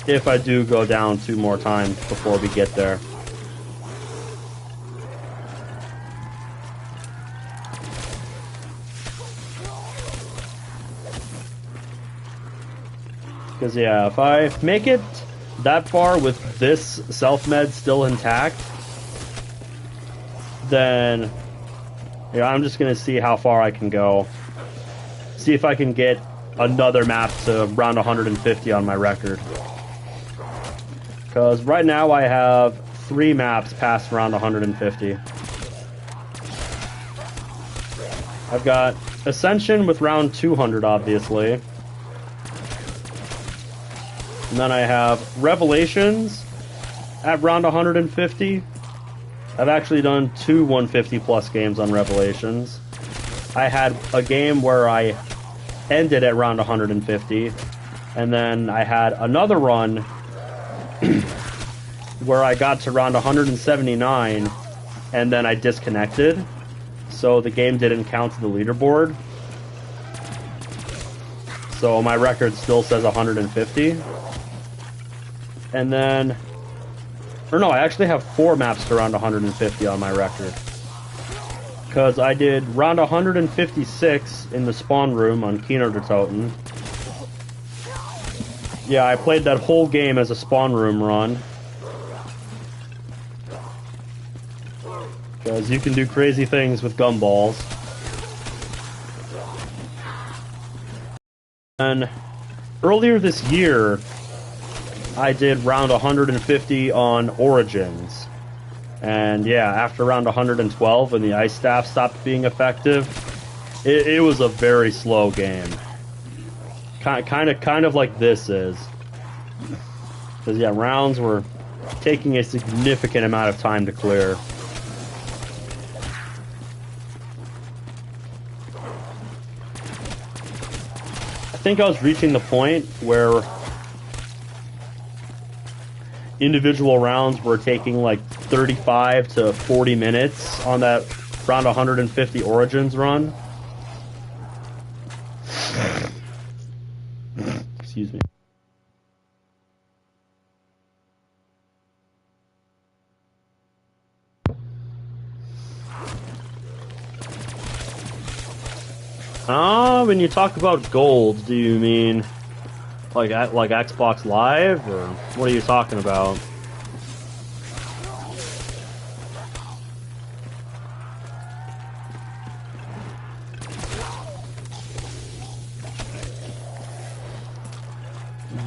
If I do go down 2 more times before we get there. Because, yeah, if I make it that far with this self-med still intact, then, you know, I'm just going to see how far I can go. See if I can get another map to round 150 on my record. Because right now I have 3 maps past round 150. I've got Ascension with round 200, obviously. And then I have Revelations at round 150. I've actually done 2 150 plus games on Revelations. I had a game where I ended at round 150, and then I had another run where I got to round 179, and then I disconnected, so the game didn't count to the leaderboard. So my record still says 150. And then... Or no, I actually have 4 maps to round 150 on my record. Because I did round 156 in the spawn room on Kino der Toten. Yeah, I played that whole game as a spawn room run. Because you can do crazy things with gumballs. And earlier this year, I did round 150 on Origins. And yeah, after round 112, when the ice staff stopped being effective, it was a very slow game. Kind of like this is. Because yeah, rounds were taking a significant amount of time to clear. I think I was reaching the point where individual rounds were taking like 35 to 40 minutes on that round 150 Origins run. Excuse me. When you talk about gold, do you mean like Xbox Live, or what are you talking about?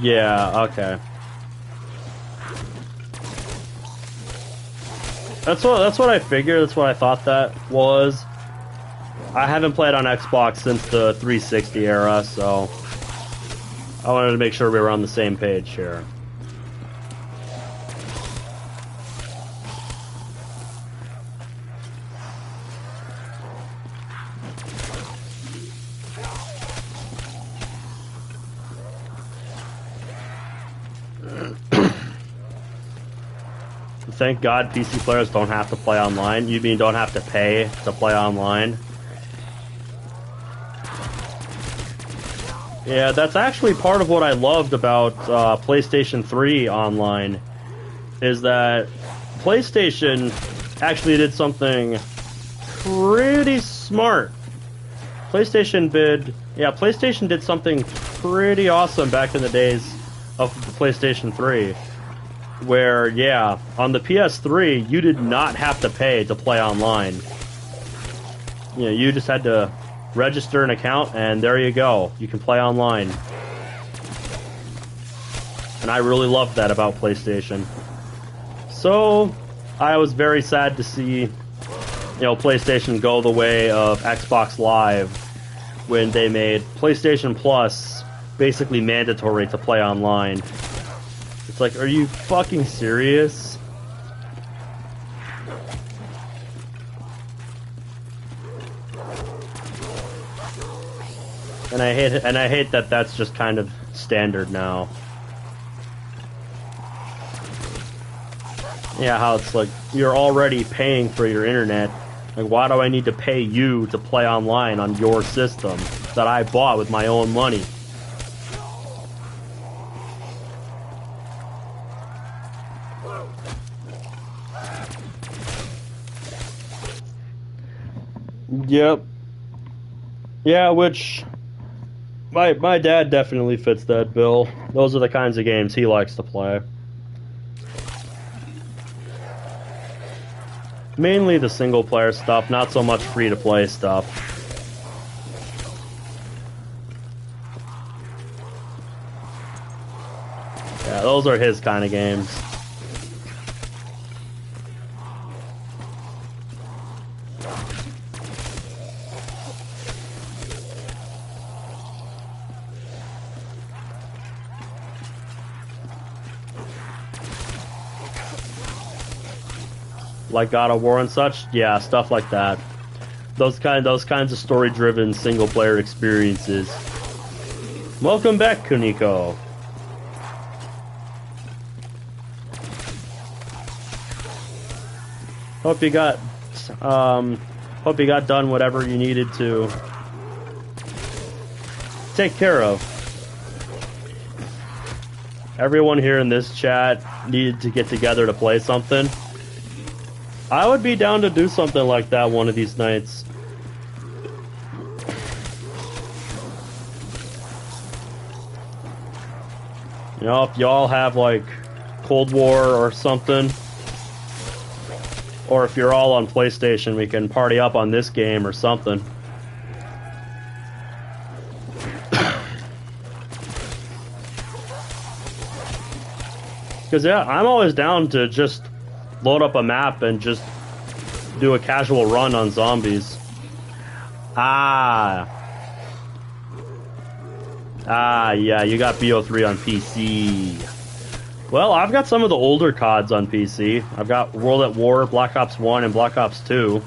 Yeah, okay. That's what I figured. That's what I thought that was. I haven't played on Xbox since the 360 era, so I wanted to make sure we were on the same page here. Thank God PC players don't have to play online. You mean don't have to pay to play online? Yeah, that's actually part of what I loved about PlayStation 3 online, is that PlayStation actually did something pretty smart. PlayStation did something pretty awesome back in the days of the PlayStation 3. Where, yeah, on the PS3, you did not have to pay to play online. You know, you just had to register an account, and there you go. You can play online. And I really loved that about PlayStation. So, I was very sad to see, you know, PlayStation go the way of Xbox Live when they made PlayStation Plus basically mandatory to play online. It's like, are you fucking serious? And I hate that that's just kind of standard now. Yeah, how it's like, you're already paying for your internet. Like, why do I need to pay you to play online on your system that I bought with my own money? Yep. Yeah, which my dad definitely fits that bill. Those are the kinds of games he likes to play. Mainly the single player stuff, not so much free to play stuff. Yeah, those are his kind of games. Like God of War and such, yeah, stuff like that. Those kinds of story-driven single-player experiences. Welcome back, Kuniko. Hope you got done whatever you needed to take care of. Everyone here in this chat needed to get together to play something. I would be down to do something like that one of these nights. You know, if y'all have like Cold War or something, or if you're all on PlayStation, we can party up on this game or something. Because yeah, I'm always down to just load up a map and just do a casual run on zombies. Yeah, you got BO3 on PC. Well, I've got some of the older CODs on PC. I've got World at War, Black Ops 1, and Black Ops 2.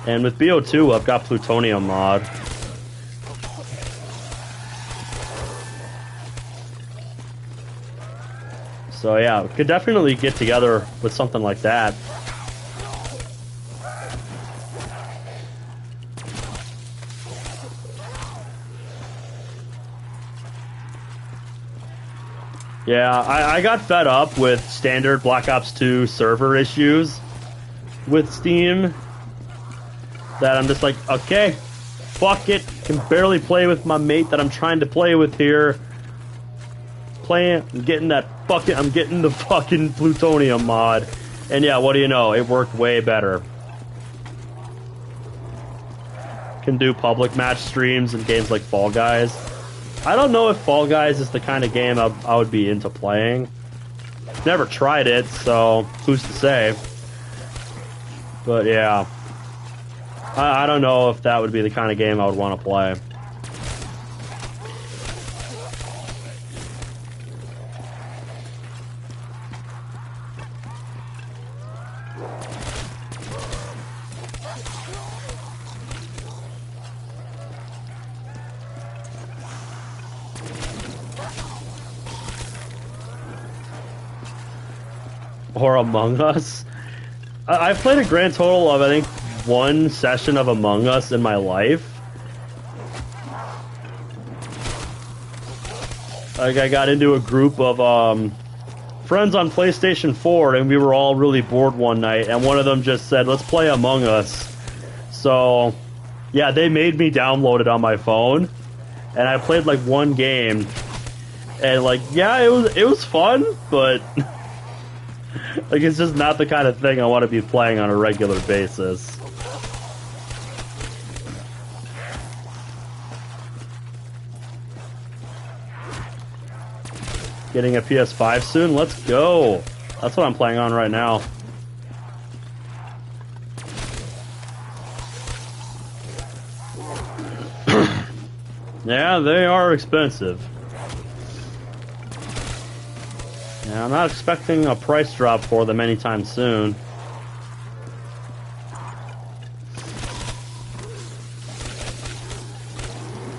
And with BO2, I've got Plutonium mod. So yeah, we could definitely get together with something like that. Yeah, I got fed up with standard Black Ops 2 server issues with Steam. That I'm just like, okay, fuck it. Can barely play with my mate that I'm trying to play with here. I'm getting the fucking Plutonium mod. And yeah, what do you know? It worked way better. Can do public match streams and games like Fall Guys. I don't know if Fall Guys is the kind of game I would be into playing. Never tried it, so who's to say? But yeah. I don't know if that would be the kind of game I would want to play. Or Among Us. I've played a grand total of, I think, one session of Among Us in my life. Like, I got into a group of friends on PlayStation 4, and we were all really bored one night, and one of them just said, let's play Among Us. So, yeah, they made me download it on my phone, and I played like one game, and like yeah, it was fun, but like it's just not the kind of thing I want to be playing on a regular basis. Getting a PS5 soon? Let's go! That's what I'm playing on right now. Yeah, they are expensive. Yeah, I'm not expecting a price drop for them anytime soon.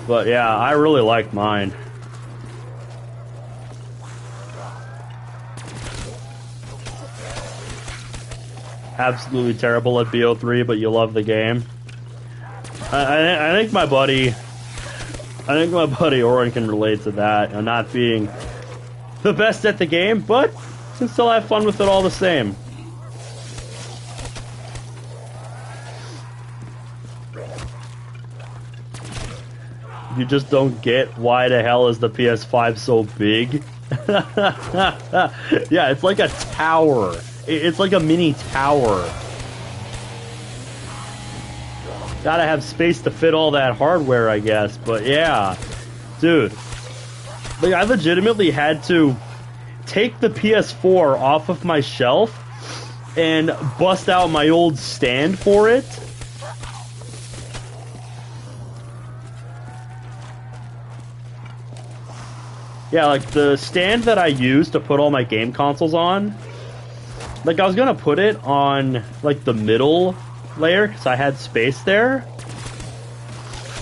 But yeah, I really like mine. Absolutely terrible at BO3, but you love the game. I think my buddy Oren can relate to that, and not being the best at the game, but can still have fun with it all the same. You just don't get why the hell is the PS5 so big? Yeah, it's like a tower. It's like a mini tower. Gotta have space to fit all that hardware, I guess. But yeah, dude, like I legitimately had to take the PS4 off of my shelf and bust out my old stand for it. Yeah, like the stand that I use to put all my game consoles on, like I was gonna put it on like the middle layer because I had space there,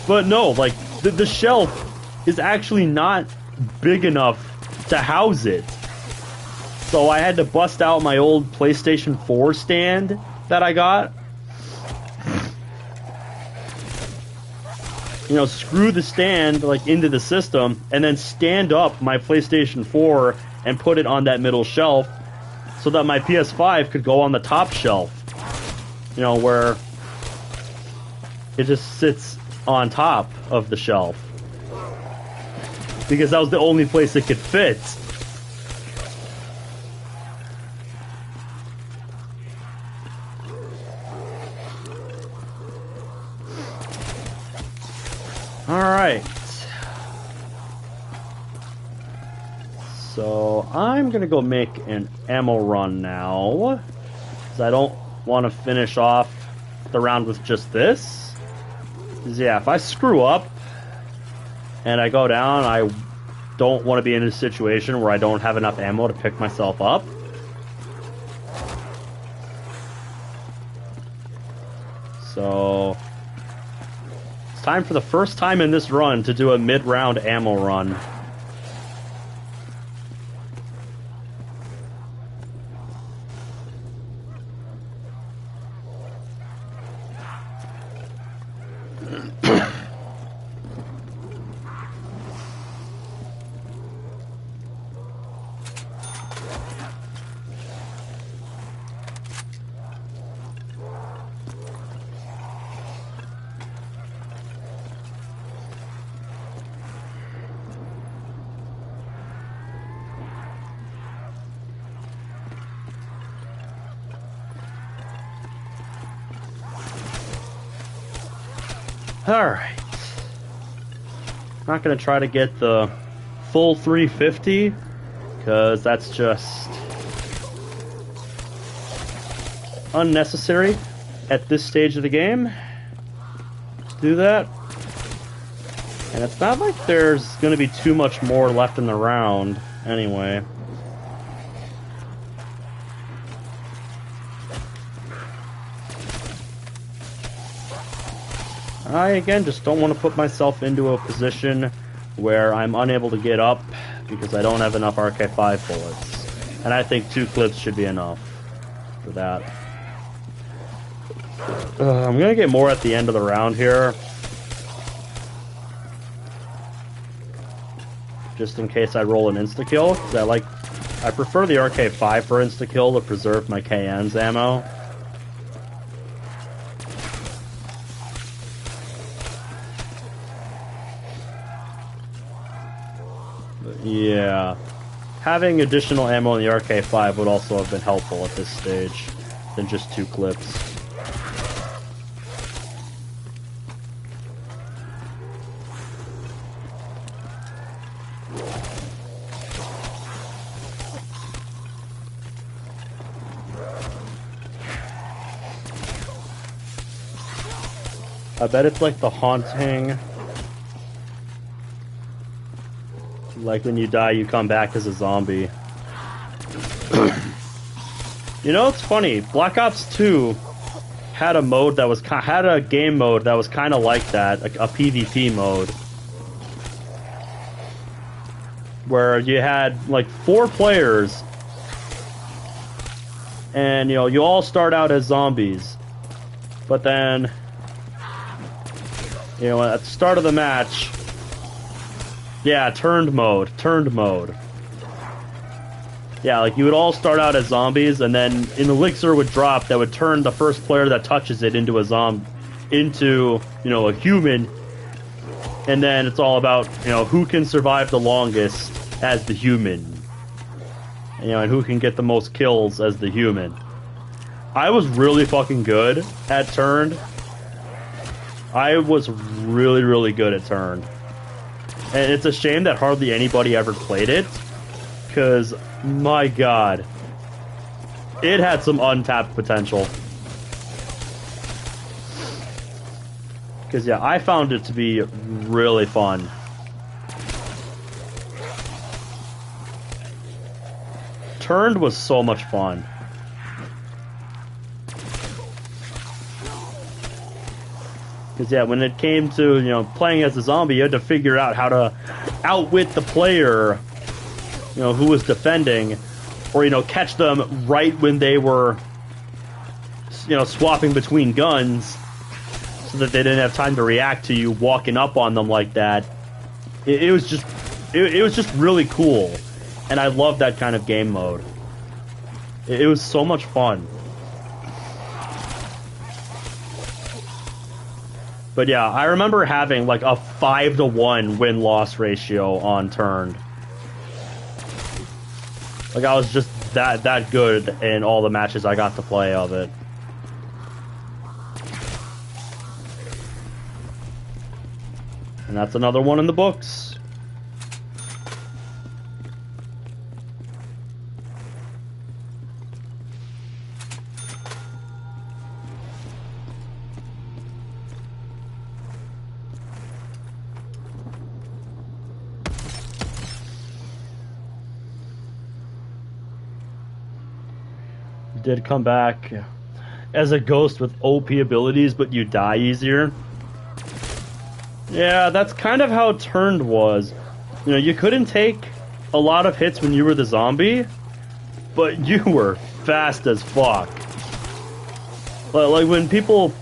but no, like the shelf is actually not big enough to house it, so I had to bust out my old PlayStation 4 stand that I got, you know, screw the stand like into the system and then stand up my PlayStation 4 and put it on that middle shelf so that my PS5 could go on the top shelf, you know, where it just sits on top of the shelf, because that was the only place it could fit. Alright. So I'm gonna go make an ammo run now, because I don't want to finish off the round with just this. Because yeah, if I screw up and I go down, I don't want to be in a situation where I don't have enough ammo to pick myself up. So it's time for the first time in this run to do a mid-round ammo run. Alright. Not going to try to get the full 350, because that's just unnecessary at this stage of the game to do that. And it's not like there's going to be too much more left in the round anyway. I, again, just don't want to put myself into a position where I'm unable to get up because I don't have enough RK5 bullets. And I think 2 clips should be enough for that. I'm going to get more at the end of the round here, just in case I roll an insta-kill, because I prefer the RK5 for insta-kill to preserve my KN's ammo. Yeah. Having additional ammo in the RK5 would also have been helpful at this stage than just 2 clips. I bet it's like the haunting. Like when you die, you come back as a zombie. You know, it's funny. Black Ops 2 had a mode that was had a game mode that was kind of like that, a PvP mode, where you had like 4 players, and you know you all start out as zombies, but then you know at the start of the match, yeah, turned mode. Yeah, like you would all start out as zombies, and then an elixir would drop that would turn the first player that touches it into a into a human, and then it's all about who can survive the longest as the human, and who can get the most kills as the human. I was really fucking good at turned. I was really good at turned, and it's a shame that hardly anybody ever played it, because my god, it had some untapped potential. Because yeah, I found it to be really fun. Turned was so much fun. Because yeah, when it came to playing as a zombie, you had to figure out how to outwit the player who was defending, or catch them right when they were swapping between guns, so that they didn't have time to react to you walking up on them like that. It was just really cool, and I love that kind of game mode. It was so much fun. But yeah, I remember having like a 5-to-1 win-loss ratio on turned. Like, I was just that good in all the matches I got to play of it. And that's another one in the books. Did come back as a ghost with OP abilities, but you die easier. Yeah, that's kind of how turned was. You couldn't take a lot of hits when you were the zombie, but you were fast as fuck. Like when people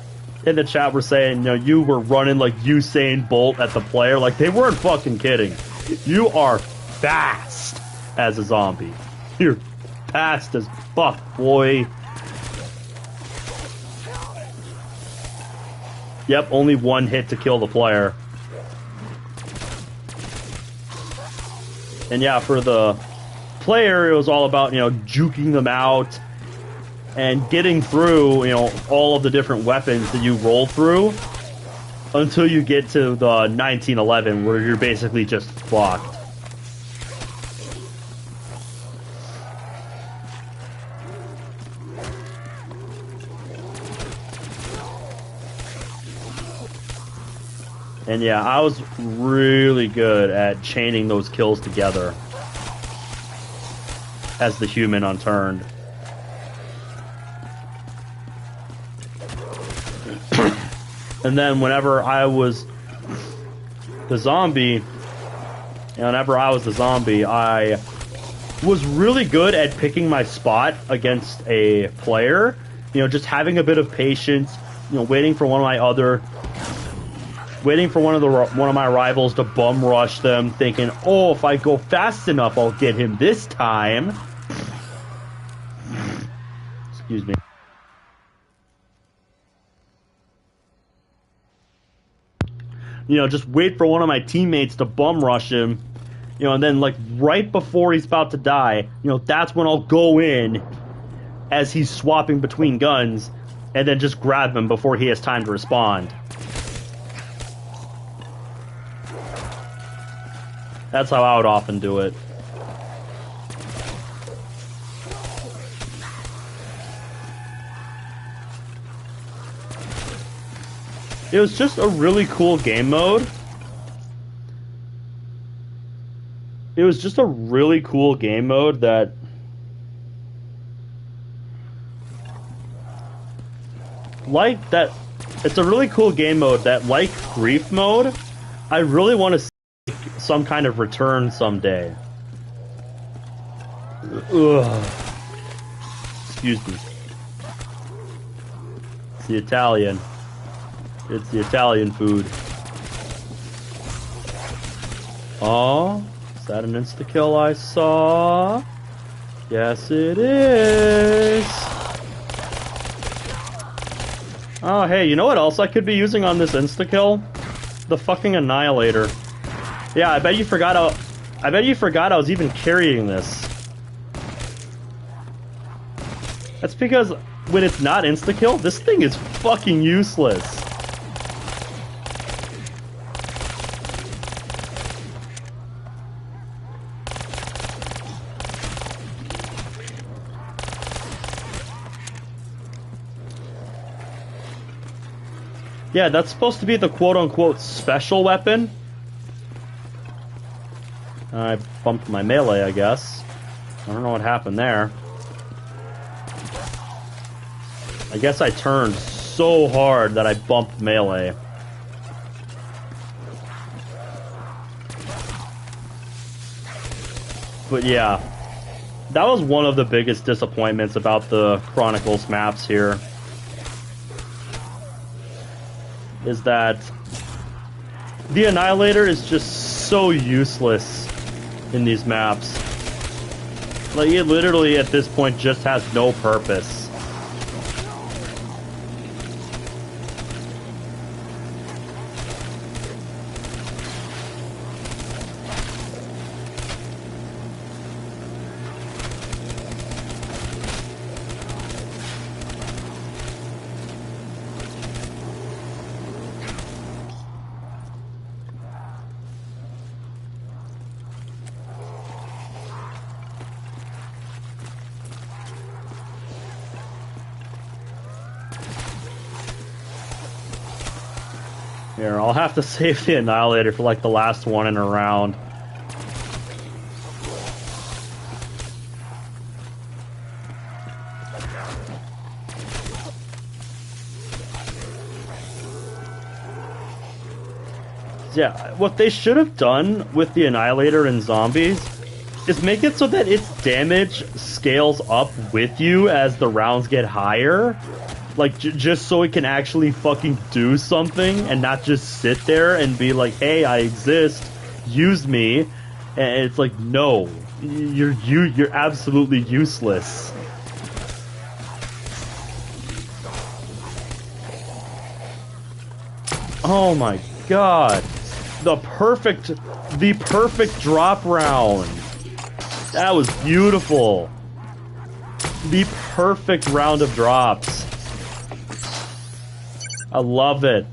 in the chat were saying, you were running like Usain Bolt at the player, like they weren't fucking kidding. You are fast as a zombie. You're fast as fuck, boy. Yep, only 1 hit to kill the player. And yeah, for the player, it was all about, juking them out and getting through, all of the different weapons that you roll through until you get to the 1911, where you're basically just fucked. And yeah, I was really good at chaining those kills together as the human on turned. And then whenever I was the zombie, I was really good at picking my spot against a player. Just having a bit of patience, waiting for one of my rivals to bum rush them, thinking, oh, if I go fast enough, I'll get him this time. Excuse me. Just wait for one of my teammates to bum rush him, You know, and then like right before he's about to die, you know, that's when I'll go in as he's swapping between guns and then just grab him before he has time to respond. That's how I would often do it. It was just a really cool game mode. It was just a really cool game mode that... like that... It's a really cool game mode that, like Grief mode, I really want to see some kind of return someday. Ugh. Excuse me. It's the Italian. It's the Italian food. Oh, is that an insta-kill I saw? Yes, it is. Oh, hey, you know what else I could be using on this insta-kill? The fucking Annihilator. Yeah, I bet you forgot I was even carrying this. That's because when it's not insta-kill, this thing is fucking useless. Yeah, that's supposed to be the quote-unquote special weapon. I bumped my melee, I guess. I don't know what happened there. I guess I turned so hard that I bumped melee. But yeah, that was one of the biggest disappointments about the Chronicles maps here. Is that the Annihilator is just so useless in these maps. Like, it literally at this point just has no purpose. Here, I'll have to save the Annihilator for like the last one in a round. Yeah, what they should have done with the Annihilator and zombies is make it so that its damage scales up with you as the rounds get higher. Like, just so it can actually fucking do something and not just sit there and be like, hey, I exist, use me. And it's like, no, you're absolutely useless. Oh my god. The perfect drop round. That was beautiful. The perfect round of drops. I love it.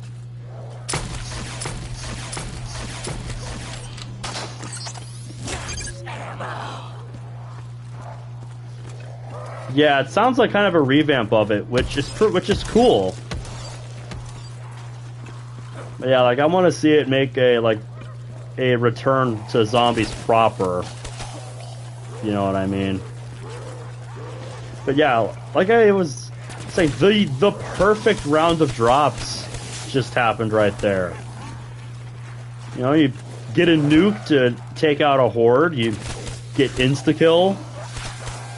Yeah, it sounds like kind of a revamp of it, which is cool. But yeah, like I want to see it make a return to zombies proper. You know what I mean? But yeah, like I was saying, the perfect round of drops just happened right there. You know, you get a nuke to take out a horde, you get insta-kill.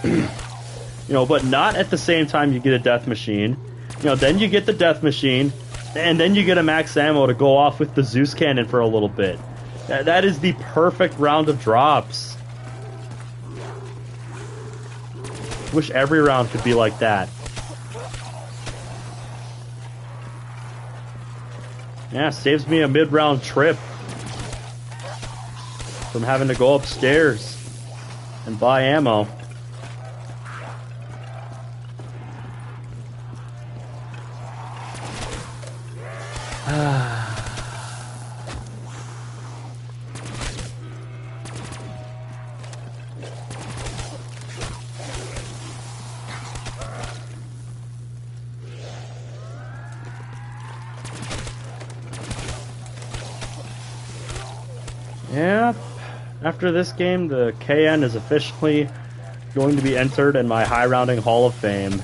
You know, but not at the same time you get a death machine. You know, then you get the death machine, and then you get a max ammo to go off with the Zeus cannon for a little bit. That is the perfect round of drops. Wish every round could be like that. Yeah, saves me a mid-round trip. from having to go upstairs and buy ammo. Yeah, after this game, the KN is officially going to be entered in my high rounding Hall of Fame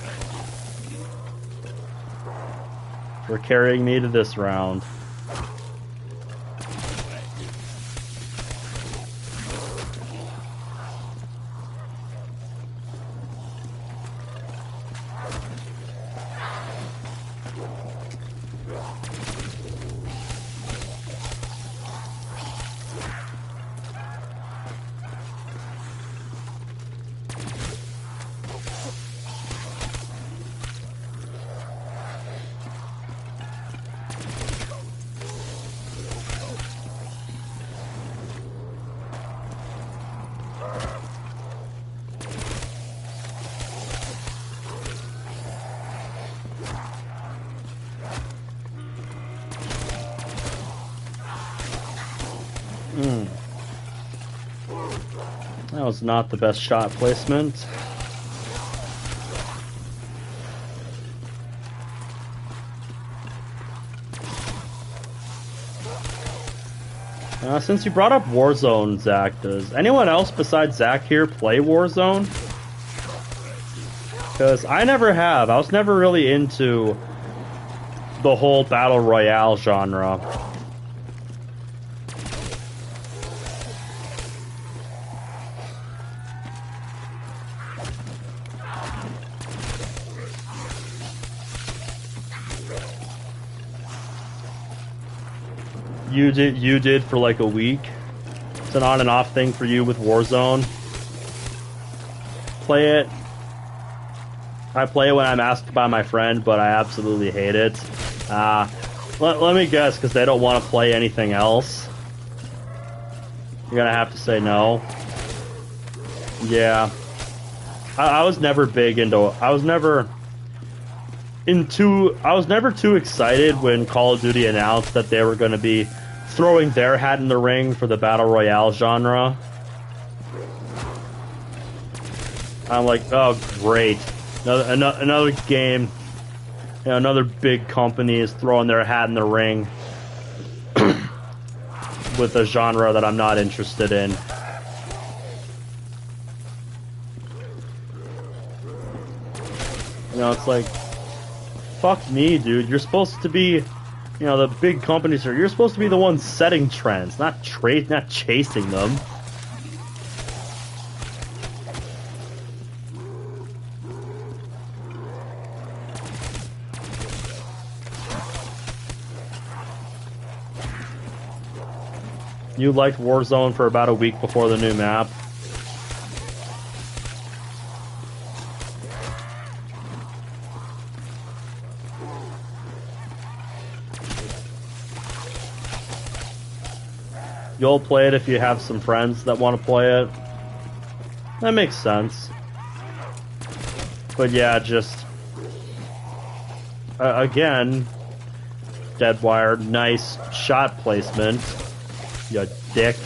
for carrying me to this round. That was not the best shot placement. Since you brought up Warzone, Zach, does anyone else besides Zach here play Warzone? Because I never have. I was never really into the whole Battle Royale genre. You did for like a week. It's an on and off thing for you with Warzone. Play it. I play it when I'm asked by my friend, but I absolutely hate it. Let me guess, because they don't want to play anything else. You're gonna have to say no. Yeah. I was never big into... I was never too excited when Call of Duty announced that they were going to be throwing their hat in the ring for the Battle Royale genre. I'm like, oh, great. Another game. You know, another big company is throwing their hat in the ring with a genre that I'm not interested in. You know, it's like, fuck me, dude. You're supposed to be, you know, the big companies you're supposed to be the ones setting trends, not chasing them. You liked Warzone for about a week before the new map. You'll play it if you have some friends that want to play it. That makes sense. But yeah, just... again, Deadwire, nice shot placement. You dick.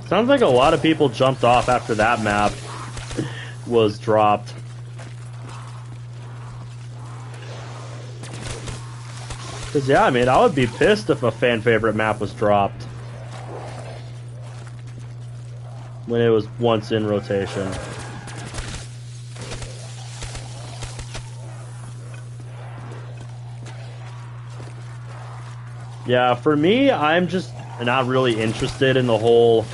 Sounds like a lot of people jumped off after that map was dropped. Because, yeah, I mean, I would be pissed if a fan favorite map was dropped when it was once in rotation. Yeah, for me, I'm just not really interested in the whole,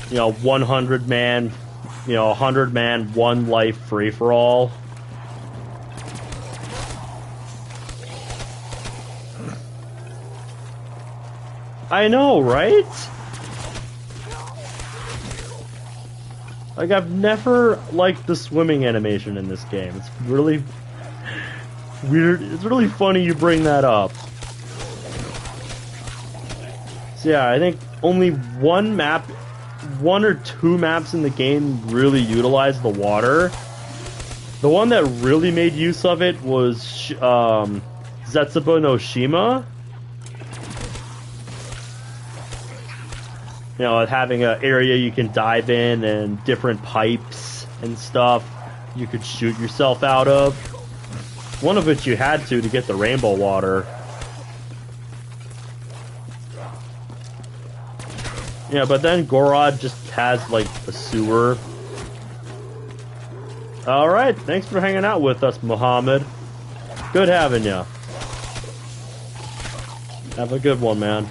you know, 100-man, you know, 100-man, one life free-for-all. I know, right? Like, I've never liked the swimming animation in this game. It's really weird. It's really funny you bring that up. So yeah, I think only one or two maps in the game really utilize the water. The one that really made use of it was Zetsubo no Shima. You know, having an area you can dive in and different pipes and stuff you could shoot yourself out of. One of which you had to get the rainbow water. Yeah, but then Gorod just has, like, a sewer. Alright, thanks for hanging out with us, Muhammad. Good having ya. Have a good one, man.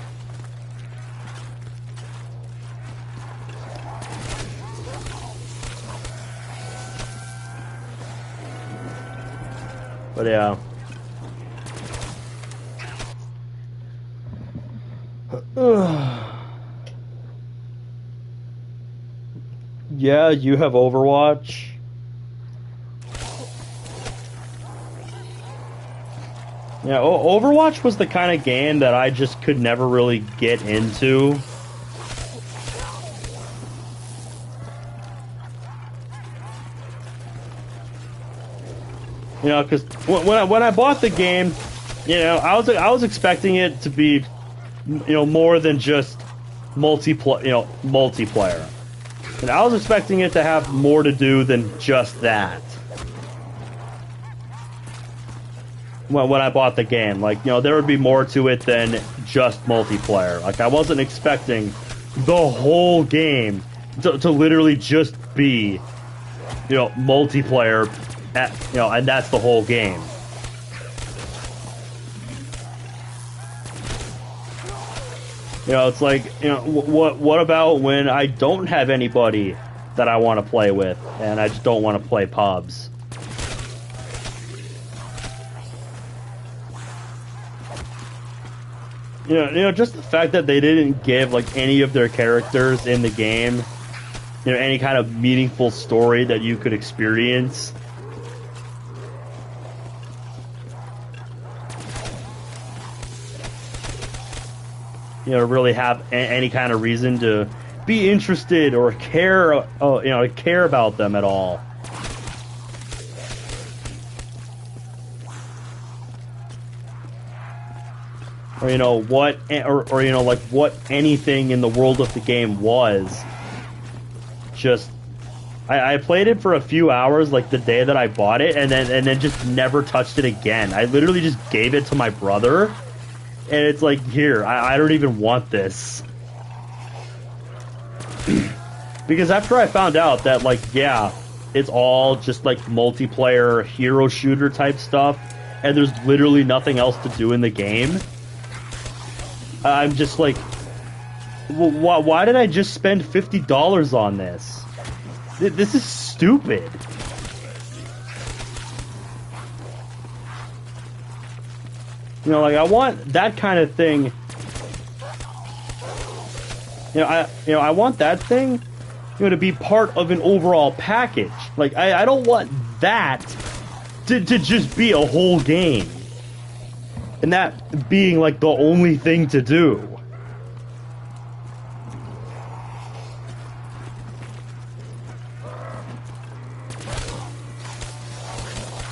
But yeah. Yeah, you have Overwatch. Yeah, Overwatch was the kind of game that I just could never really get into. You know, because when I bought the game, you know, I was expecting it to be, you know, more than just multiplayer. And I was expecting it to have more to do than just that. When I bought the game, like, you know, there would be more to it than just multiplayer. Like, I wasn't expecting the whole game to literally just be, you know, multiplayer. You know, and that's the whole game. You know, it's like, you know, what about when I don't have anybody that I want to play with, and I just don't want to play pubs? You know, just the fact that they didn't give, like, any of their characters in the game, you know, any kind of meaningful story that you could experience. You know, really have any kind of reason to be interested or care, you know, care about them at all. Or, you know, or you know, like, what anything in the world of the game was. Just, I played it for a few hours, like, the day that I bought it, and then just never touched it again. I literally just gave it to my brother. And it's like, here, I don't even want this. Because after I found out that, like, yeah, it's all just, like, multiplayer hero shooter type stuff, and there's literally nothing else to do in the game, I'm just like, why did I just spend $50 on this? This is stupid. You know, like, I want that kind of thing. You know, I want that thing, you know, to be part of an overall package. Like, I don't want that to just be a whole game, and that being, like, the only thing to do.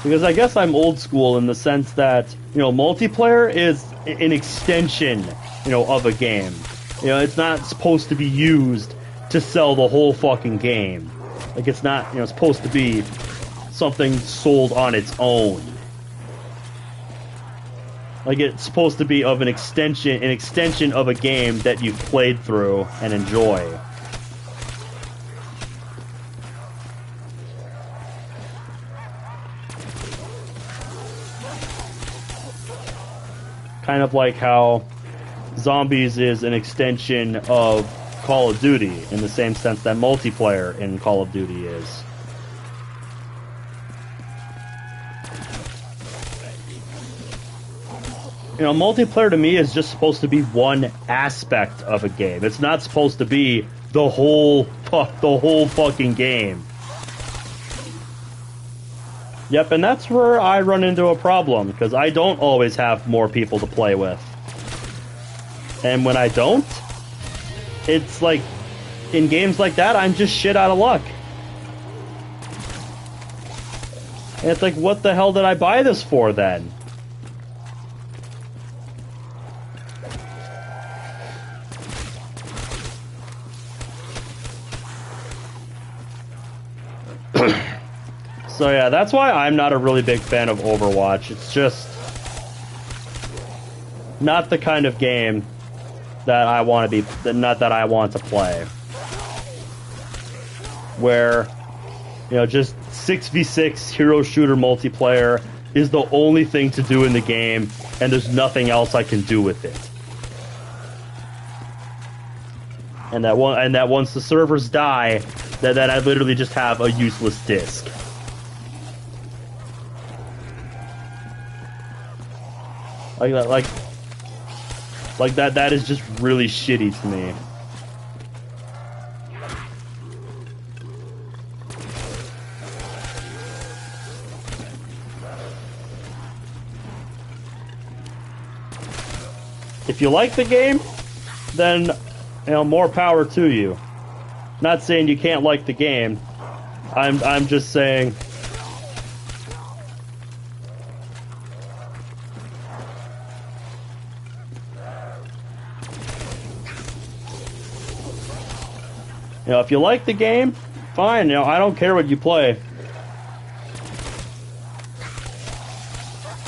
Because I guess I'm old school in the sense that, you know, multiplayer is an extension, you know, of a game. You know, it's not supposed to be used to sell the whole fucking game. Like, it's not, you know, supposed to be something sold on its own. Like, it's supposed to be of an extension of a game that you've played through and enjoy. Kind of like how Zombies is an extension of Call of Duty, in the same sense that multiplayer in Call of Duty is. You know, multiplayer to me is just supposed to be one aspect of a game. It's not supposed to be the whole fucking game. Yep, and that's where I run into a problem, because I don't always have more people to play with. And when I don't, it's like, in games like that, I'm just shit out of luck. And it's like, what the hell did I buy this for, then? So yeah, that's why I'm not a really big fan of Overwatch. It's just not the kind of game that I want to be, not that I want to play. Where, you know, just 6v6 hero shooter multiplayer is the only thing to do in the game, and there's nothing else I can do with it. And that once the servers die, that I literally just have a useless disc. Like that is just really shitty to me. If you like the game, then, you know, more power to you. Not saying you can't like the game. I'm just saying, you know, if you like the game, fine. You know, I don't care what you play.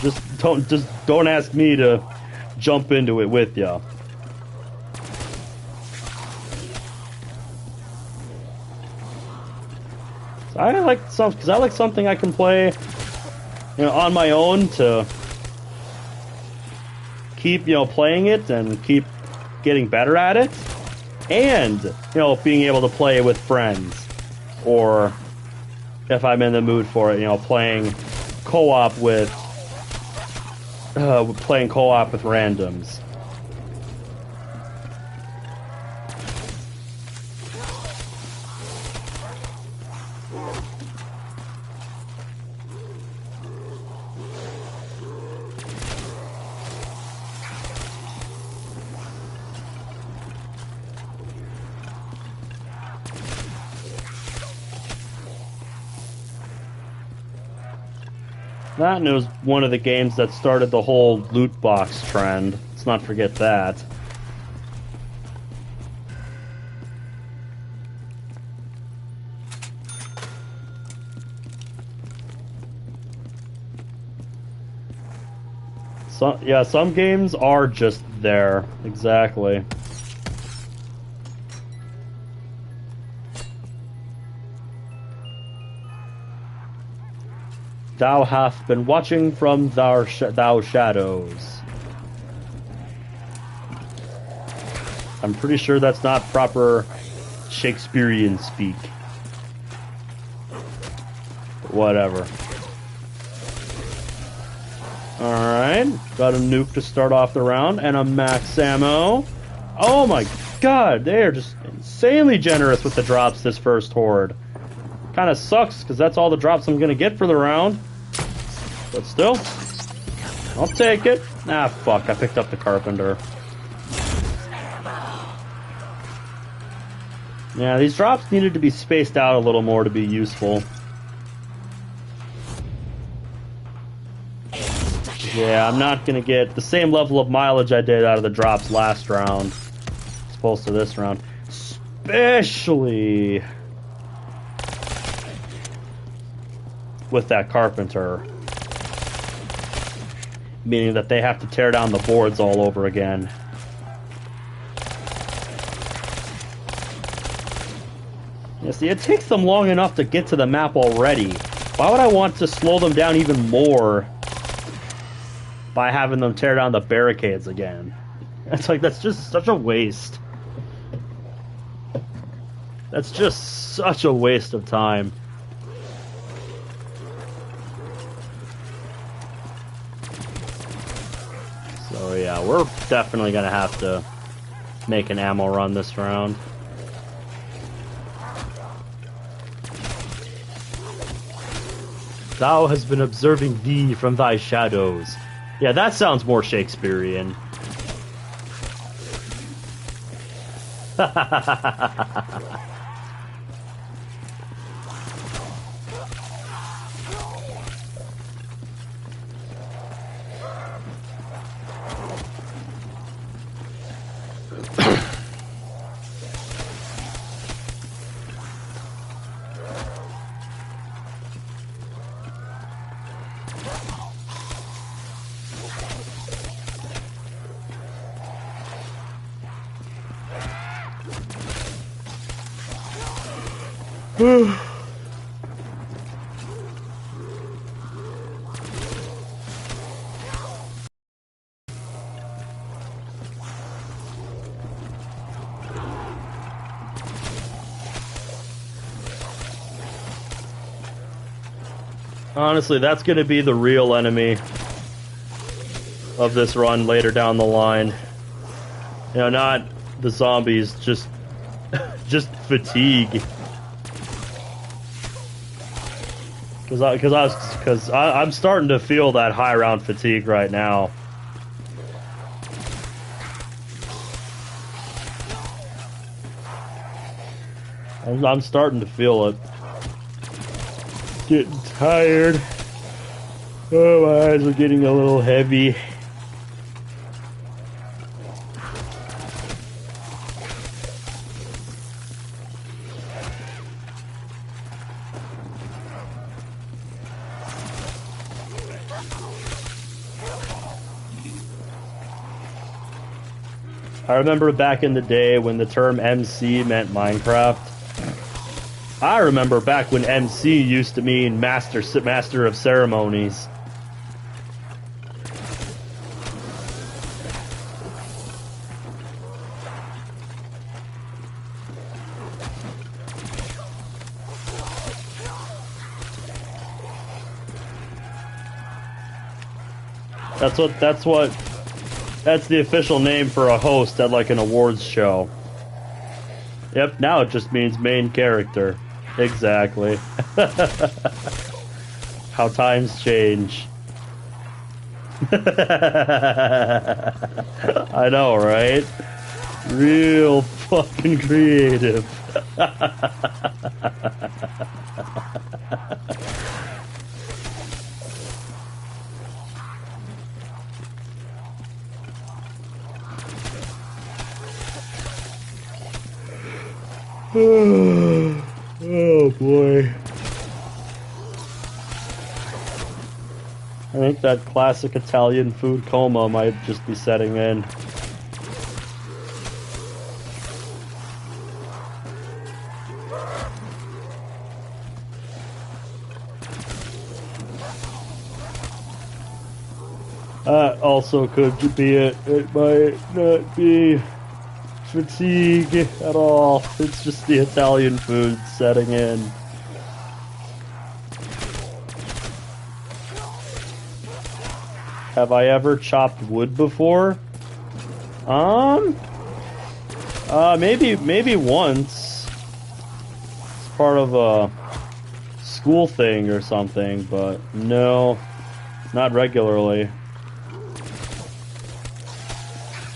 Just don't ask me to jump into it with you. So I like something I can play, you know, on my own to keep, you know, playing it and keep getting better at it. And, you know, being able to play with friends, or if I'm in the mood for it, you know, playing co-op with randoms. That, and it was one of the games that started the whole loot box trend. Let's not forget that. So, yeah, some games are just there. Exactly. Thou hast been watching from thou shadows. I'm pretty sure that's not proper Shakespearean speak. But whatever. Alright, got a nuke to start off the round, and a max ammo. Oh my god, they are just insanely generous with the drops this first horde. Kind of sucks, because that's all the drops I'm going to get for the round. But still, I'll take it. Ah, fuck, I picked up the carpenter. Yeah, these drops needed to be spaced out a little more to be useful. Yeah, I'm not going to get the same level of mileage I did out of the drops last round, as opposed to this round. Especially with that carpenter. Meaning that they have to tear down the boards all over again. Yeah, see, it takes them long enough to get to the map already. Why would I want to slow them down even more by having them tear down the barricades again? It's like, that's just such a waste. That's just such a waste of time. So yeah, we're definitely gonna have to make an ammo run this round. thou hast been observing thee from thy shadows. Yeah, that sounds more Shakespearean. Honestly, that's going to be the real enemy of this run later down the line. You know, not the zombies, just fatigue. Because I'm starting to feel that high round fatigue right now. I'm starting to feel it. Getting tired. Oh, my eyes are getting a little heavy. I remember back in the day when the term MC meant Minecraft. I remember back when MC used to mean master of ceremonies. That's the official name for a host at like an awards show. Yep, now it just means main character. Exactly. How times change. I know, right? Real fucking creative. Oh boy. I think that classic Italian food coma might just be setting in. Also could be it. It might not be fatigue at all. It's just the Italian food setting in. Have I ever chopped wood before? Maybe once. It's part of a school thing or something, but no, not regularly.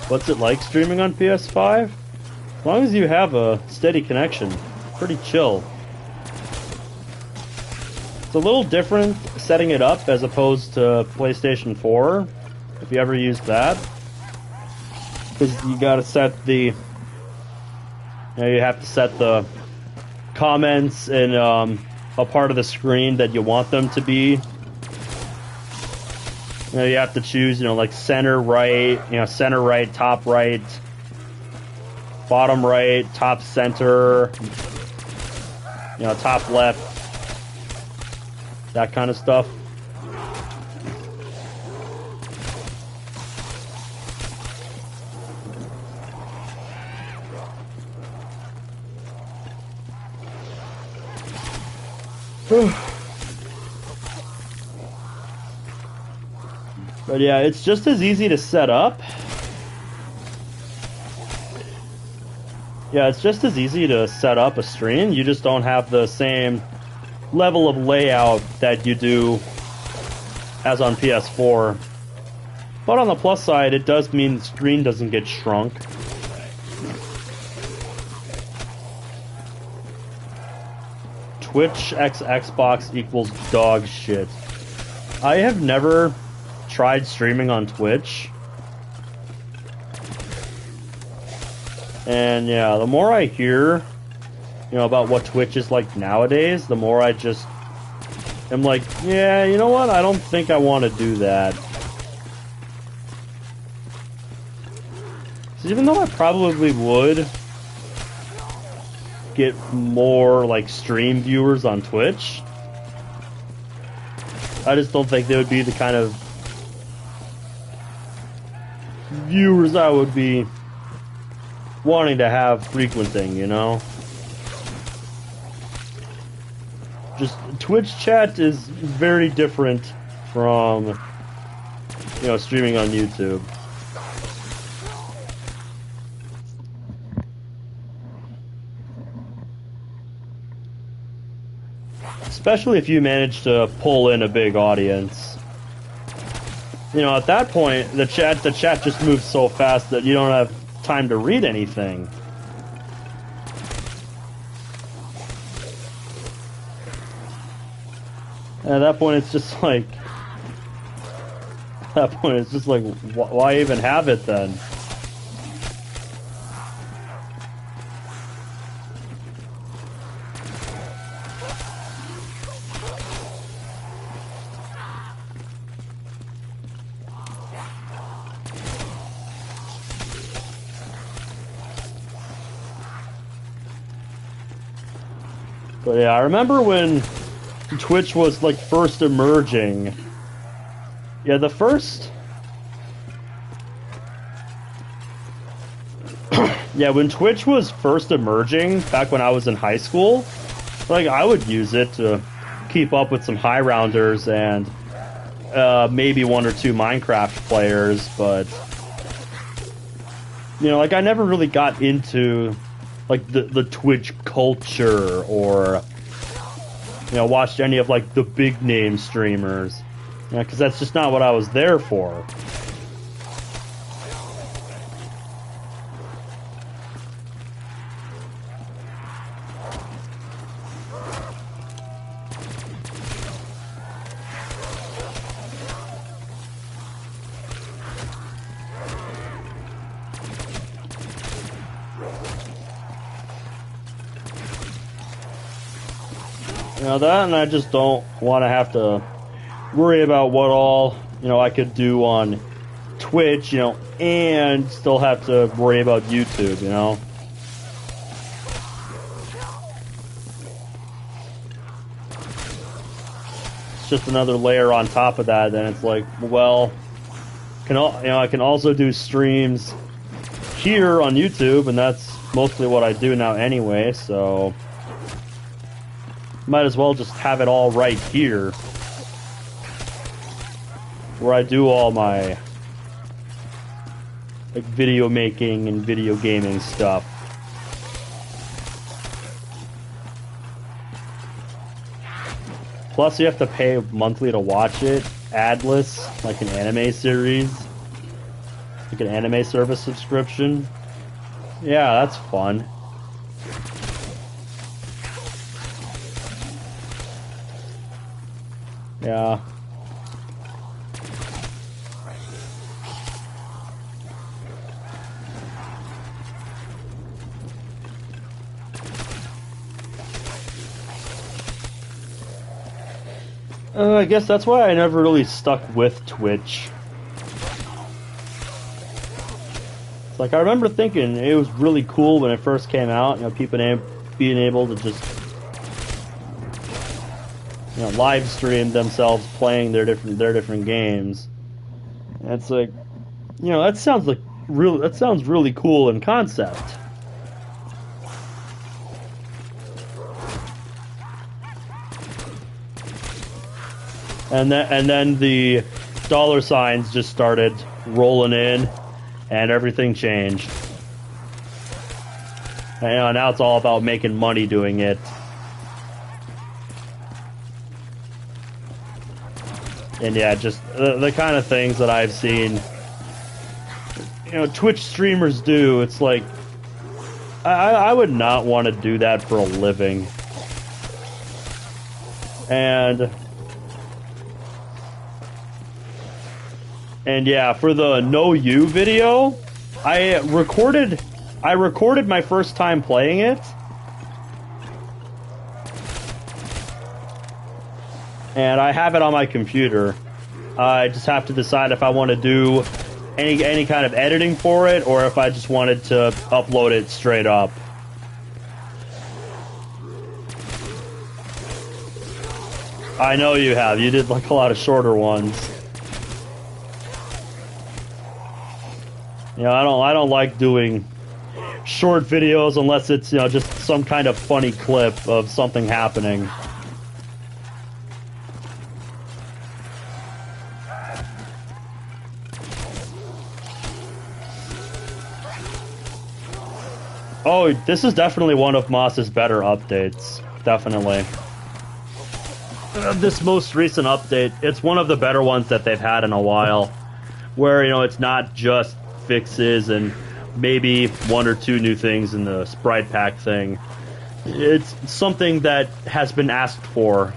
What's it like streaming on PS5? As long as you have a steady connection, pretty chill. It's a little different setting it up as opposed to PlayStation 4, if you ever used that. Because you gotta set the... you have to set the comments in a part of the screen that you want them to be. You have to choose, like center right, center right, top right, bottom right, top center, top left, that kind of stuff. But yeah, it's just as easy to set up. Yeah, it's just as easy to set up a stream. You just don't have the same level of layout that you do as on PS4. But on the plus side, it does mean the screen doesn't get shrunk. Twitch x Xbox equals dog shit. I have never tried streaming on Twitch. And yeah, the more I hear, about what Twitch is like nowadays, the more I just am like, yeah, you know what? I don't think I want to do that. So even though I probably would get more like stream viewers on Twitch, I just don't think they would be the kind of viewers I would be wanting to have frequenting, Just Twitch chat is very different from, streaming on YouTube. Especially if you manage to pull in a big audience. At that point, the chat just moves so fast that you don't have time to read anything. And at that point, it's just like... why even have it then? But yeah, I remember when Twitch was like first emerging. Yeah, the first... yeah, when Twitch was first emerging, back when I was in high school, like, I would use it to keep up with some high rounders and maybe one or two Minecraft players, but... like, I never really got into... like the Twitch culture, or watched any of like the big name streamers, because that's just not what I was there for. That, and I just don't want to have to worry about what all, I could do on Twitch, and still have to worry about YouTube, It's just another layer on top of that, then it's like, well, I can also do streams here on YouTube, and that's mostly what I do now anyway, so... might as well just have it all right here, where I do all my like video making and video gaming stuff. Plus, you have to pay monthly to watch it, adless, like an anime series, like an anime service subscription. Yeah, that's fun. Yeah. I guess that's why I never really stuck with Twitch. It's like, I remember thinking it was really cool when it first came out, people being able to just live stream themselves playing their different games. And it's like, that sounds really cool in concept. And then the dollar signs just started rolling in, and everything changed. And now it's all about making money doing it. And yeah, just the kind of things that I've seen, Twitch streamers do. It's like, I would not want to do that for a living. And yeah, for the No You video, I recorded my first time playing it. And I have it on my computer. I just have to decide if I want to do any kind of editing for it, or if I just wanted to upload it straight up. I know you have. You did like a lot of shorter ones. I don't like doing short videos unless it's just some kind of funny clip of something happening. Oh, this is definitely one of Moss's better updates. Definitely. This most recent update, it's one of the better ones that they've had in a while. Where, it's not just fixes and maybe one or two new things in the sprite pack thing. It's something that has been asked for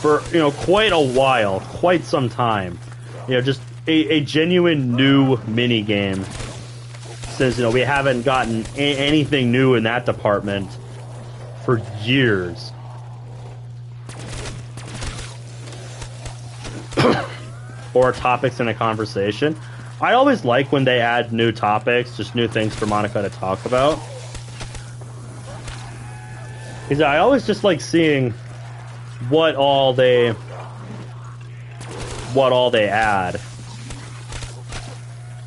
quite a while, quite some time. Just a genuine new mini game. Since we haven't gotten anything new in that department for years. Or topics in a conversation. I always like when they add new topics, just new things for Monica to talk about. Because I always just like seeing what all they add.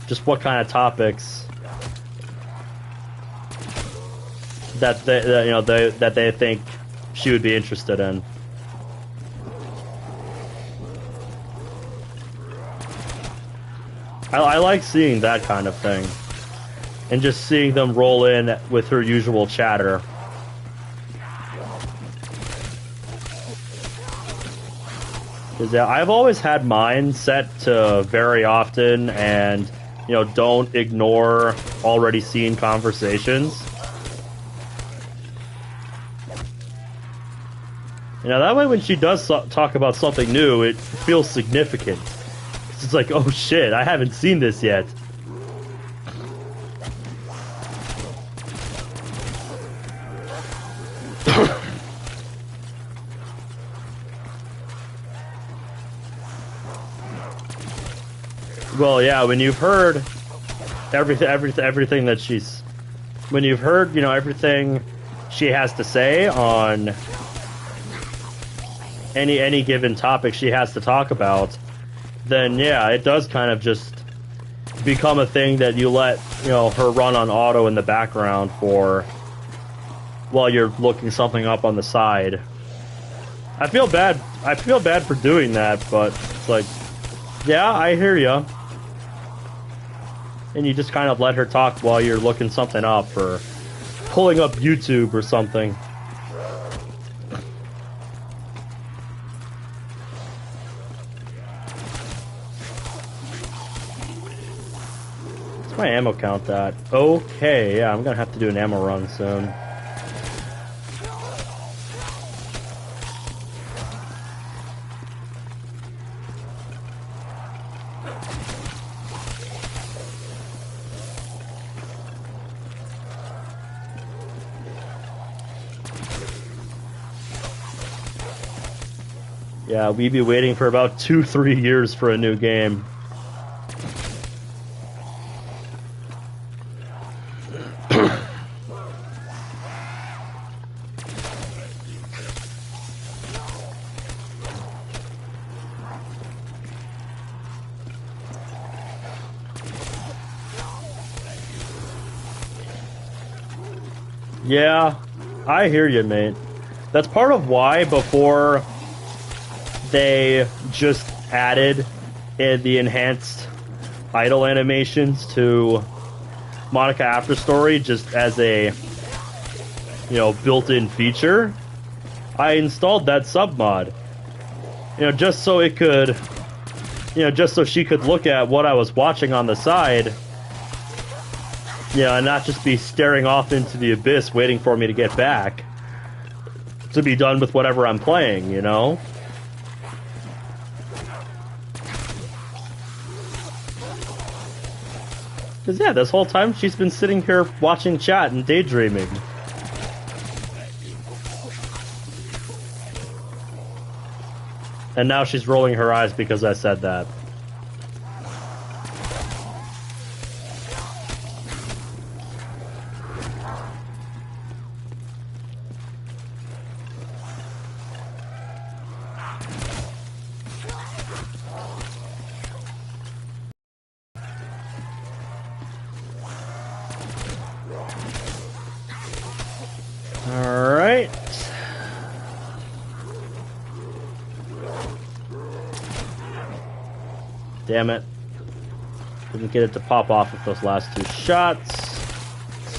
Just what kind of topics that they think she would be interested in. I like seeing that kind of thing, and just seeing them roll in with her usual chatter. Because I've always had mine set to very often, and don't ignore already seen conversations. That way when she does talk about something new, it feels significant. It's like, oh shit, I haven't seen this yet. Well, yeah, when you've heard everything that she's... When you've heard, everything she has to say on any given topic she has to talk about, then yeah, it does kind of just become a thing that you let her run on auto in the background for while you're looking something up on the side. I feel bad for doing that, but it's like, yeah, I hear ya. And you just kind of let her talk while you're looking something up or pulling up YouTube or something. My ammo count that. Okay, yeah, I'm gonna have to do an ammo run soon. Yeah, we'd be waiting for about 2-3 years for a new game. Yeah, I hear you, mate. That's part of why before they just added the enhanced idle animations to Monica After Story just as a built-in feature, I installed that submod. You know, just so it could, you know, just so she could look at what I was watching on the side. You know, and not just be staring off into the abyss waiting for me to get back to be done with whatever I'm playing, you know? Because, yeah, this whole time she's been sitting here watching chat and daydreaming. And now she's rolling her eyes because I said that. Alright. Damn it. Didn't get it to pop off with those last two shots.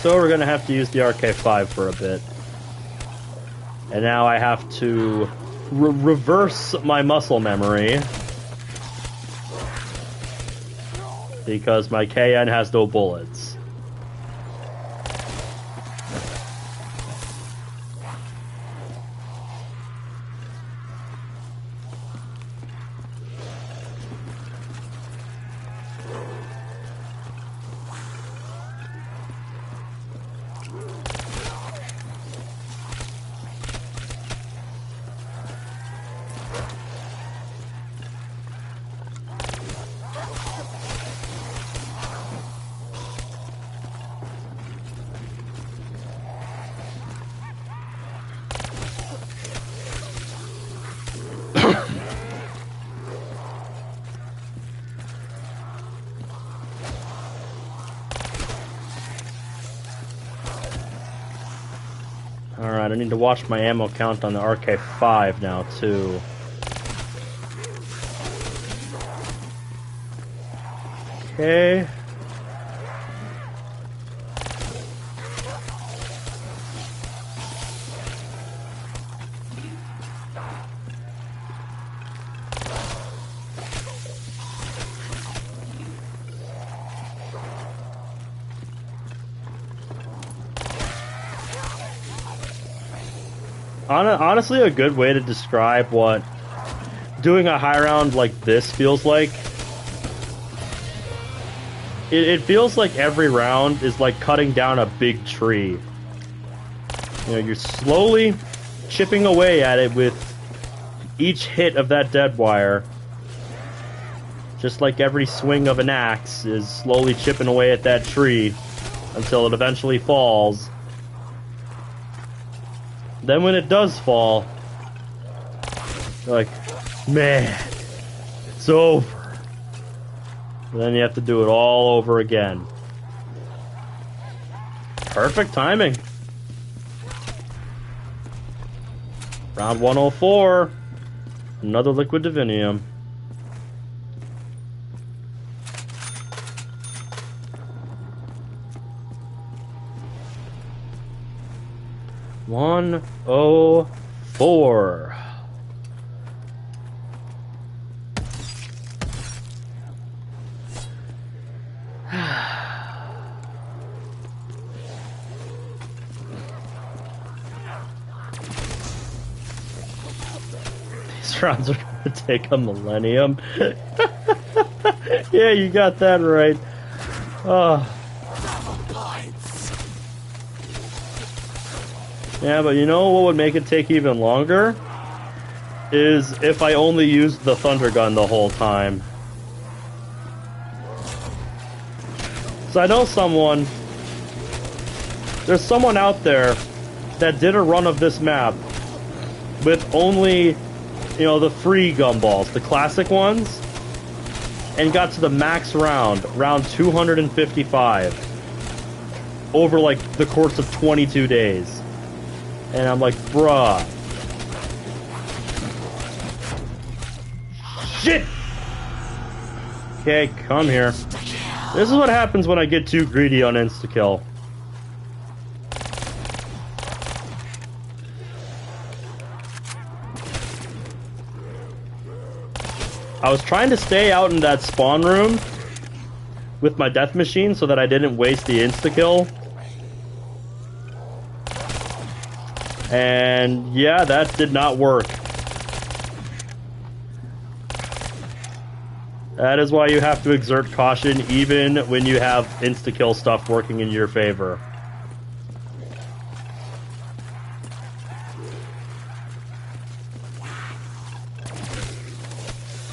So we're gonna have to use the RK5 for a bit. And now I have to reverse my muscle memory. Because my KN has no bullets. Alright, I need to watch my ammo count on the RK5 now, too. Okay. Honestly, a good way to describe what doing a high round like this feels like. It feels like every round is like cutting down a big tree. You know, you're slowly chipping away at it with each hit of that dead wire. Just like every swing of an axe is slowly chipping away at that tree until it eventually falls. Then when it does fall, you're like, man, it's over. And then you have to do it all over again. Perfect timing. Round 104. Another liquid divinium. One oh four. These rounds are gonna take a millennium. Yeah, you got that right. Yeah, but you know what would make it take even longer? Is if I only used the thunder gun the whole time. So I know someone... There's someone out there that did a run of this map with only, you know, the free gumballs, the classic ones, and got to the max round, round 255, over like the course of 22 days. And I'm like, bruh. Shit! Okay, come here. This is what happens when I get too greedy on insta-kill. I was trying to stay out in that spawn room with my death machine so that I didn't waste the insta-kill. And yeah, that did not work. That is why you have to exert caution even when you have insta-kill stuff working in your favor.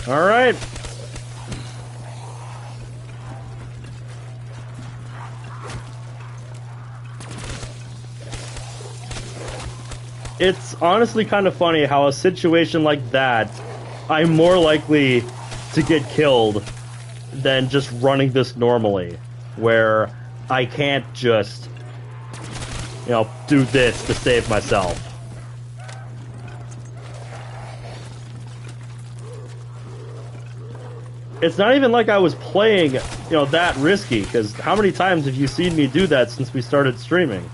Alright. It's honestly kind of funny how a situation like that, I'm more likely to get killed than just running this normally, where I can't just, you know, do this to save myself. It's not even like I was playing, you know, that risky, because how many times have you seen me do that since we started streaming?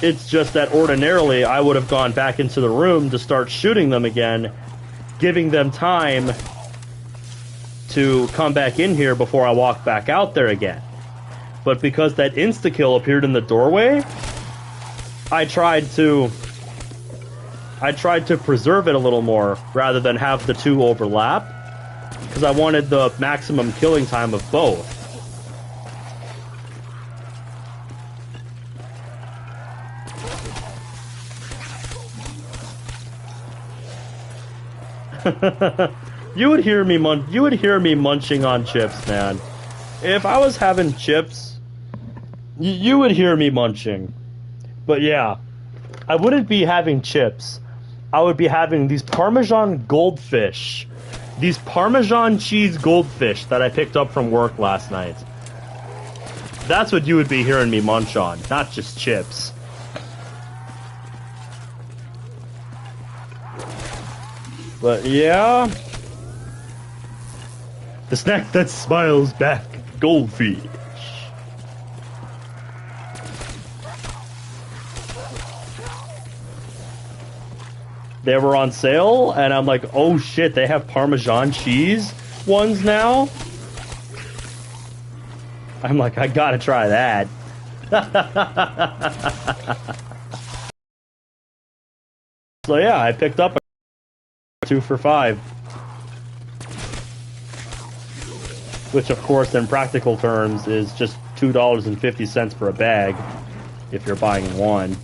It's just that ordinarily I would have gone back into the room to start shooting them again, giving them time to come back in here before I walk back out there again. But because that insta-kill appeared in the doorway, I tried to preserve it a little more rather than have the two overlap, because I wanted the maximum killing time of both. You would hear me munching on chips, man. If I was having chips, you would hear me munching. But yeah, I wouldn't be having chips. I would be having these Parmesan goldfish. These Parmesan cheese goldfish that I picked up from work last night. That's what you would be hearing me munch on, not just chips. But yeah, the snack that smiles back, goldfish. They were on sale, and I'm like, oh shit, they have Parmesan cheese ones now? I'm like, I gotta try that. So yeah, I picked up 2 for $5. Which, of course, in practical terms, is just $2.50 for a bag, if you're buying one.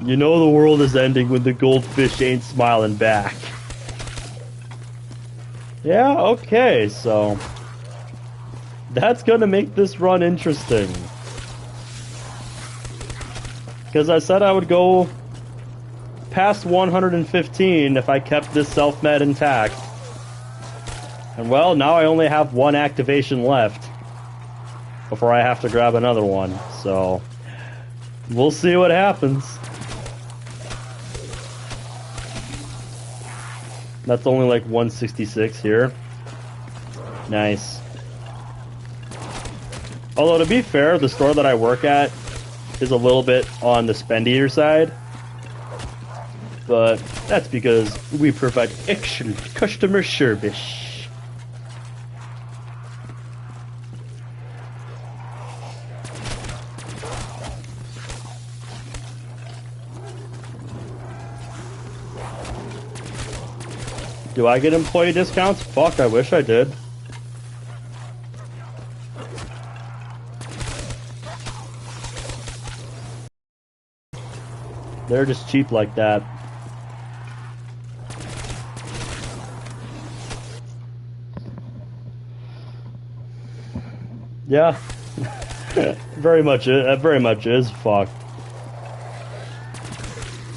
You know the world is ending when the goldfish ain't smiling back. Yeah, okay, so that's gonna make this run interesting. Because I said I would go past 115 if I kept this self-med intact. And well, now I only have one activation left before I have to grab another one, so we'll see what happens. That's only like 166 here. Nice. Although, to be fair, the store that I work at is a little bit on the spendier side. But that's because we provide excellent customer service. Do I get employee discounts? Fuck, I wish I did. They're just cheap like that. Yeah. very much is fucked.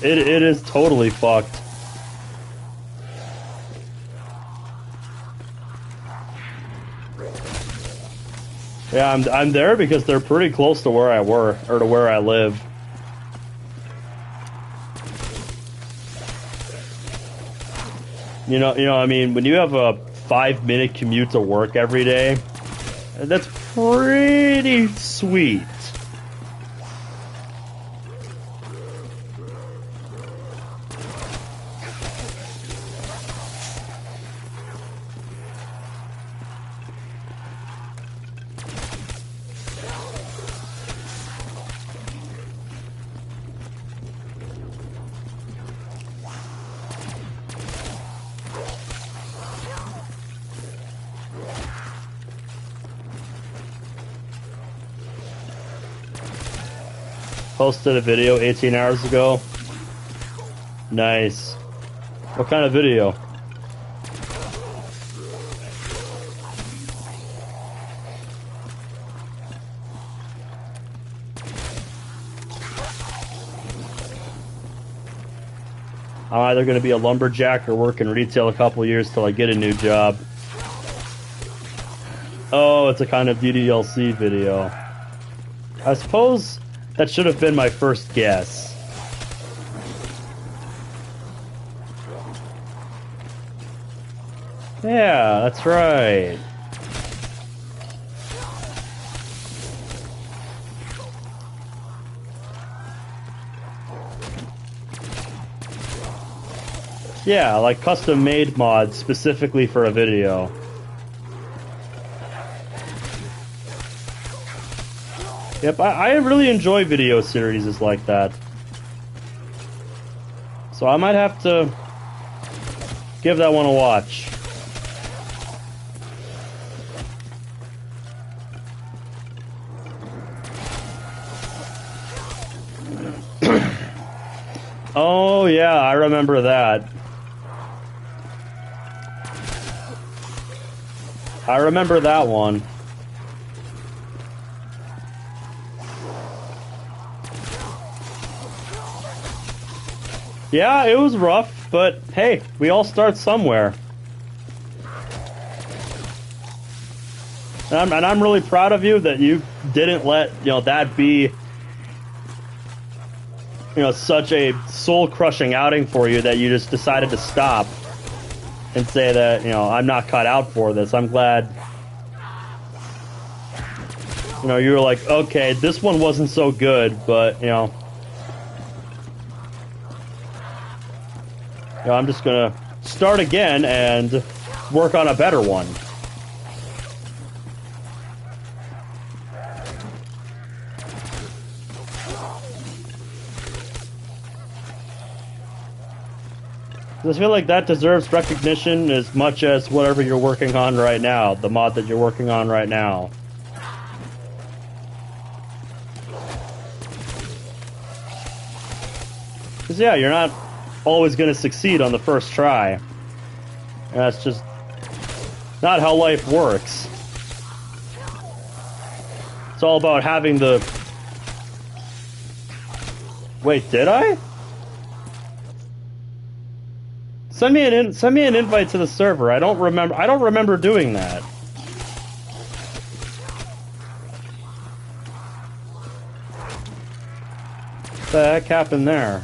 It is totally fucked. Yeah, I'm there because they're pretty close to where I work, or to where I live. You know, I mean, when you have a 5-minute commute to work every day, that's pretty sweet. Posted a video 18 hours ago. Nice. What kind of video? I'm either going to be a lumberjack or work in retail a couple years till I get a new job. Oh, it's a kind of DDLC video. I suppose that should have been my first guess. Yeah, that's right. Yeah, like custom-made mods specifically for a video. Yep, I really enjoy video series like that. So I might have to give that one a watch. Oh yeah, I remember that. I remember that one. Yeah, it was rough, but hey, we all start somewhere. And I'm really proud of you that you didn't let, that be, such a soul-crushing outing for you that you just decided to stop and say that, I'm not cut out for this. I'm glad, you were like, okay, this one wasn't so good, but, I'm just gonna start again and work on a better one. I feel like that deserves recognition as much as whatever you're working on right now, the mod that you're working on right now. Because yeah, you're not always going to succeed on the first try. And that's just not how life works. It's all about having the... Wait, did I? Send me an invite to the server. I don't remember doing that. What the heck happened there?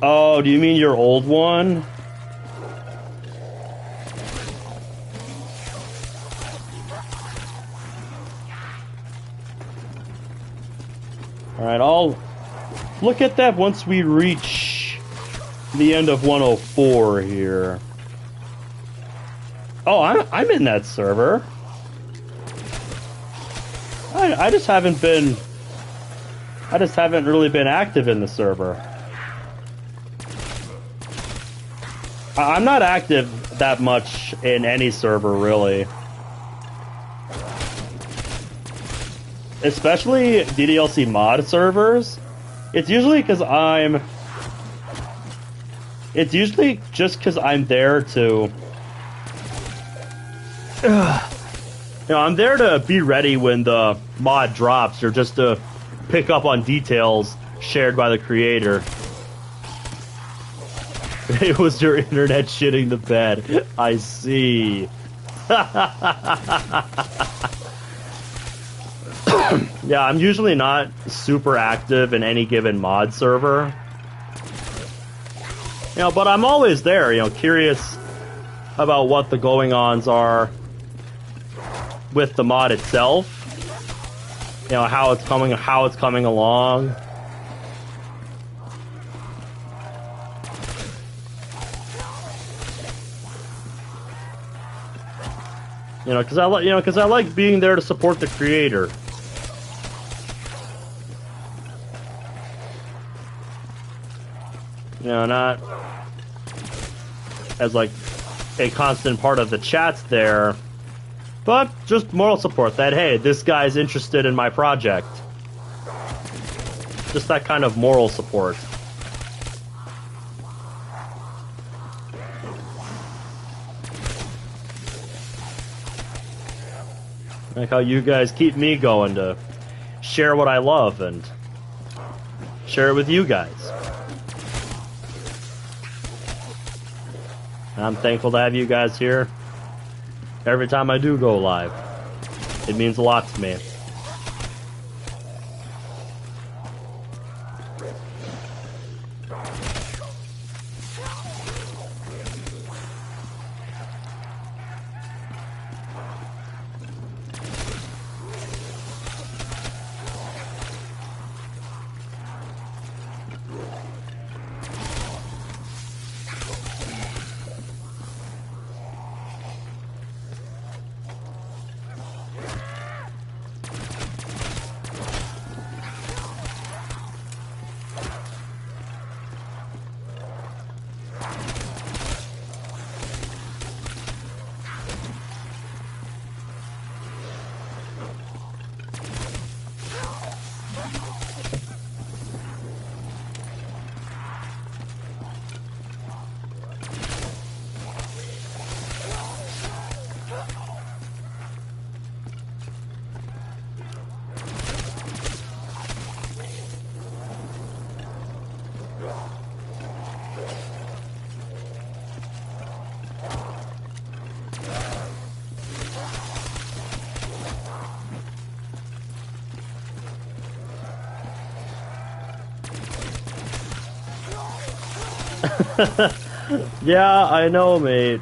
Oh, do you mean your old one? Alright, I'll look at that once we reach the end of 104 here. Oh, I'm in that server. I just haven't really been active in the server. I'm not active that much in any server, really. Especially DDLC mod servers. It's usually just because I'm there to... I'm there to be ready when the mod drops, or just to pick up on details shared by the creator. It was your internet shitting the bed. I see. Yeah, I'm usually not super active in any given mod server. But I'm always there, curious about what the going-ons are with the mod itself. How it's coming along. Because I like being there to support the creator. as like a constant part of the chats there, but just moral support that, hey, this guy's interested in my project. Just that kind of moral support. Like how you guys keep me going to share what I love and share it with you guys. I'm thankful to have you guys here every time I do go live. It means a lot to me. Yeah, I know, mate.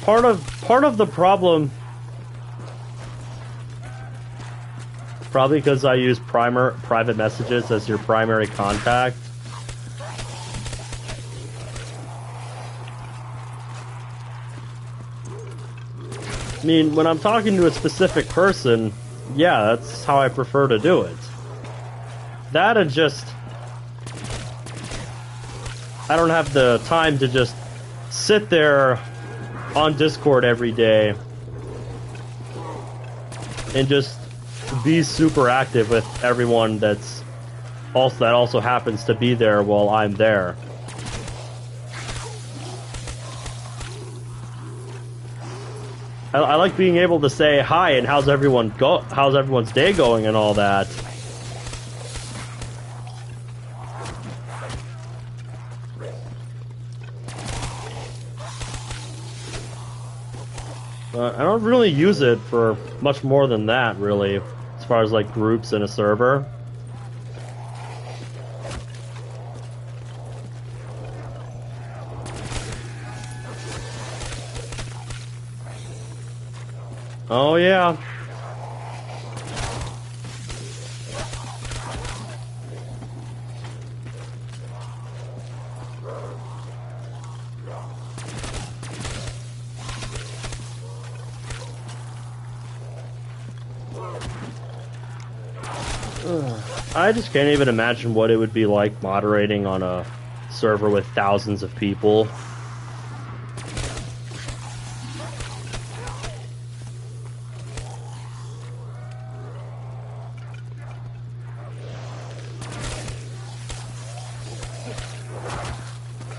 Part of the problem, probably because I use private messages as your primary contact. I mean, when I'm talking to a specific person, yeah, that's how I prefer to do it. That and just, I don't have the time to just sit there on Discord every day and just be super active with everyone that also happens to be there while I'm there. I like being able to say hi and how's everyone's day going and all that. I don't really use it for much more than that, really, as far as like groups in a server. Oh yeah. I just can't even imagine what it would be like moderating on a server with thousands of people.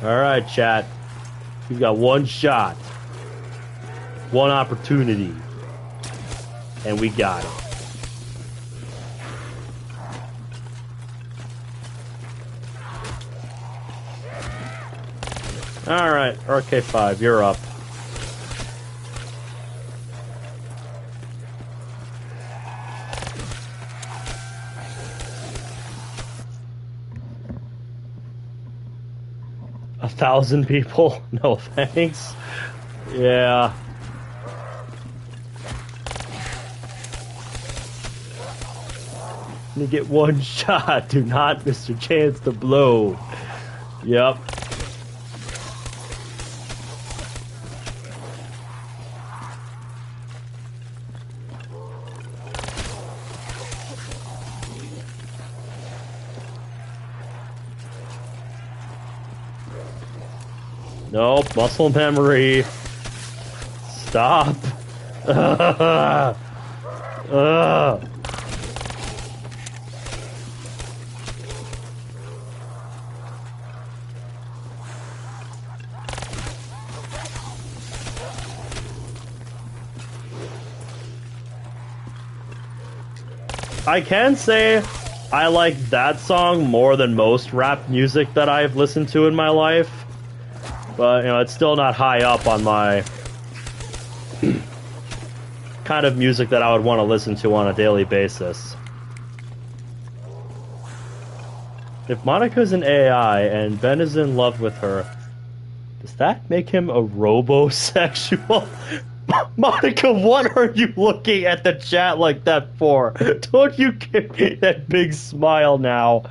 Alright, chat. We've got one shot. One opportunity. And we got it. Alright, RK5, you're up. A 1,000 people? No thanks. Yeah. You get one shot. Do not miss your chance to blow. Yep. Nope, muscle memory. Stop. Ugh. Ugh. I can say I like that song more than most rap music that I've listened to in my life. But, you know, it's still not high up on my kind of music that I would want to listen to on a daily basis. If Monica's an AI and Ben is in love with her, does that make him a robosexual? Monica, what are you looking at the chat like that for? Don't you give me that big smile now.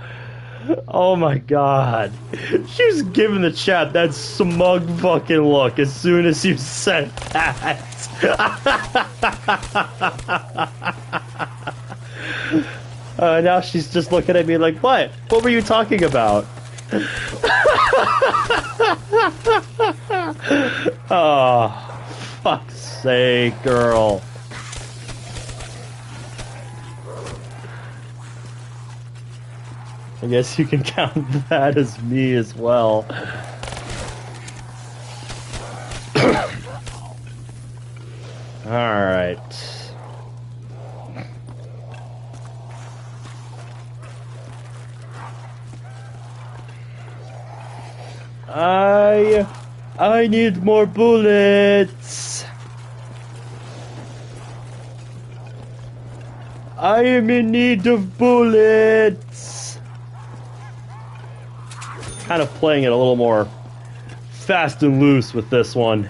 Oh my god. She was giving the chat that smug fucking look as soon as you said that. Now she's just looking at me like, what? What were you talking about? Oh, fuck's sake, girl. I guess you can count that as me as well. Alright. I need more bullets. I am in need of bullets. Kind of playing it a little more fast and loose with this one.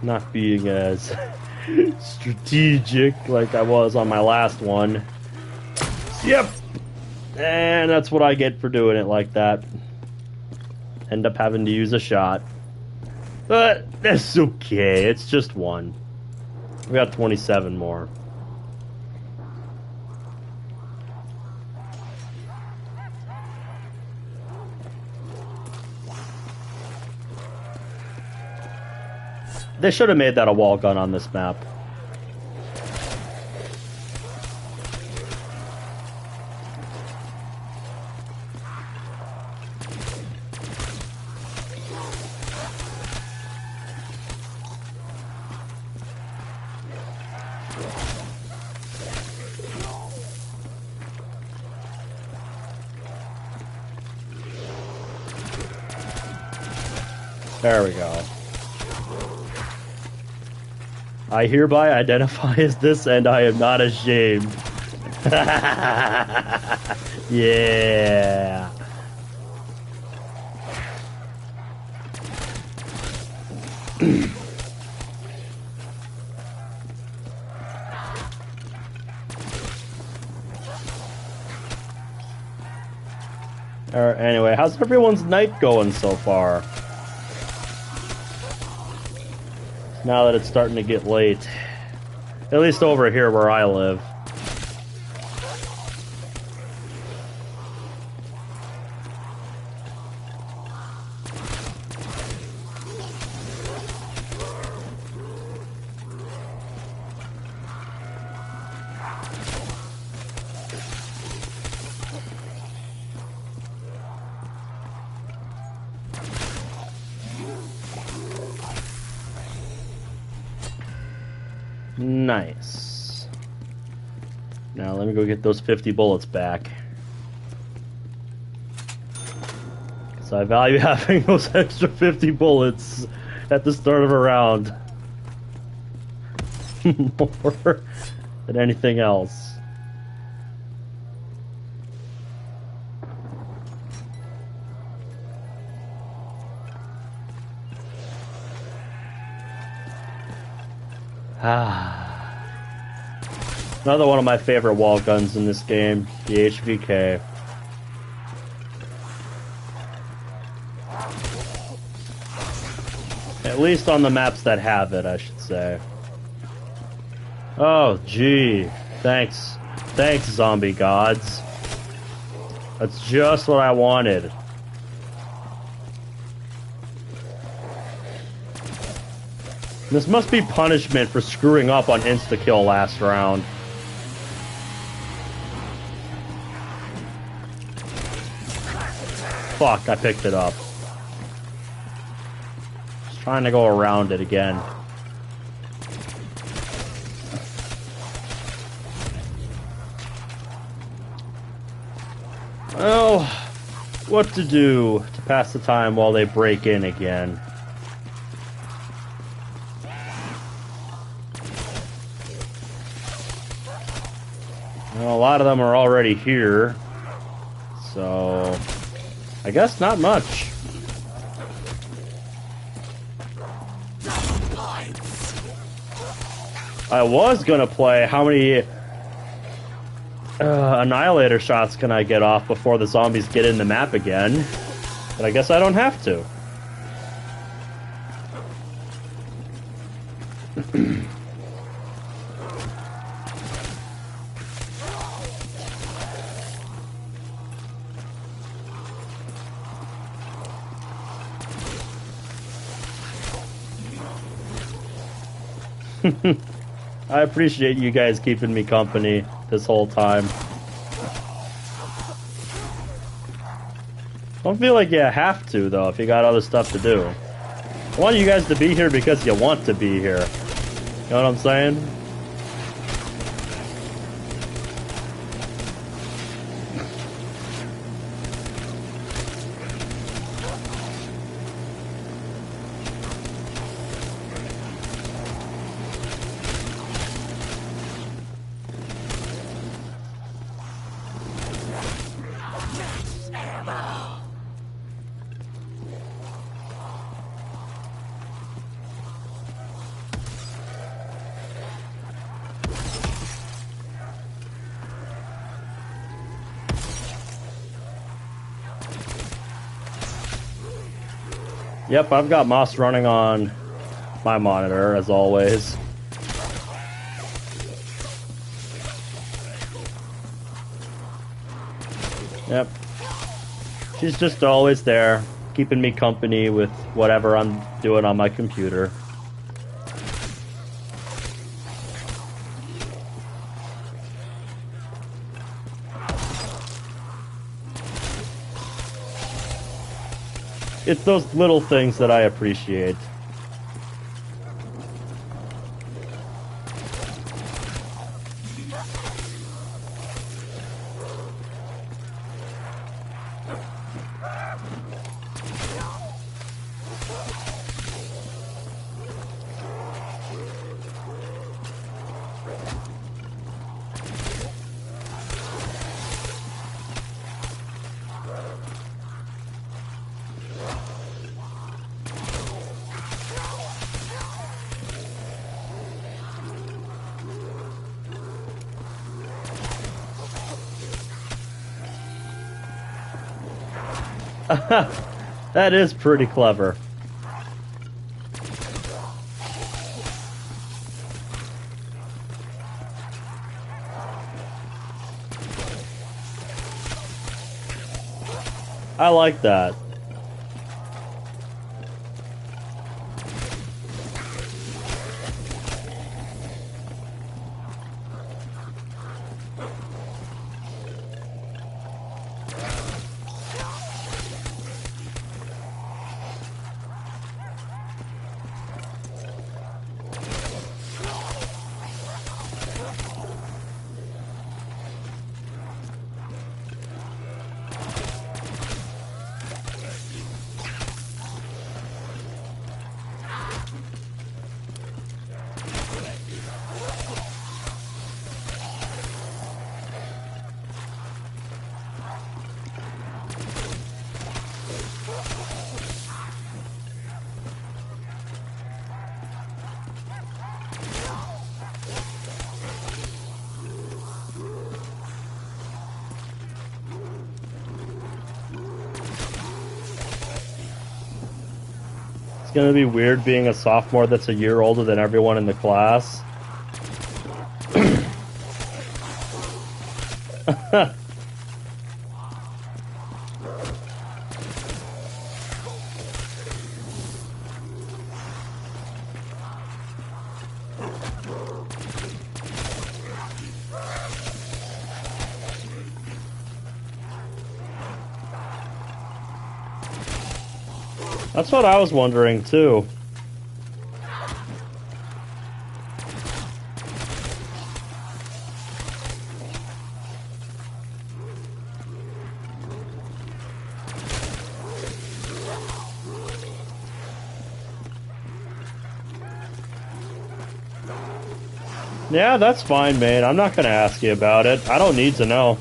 Not being as strategic like I was on my last one. Yep! And that's what I get for doing it like that. End up having to use a shot. But that's okay, it's just one. We got 27 more. They should have made that a wall gun on this map. There we go. I hereby identify as this, and I am not ashamed. Yeah. Anyway, how's everyone's night going so far? Now that it's starting to get late. At least over here where I live. Nice. Now let me go get those 50 bullets back. So I value having those extra 50 bullets at the start of a round. More than anything else. Another one of my favorite wall guns in this game, the HVK. At least on the maps that have it, I should say. Oh, gee. Thanks. Thanks, zombie gods. That's just what I wanted. This must be punishment for screwing up on insta-kill last round. Fuck, I picked it up. Just trying to go around it again. Well, what to do to pass the time while they break in again? Well, a lot of them are already here, so I guess not much. I was gonna play how many Annihilator shots can I get off before the zombies get in the map again, but I guess I don't have to. I appreciate you guys keeping me company this whole time. Don't feel like you have to, though, if you got other stuff to do. I want you guys to be here because you want to be here. You know what I'm saying? Yep, I've got Moss running on my monitor, as always. Yep. She's just always there, keeping me company with whatever I'm doing on my computer. It's those little things that I appreciate. That is pretty clever. I like that. gonna be weird being a sophomore that's a year older than everyone in the class. That's what I was wondering too. Yeah, that's fine, man. I'm not gonna ask you about it. I don't need to know.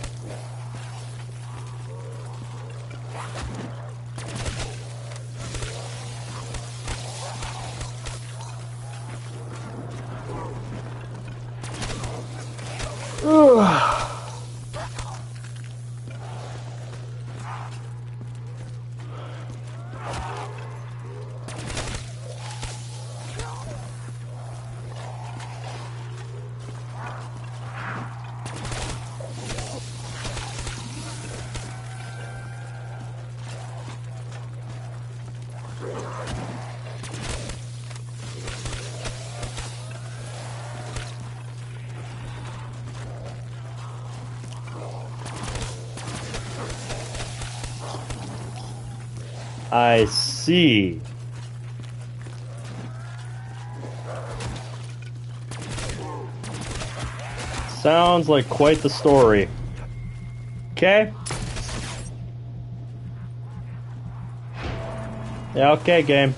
I see. Sounds like quite the story. Okay? Yeah, okay, game.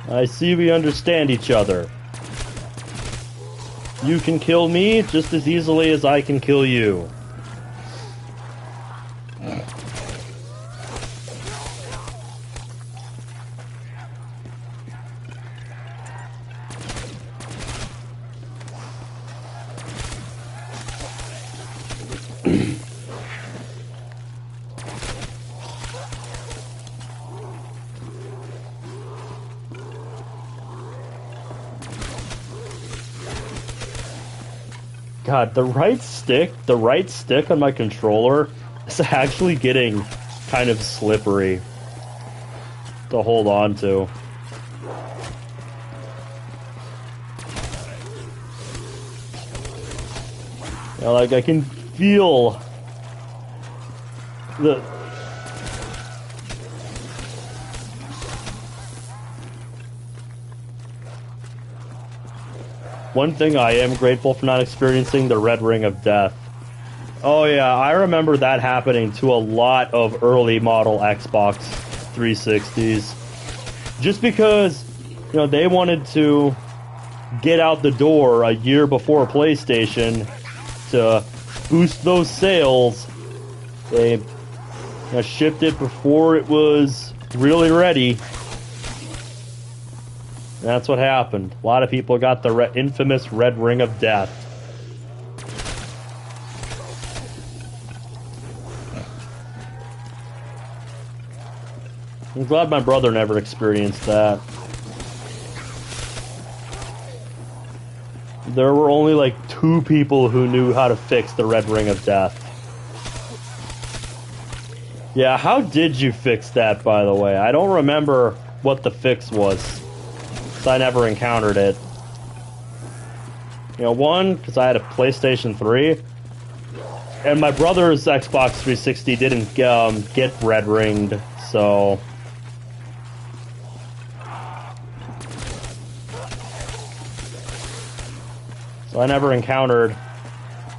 I see we understand each other. You can kill me just as easily as I can kill you. God, the right stick on my controller is actually getting kind of slippery to hold on to. You know, like I can feel the one thing I am grateful for not experiencing the red ring of death. Oh yeah, I remember that happening to a lot of early model Xbox 360s. Just because, you know, they wanted to get out the door a year before PlayStation to boost those sales. They shipped it before it was really ready. That's what happened. A lot of people got the infamous red ring of death. I'm glad my brother never experienced that. There were only like 2 people who knew how to fix the red ring of death. Yeah, how did you fix that, by the way? I don't remember what the fix was. I never encountered it. You know, one, because I had a PlayStation 3, and my brother's Xbox 360 didn't get red ringed, so... So I never encountered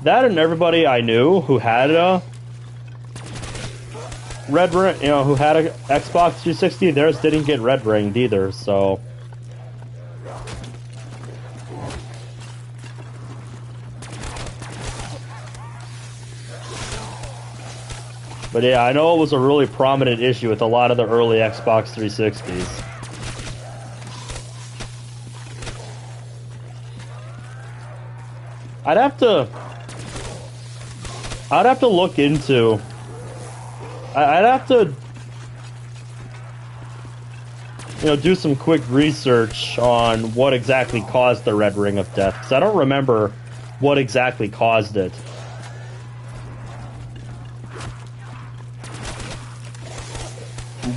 that, and everybody I knew who had a red ring, you know, who had a Xbox 360, theirs didn't get red ringed either, so... But yeah, I know it was a really prominent issue with a lot of the early Xbox 360s. I'd have to look into... I'd have to... do some quick research on what exactly caused the Red Ring of Death, because I don't remember what exactly caused it.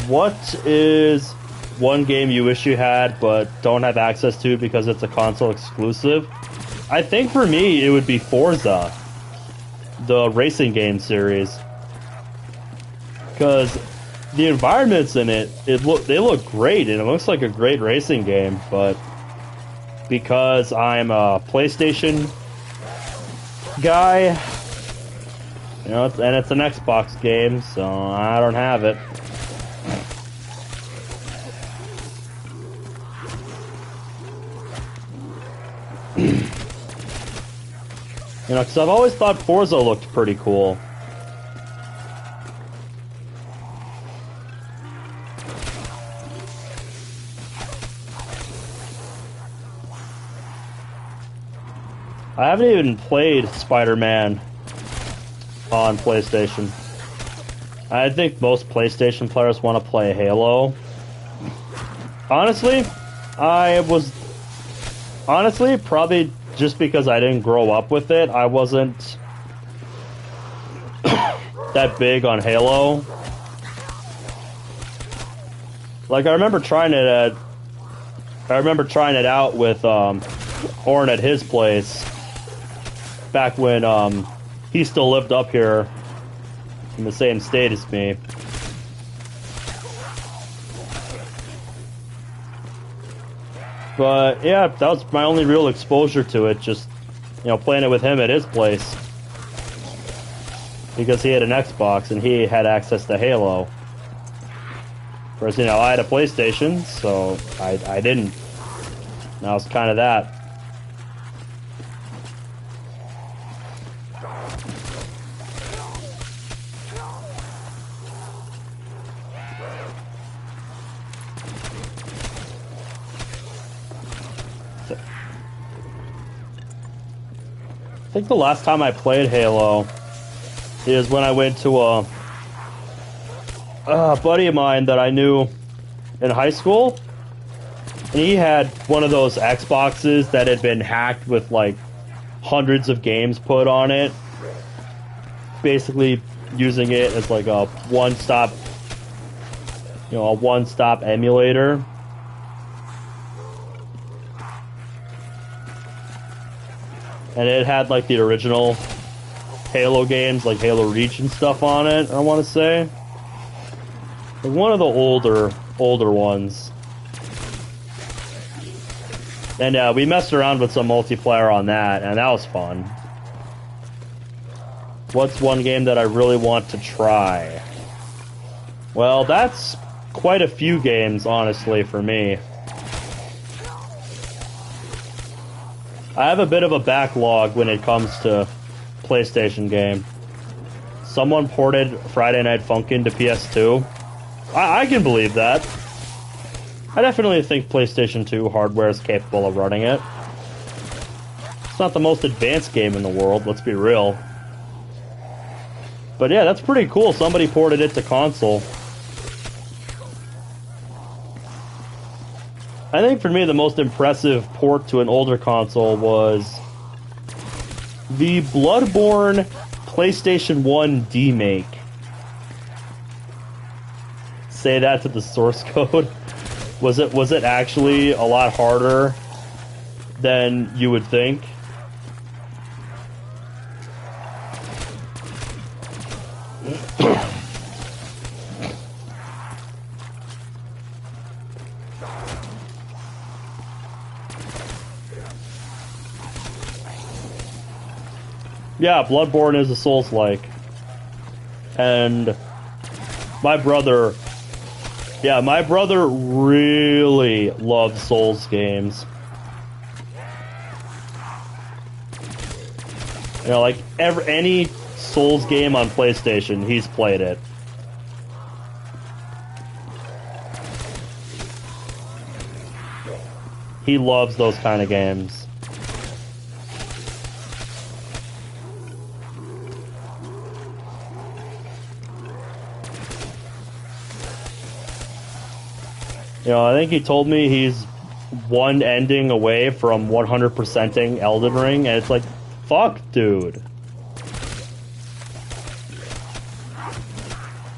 What is one game you wish you had but don't have access to because it's a console exclusive? I think for me it would be Forza, the racing game series, because the environments in it, they look great and it looks like a great racing game, but because I'm a PlayStation guy, and it's an Xbox game, so I don't have it. Because I've always thought Forza looked pretty cool. I haven't even played Spider-Man on PlayStation. I think most PlayStation players want to play Halo. Honestly, probably just because I didn't grow up with it, I wasn't that big on Halo. Like, I remember trying it out with Horn at his place back when he still lived up here in the same state as me. But yeah, that was my only real exposure to it, just playing it with him at his place, because he had an Xbox and he had access to Halo. Whereas I had a PlayStation, so I didn't. Now it's kind of that. I think the last time I played Halo is when I went to a buddy of mine that I knew in high school, and he had one of those Xboxes that had been hacked with like hundreds of games put on it, basically using it as like a one-stop emulator. And it had like the original Halo games, like Halo Reach and stuff on it, I want to say. Like one of the older ones. And we messed around with some multiplayer on that, and that was fun. What's one game that I really want to try? Well, that's quite a few games, honestly, for me. I have a bit of a backlog when it comes to PlayStation game. Someone ported Friday Night Funkin' to PS2. I can believe that. I definitely think PlayStation 2 hardware is capable of running it. It's not the most advanced game in the world, let's be real. But yeah, that's pretty cool. Somebody ported it to console. I think for me the most impressive port to an older console was the Bloodborne PlayStation 1 demake. Say that to the source code. Was it actually a lot harder than you would think? Yeah, Bloodborne is a Souls-like. And my brother really loves Souls games. Like any Souls game on PlayStation, he's played it. He loves those kind of games. You know, I think he told me he's one ending away from 100%ing Elden Ring, and it's like, fuck, dude.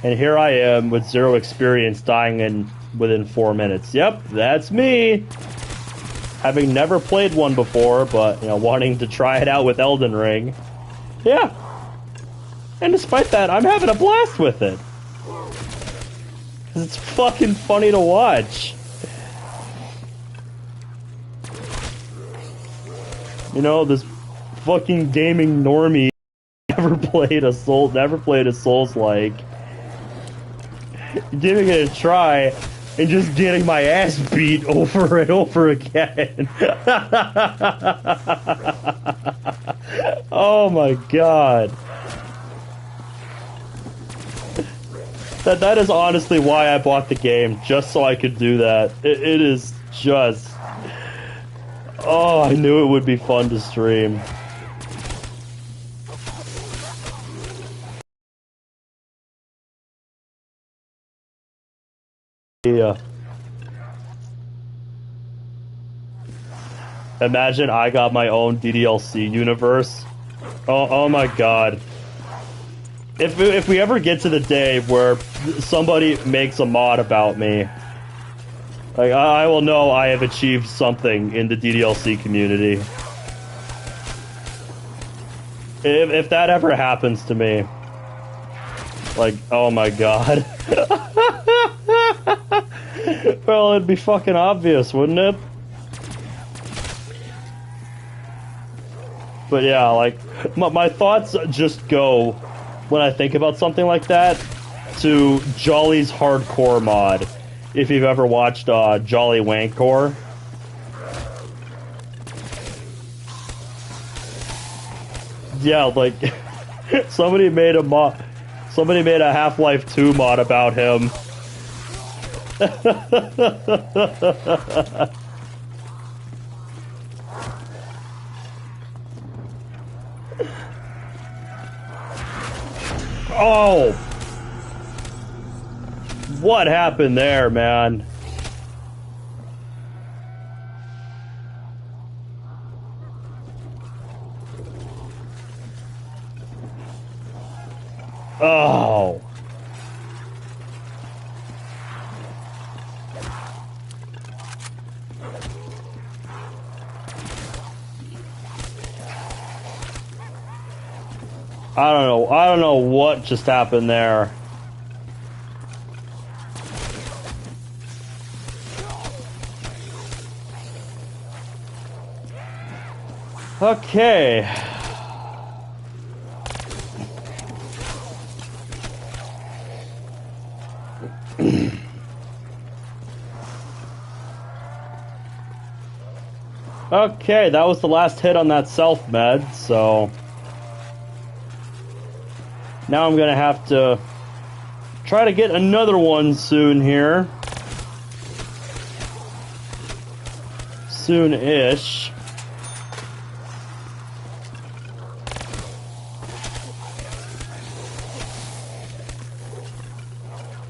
And here I am with 0 experience dying within 4 minutes. Yep, that's me. Having never played one before, but, you know, wanting to try it out with Elden Ring. Yeah. And despite that, I'm having a blast with it. 'Cause it's fucking funny to watch. You know, this fucking gaming normie never played a Souls-like. Giving it a try and just getting my ass beat over and over again. Oh my god. That is honestly why I bought the game, just so I could do that. It is just... Oh, I knew it would be fun to stream. Yeah. Imagine I got my own DDLC universe. Oh my god. If we ever get to the day where somebody makes a mod about me, like I will know I have achieved something in the DDLC community. If that ever happens to me, like, oh my god. Well, it'd be fucking obvious, wouldn't it? But yeah, like, my thoughts just go, when I think about something like that, to Jolly's hardcore mod. If you've ever watched Jolly Wankcore. Yeah, like, somebody made a Half-Life 2 mod about him. Oh! What happened there, man? Oh. I don't know what just happened there. Okay. Okay, that was the last hit on that self-med, so... Now I'm gonna have to try to get another one soon here. Soon-ish.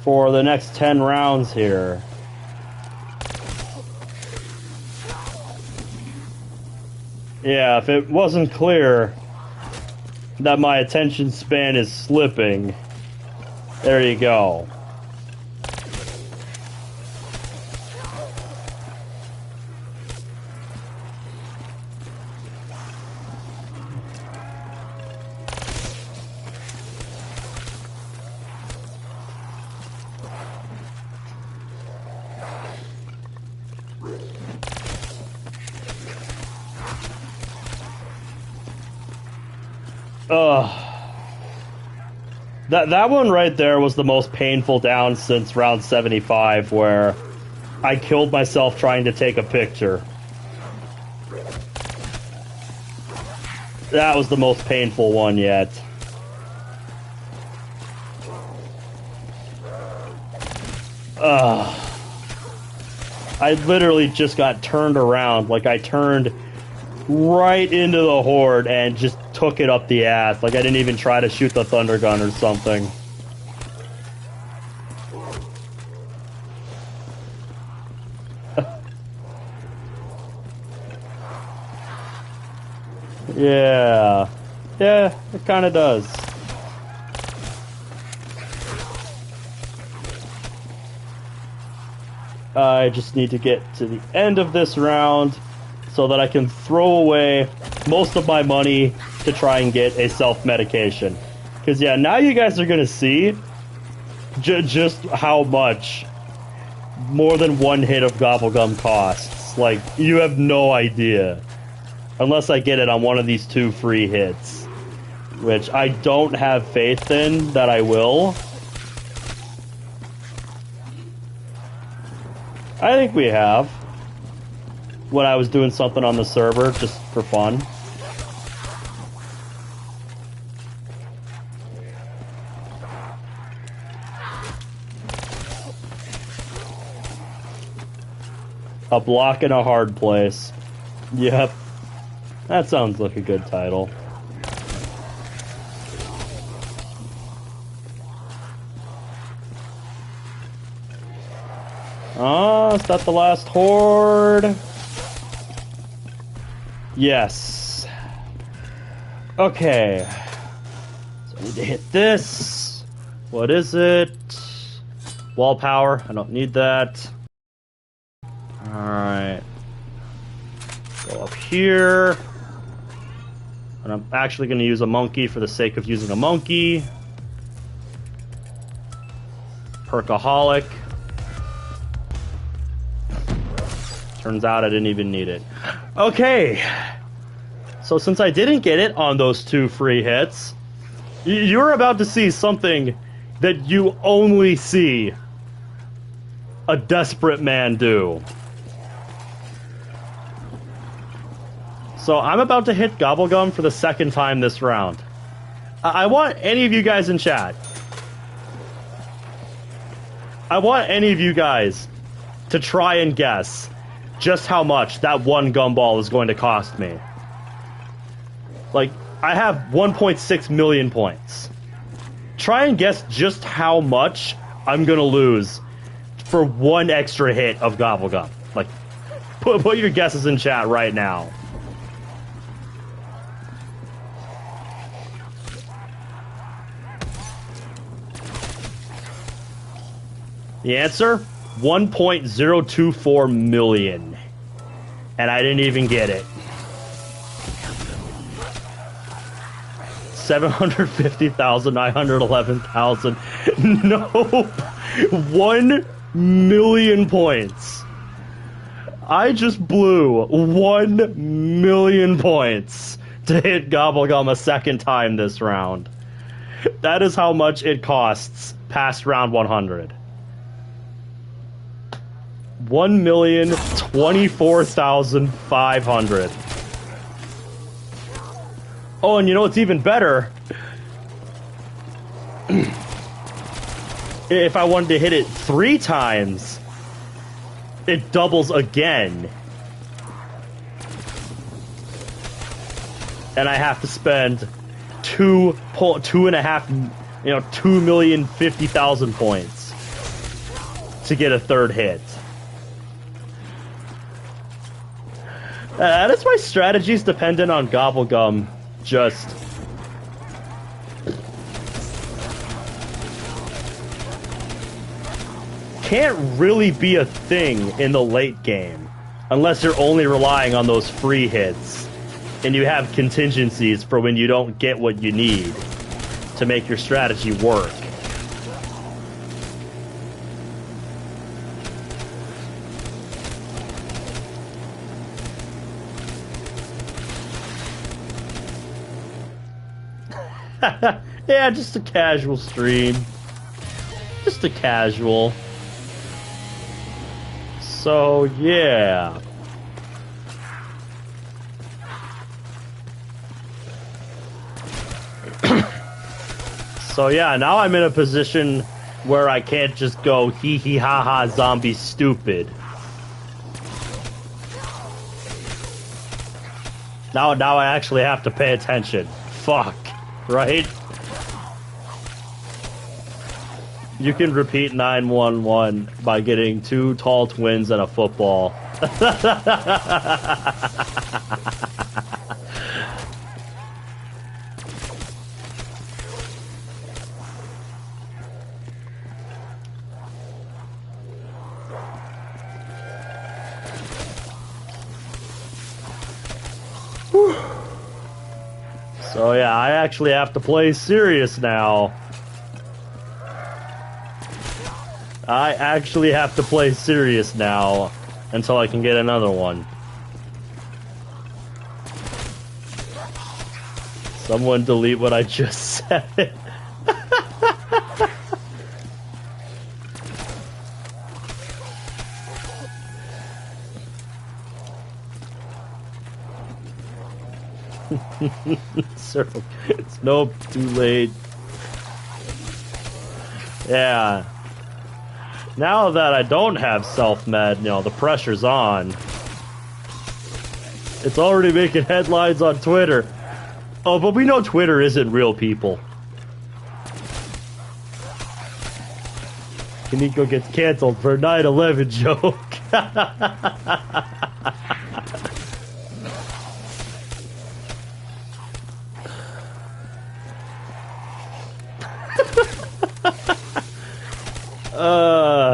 For the next 10 rounds here. Yeah, if it wasn't clear that my attention span is slipping, there you go. That one right there was the most painful down since round 75, where I killed myself trying to take a picture. That was the most painful one yet. I literally just got turned around. Like, I turned right into the horde and just took it up the ass. Like, I didn't even try to shoot the thunder gun or something. Yeah. Yeah, it kind of does. I just need to get to the end of this round so that I can throw away most of my money to try and get a self-medication. Because, yeah, now you guys are going to see just how much more than one hit of Gobblegum costs. Like, you have no idea. Unless I get it on one of these 2 free hits. Which I don't have faith in that I will. I think we have. When I was doing something on the server, just for fun. A block in a hard place. Yep. That sounds like a good title. Oh, is that the last horde? Yes. Okay. So I need to hit this. What is it? Wall power. I don't need that. Alright. Go up here. And I'm actually going to use a monkey for the sake of using a monkey. Perkaholic. Turns out I didn't even need it. Okay. So since I didn't get it on those 2 free hits, you're about to see something that you only see a desperate man do. So I'm about to hit Gobblegum for the 2nd time this round. I want any of you guys in chat. I want any of you guys to try and guess just how much that one gumball is going to cost me. Like, I have 1.6 million points. Try and guess just how much I'm gonna lose for one extra hit of Gobblegum. Like, put your guesses in chat right now. The answer? 1.024 million. And I didn't even get it. 750,000, 911,000. Nope. 1 million points. I just blew 1 million points to hit Gobblegum a 2nd time this round. That is how much it costs past round 100. 1,024,500. Oh, and you know what's even better? If I wanted to hit it 3 times, it doubles again. And I have to spend 2,050,000 points to get a 3rd hit. That is why strategy's dependent on Gobblegum just can't really be a thing in the late game unless you're only relying on those free hits and you have contingencies for when you don't get what you need to make your strategy work. Yeah, just a casual stream. Just a casual. So, yeah. So, yeah, now I'm in a position where I can't just go hee hee ha ha zombie stupid. Now I actually have to pay attention. Fuck. Right? You can repeat 911 by getting 2 tall twins and a football. So yeah, I actually have to play serious now. I actually have to play serious now until I can get another one. Someone delete what I just said. It's nope, too late. Yeah. Now that I don't have self-med, you know, the pressure's on. It's already making headlines on Twitter. Oh, but we know Twitter isn't real people. Kaneko gets canceled for a 9/11 joke.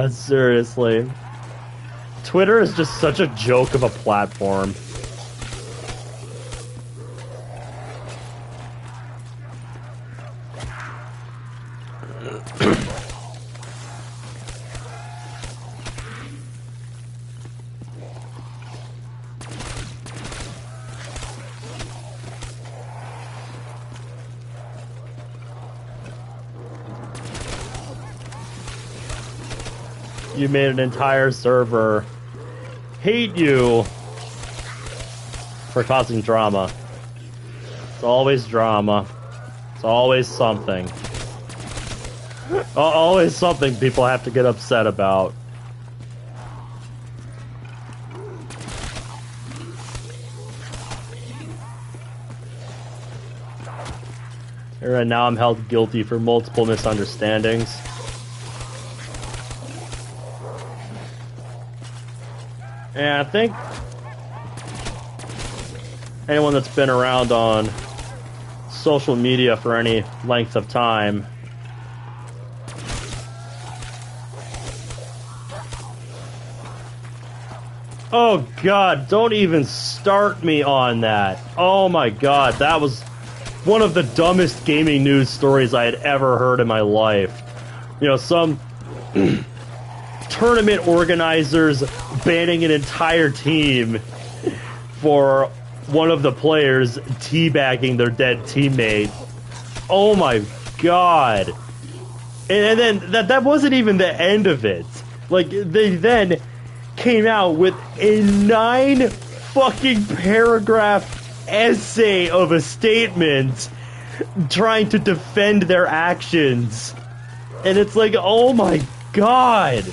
Seriously. Twitter is just such a joke of a platform. You made an entire server hate you for causing drama. It's always drama. It's always something. Always something people have to get upset about. And now I'm held guilty for multiple misunderstandings. And I think anyone that's been around on social media for any length of time oh god, don't even start me on that. Oh my god, that was one of the dumbest gaming news stories I had ever heard in my life. You know, some tournament organizers banning an entire team for one of the players teabagging their dead teammate. Oh my god. And then that wasn't even the end of it. Like, they then came out with a 9 fucking paragraph essay of a statement trying to defend their actions. And it's like, oh my god.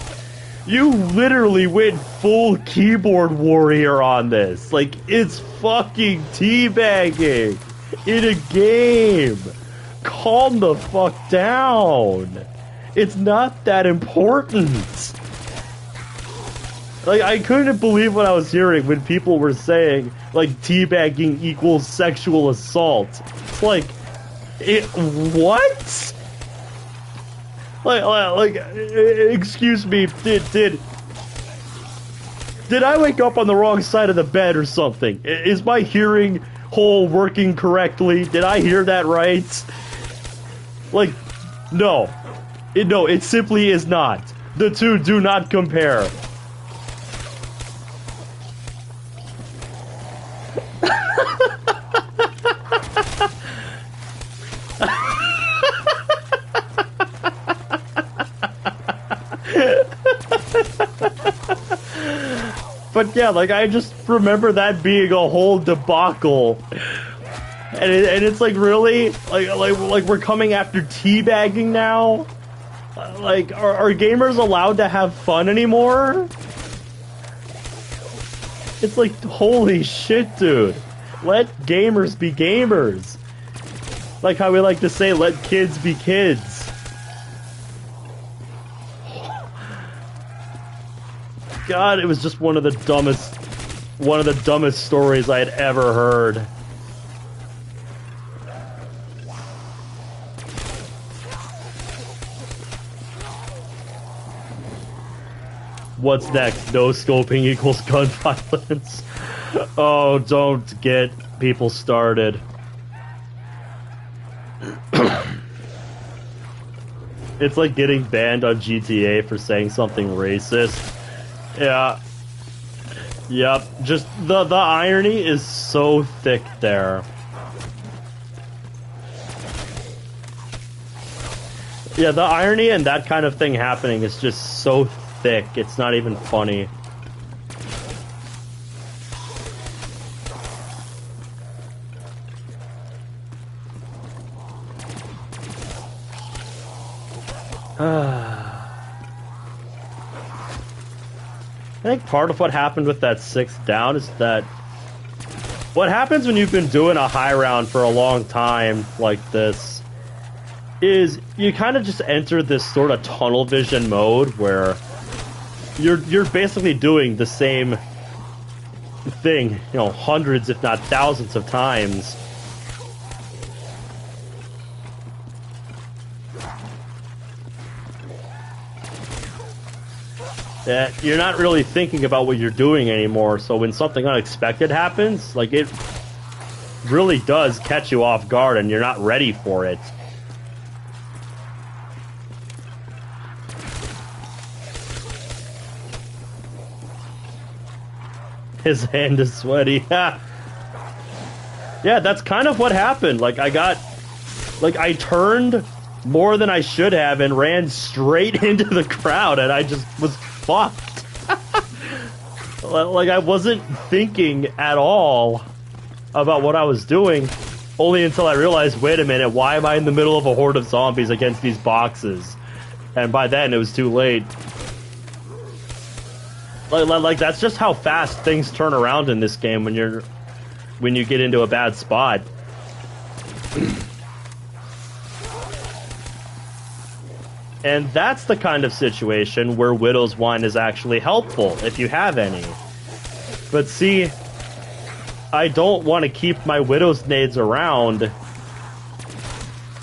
You literally went full keyboard warrior on this. Like, it's fucking teabagging in a game. Calm the fuck down. It's not that important. Like, I couldn't believe what I was hearing when people were saying, like, teabagging equals sexual assault. It's like, what? Like, excuse me, did I wake up on the wrong side of the bed or something? Is my hearing hole working correctly? Did I hear that right? Like, no. No, it simply is not. The two do not compare. But yeah, like, I just remember that being a whole debacle. And it's like, really? Like we're coming after teabagging now? Like, are gamers allowed to have fun anymore? It's like, holy shit, dude. Let gamers be gamers. Like how we like to say, let kids be kids. God, it was just one of the dumbest stories I had ever heard. What's next? No scoping equals gun violence. Oh, don't get people started. It's like getting banned on GTA for saying something racist. Yeah. Yep. Just the irony is so thick there. Yeah, the irony and that kind of thing happening is just so thick. It's not even funny. I think part of what happened with that 6th down is that what happens when you've been doing a high round for a long time like this is you kind of just enter this sort of tunnel vision mode where you're basically doing the same thing, you know, hundreds if not thousands of times. That you're not really thinking about what you're doing anymore, so when something unexpected happens, like, it really does catch you off guard and you're not ready for it. His hand is sweaty. Yeah, that's kind of what happened. Like, I turned more than I should have and ran straight into the crowd, and I just was fucked. Like, I wasn't thinking at all about what I was doing, only until I realized, wait a minute, why am I in the middle of a horde of zombies against these boxes? And by then, it was too late. Like that's just how fast things turn around in this game when you get into a bad spot. And that's the kind of situation where Widow's Wine is actually helpful, if you have any. But see, I don't want to keep my Widow's Nades around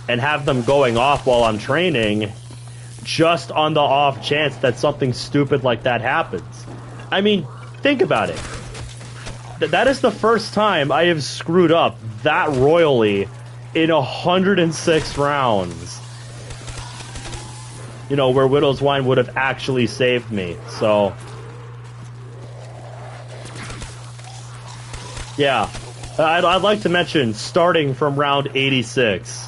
and have them going off while I'm training, just on the off chance that something stupid like that happens. I mean, think about it. That is the first time I have screwed up that royally in 106 rounds. You know, where Widow's Wine would have actually saved me, so... Yeah. I'd like to mention, starting from round 86.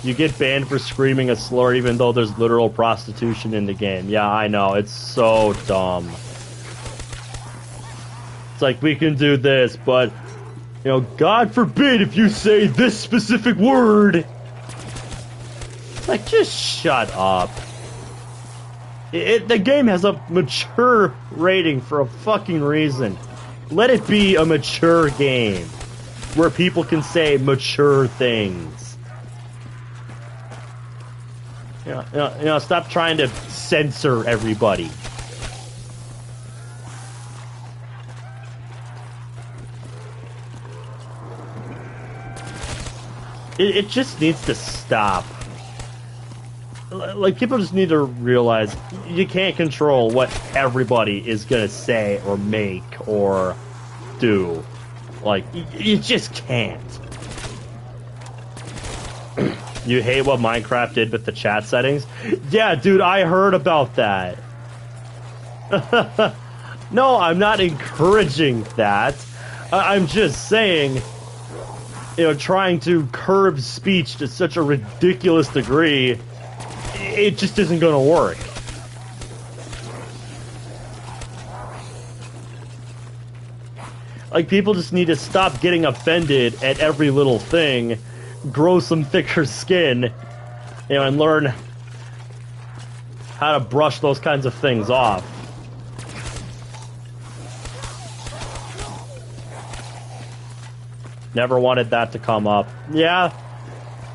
You get banned for screaming a slur even though there's literal prostitution in the game. Yeah, I know, it's so dumb. It's like, we can do this, but... You know, God forbid if you say this specific word! Like, just shut up. The game has a mature rating for a fucking reason. Let it be a mature game where people can say mature things. You know, stop trying to censor everybody. It just needs to stop. Like, people just need to realize you can't control what everybody is gonna say or make or do. Like, you just can't. You hate what Minecraft did with the chat settings? Yeah, dude, I heard about that. No, I'm not encouraging that. I'm just saying, you know, trying to curb speech to such a ridiculous degree, it just isn't going to work. Like, people just need to stop getting offended at every little thing, grow some thicker skin, you know, and learn how to brush those kinds of things off. Never wanted that to come up. Yeah,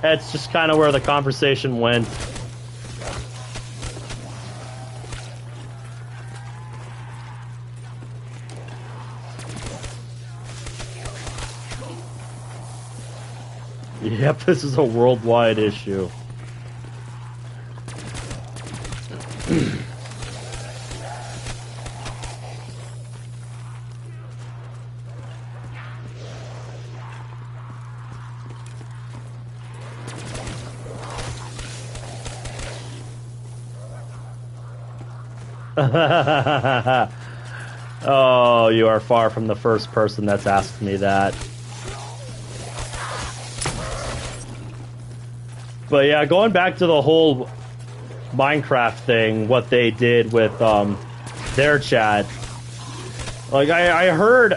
that's just kind of where the conversation went. Yep, this is a worldwide issue. Oh, you are far from the first person that's asked me that. But yeah, going back to the whole Minecraft thing, what they did with their chat. Like, I heard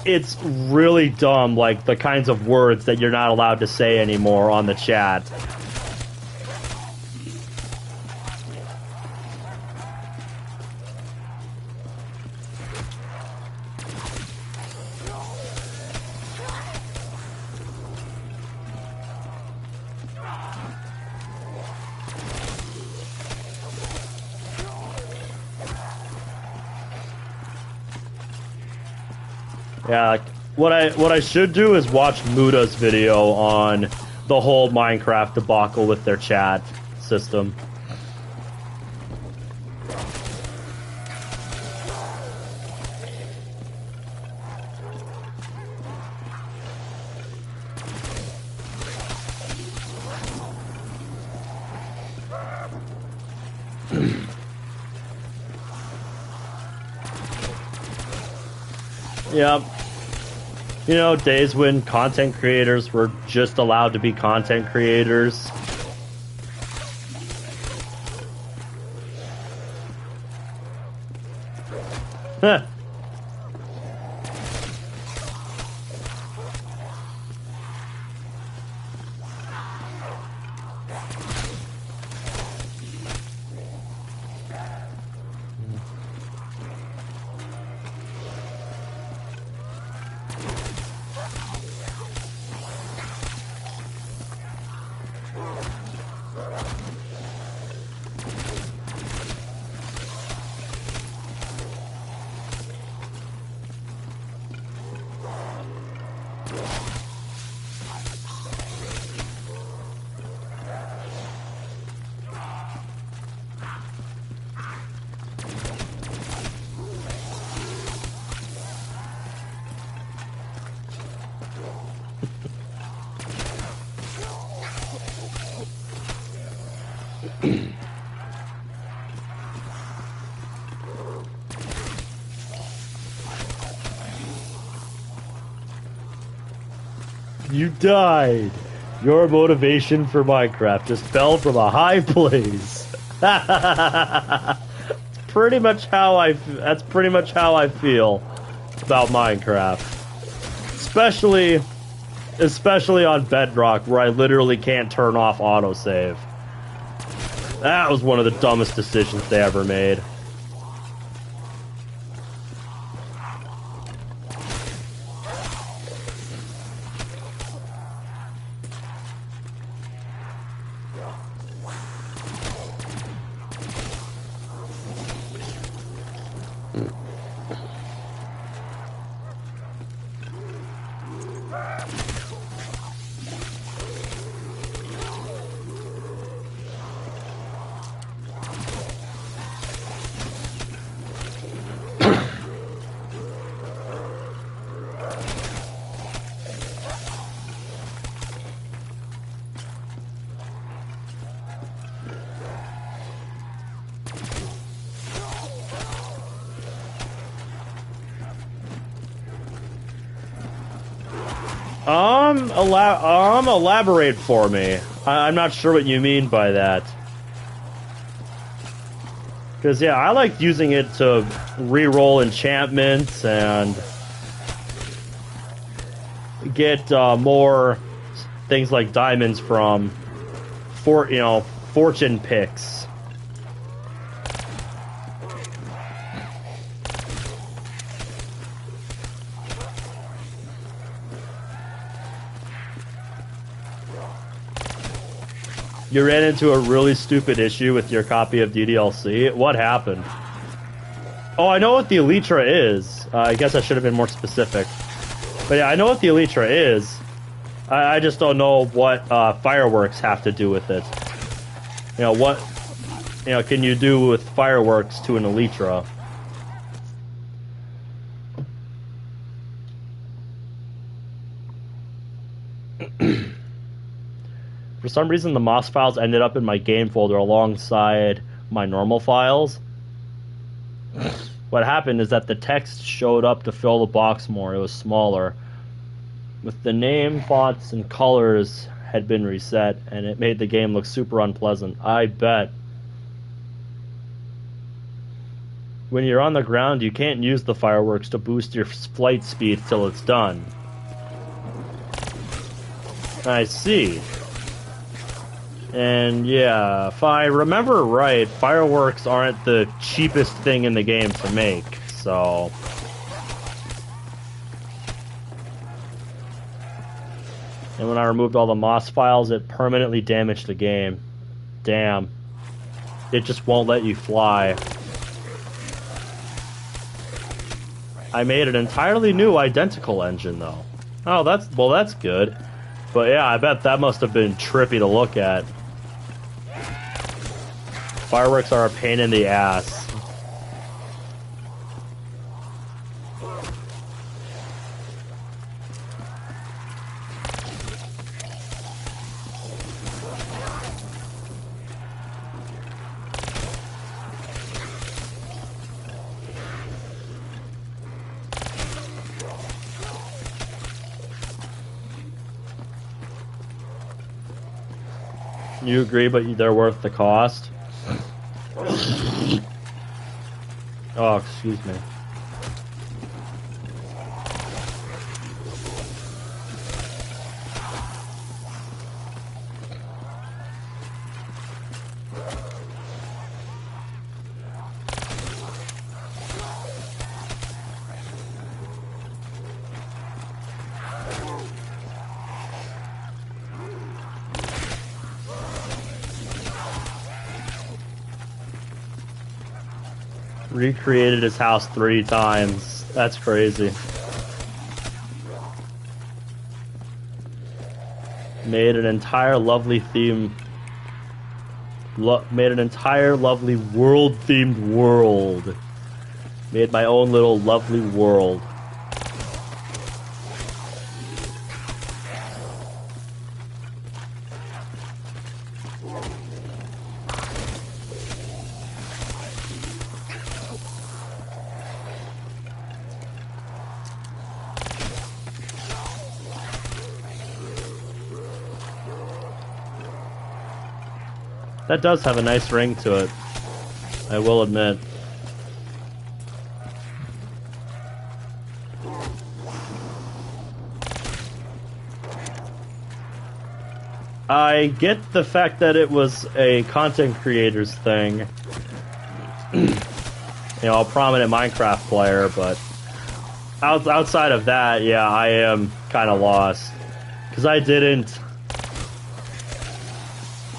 it's really dumb, like, the kinds of words that you're not allowed to say anymore on the chat. Yeah, like, what I should do is watch Muda's video on the whole Minecraft debacle with their chat system. Yep. You know, days when content creators were just allowed to be content creators. Huh. You died. Your motivation for Minecraft just fell from a high place. That's pretty much how I feel about Minecraft. Especially on Bedrock, where I literally can't turn off autosave. That was one of the dumbest decisions they ever made. Elaborate for me. I'm not sure what you mean by that. Because, yeah, I like using it to re-roll enchantments and get more things like diamonds from, fortune picks. You ran into a really stupid issue with your copy of DDLC. What happened? Oh, I know what the Elytra is. I guess I should have been more specific. But yeah, I know what the Elytra is. I just don't know what fireworks have to do with it. What can you do with fireworks to an Elytra? For some reason, the MOS files ended up in my game folder alongside my normal files. What happened is that the text showed up to fill the box more. It was smaller. With the name, fonts, and colors had been reset, and it made the game look super unpleasant. I bet. When you're on the ground, you can't use the fireworks to boost your flight speed till it's done. I see. And yeah, if I remember right, fireworks aren't the cheapest thing in the game to make, so... And when I removed all the MOS files, it permanently damaged the game. Damn. It just won't let you fly. I made an entirely new identical engine, though. Oh, that's good. But yeah, I bet that must have been trippy to look at. Fireworks are a pain in the ass. You agree, but they're worth the cost? Oh, excuse me. Recreated his house 3 times. That's crazy. Made an entire lovely theme. Made an entire lovely world-themed world. Made my own little lovely world. That does have a nice ring to it, I will admit. I get the fact that it was a content creator's thing. You know, a prominent Minecraft player, but outside of that, yeah, I am kind of lost. Because I didn't,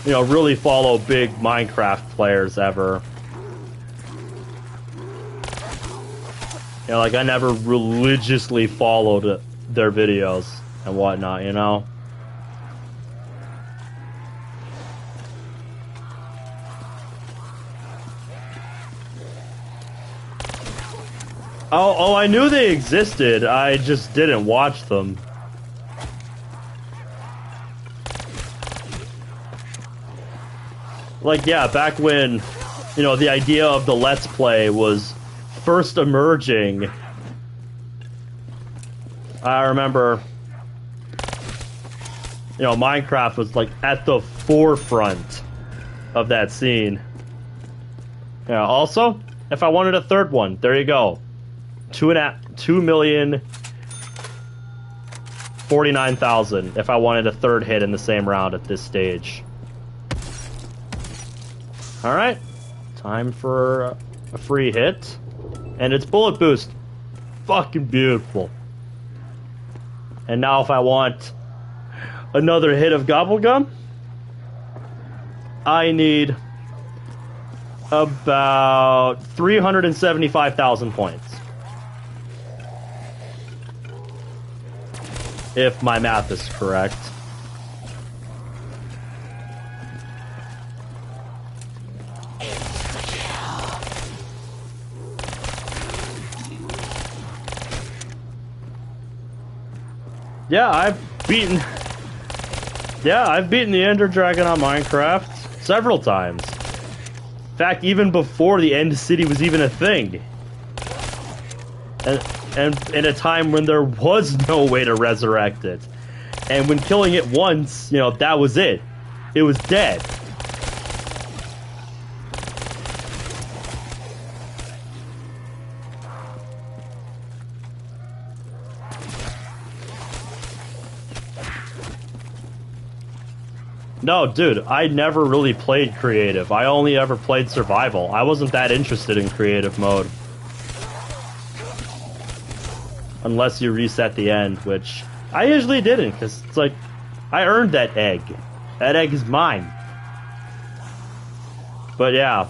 you know, really follow big Minecraft players ever. You know, like I never religiously followed their videos and whatnot, you know? Oh, I knew they existed, I just didn't watch them. Like, yeah, back when, you know, the idea of the Let's Play was first emerging, I remember, you know, Minecraft was, like, at the forefront of that scene. Yeah, also, if I wanted a third one, there you go. 2,049,000 if I wanted a third hit in the same round at this stage. Alright, time for a free hit. And it's bullet boost. Fucking beautiful. And now if I want another hit of Gobblegum, I need about 375,000 points. If my math is correct. Yeah, I've beaten the Ender Dragon on Minecraft several times. fact, even before the end city was even a thing. And in a time when there was no way to resurrect it. And when killing it once, you know, that was it. It was dead. No, dude, I never really played creative. I only ever played survival. I wasn't that interested in creative mode. Unless you reset the end, which I usually didn't, because it's like, I earned that egg. That egg is mine. But yeah.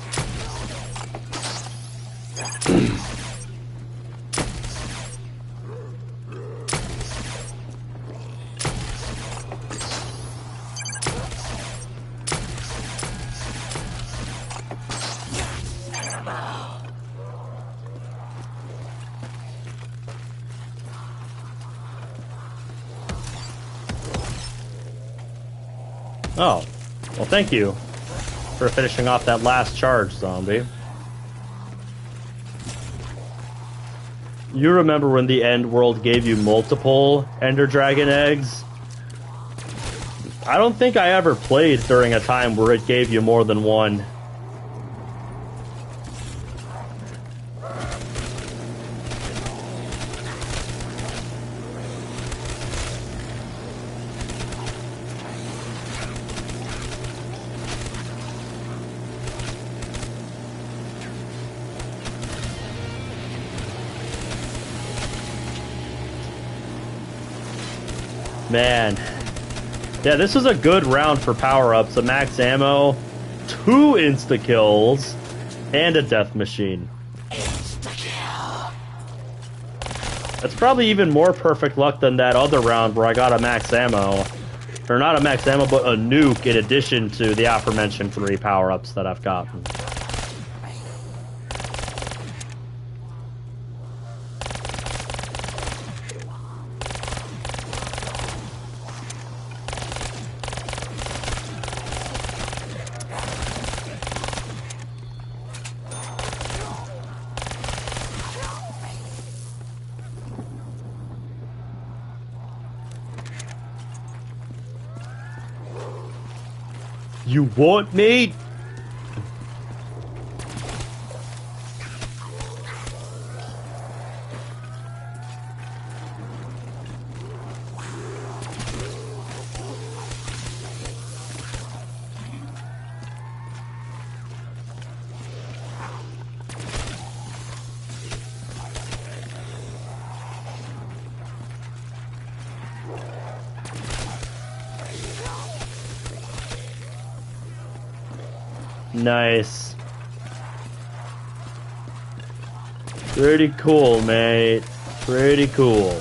Oh, well, thank you for finishing off that last charge, zombie. You remember when the end world gave you multiple Ender Dragon eggs? I don't think I ever played during a time where it gave you more than one. Man. Yeah, this was a good round for power-ups. A max ammo, 2 insta-kills, and a death machine. Insta-kill. That's probably even more perfect luck than that other round where I got a max ammo. Or not a max ammo, but a nuke in addition to the aforementioned 3 power-ups that I've gotten. You want me? Nice. Pretty cool, mate. Pretty cool.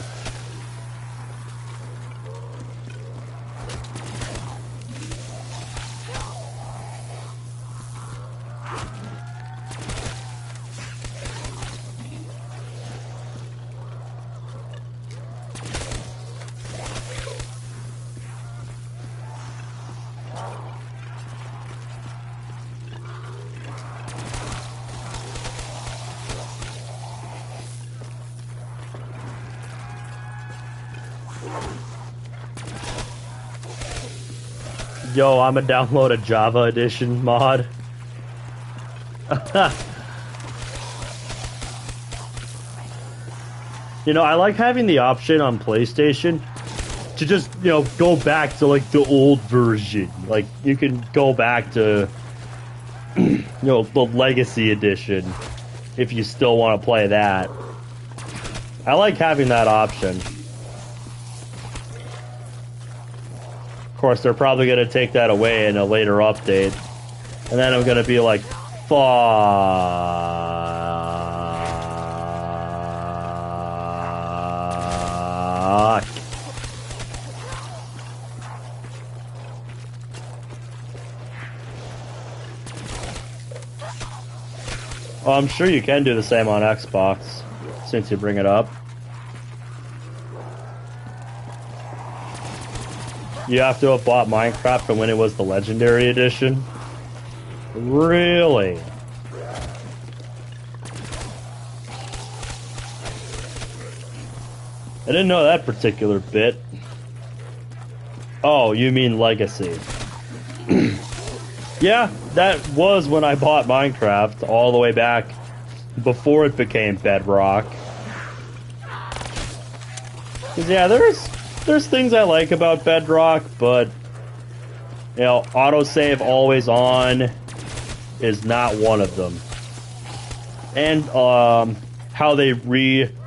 Yo, I'ma download a Java Edition mod. You know, I like having the option on PlayStation to just, you know, go back to, like, the old version. Like, you can go back to, you know, the Legacy Edition if you still want to play that. I like having that option. Of course, they're probably going to take that away in a later update. And then I'm going to be like, fuck. Oh, I'm sure you can do the same on Xbox, since you bring it up. You have to have bought Minecraft from when it was the Legendary Edition? Really? didn't know that particular bit. Oh, you mean Legacy. Yeah, that was when I bought Minecraft, all the way back before it became Bedrock. 'Cause yeah, there's things I like about Bedrock, but you know, autosave always on is not one of them. And how they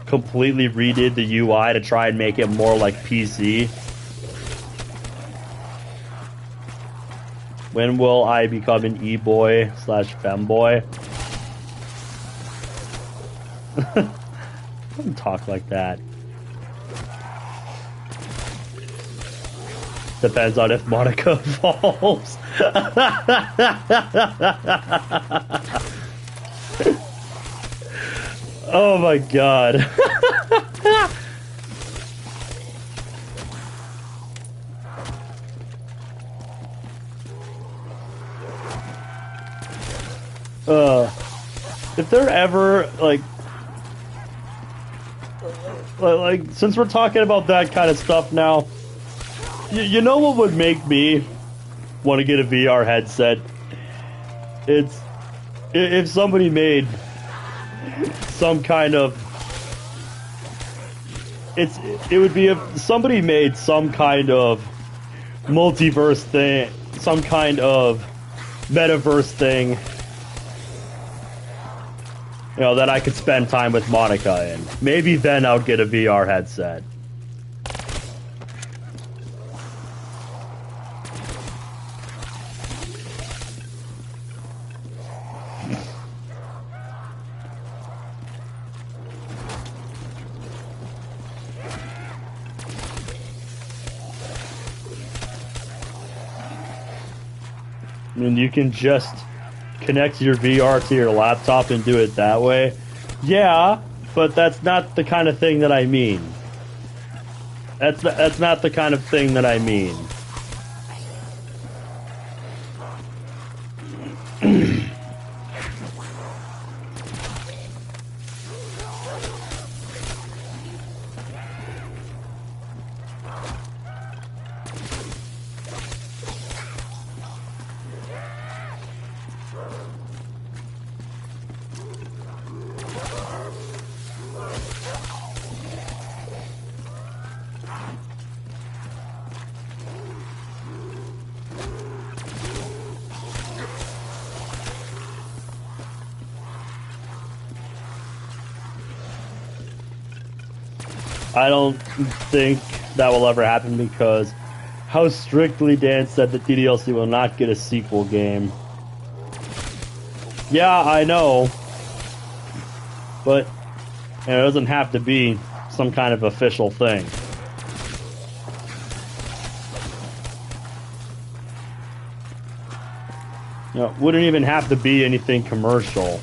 completely redid the UI to try and make it more like PC. When will I become an e-boy / femboy? Don't talk like that. Depends on if Monica falls. Oh my god. If they're ever like since we're talking about that kind of stuff now, you know what would make me want to get a VR headset? It's if somebody made some kind of it would be if somebody made some kind of multiverse thing, some kind of metaverse thing, you know, that I could spend time with Monica in. Maybe then I would get a VR headset. I mean, you can just connect your VR to your laptop and do it that way. Yeah, but that's not the kind of thing that I mean. That's not the kind of thing that I mean. I don't think that will ever happen because how strictly Dan said that the DLC will not get a sequel game. Yeah, I know. But it doesn't have to be some kind of official thing. You know, it wouldn't even have to be anything commercial.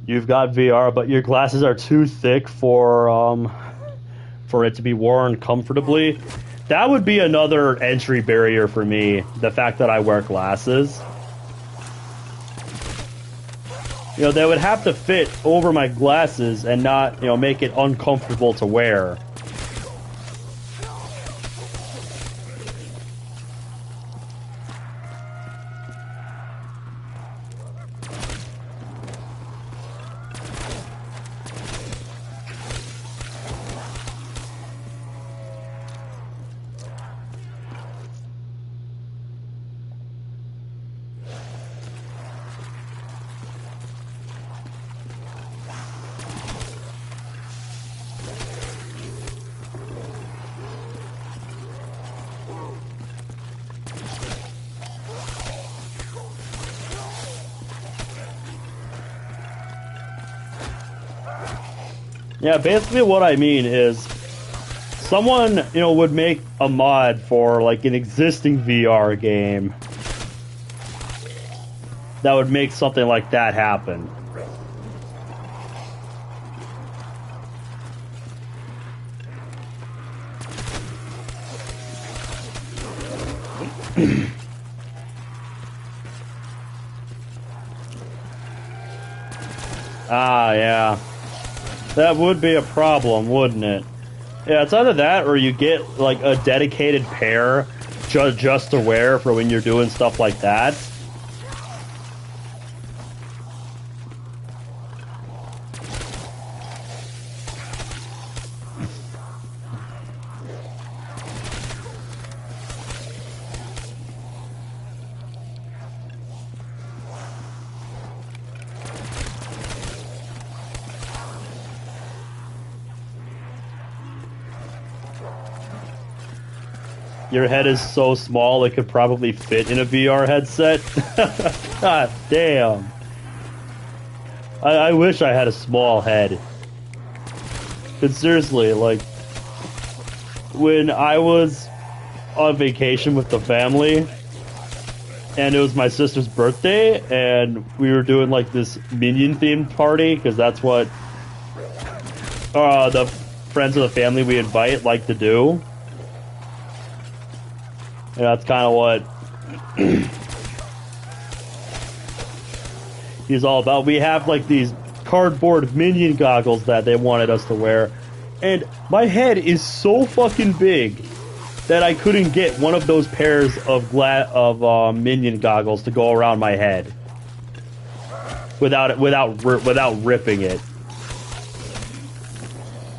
You've got VR, but your glasses are too thick for it to be worn comfortably. That would be another entry barrier for me, the fact that I wear glasses. You know, they would have to fit over my glasses and not, you know, make it uncomfortable to wear. Yeah, basically what I mean is someone, you know, would make a mod for like an existing VR game that would make something like that happen. Ah, yeah. That would be a problem, wouldn't it? Yeah, it's either that or you get like a dedicated pair just to wear for when you're doing stuff like that. Your head is so small it could probably fit in a VR headset. God damn. I wish I had a small head. But seriously, like, when I was on vacation with the family, and it was my sister's birthday, and we were doing, like, this Minion-themed party, because that's what the friends of the family we invite like to do. And that's kind of what he's all about. We have like these cardboard Minion goggles that they wanted us to wear, and my head is so fucking big that I couldn't get one of those pairs of Minion goggles to go around my head without ripping it.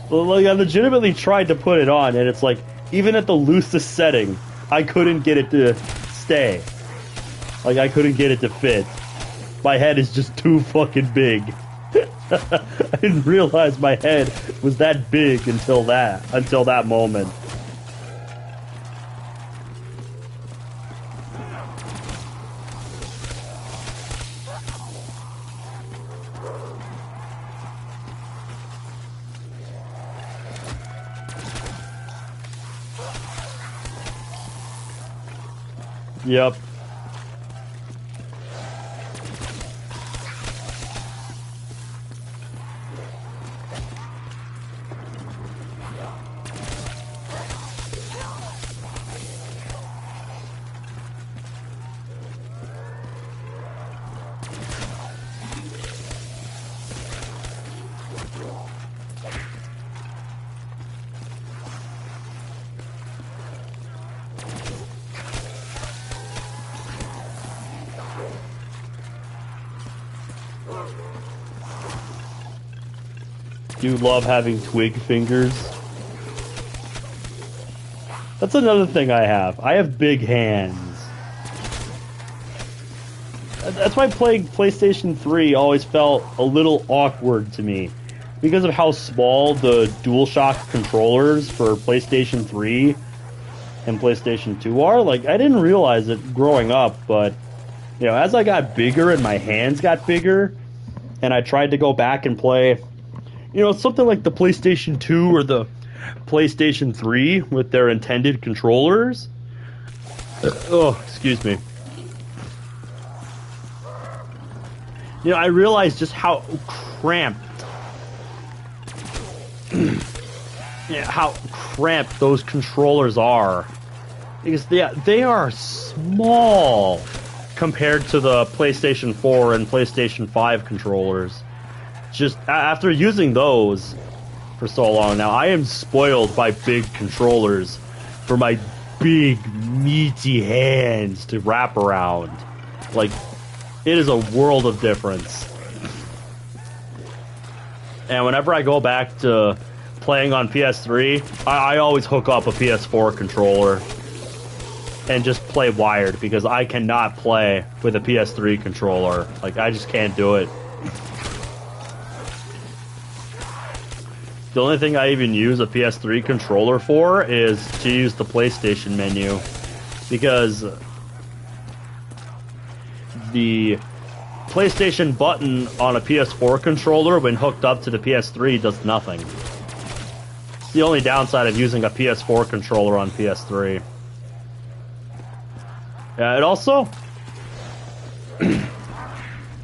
Like, I legitimately tried to put it on, and it's like, even at the loosest setting, I couldn't get it to stay. Like, I couldn't get it to fit. My head is just too fucking big. I didn't realize my head was that big until that moment. Yep. Do love having twig fingers. That's another thing I have. I have big hands. That's why playing PlayStation 3 always felt a little awkward to me. Because of how small the DualShock controllers for PlayStation 3 and PlayStation 2 are. Like, I didn't realize it growing up, but, you know, as I got bigger and my hands got bigger, and I tried to go back and play, you know, something like the PlayStation 2 or the PlayStation 3 with their intended controllers. Oh, excuse me. You know, I realized just how cramped, how cramped those controllers are. Because they are small compared to the PlayStation 4 and PlayStation 5 controllers. Just after using those for so long now, I am spoiled by big controllers for my big, meaty hands to wrap around. Like, it is a world of difference. And whenever I go back to playing on PS3, I always hook up a PS4 controller and just play wired, because I cannot play with a PS3 controller. Like, I just can't do it. The only thing I even use a PS3 controller for is to use the PlayStation menu, because the PlayStation button on a PS4 controller when hooked up to the PS3 does nothing. It's the only downside of using a PS4 controller on PS3. Yeah, it also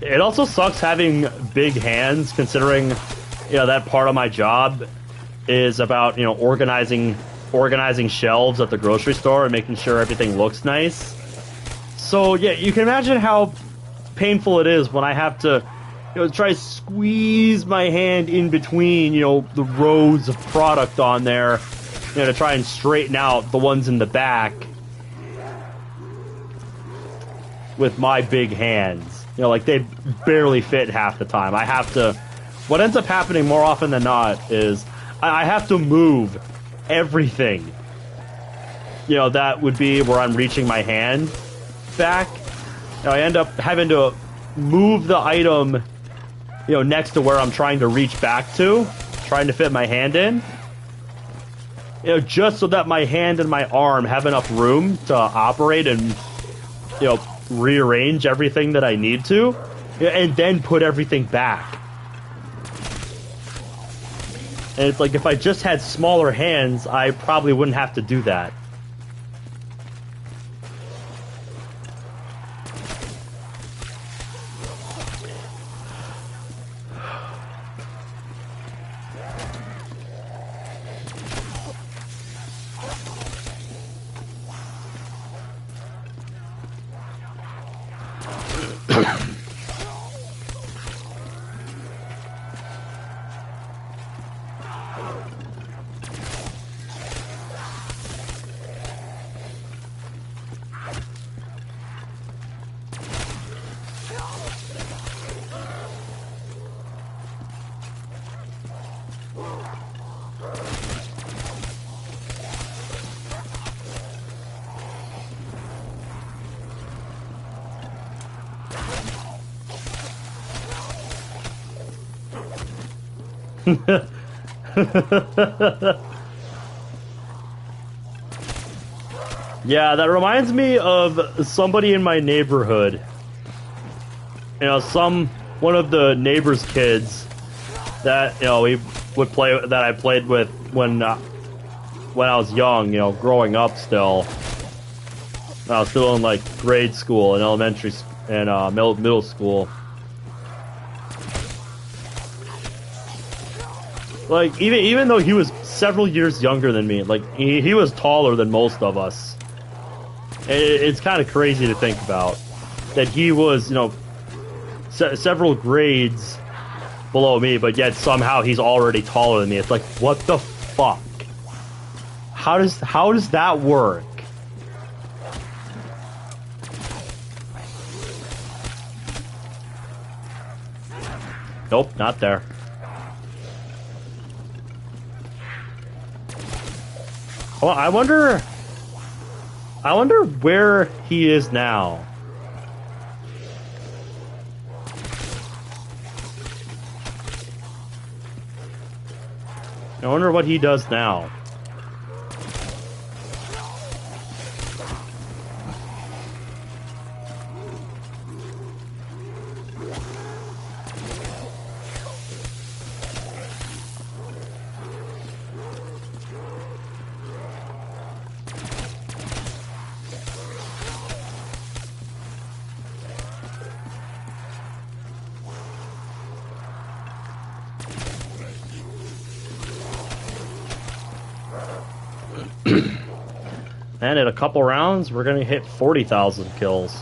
It also sucks having big hands, considering, that part of my job is about, organizing shelves at the grocery store and making sure everything looks nice. So, yeah, you can imagine how painful it is when I have to, try to squeeze my hand in between, the rows of product on there, to try and straighten out the ones in the back with my big hands. Like, they barely fit half the time. I have to... What ends up happening more often than not is I have to move everything, that would be where I'm reaching my hand back. I end up having to move the item, next to where I'm trying to reach back to, trying to fit my hand in, just so that my hand and my arm have enough room to operate and, rearrange everything that I need to, and then put everything back. And it's like, if I just had smaller hands, I probably wouldn't have to do that. Yeah, that reminds me of somebody in my neighborhood. One of the neighbor's kids that, we would play, that I played with when I was young, growing up still. When I was still in, like, grade school and elementary and middle school. Like, even though he was several years younger than me, like, he was taller than most of us. It's kind of crazy to think about. That he was, several grades below me, but yet somehow he's already taller than me. It's like, what the fuck? How does that work? Nope, not there. Well, I wonder where he is now. I wonder what he does now. And in a couple rounds, we're gonna hit 40,000 kills.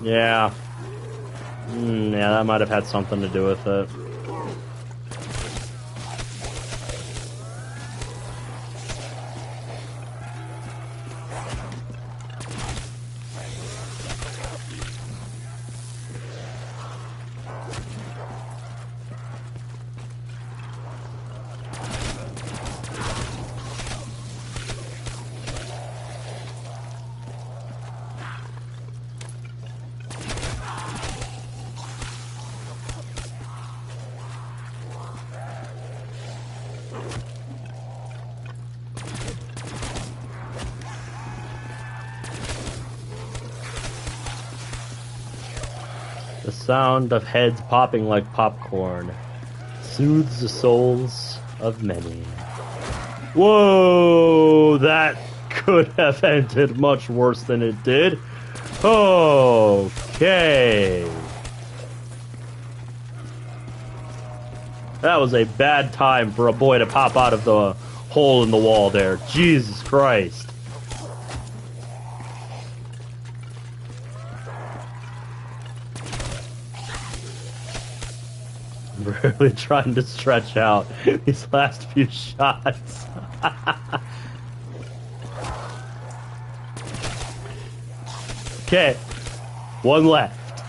Yeah. Yeah, that might have had something to do with it. The sound of heads popping like popcorn. soothes the souls of many. Whoa, that could have ended much worse than it did. Okay. That was a bad time for a boy to pop out of the hole in the wall there. Jesus Christ. I'm really trying to stretch out these last few shots. Okay, one left.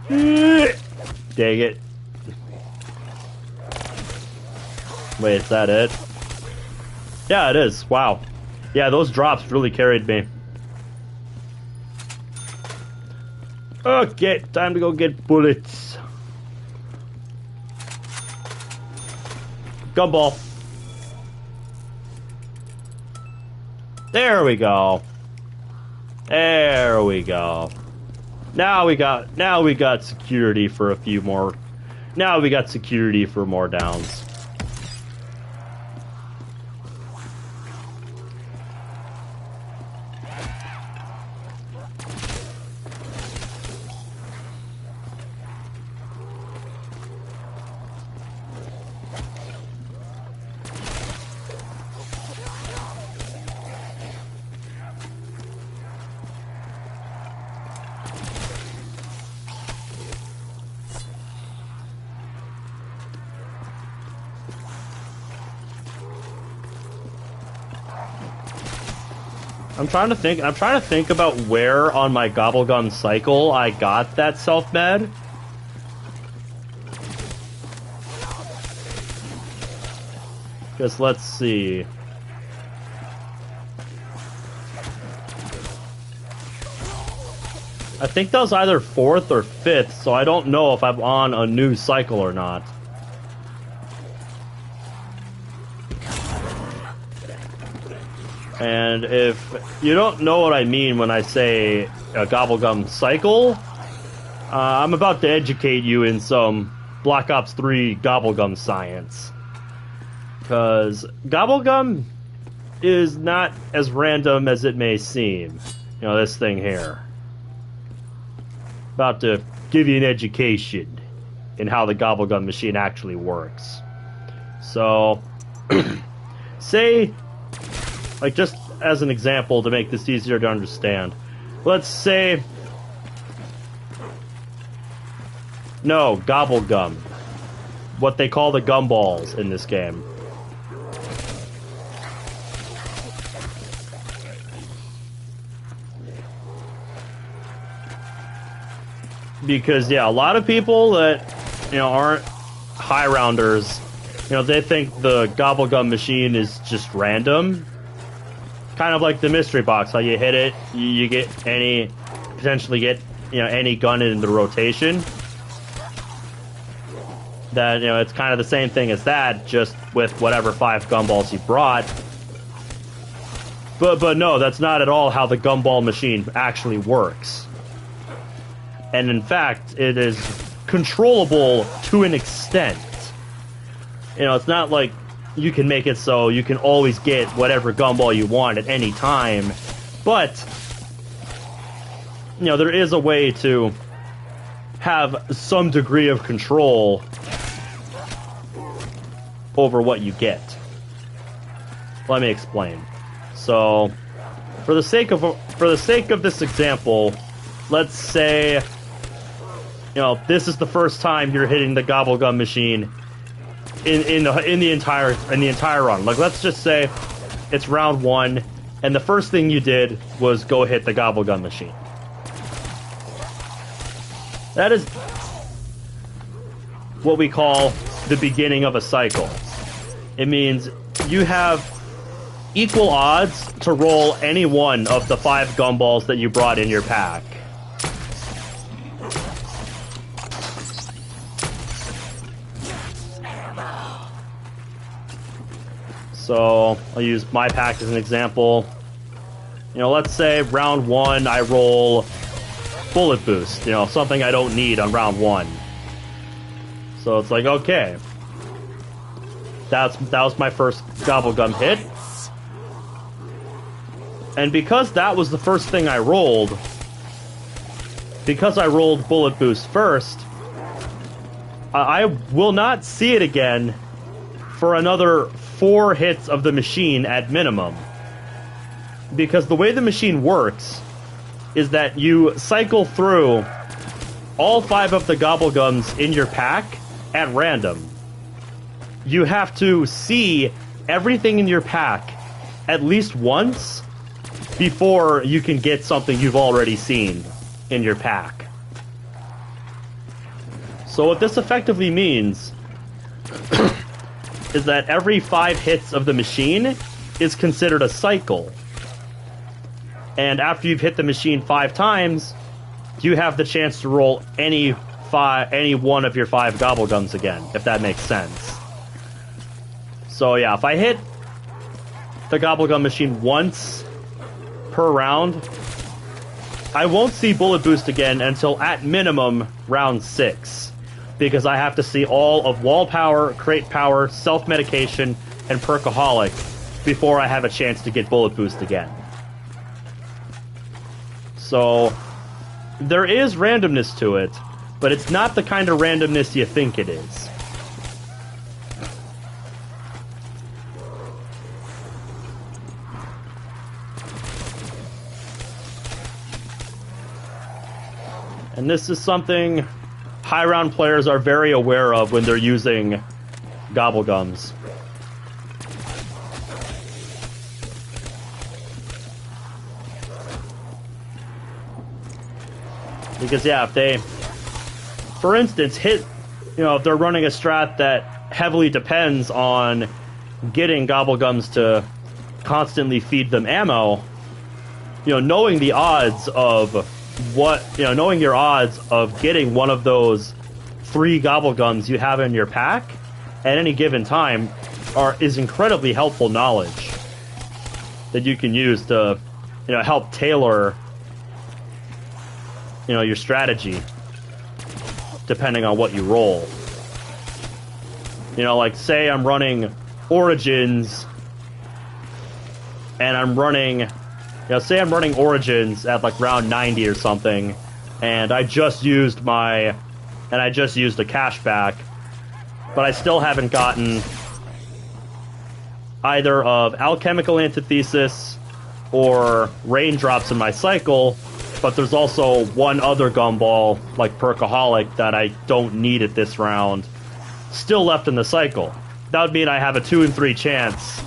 Dang it. Wait, is that it? Yeah, it is. Wow. Yeah, those drops really carried me. Okay, time to go get bullets. Gumball. There we go. There we go. Now we got security for a few more. Now we got security for more downs. I'm trying to think about where on my gobblegum cycle I got that self-med. Because let's see. I think that was either 4th or 5th, so I don't know if I'm on a new cycle or not. And if you don't know what I mean when I say a gobblegum cycle, I'm about to educate you in some Black Ops 3 gobblegum science. Because gobblegum is not as random as it may seem. You know, this thing here. About to give you an education in how the gobblegum machine actually works. So, say... like, just as an example to make this easier to understand. Let's say... no, gobblegum. What they call the gumballs in this game. Because, yeah, a lot of people that, you know, aren't high rounders, you know, they think the gobblegum machine is just random. Kind of like the mystery box, how you hit it, you get potentially get, you know, any gun into rotation. That, you know, it's kind of the same thing as that, just with whatever 5 gumballs you brought. But no, that's not at all how the gumball machine actually works. And in fact, it is controllable to an extent. You know, it's not like you can make it so you can always get whatever gumball you want at any time. But, you know, there is a way to have some degree of control over what you get. Let me explain. So, for the sake of this example, let's say, you know, this is the first time you're hitting the gobblegum machine in the entire run. Like, let's just say it's round 1, and the first thing you did was go hit the gobblegum machine. That is what we call the beginning of a cycle. It means you have equal odds to roll any one of the 5 gumballs that you brought in your pack. So, I'll use my pack as an example. You know, let's say round 1 I roll bullet boost, you know, something I don't need on round 1. So it's like, okay. That was my first Gobblegum hit. And because that was the first thing I rolled, because I rolled Bullet Boost first, I will not see it again for another 4 hits of the machine at minimum. Because the way the machine works is that you cycle through all 5 of the Gobblegums in your pack at random. You have to see everything in your pack at least once before you can get something you've already seen in your pack. So what this effectively means is that every 5 hits of the machine is considered a cycle. And after you've hit the machine 5 times, you have the chance to roll any one of your 5 Gobblegums again, if that makes sense. So yeah, if I hit the Gobblegum machine once per round, I won't see Bullet Boost again until at minimum round 6. Because I have to see all of Wall Power, Crate Power, Self-Medication, and Perkaholic before I have a chance to get Bullet Boost again. So there is randomness to it, but it's not the kind of randomness you think it is. And this is something high round players are very aware of when they're using Gobblegums. Because yeah, if they, for instance, if they're running a strat that heavily depends on getting Gobblegums to constantly feed them ammo, knowing the odds of knowing your odds of getting one of those 3 Gobblegums you have in your pack at any given time is incredibly helpful knowledge that you can use to help tailor your strategy depending on what you roll. Like say I'm running Origins and I'm running say I'm running Origins at like round 90 or something, and I just used a cashback, but I still haven't gotten either of Alchemical Antithesis or Raindrops in my cycle, but there's also one other gumball, like Perkaholic, that I don't need at this round, still left in the cycle. That would mean I have a 2 in 3 chance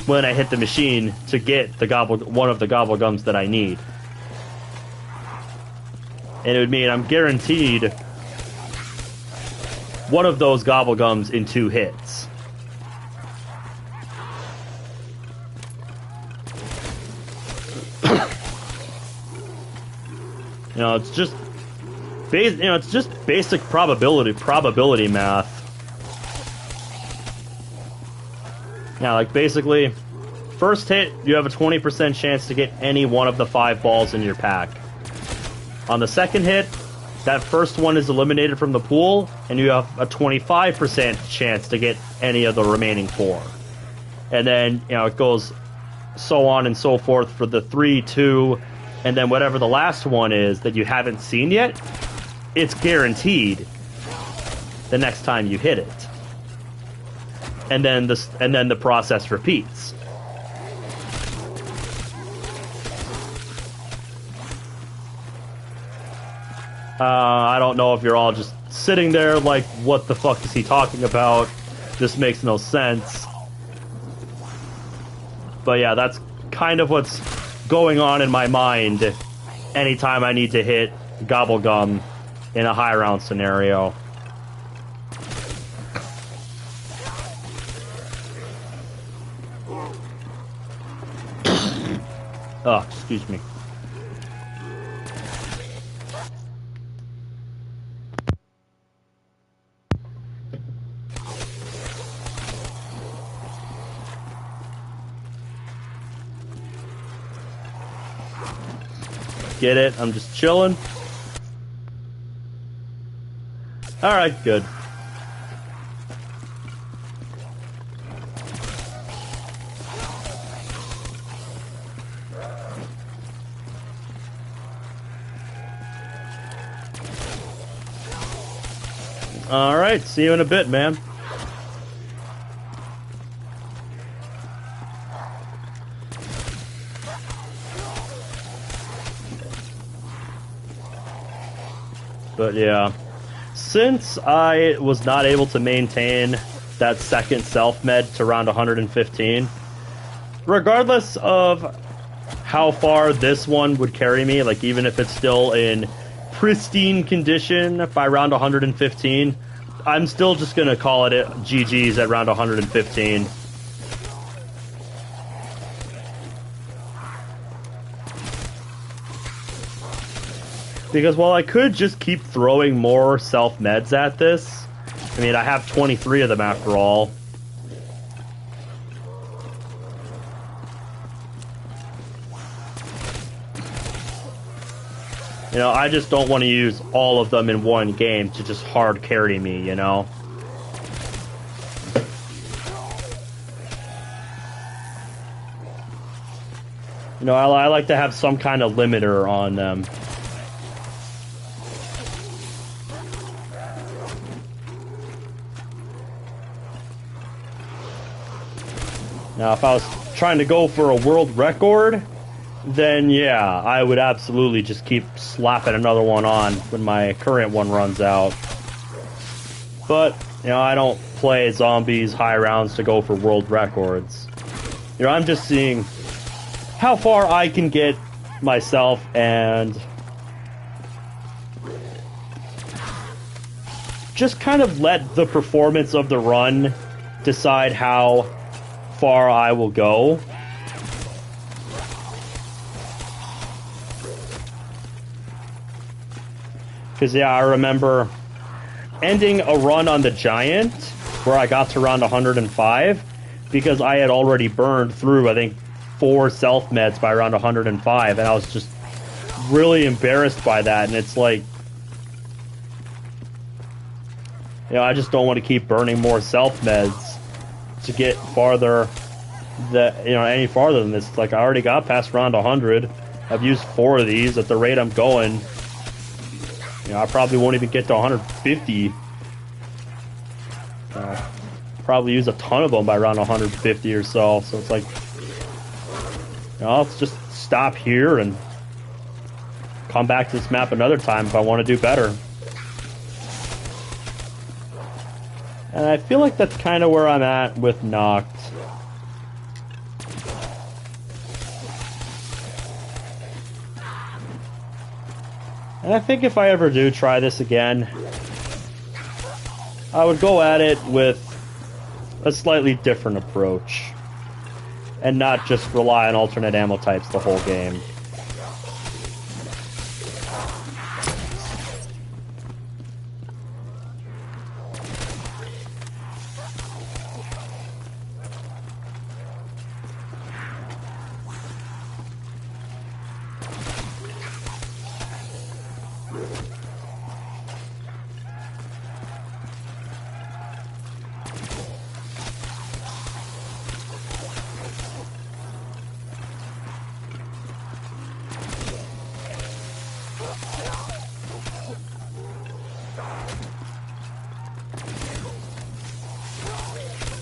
when I hit the machine to get one of the Gobblegums that I need. And it would mean I'm guaranteed one of those Gobblegums in 2 hits. It's just basic probability math. Now, like basically, first hit, you have a 20% chance to get any one of the 5 balls in your pack. On the second hit, that first one is eliminated from the pool, and you have a 25% chance to get any of the remaining 4. And then, it goes so on and so forth for the 3, 2, and then whatever the last one is that you haven't seen yet, it's guaranteed the next time you hit it. And then the process repeats. I don't know if you're all just sitting there like, what the fuck is he talking about? This makes no sense. But yeah, that's kind of what's going on in my mind anytime I need to hit Gobblegum in a high round scenario. Oh, excuse me. Get it? I'm just chilling. Alright, good. Alright, see you in a bit, man. But yeah, since I was not able to maintain that second self-med to round 115, regardless of how far this one would carry me, like even if it's still in pristine condition by round 115, I'm still just gonna call it GG's at round 115. Because while I could just keep throwing more self-meds at this, I mean, I have 23 of them after all. You know, I just don't want to use all of them in one game to just hard carry me, you know? You know, I like to have some kind of limiter on them. Now, if I was trying to go for a world record, then yeah, I would absolutely just keep slapping another one on when my current one runs out. But, you know, I don't play zombies high rounds to go for world records. You know, I'm just seeing how far I can get myself and just kind of let the performance of the run decide how far I will go. Because, yeah, I remember ending a run on the Giant where I got to round 105 because I had already burned through, I think, 4 self-meds by around 105, and I was just really embarrassed by that, and it's like, you know, I just don't want to keep burning more self-meds to get farther, any farther than this. It's like, I already got past round 100, I've used 4 of these. At the rate I'm going, you know, I probably won't even get to 150. Probably use a ton of them by around 150 or so. So it's like, you know, let's just stop here and come back to this map another time if I want to do better. And I feel like that's kind of where I'm at with Nacht. And I think if I ever do try this again, I would go at it with a slightly different approach. And not just rely on alternate ammo types the whole game.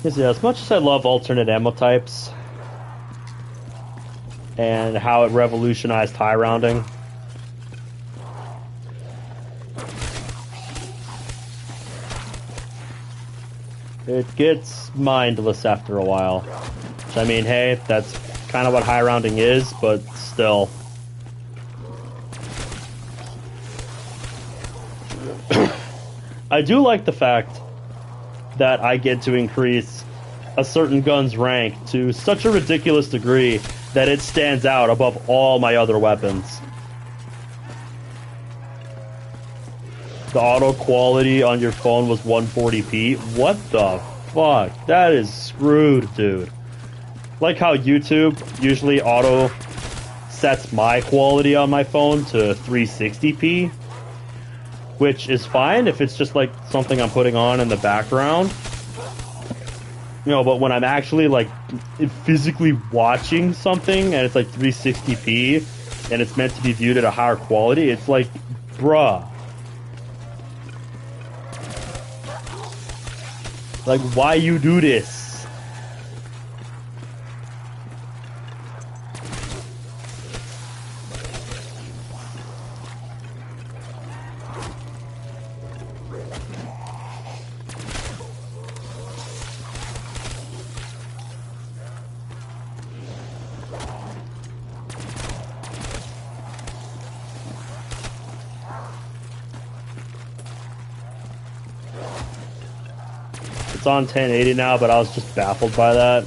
Because, yeah, as much as I love alternate ammo types and how it revolutionized high rounding, it gets mindless after a while. Which, I mean, hey, that's kind of what high rounding is, but still. I do like the fact that I get to increase a certain gun's rank to such a ridiculous degree that it stands out above all my other weapons. The auto quality on your phone was 140p. What the fuck? That is screwed, dude. Like how YouTube usually auto sets my quality on my phone to 360p. Which is fine if it's just like something I'm putting on in the background. You know, but when I'm actually like physically watching something and it's like 360p and it's meant to be viewed at a higher quality, it's like, bruh. Like, why you do this? It's on 1080 now, but I was just baffled by that.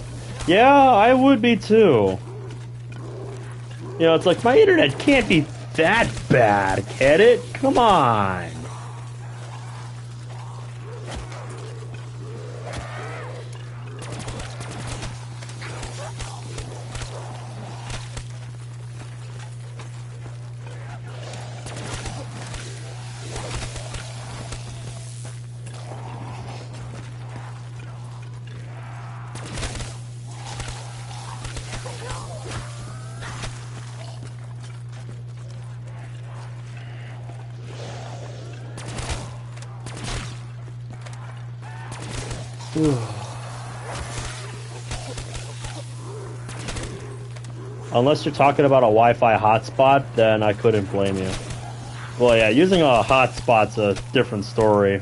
Yeah, I would be too. You know, it's like, my internet can't be that bad, can it? Come on. Unless you're talking about a Wi-Fi hotspot, then I couldn't blame you. Well, yeah, using a hotspot's a different story.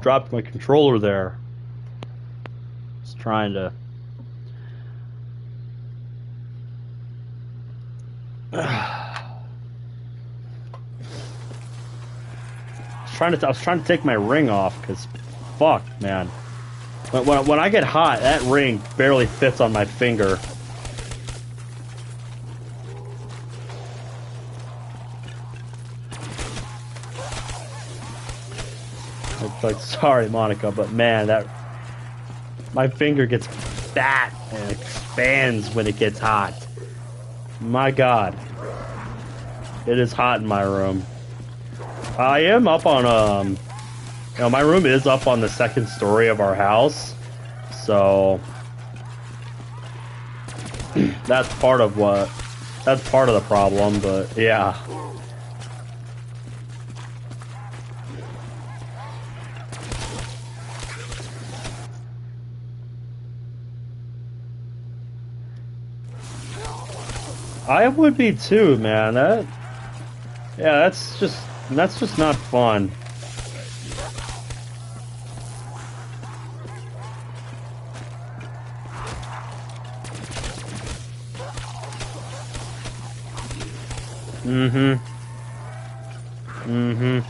Dropped my controller there. Just trying to. I was trying to take my ring off because, fuck, man. When I get hot, that ring barely fits on my finger. Like, sorry, Monica, but man, my finger gets fat and expands when it gets hot. My God, it is hot in my room. I am up on you know, my room is up on the second story of our house, so that's part of the problem. But yeah. I would be too, man. That's just not fun. Mm-hmm. Mm-hmm.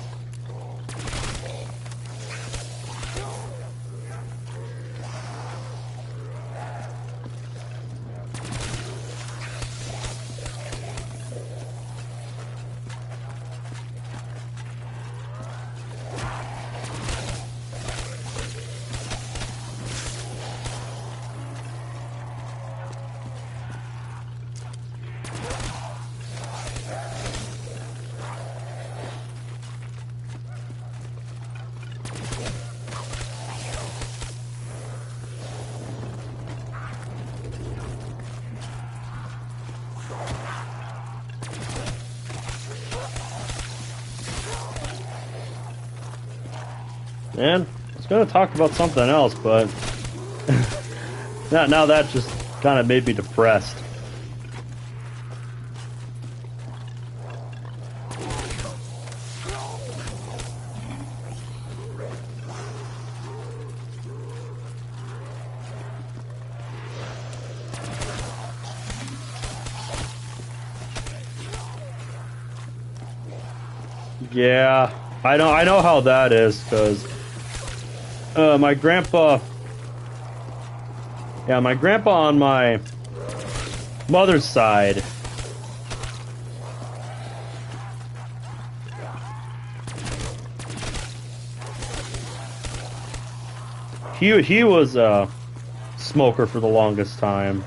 Man, I was gonna talk about something else, but now that just kind of made me depressed. Yeah, I know how that is, because my grandpa on my mother's side, he was a smoker for the longest time.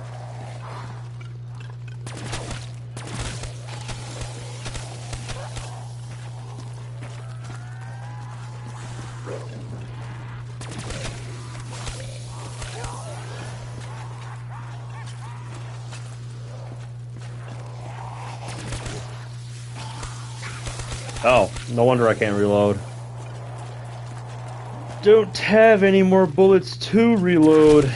Oh, no wonder I can't reload. Don't have any more bullets to reload.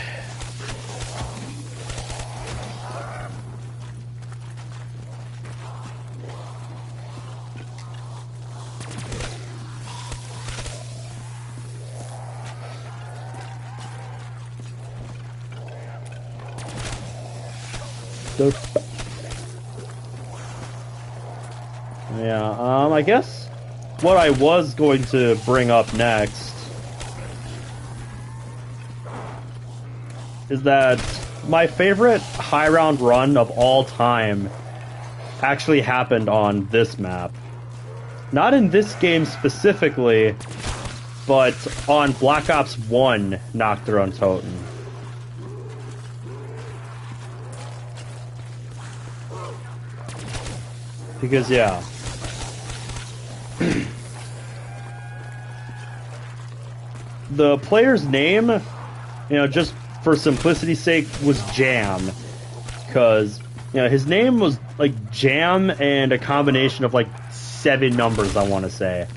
Yeah, I guess what I was going to bring up next is that my favorite high round run of all time actually happened on this map. Not in this game specifically, but on Black Ops 1 Nacht Untitled. Because, yeah. The player's name, just for simplicity's sake, was Jam. Because, his name was, like, Jam and a combination of, like, 7 numbers, I want to say.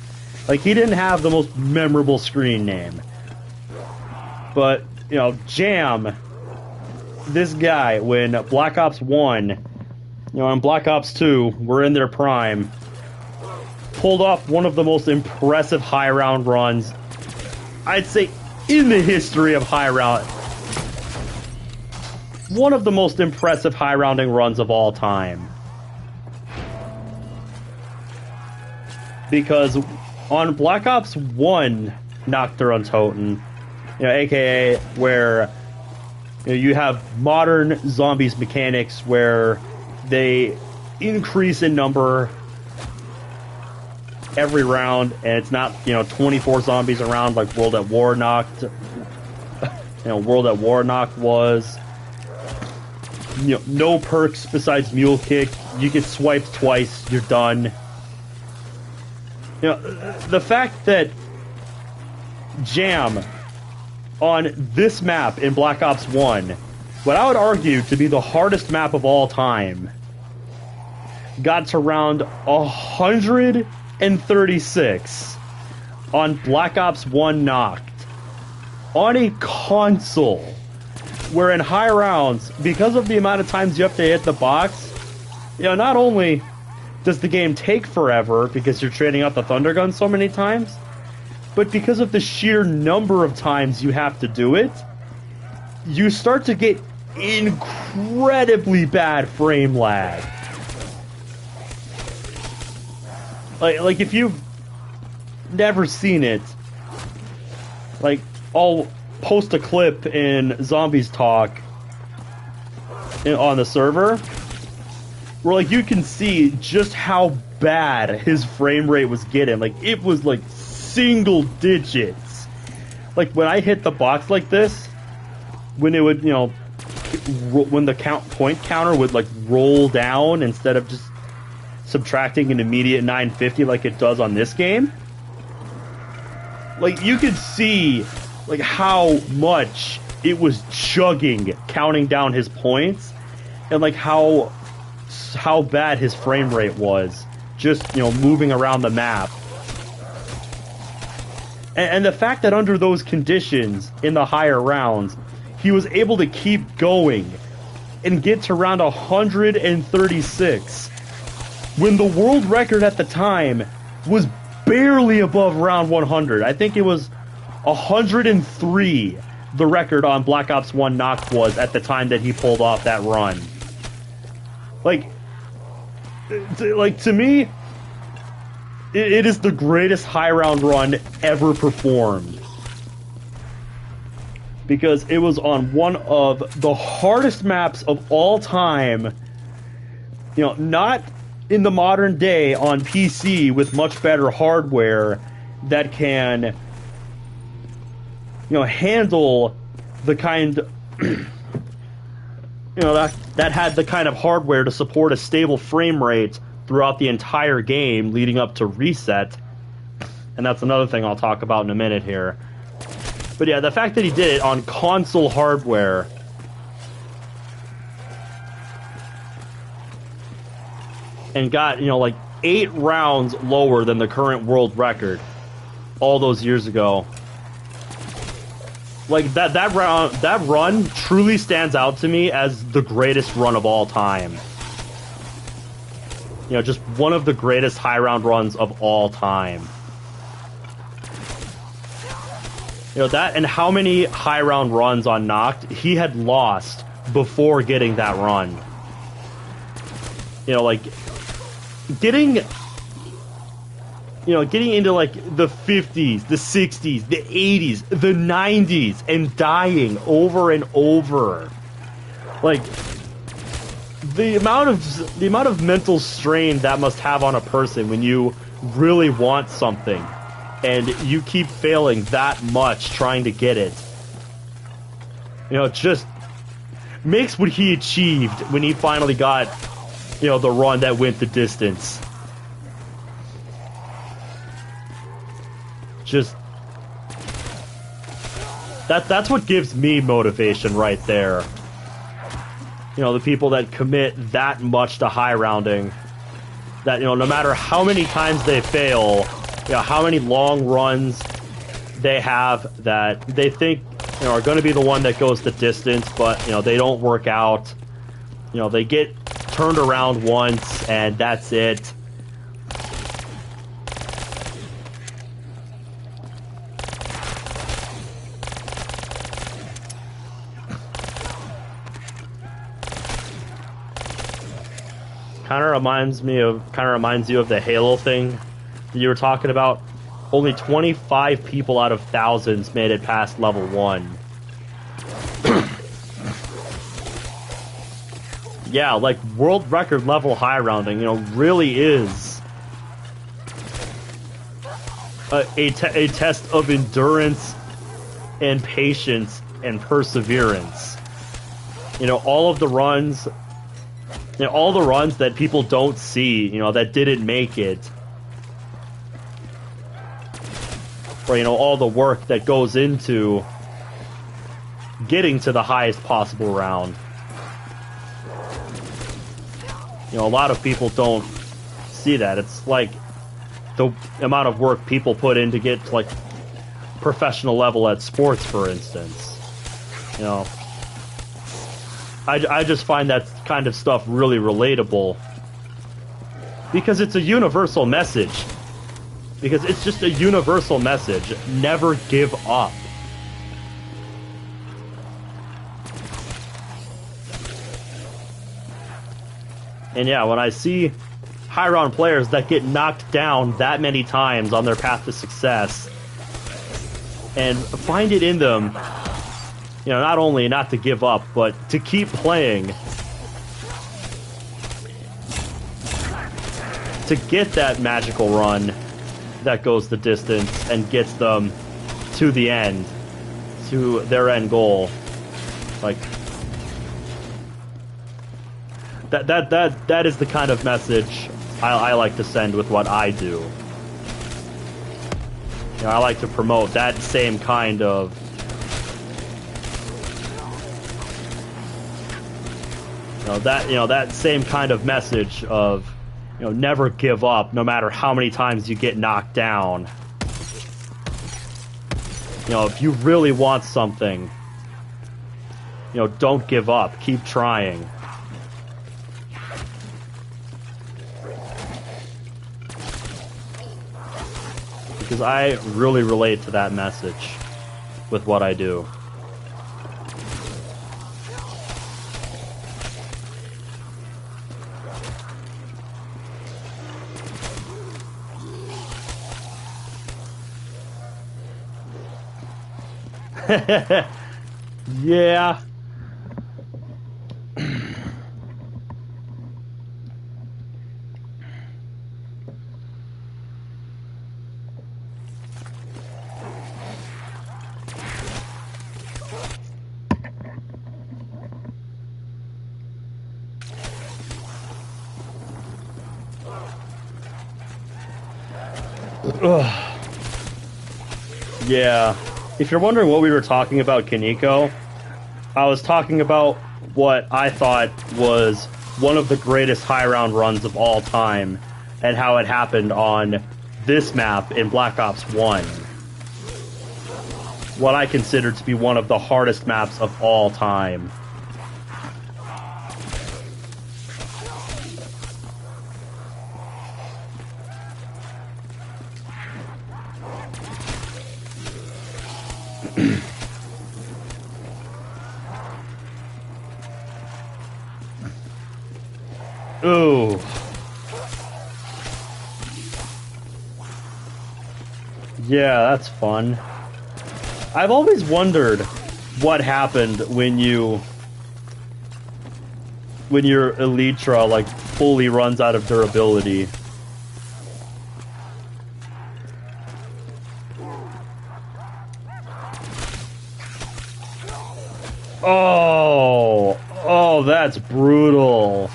Like, he didn't have the most memorable screen name. But, Jam, this guy, when Black Ops 1, and Black Ops 2 were in their prime, pulled off one of the most impressive high round runs, I'd say, in the history of high round. One of the most impressive high rounding runs of all time. Because on Black Ops 1 Nacht Untitled, aka where you have modern zombies mechanics where they increase in number every round, and it's not 24 zombies around like World at War Nacht. World at War Nacht was. No perks besides Mule Kick. You get swiped twice, you're done. The fact that Jam on this map in Black Ops 1, what I would argue to be the hardest map of all time, got to round 136 on Black Ops 1 Nacht on a console where in high rounds, because of the amount of times you have to hit the box, not only does the game take forever because you're trading out the Thunder Gun so many times, but because of the sheer number of times you have to do it, you start to get incredibly bad frame lag. Like if you've never seen it, like, I'll post a clip in Zombies Talk on the server where, like, you can see just how bad his frame rate was getting. Like, it was, like, single digits. Like, when I hit the box like this, when it would, when the point counter would, like, roll down instead of just subtracting an immediate 950 like it does on this game, like, you could see, like, how much it was chugging, counting down his points, and, like, how bad his frame rate was, just, moving around the map. And the fact that under those conditions, in the higher rounds, he was able to keep going and get to round 136, when the world record at the time was barely above round 100. I think it was 103, the record on Black Ops 1 Nacht was at the time that he pulled off that run. Like, to me, it is the greatest high round run ever performed. Because it was on one of the hardest maps of all time. Not in the modern day on PC with much better hardware that can, handle the kind, that had the kind of hardware to support a stable frame rate throughout the entire game leading up to reset. and that's another thing I'll talk about in a minute here. But yeah, the fact that he did it on console hardware, and got, you know, like 8 rounds lower than the current world record all those years ago. Like that run truly stands out to me as the greatest run of all time. You know, just one of the greatest high round runs of all time. You know, that, and how many high round runs on Nacht he had lost before getting that run. You know, like getting into like the 50s, the 60s, the 80s, the 90s, and dying over and over. Like the amount of mental strain that must have on a person when you really want something and you keep failing that much trying to get it. You know, it just makes what he achieved when he finally got, you know, the run that went the distance. Just that's what gives me motivation right there. You know, the people that commit that much to high rounding, that, you know, no matter how many times they fail, you know, how many long runs they have that they think, you know, are going to be the one that goes the distance, but, you know, they don't work out. You know, they get turned around once and that's it. Kind of reminds you of the Halo thing that you were talking about. Only 25 people out of thousands made it past level 1. Yeah, like world record level high rounding, you know, really is a test of endurance and patience and perseverance. You know, all the runs that people don't see, you know, that didn't make it. Or, you know, all the work that goes into getting to the highest possible round. You know, a lot of people don't see that. It's like the amount of work people put in to get to, like, professional level at sports, for instance. You know, I just find that kind of stuff really relatable. Because it's a universal message. Because it's just a universal message. Never give up. And yeah, when I see high round players that get knocked down that many times on their path to success, and find it in them, you know, not only not to give up, but to keep playing, to get that magical run that goes the distance and gets them to the end, to their end goal. Like, that is the kind of message I like to send with what I do. You know, I like to promote that same kind of that same kind of message of, you know, never give up no matter how many times you get knocked down. You know, if you really want something, you know, don't give up. Keep trying. Because I really relate to that message with what I do. Yeah. Ugh. Yeah. If you're wondering what we were talking about, Kaneko, I was talking about what I thought was one of the greatest high round runs of all time, and how it happened on this map in Black Ops 1. What I consider to be one of the hardest maps of all time. Ooh. Yeah, that's fun. I've always wondered what happened when your Elytra like fully runs out of durability. Oh, that's brutal.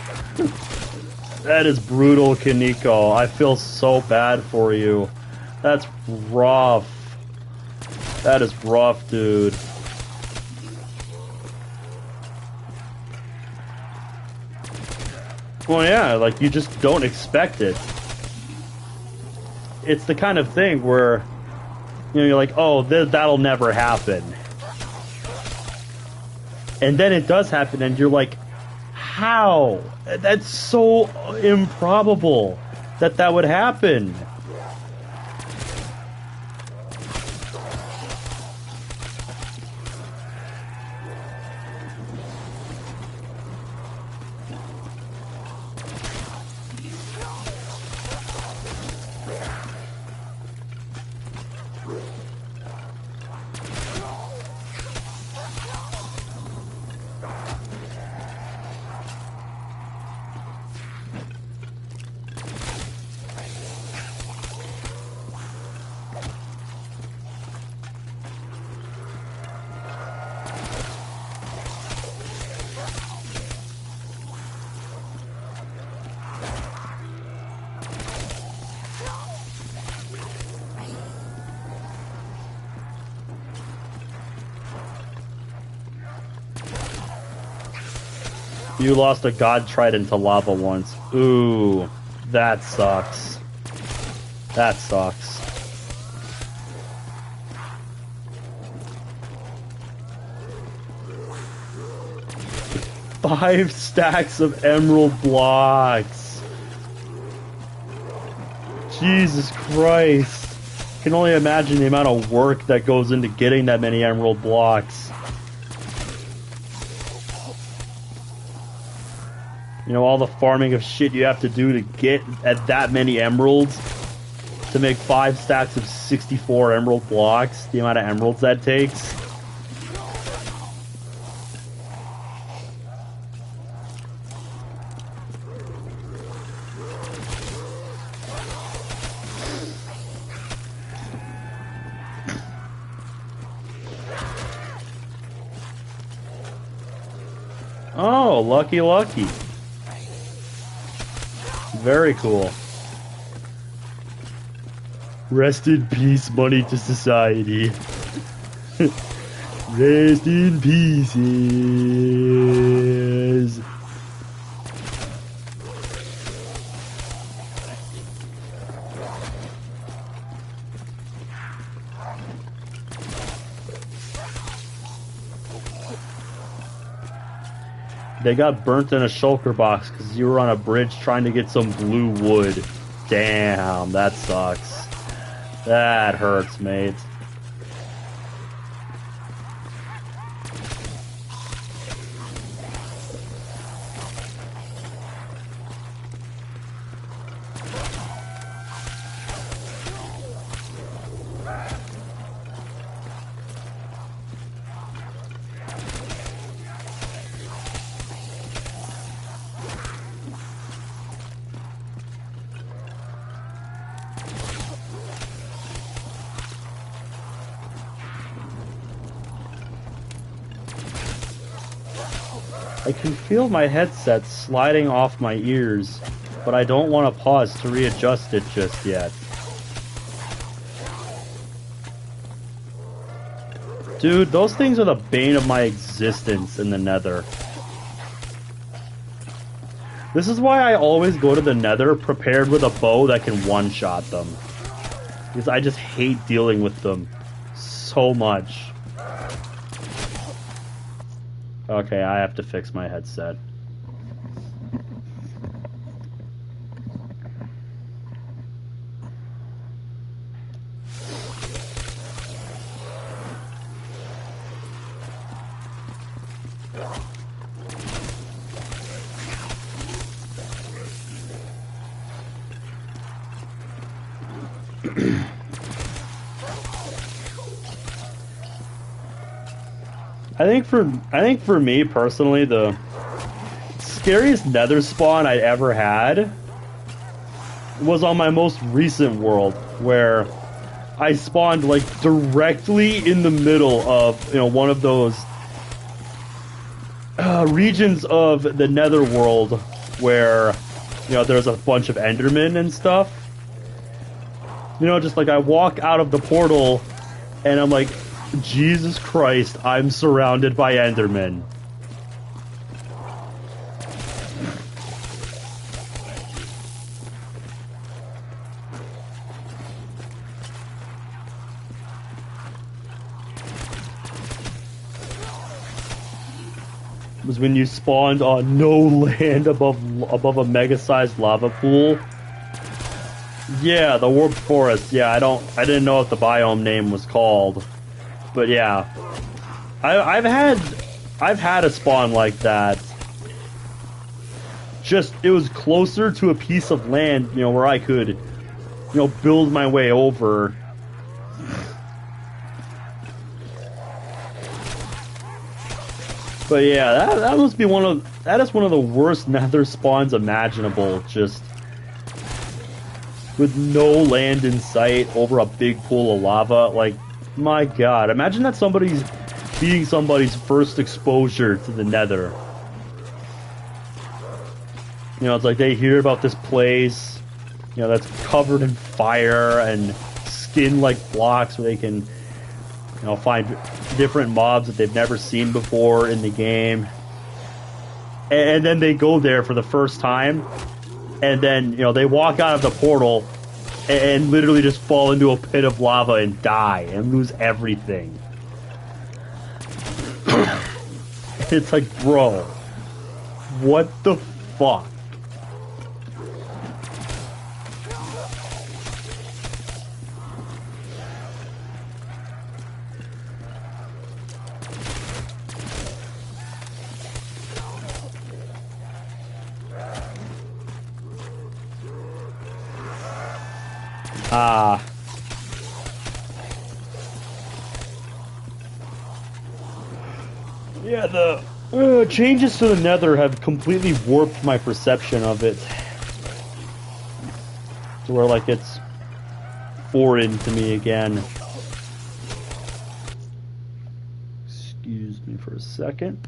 That is brutal, Kaneko. I feel so bad for you. That's rough. That is rough, dude. Well, yeah, like, you just don't expect it. It's the kind of thing where, you know, you're like, oh, that'll never happen. And then it does happen, and you're like, how? That's so improbable that that would happen. You lost a god trident to lava once. Ooh, that sucks. That sucks. Five stacks of emerald blocks. Jesus Christ. I can only imagine the amount of work that goes into getting that many emerald blocks. You know, all the farming of shit you have to do to get at that many emeralds to make 5 stacks of 64 emerald blocks, the amount of emeralds that takes. Oh, lucky, lucky. Very cool. Rest in peace, money to society. Rest in pieces. They got burnt in a shulker box because you were on a bridge trying to get some blue wood. Damn, that sucks. That hurts, mate. I can feel my headset sliding off my ears, but I don't want to pause to readjust it just yet. Dude, those things are the bane of my existence in the Nether. This is why I always go to the Nether prepared with a bow that can one-shot them. Because I just hate dealing with them so much. Okay, I have to fix my headset. I think for me personally, the scariest Nether spawn I ever had was on my most recent world, where I spawned like directly in the middle of, you know, one of those regions of the Nether world where, you know, there's a bunch of Endermen and stuff. You know, just like I walk out of the portal and I'm like, Jesus Christ, I'm surrounded by Endermen. Was when you spawned on no land above a mega-sized lava pool. Yeah, the Warped Forest. Yeah, I didn't know what the biome name was called, but yeah, I've had a spawn like that. Just it was closer to a piece of land, you know, where I could, you know, build my way over. But yeah, that must be that is one of the worst Nether spawns imaginable. Just with no land in sight over a big pool of lava. Like, my God, imagine that being somebody's first exposure to the Nether. You know, it's like they hear about this place, you know, that's covered in fire and skin-like blocks where they can, you know, find different mobs that they've never seen before in the game. And then they go there for the first time, and then, you know, they walk out of the portal and literally just fall into a pit of lava and die and lose everything. It's like, bro, what the fuck? Yeah, the changes to the Nether have completely warped my perception of it. To where, like, it's foreign to me again. Excuse me for a second.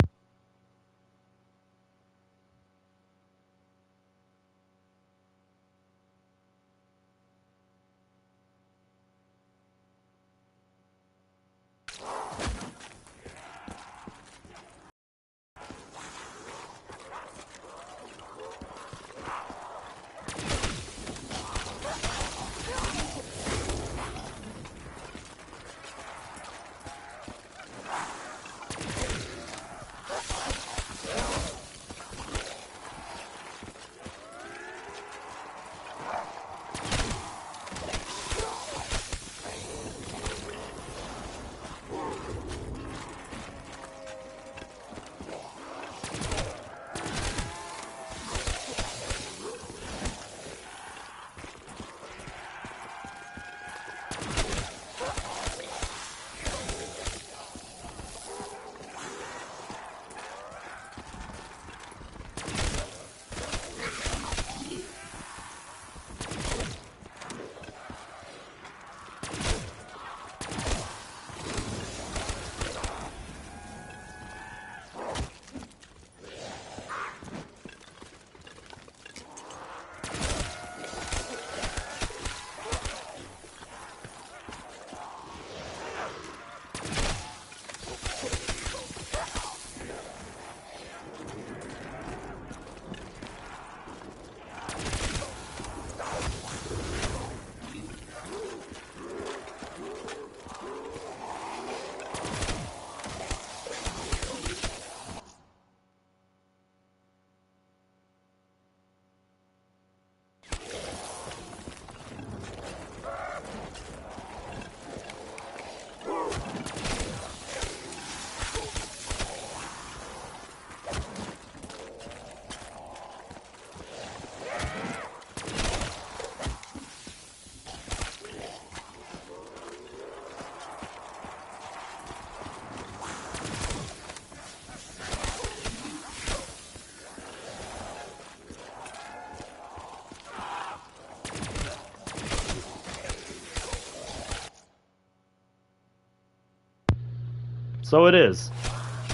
So it is.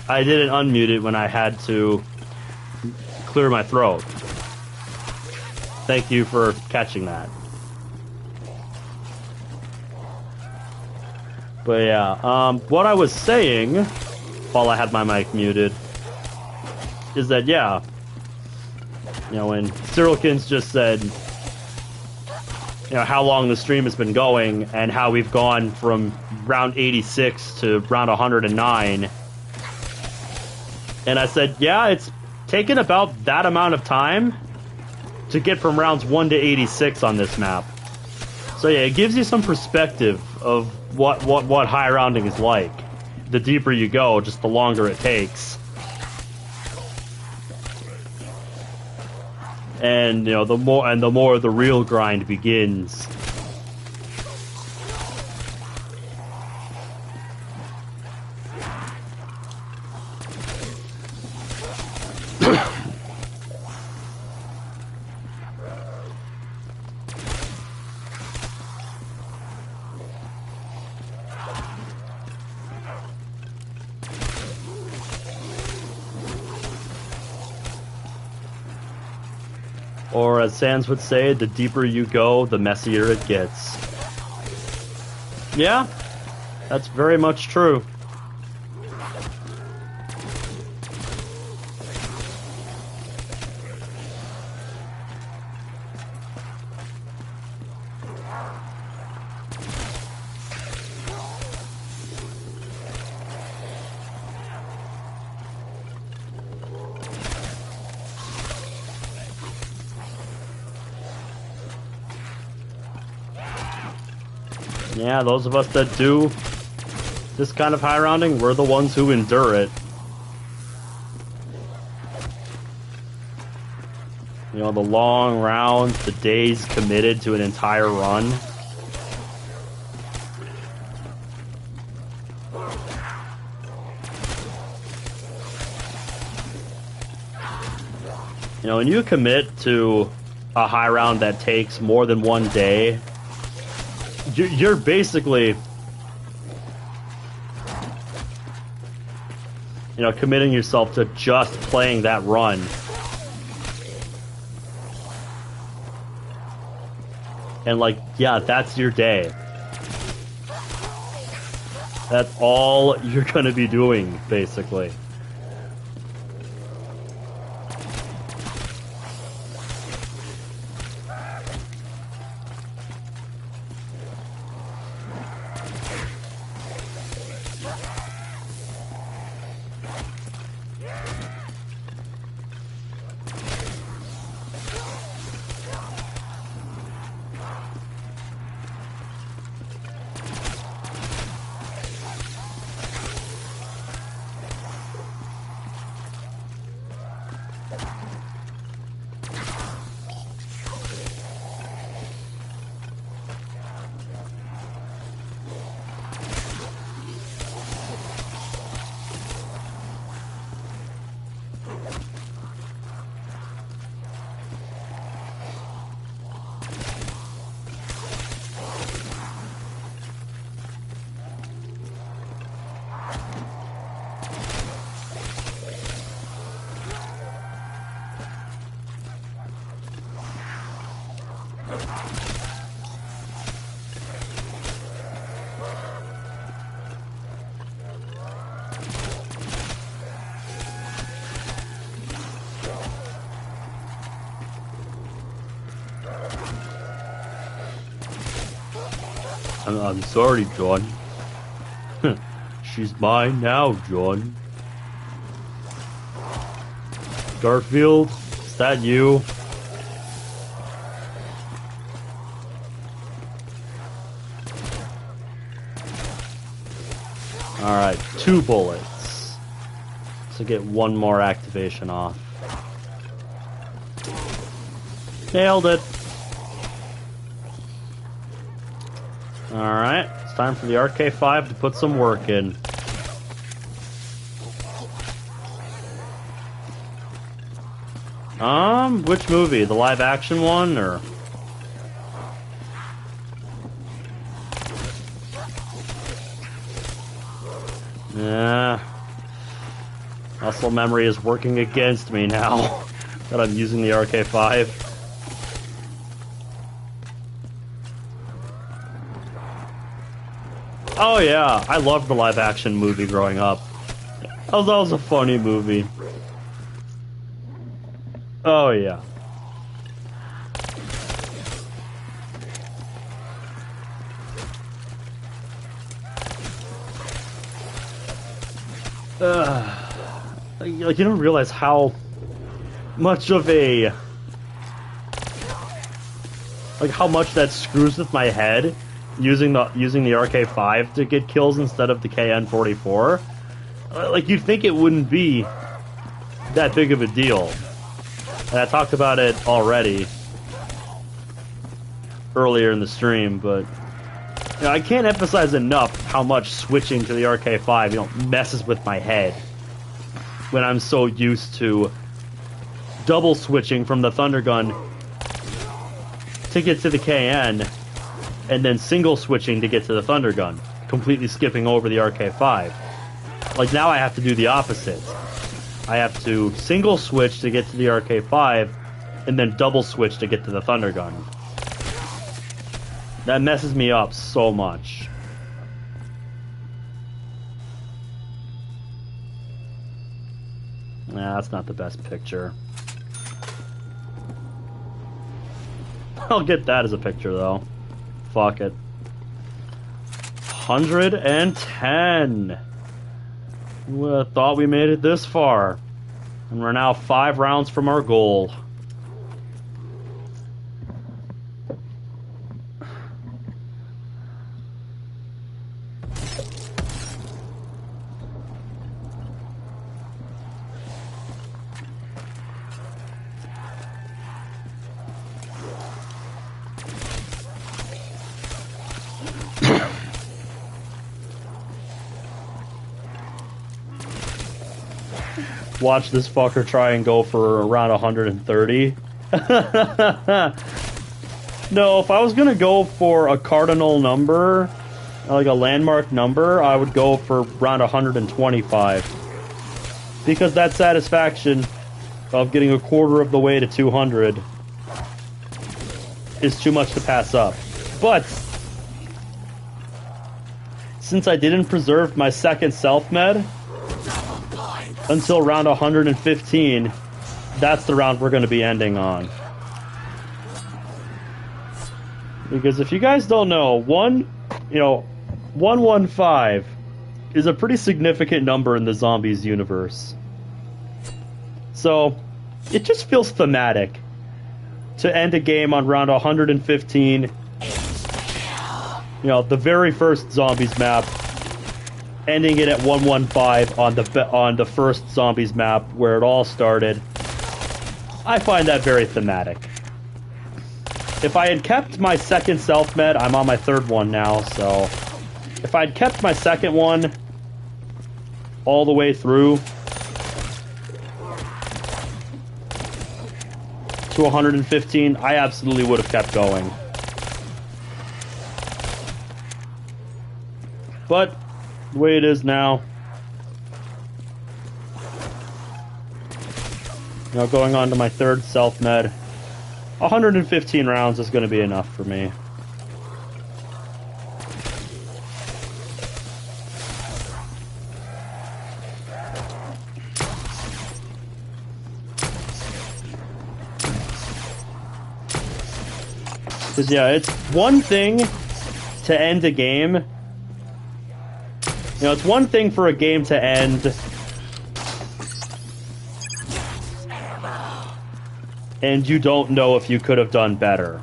I didn't unmute it when I had to clear my throat. Thank you for catching that. But yeah, what I was saying while I had my mic muted is that, yeah, you know, when Cyrilkins just said, you know, how long the stream has been going and how we've gone from round 86 to round 109. And I said, yeah, it's taken about that amount of time to get from rounds 1 to 86 on this map. So yeah, it gives you some perspective of what high rounding is like. The deeper you go, just the longer it takes. And you know, the more the real grind begins. Or as Sans would say, the deeper you go, the messier it gets. Yeah, that's very much true. Yeah, those of us that do this kind of high rounding, we're the ones who endure it. You know, the long rounds, the days committed to an entire run. You know, when you commit to a high round that takes more than one day, you're basically, you know, committing yourself to just playing that run. And like, yeah, that's your day. That's all you're gonna be doing, basically. I'm sorry, John. She's mine now, John. Garfield, is that you? Alright, 2 bullets. So get 1 more activation off. Nailed it. Alright, it's time for the RK5 to put some work in. Which movie? The live action one, or? Yeah. Muscle memory is working against me now that I'm using the RK5. Oh yeah, I loved the live action movie growing up. That was a funny movie. Oh yeah. Like you don't realize how much of a how much that screws with my head using the RK5 to get kills instead of the KN44. Like you'd think it wouldn't be that big of a deal. And I talked about it already earlier in the stream, but you know, I can't emphasize enough how much switching to the RK5 messes with my head when I'm so used to double switching from the Thunder Gun to get to the KN and then single switching to get to the Thunder Gun, completely skipping over the RK5. Like now I have to do the opposite. I have to single switch to get to the RK5 and then double switch to get to the Thunder Gun. That messes me up so much. Nah, that's not the best picture. I'll get that as a picture though. Fuck it. 110. Who would have thought we made it this far? And we're now 5 rounds from our goal. Watch this fucker try and go for around 130. No, if I was gonna go for a cardinal number, like a landmark number, I would go for around 125. Because that satisfaction of getting a quarter of the way to 200 is too much to pass up. But since I didn't preserve my second self-med until round 115, that's the round we're going to be ending on. Because if you guys don't know, 115 is a pretty significant number in the zombies universe. So, it just feels thematic to end a game on round 115. The very first zombies map, ending it at 115 on the first zombies map where it all started. I find that very thematic. If I had kept my second self-med, I'm on my third one now, so if I'd kept my second one all the way through to 115, I absolutely would have kept going. But the way it is now, going on to my third self-med, 115 rounds is going to be enough for me. Because, yeah, it's one thing to end a game. It's one thing for a game to end and you don't know if you could have done better.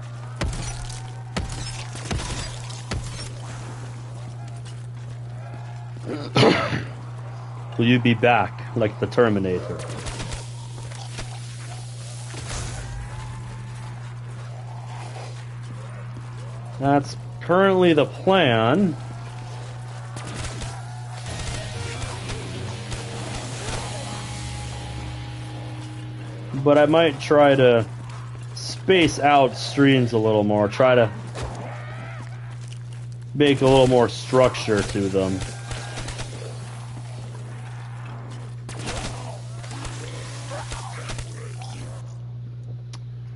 Will you be back like the Terminator? That's currently the plan. But I might try to space out streams a little more, try to make a little more structure to them.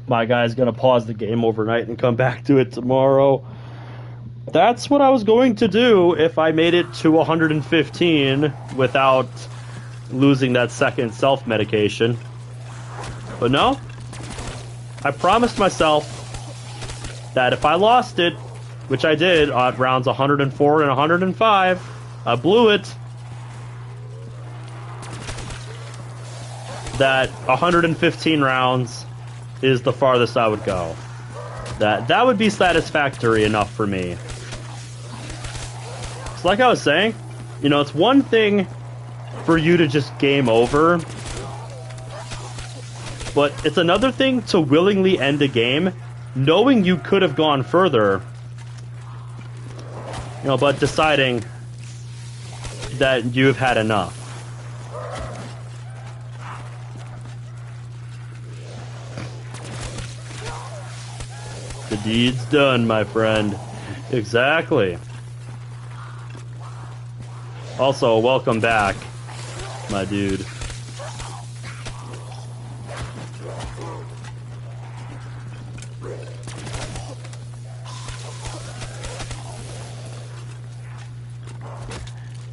my guy's gonna pause the game overnight and come back to it tomorrow. That's what I was going to do if I made it to 115 without losing that second self-medication. But no, I promised myself that if I lost it, which I did at rounds 104 and 105, I blew it, that 115 rounds is the farthest I would go. That would be satisfactory enough for me. So like I was saying, you know, it's one thing for you to just game over, but it's another thing to willingly end a game knowing you could have gone further, you know, but deciding that you've had enough. The deed's done, my friend. Exactly. Also, welcome back, my dude.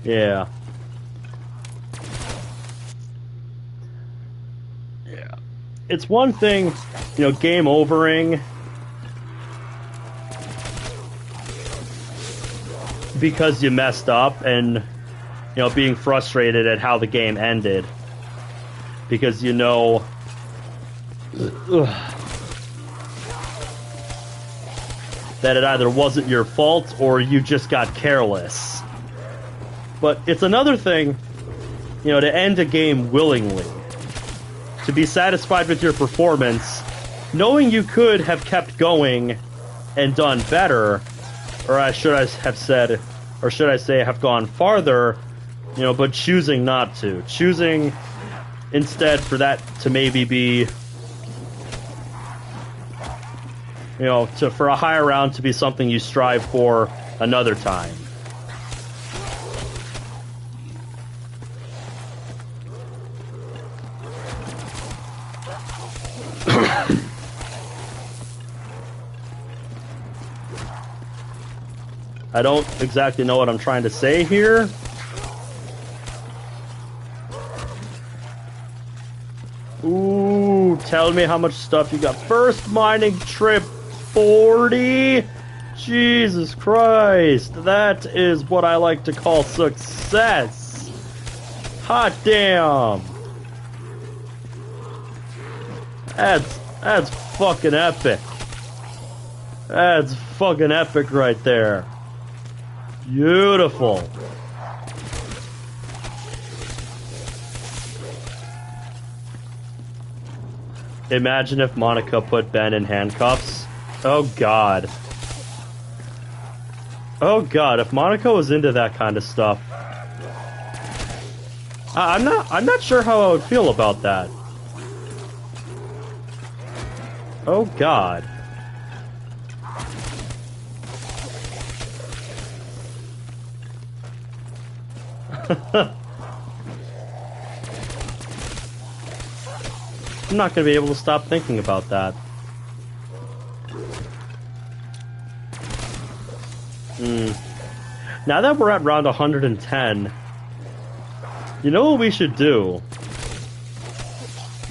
Yeah. Yeah. It's one thing, you know, game overing because you messed up and, you know, being frustrated at how the game ended. Because you know... that it either wasn't your fault or you just got careless. But it's another thing, you know, to end a game willingly. To be satisfied with your performance, knowing you could have kept going and done better, or should I say have gone farther, you know, but choosing not to. Choosing instead for that to maybe be, you know, for a higher round to be something you strive for another time. I don't exactly know what I'm trying to say here. Ooh, tell me how much stuff you got. First mining trip, 40? Jesus Christ, that is what I like to call success. Hot damn. That's fucking epic. That's fucking epic right there. Beautiful. Imagine if Monica put Ben in handcuffs. Oh god. Oh god, if Monica was into that kind of stuff. I'm not sure how I would feel about that. Oh god. I'm not going to be able to stop thinking about that. Now that we're at round 110, you know what we should do?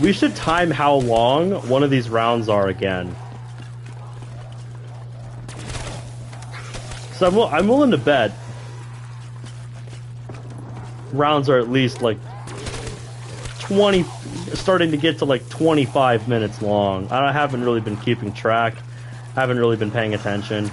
We should time how long one of these rounds are again. So I'm willing to bet rounds are at least like 20, starting to get to like 25 minutes long. I haven't really been keeping track. I haven't really been paying attention.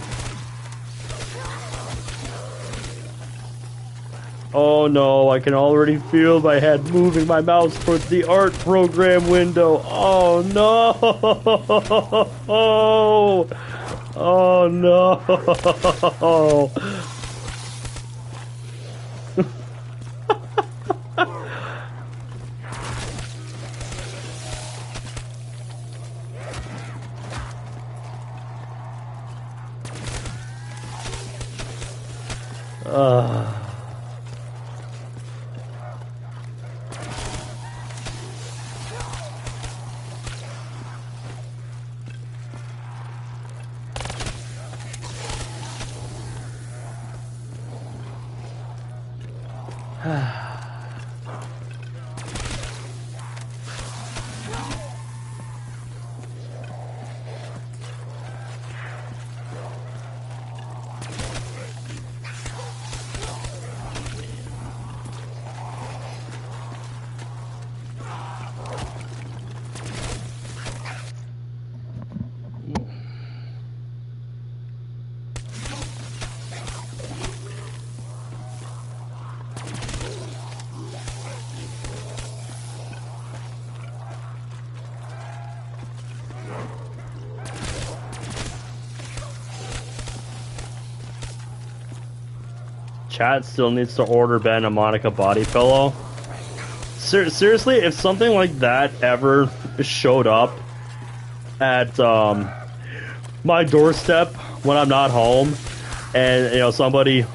Oh no, I can already feel my head moving my mouse towards the art program window. Oh no! Oh no! Chat still needs to order Ben a Monica body pillow. Seriously, if something like that ever showed up at my doorstep when I'm not home, and somebody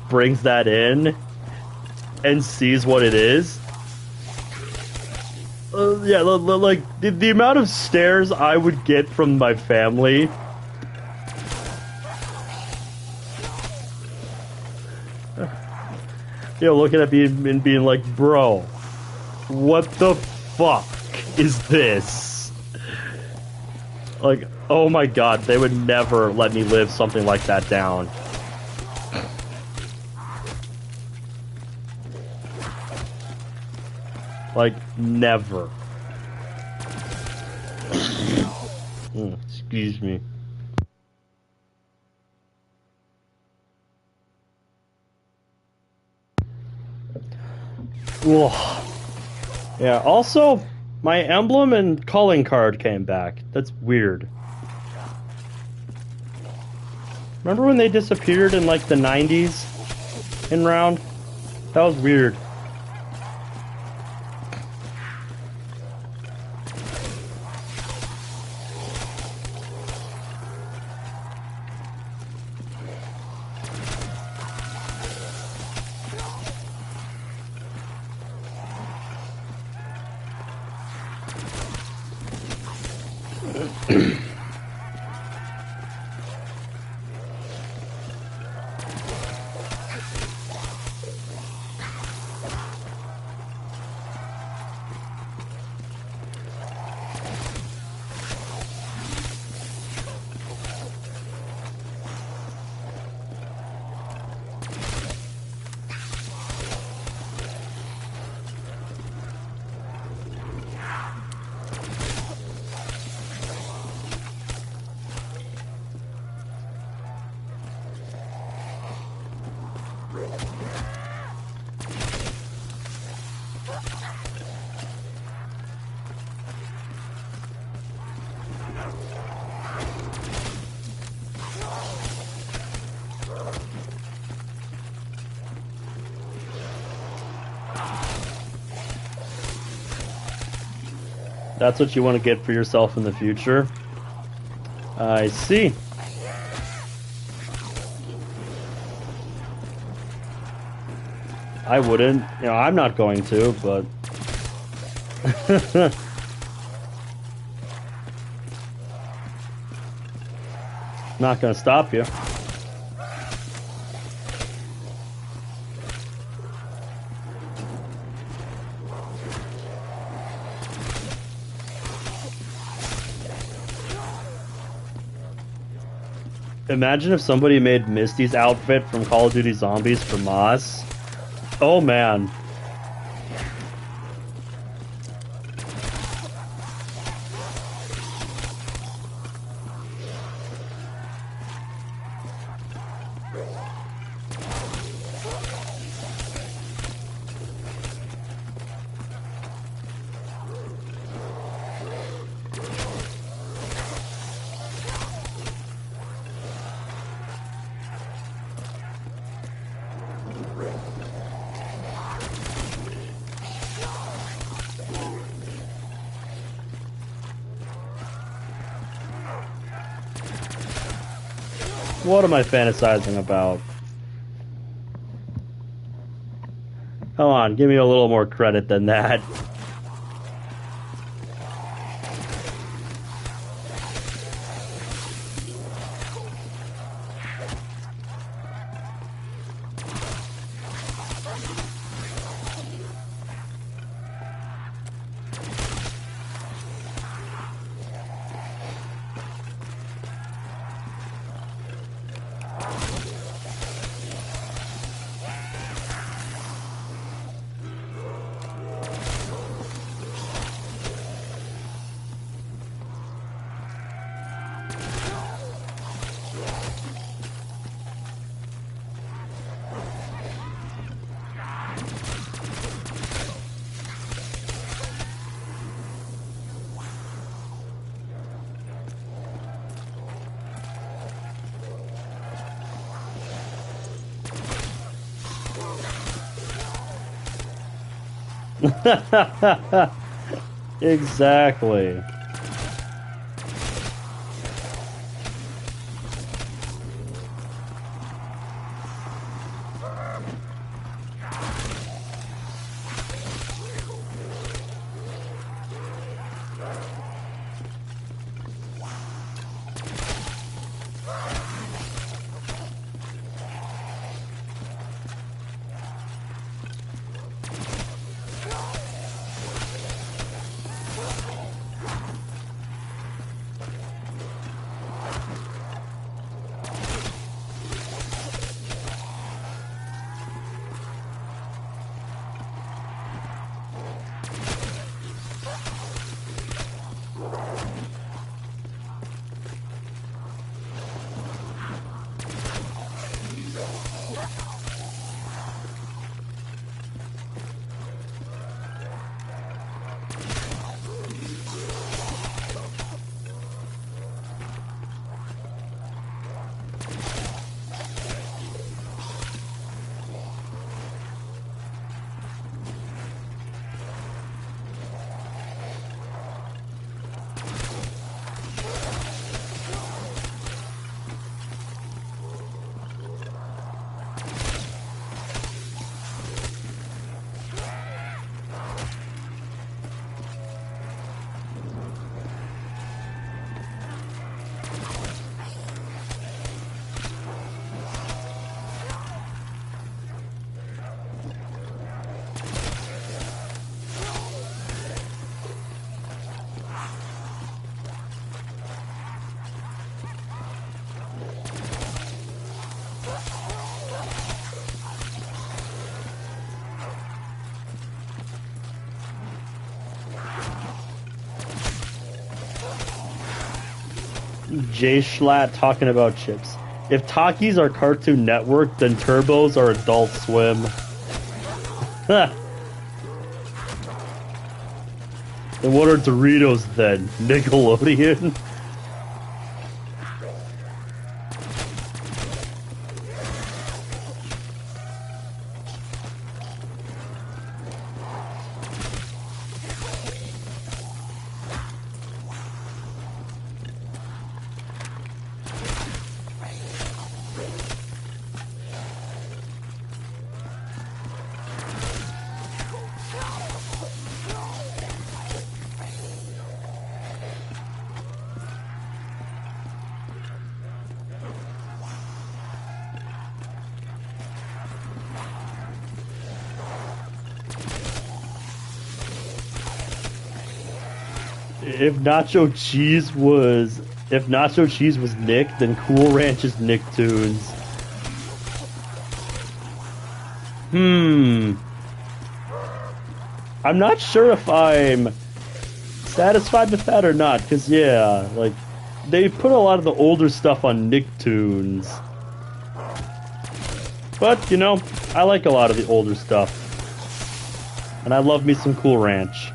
brings that in and sees what it is, yeah, like the amount of stares I would get from my family. Looking at me and being like, bro, what the fuck is this? Like, oh my god, they would never let me live something like that down. Like, never. Excuse me. Ugh. Yeah, also, my emblem and calling card came back. That's weird. Remember when they disappeared in, like, the 90s in Round? That was weird. That's what you want to get for yourself in the future? I see. I wouldn't. I'm not going to, but... Not gonna stop you. Imagine if somebody made Misty's outfit from Call of Duty Zombies for Moss. Oh man. What am I fantasizing about? Come on, give me a little more credit than that. Exactly. Jay Schlatt talking about chips. If Takis are Cartoon Network, then Turbos are Adult Swim. Then what are Doritos then? Nickelodeon? If Nacho Cheese was Nick, then Cool Ranch is Nicktoons. I'm not sure if I'm satisfied with that or not, because yeah, like they put a lot of the older stuff on Nicktoons. But, you know, I like a lot of the older stuff. And I love me some Cool Ranch.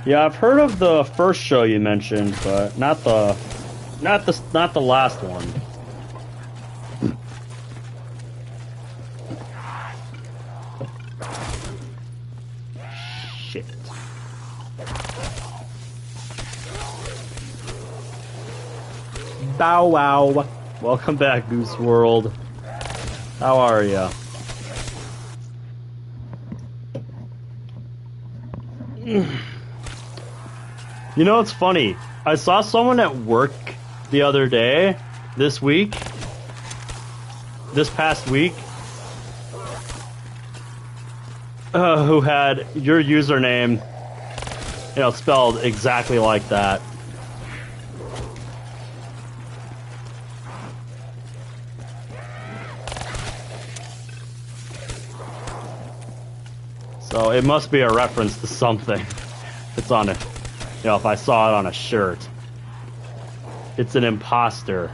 Yeah, I've heard of the first show you mentioned, but not the last one. Shit. Bow wow. Welcome back, Goose World. How are ya? You know, it's funny. I saw someone at work the other day, this past week, who had your username, you know, spelled exactly like that. So it must be a reference to something. It's on it. You know, if I saw it on a shirt. It's an imposter.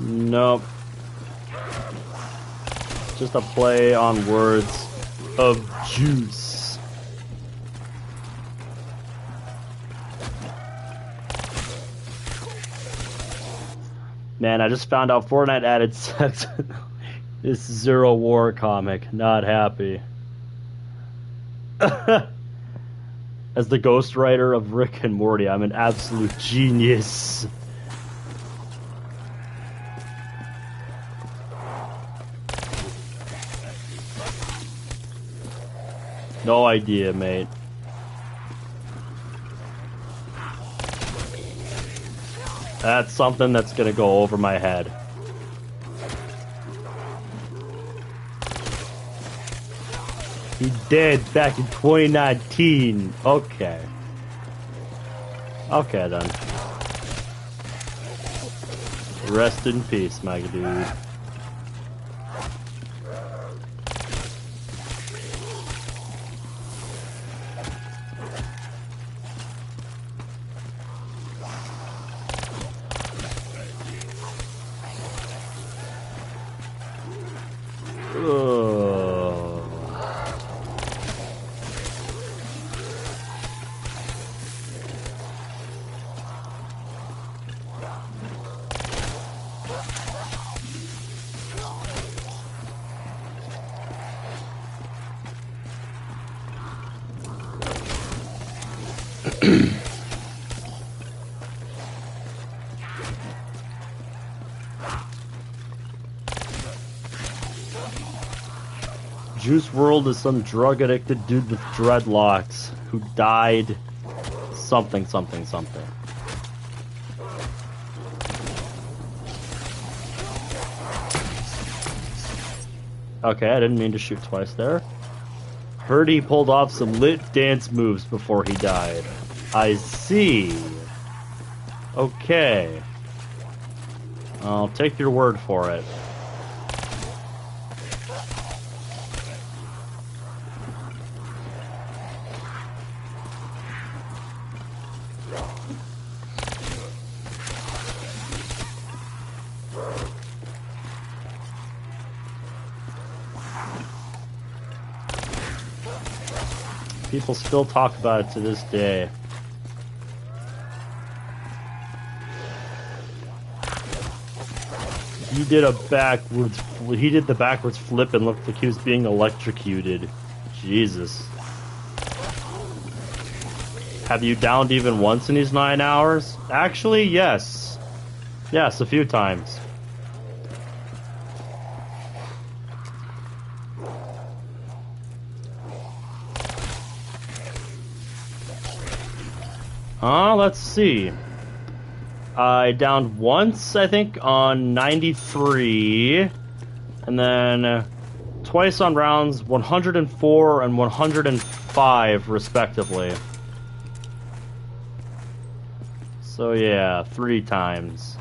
Nope. Just a play on words of juice. Man, I just found out Fortnite added sex in this Zero War comic. Not happy. As the ghostwriter of Rick and Morty, I'm an absolute genius. No idea, mate. That's something that's gonna go over my head. He did back in 2019. Okay. Okay then. Rest in peace, my dude. Juice World is some drug-addicted dude with dreadlocks who died something, something, something. Okay, I didn't mean to shoot twice there. Heard he pulled off some lit dance moves before he died. I see. Okay. I'll take your word for it. People still talk about it to this day. He did the backwards flip and looked like he was being electrocuted. Jesus. Have you downed even once in these 9 hours? Actually, yes. Yes, a few times. Let's see. I downed once, I think, on 93, and then twice on rounds 104 and 105, respectively. So yeah, 3 times.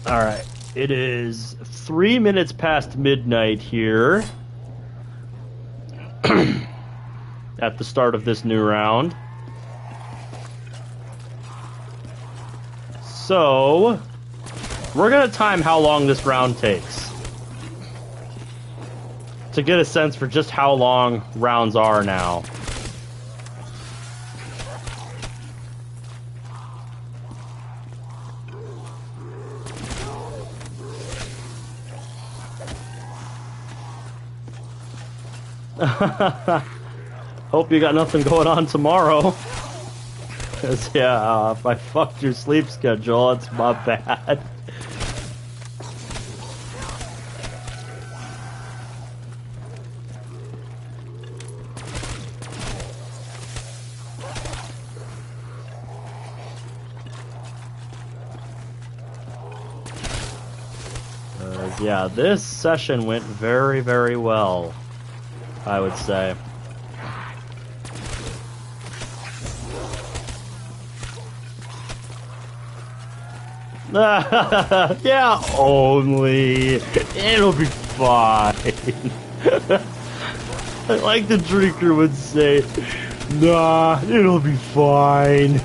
Alright, it is 3 minutes past midnight here at the start of this new round. So, we're gonna time how long this round takes. to get a sense for just how long rounds are now. Hope you got nothing going on tomorrow. 'Cause, yeah, if I fucked your sleep schedule, it's my bad. Yeah, this session went very, very well, I would say. Yeah, only. It'll be fine. Like the drinker would say, nah, it'll be fine.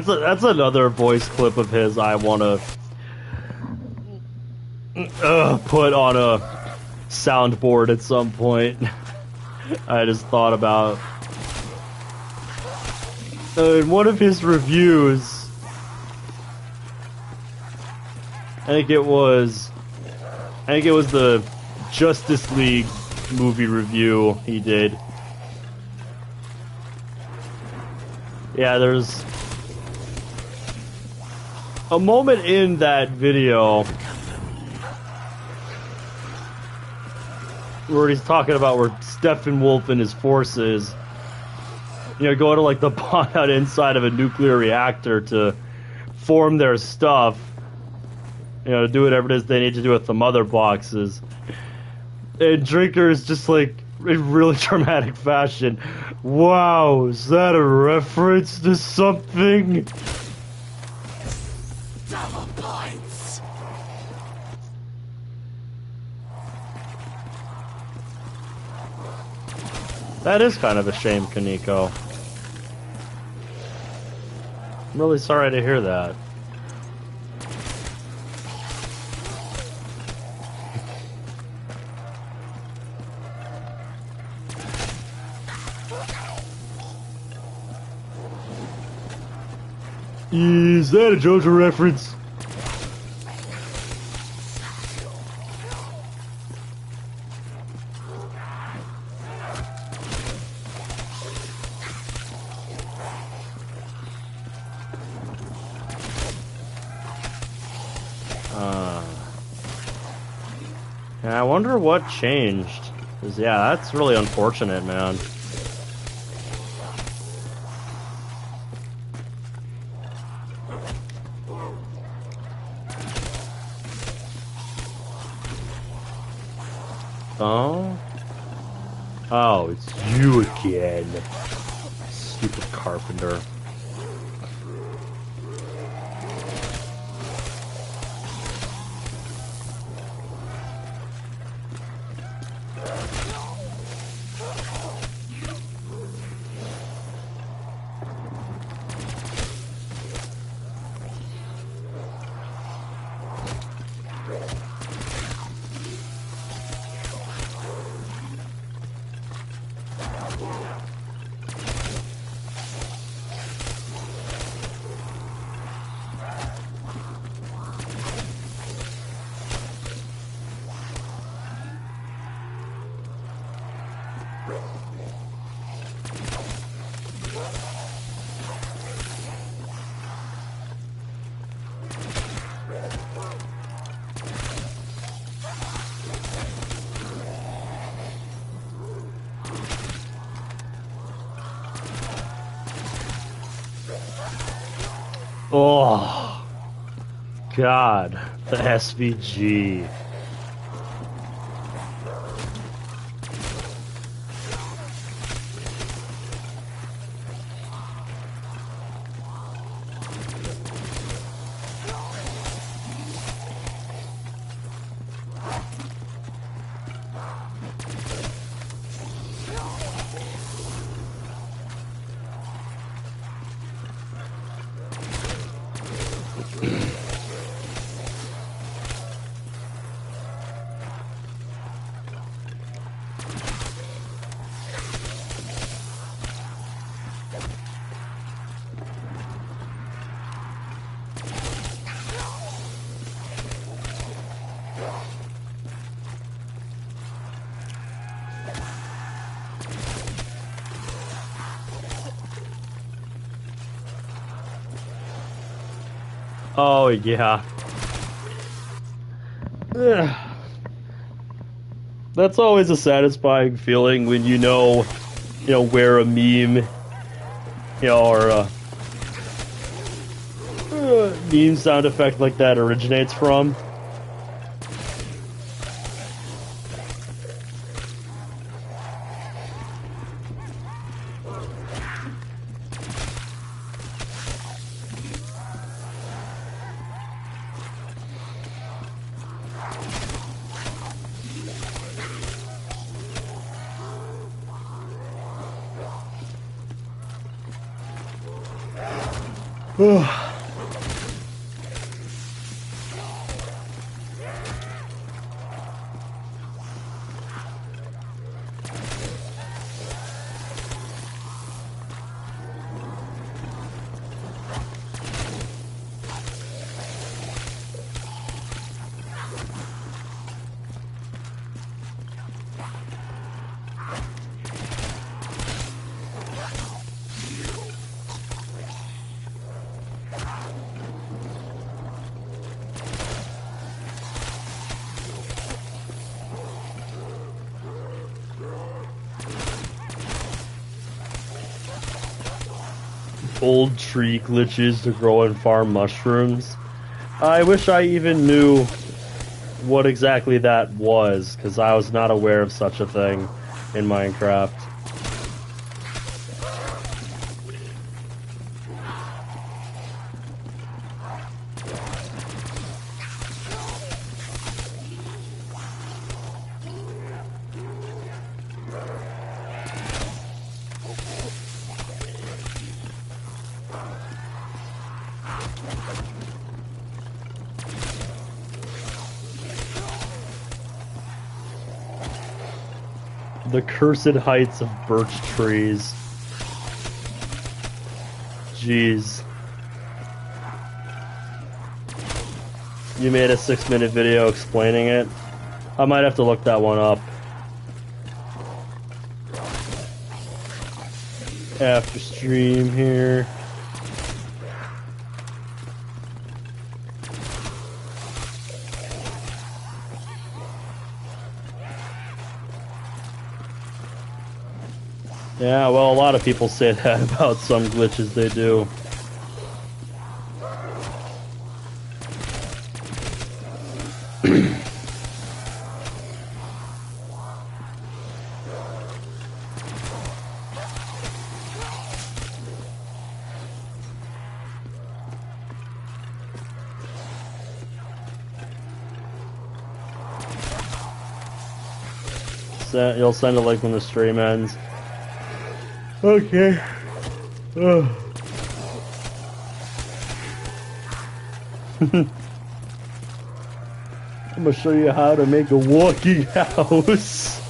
That's another voice clip of his I want to put on a soundboard at some point. I just thought about in one of his reviews. I think it was the Justice League movie review he did. Yeah, there's a moment in that video where he's talking about where Steppenwolf and his forces, go to like the bomb out inside of a nuclear reactor to form their stuff, to do whatever it is they need to do with the mother boxes. And Drinker is just like, in really dramatic fashion, wow, is that a reference to something? Double points. That is kind of a shame, Kaneko. I'm really sorry to hear that. Is that a JoJo reference? Yeah, I wonder what changed. 'Cause, yeah, that's really unfortunate, man. Oh? Oh, it's you again. Stupid carpenter. Oh, God, the SVG. Oh, yeah. Ugh. That's always a satisfying feeling when you know, where a meme, or a meme sound effect like that originates from. Old tree glitches to grow and farm mushrooms. I wish I even knew what exactly that was, because I was not aware of such a thing in Minecraft. The cursed heights of birch trees. Jeez. You made a 6-minute video explaining it? I might have to look that one up. After stream here. Yeah, well, a lot of people say that about some glitches they do. You'll send a link when the stream ends. Okay. I'm gonna show you how to make a walking house.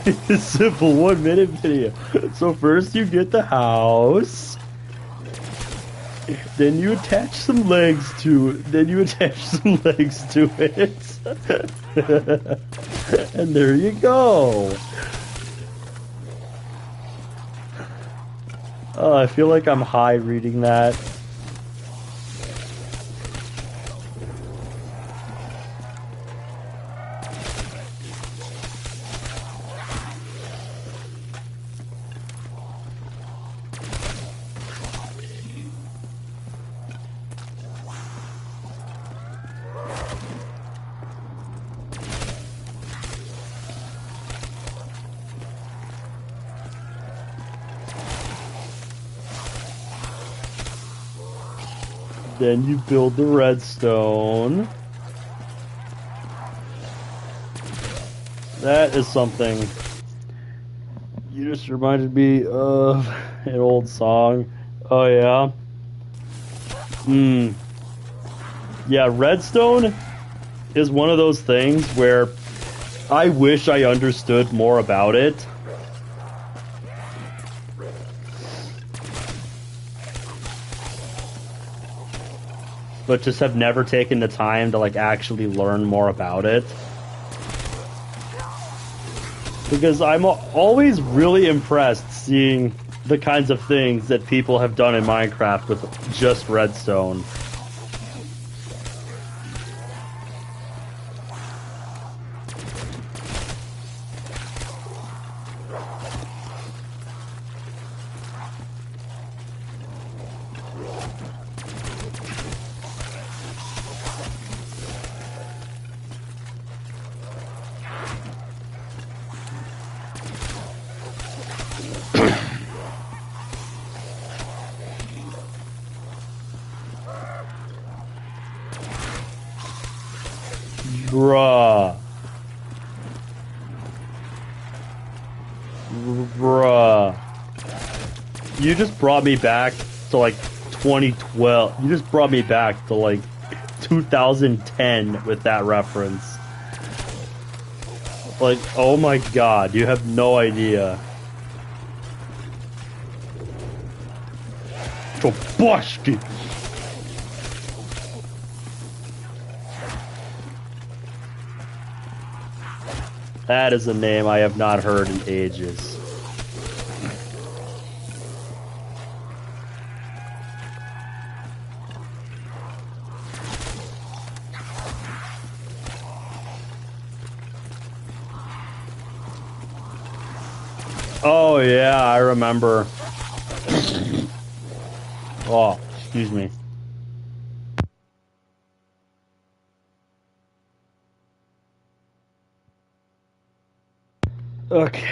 It's a simple 1-minute video. So first you get the house, then you attach some legs to it. And there you go. Oh, I feel like I'm high reading that. Then you build the redstone. That is something. You just reminded me of an old song. Oh yeah? Yeah, redstone is one of those things where I wish I understood more about it. but just have never taken the time to like actually learn more about it. Because I'm always really impressed seeing the kinds of things that people have done in Minecraft with just redstone. Bruh. Bruh. You just brought me back to like 2012. You just brought me back to like 2010 with that reference. Like, oh my god, you have no idea. Toboshki! That is a name I have not heard in ages. Oh yeah, I remember. Oh, excuse me. Okay.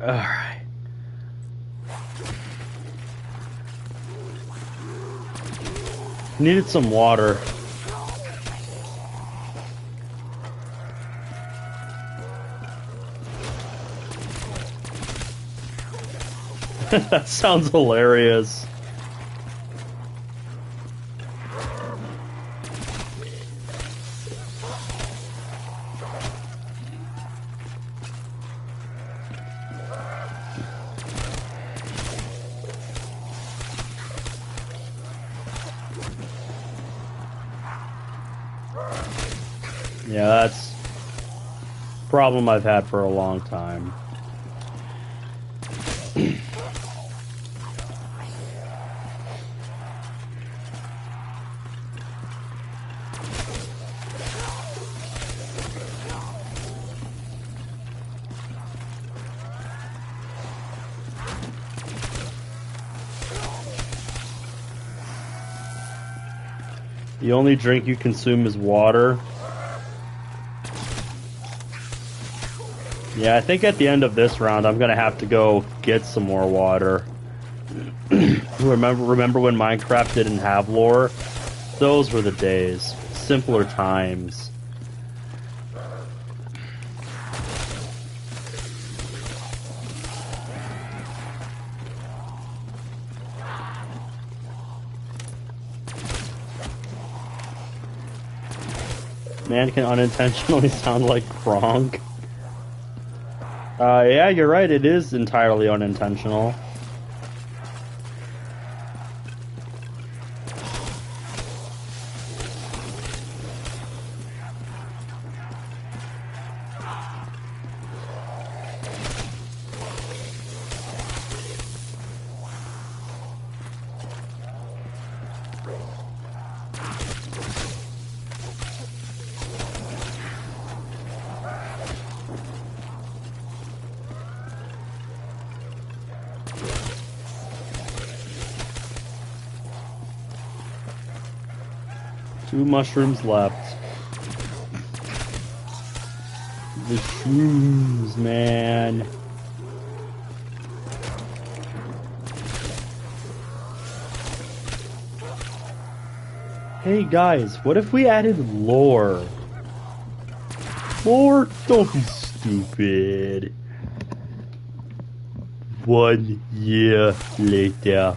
All right. Needed some water. That sounds hilarious. Yeah, that's a problem I've had for a long time. The only drink you consume is water. Yeah, I think at the end of this round, I'm gonna have to go get some more water. Remember when Minecraft didn't have lore? Those were the days. Simpler times. Man can unintentionally sound like Kronk. Yeah, you're right. It is entirely unintentional. Two mushrooms left. The shrooms, man. Hey guys, what if we added lore? Lore? Don't be stupid. 1 year later.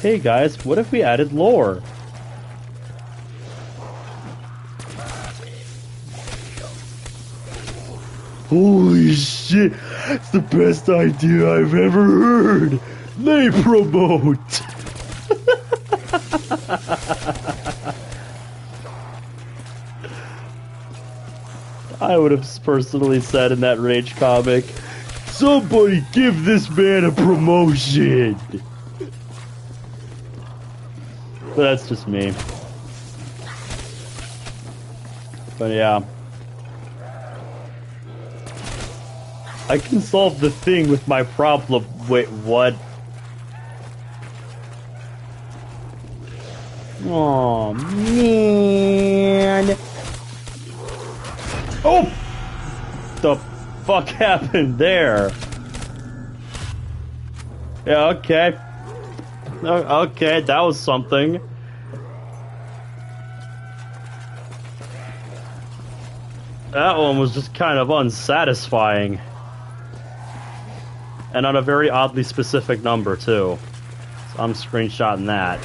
Hey guys, what if we added lore? Holy shit! It's the best idea I've ever heard! They promote! I would have personally said in that Rage comic, somebody give this man a promotion! But that's just me. But yeah. I can solve the thing with my problem. Wait, what? Oh man. Oh! The fuck happened there? Yeah, okay. Okay, that was something. That one was just kind of unsatisfying. And on a very oddly specific number, too. So I'm screenshotting that.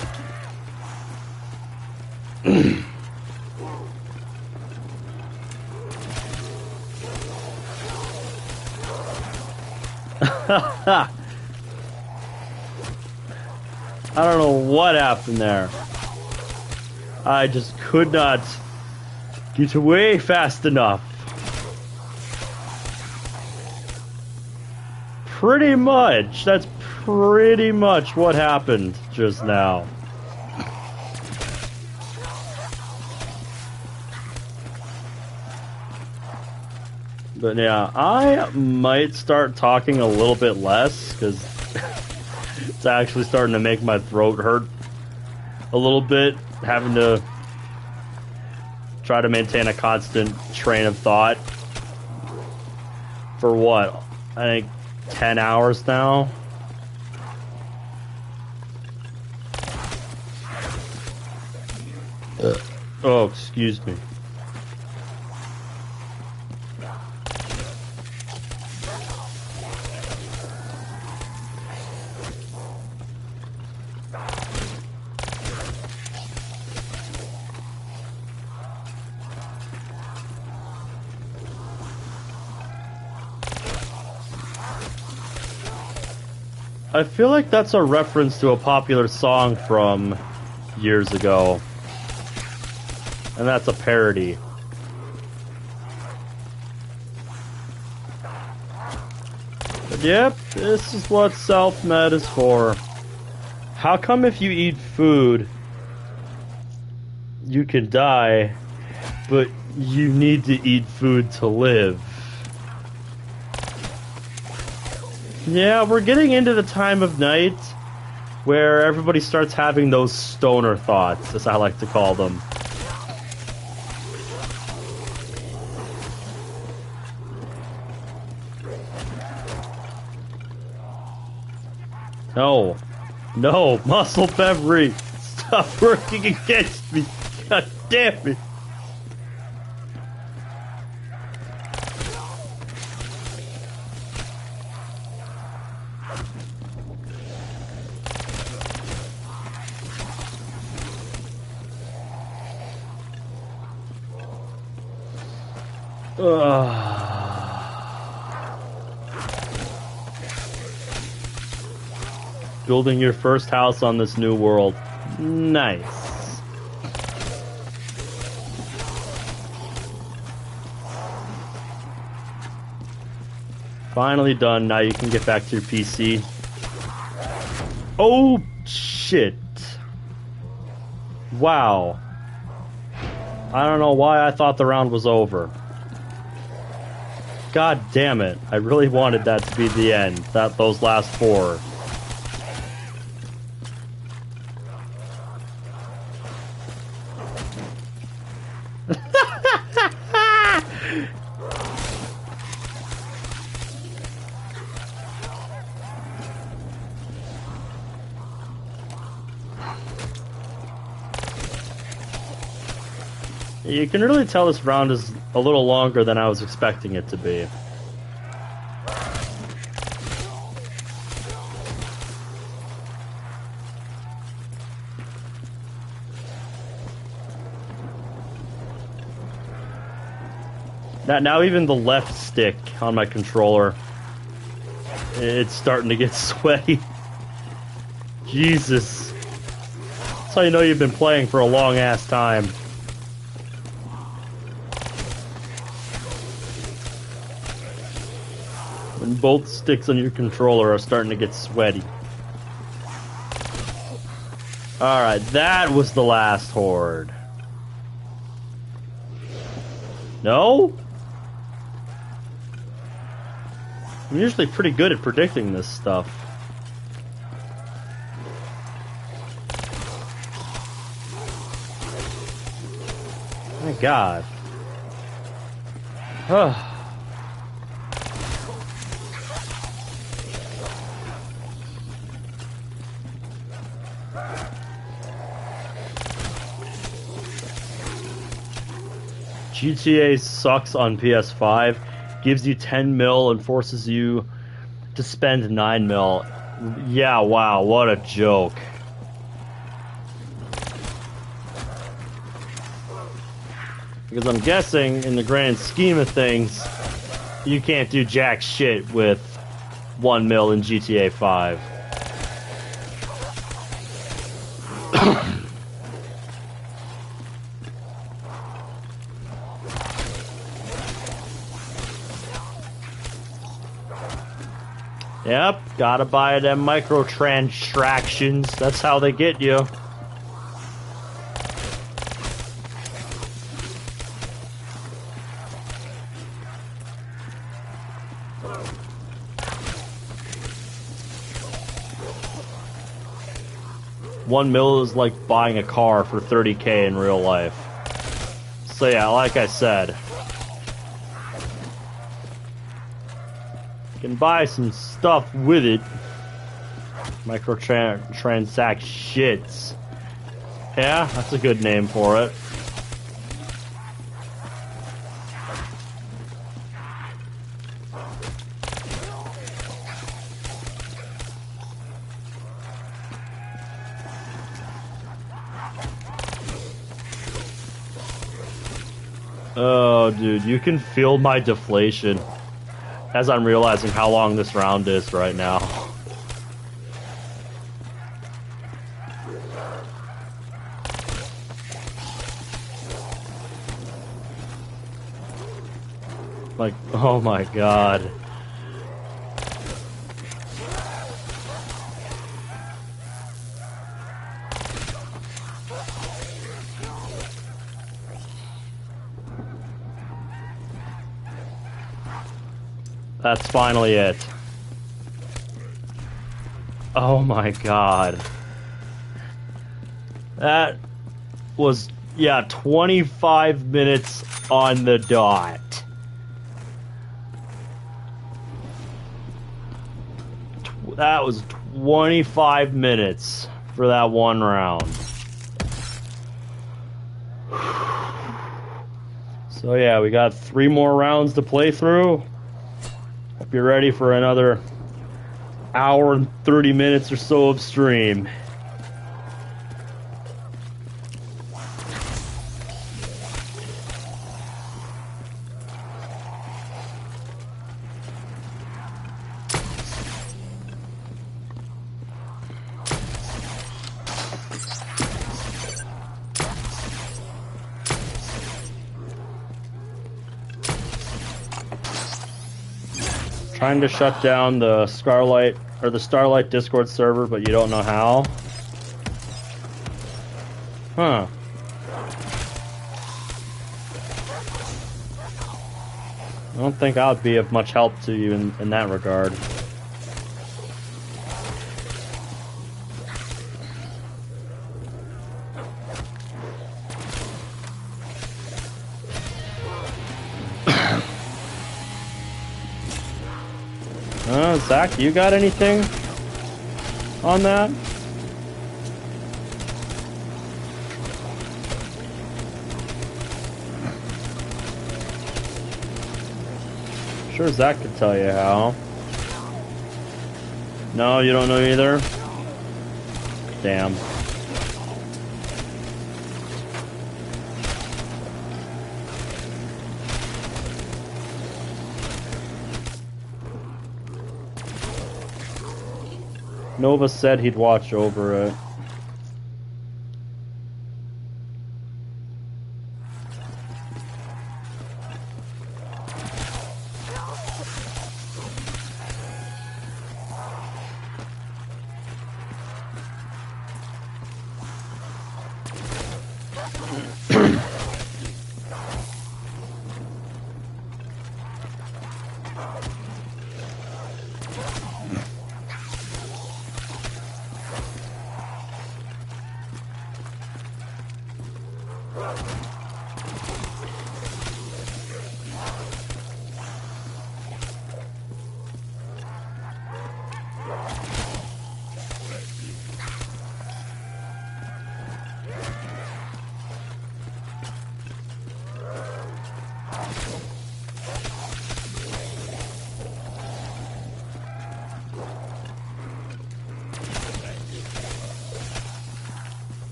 I don't know what happened there. I just could not get away fast enough. Pretty much. That's pretty much what happened just now. But yeah, I might start talking a little bit less, because it's actually starting to make my throat hurt a little bit, having to try to maintain a constant train of thought for what? I think 10 hours now. Oh, excuse me. I feel like that's a reference to a popular song from years ago. And that's a parody. But yep, this is what self-med is for. How come if you eat food, you can die, but you need to eat food to live? Yeah, we're getting into the time of night where everybody starts having those stoner thoughts, as I like to call them. No. No, muscle memory! Stop working against me! God damn it! Building your first house on this new world. Nice. Finally done. Now you can get back to your PC. Oh, shit. Wow. I don't know why I thought the round was over. God damn it. I really wanted that to be the end. Those last four. You can really tell this round is a little longer than I was expecting it to be. Now even the left stick on my controller, it's starting to get sweaty. Jesus. That's how you know you've been playing for a long ass time. When both sticks on your controller are starting to get sweaty. Alright, that was the last horde. No? I'm usually pretty good at predicting this stuff. My God. GTA sucks on PS5, gives you 10 mil and forces you to spend 9 mil. Yeah, wow, what a joke. Because I'm guessing, in the grand scheme of things, you can't do jack shit with 1 mil in GTA 5. Yep, gotta buy them microtransactions. That's how they get you. $1 mil is like buying a car for $30K in real life. So yeah, like I said, you can buy some stuff with it. Microtransactions. Yeah, that's a good name for it. Oh, dude, you can feel my deflation as I'm realizing how long this round is right now. Like, oh my God. That's finally it. Oh my God. That was, yeah, 25 minutes on the dot. That was 25 minutes for that one round. So yeah, we got 3 more rounds to play through. Hope you're ready for another hour and 30 minutes or so of stream. Trying to shut down the Starlight Discord server, but you don't know how? Huh. I don't think I would be of much help to you in that regard. Zach, you got anything on that? Sure, Zach could tell you how. No, you don't know either? Damn. Nova said he'd watch over it.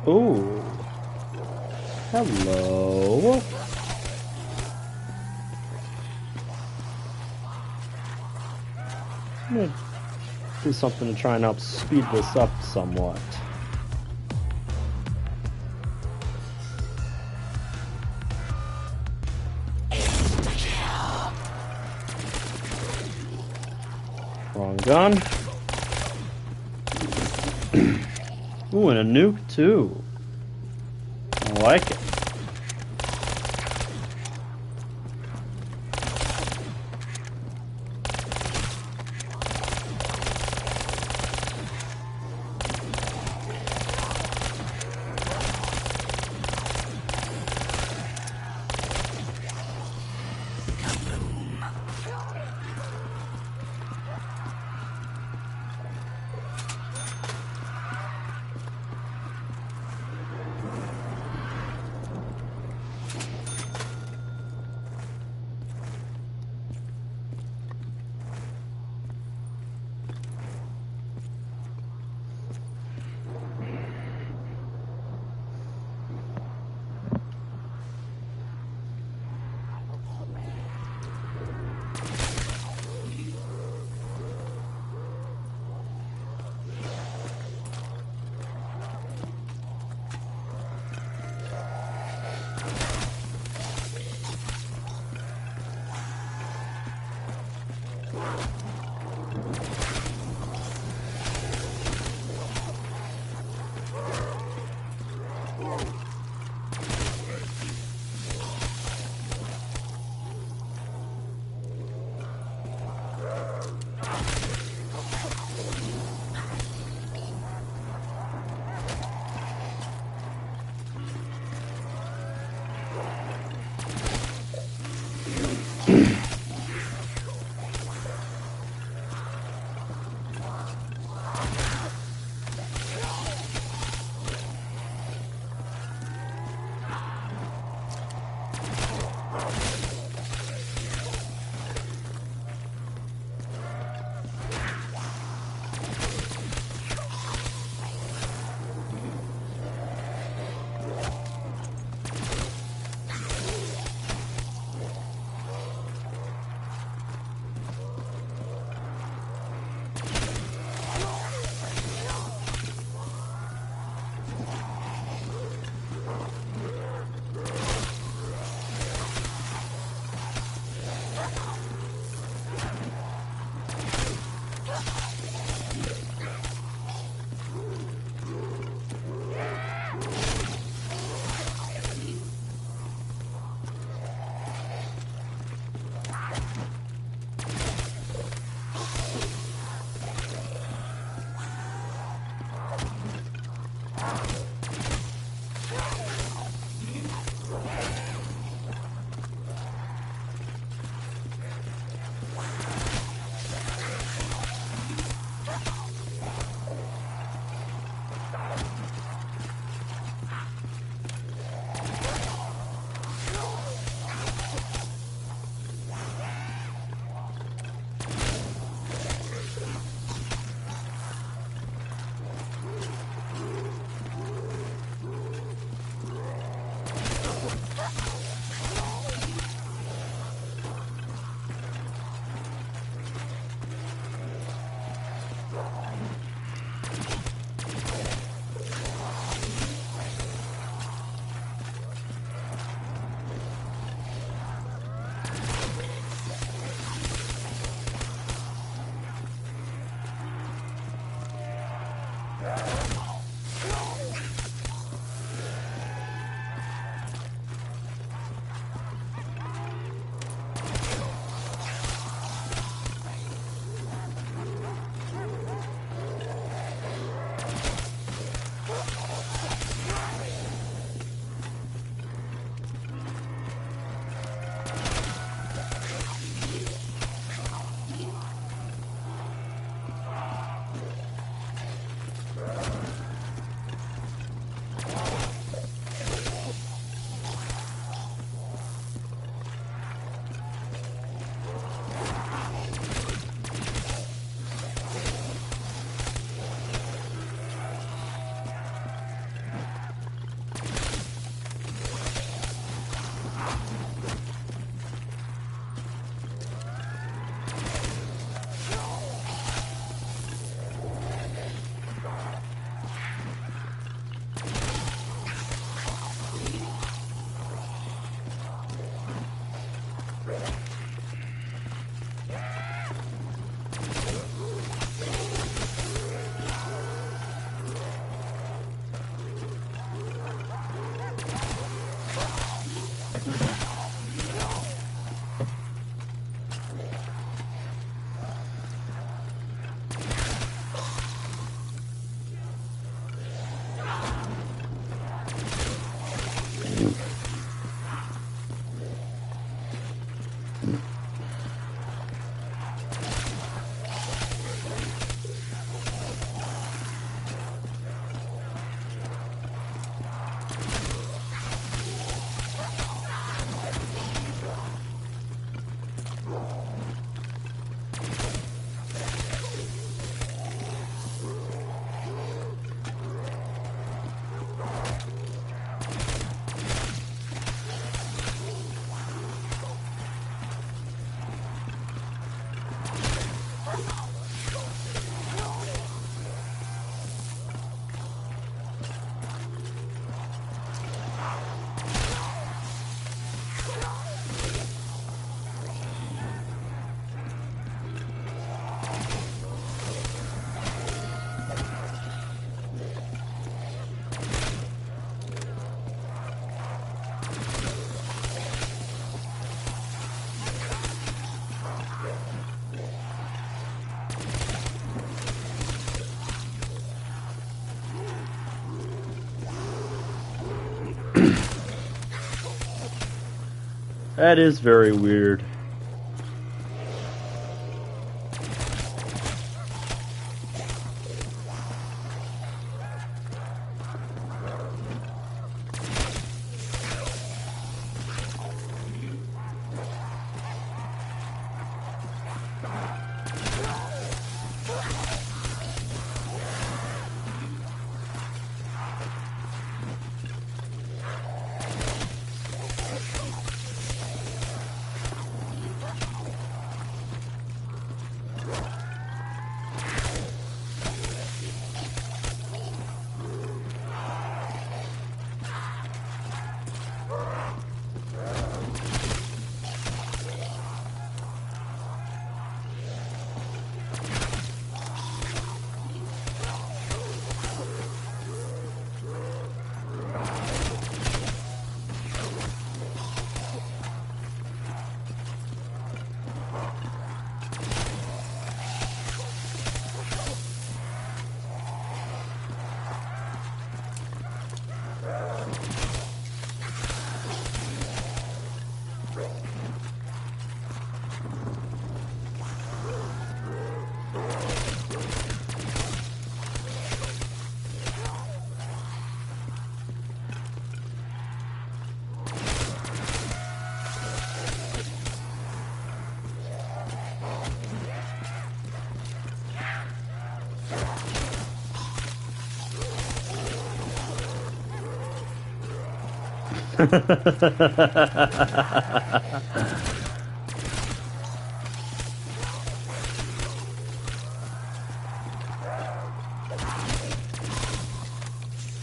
Ooh. Hello. I'm gonna do something to try and help speed this up somewhat. Wrong gun. Ooh, and a nuke too. I like it. That is very weird.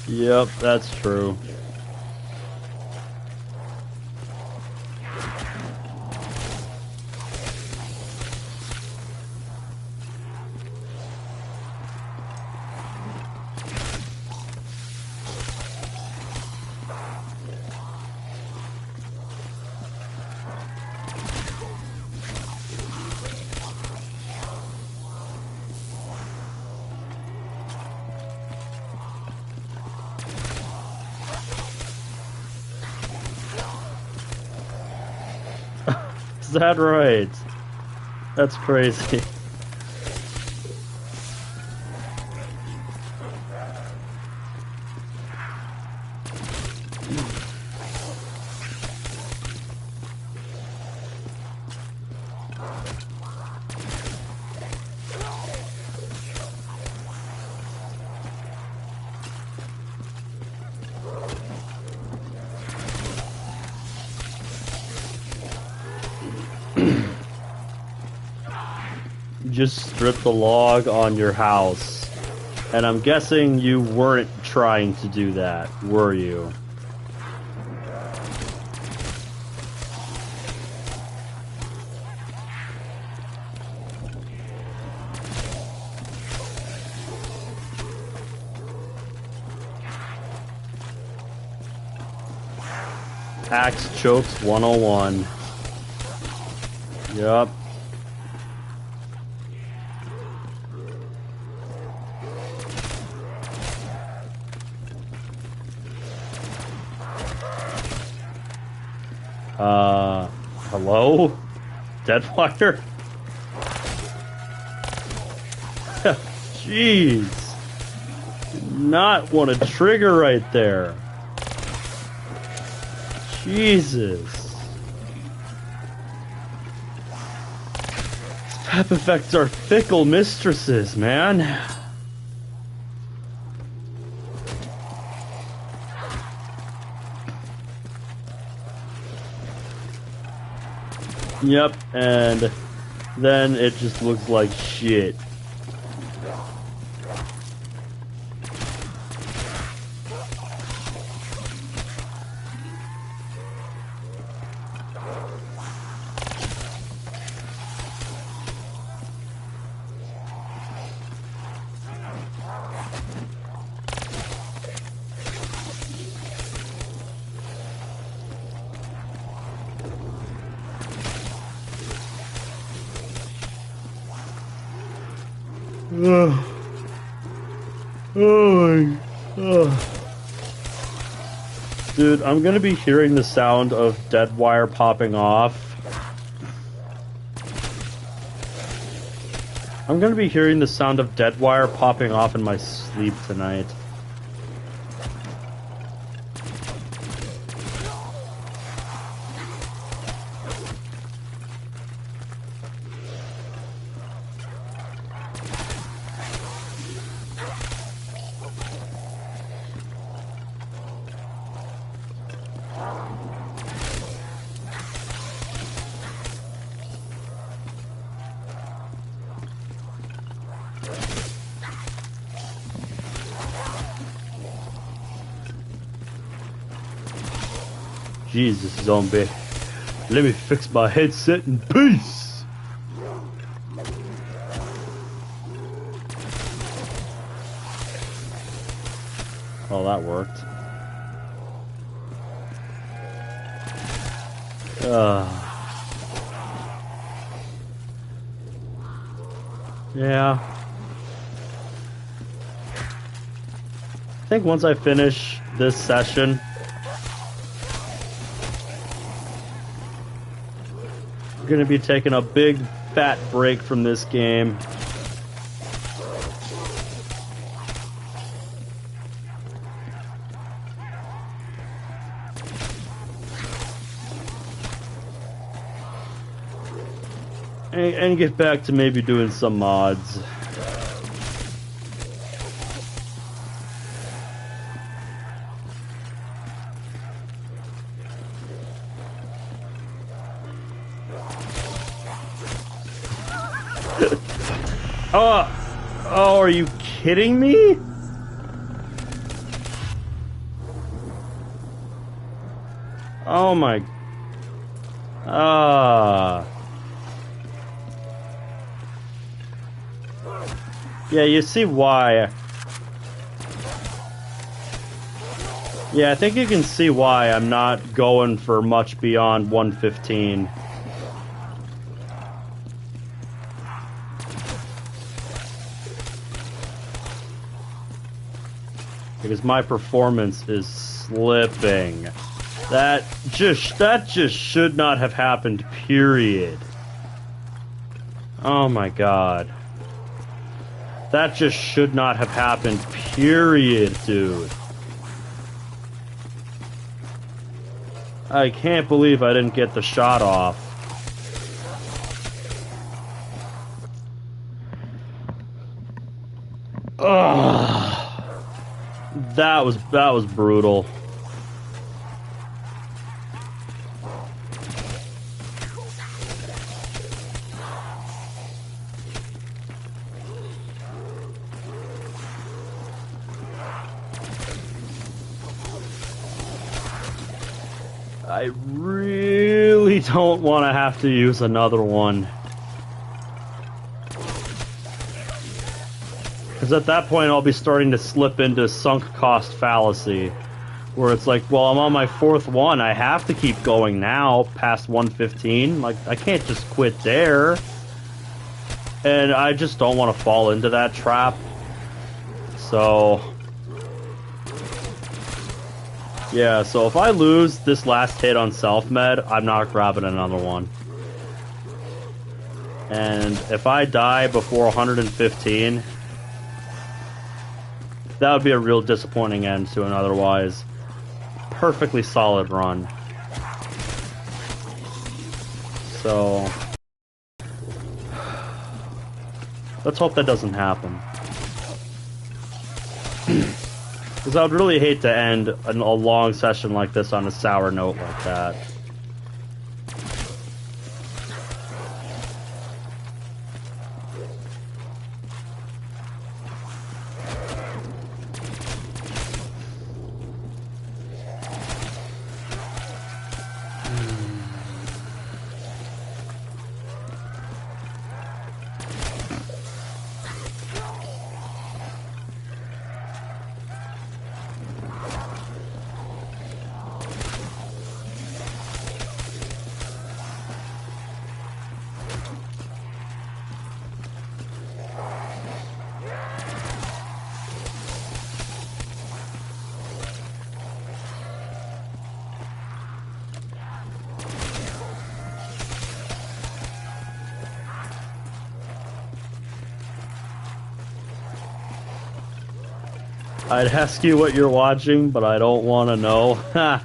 Yep, that's true. Is that right? That's crazy. Just strip the log on your house. And I'm guessing you weren't trying to do that, were you? Axe chokes 101. Yup. Hello? Deadfire? Jeez. Did not want to trigger right there. Jesus. Pep effects are fickle mistresses, man. Yep, and then it just looks like shit. Dude, I'm gonna be hearing the sound of dead wire popping off. I'm gonna be hearing the sound of dead wire popping off in my sleep tonight. Jesus, zombie. Let me fix my headset in peace! Oh, that worked. Yeah. I think once I finish this session, we're gonna be taking a big fat break from this game. And get back to maybe doing some mods. Oh, are you kidding me? Oh my. Yeah, you see why. Yeah, I think you can see why I'm not going for much beyond 115. Because my performance is slipping. That just should not have happened, period. Oh my god. That just should not have happened, period, dude. I can't believe I didn't get the shot off. Ugh. That was brutal. I really don't want to have to use another one. Because at that point I'll be starting to slip into sunk cost fallacy. Where it's like, well, I'm on my fourth one, I have to keep going now, past 115. Like, I can't just quit there. And I just don't want to fall into that trap. So... yeah, so if I lose this last hit on self-med, I'm not grabbing another one. And if I die before 115, that would be a real disappointing end to an otherwise perfectly solid run. So... let's hope that doesn't happen. Because I would really hate to end a long session like this on a sour note like that. I'd ask you what you're watching, but I don't want to know. Ha!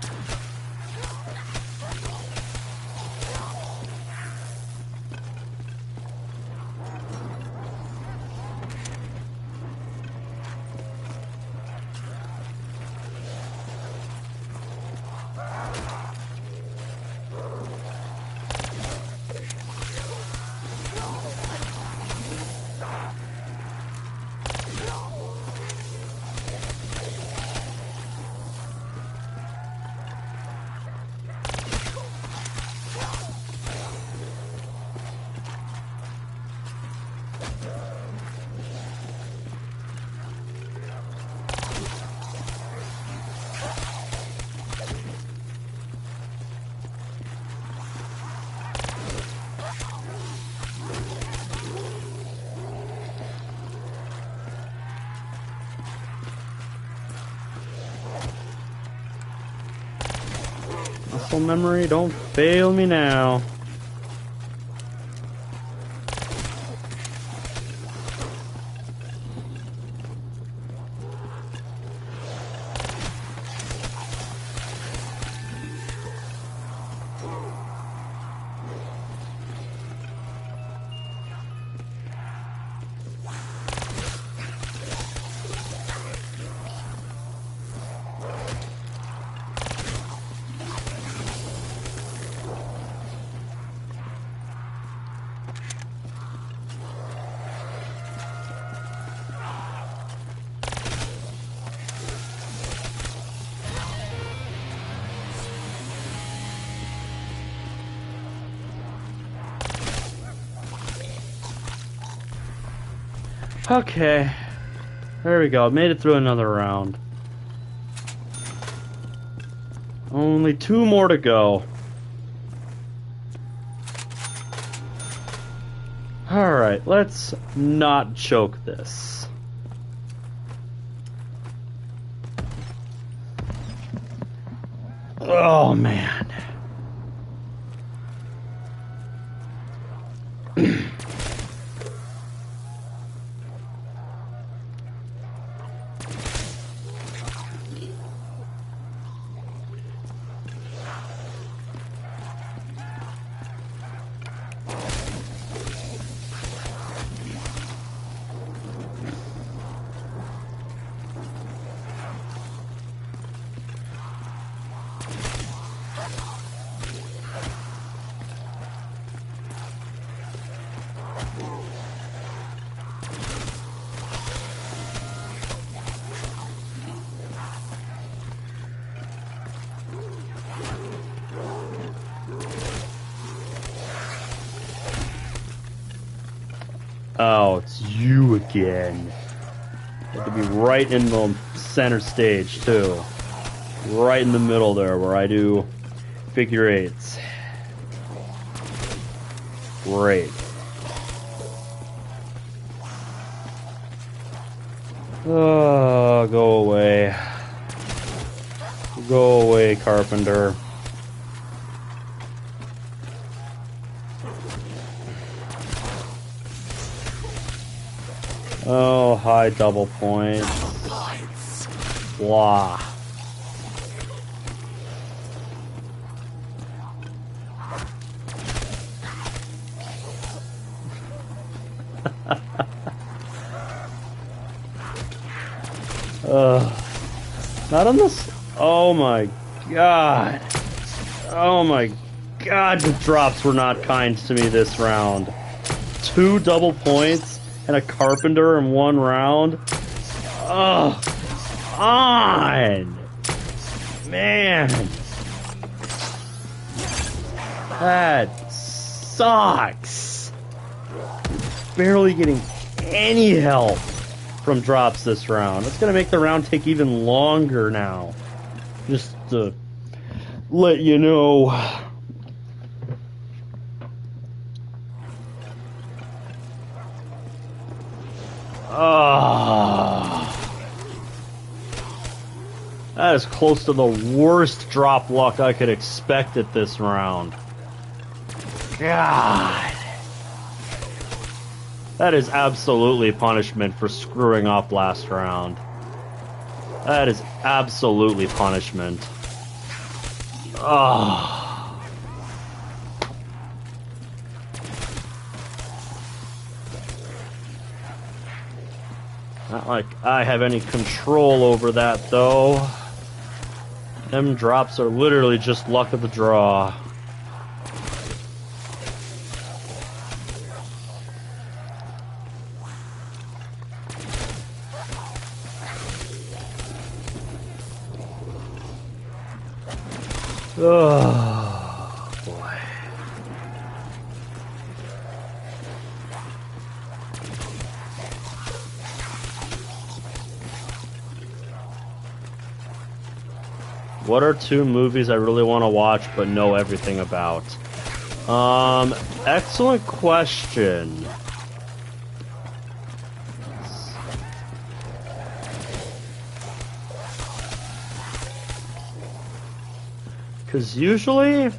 Muscle memory, don't fail me now. Okay, there we go. Made it through another round. Only 2 more to go. Alright, let's not choke this. Oh, man. Oh, it's you again. Had to be right in the center stage, too. Right in the middle there, where I do figure eights. Great. Oh, go away. Go away, Carpenter. Oh, high double point. Blah. Not on this. Oh my god. Oh my god, the drops were not kind to me this round. 2 double points and a Carpenter in 1 round. Oh, on, man, that sucks. Barely getting any help from drops this round. It's gonna make the round take even longer now. Just to let you know. That is close to the worst drop luck I could expect at this round. God. That is absolutely punishment for screwing up last round. That is absolutely punishment. Ah. Not like I have any control over that, though. Them drops are literally just luck of the draw. Oh, boy. What are two movies I really want to watch but know everything about? Excellent question. Because usually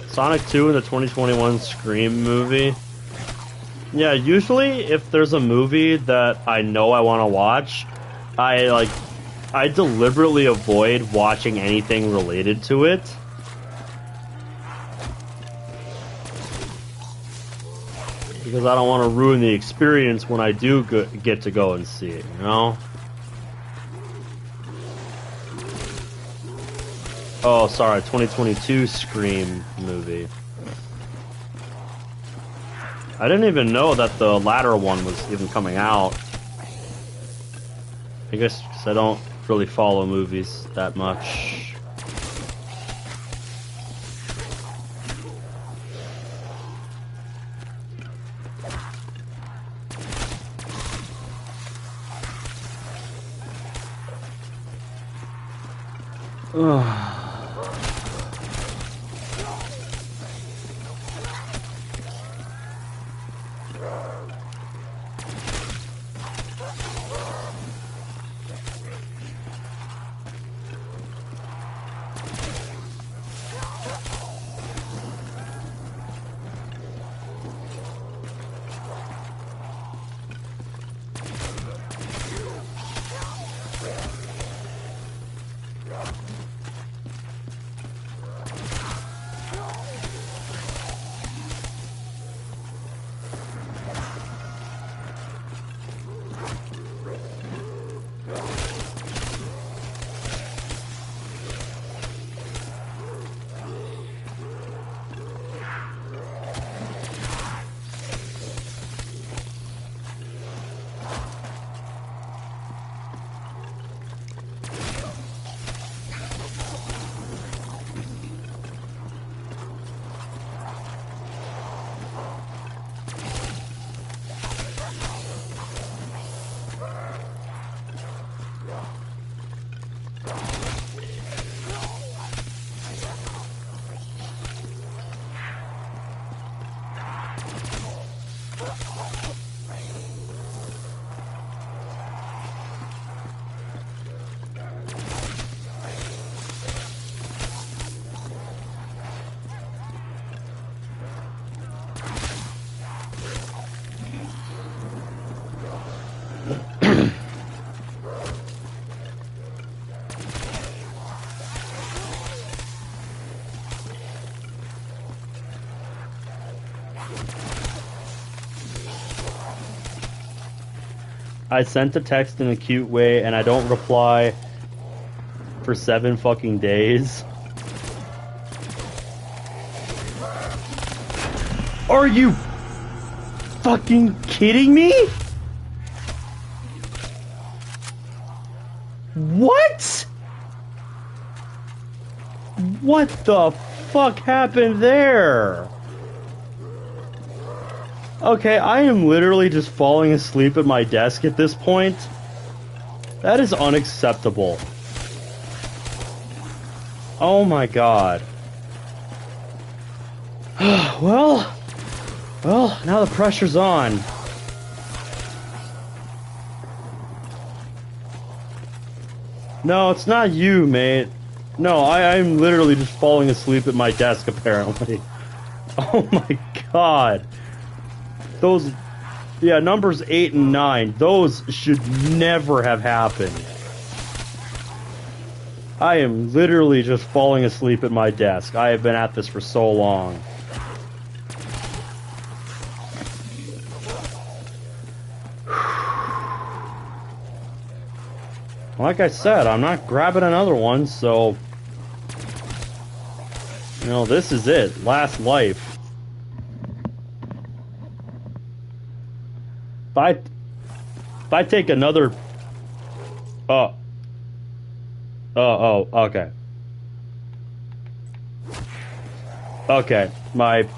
Sonic 2 and the 2021 Scream movie. Yeah, usually if there's a movie that I know I want to watch, I deliberately avoid watching anything related to it. Because I don't want to ruin the experience when I do get to go and see it, you know? Oh, sorry, 2022 Scream movie. I didn't even know that the latter one was even coming out. I guess because I don't really follow movies that much. Ugh. I sent a text in a cute way and I don't reply for 7 fucking days. Are you fucking kidding me? What? What the fuck happened there? Okay, I am literally just falling asleep at my desk at this point. That is unacceptable. Oh my god. Well, now the pressure's on. No, it's not you, mate. No, I'm literally just falling asleep at my desk, apparently. Oh my god. Those Yeah, numbers 8 and 9. Those should never have happened. I am literally just falling asleep at my desk. I have been at this for so long. Like I said, I'm not grabbing another one, so... You know, this is it. Last life. If I take another... Oh, okay. Okay, my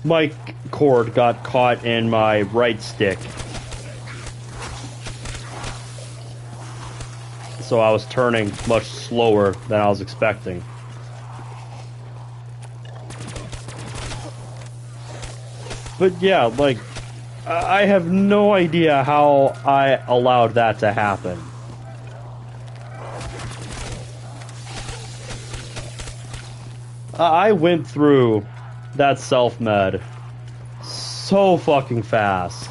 mic cord got caught in my right stick. So I was turning much slower than I was expecting. But yeah, like, I have no idea how I allowed that to happen. I went through that self-med so fucking fast.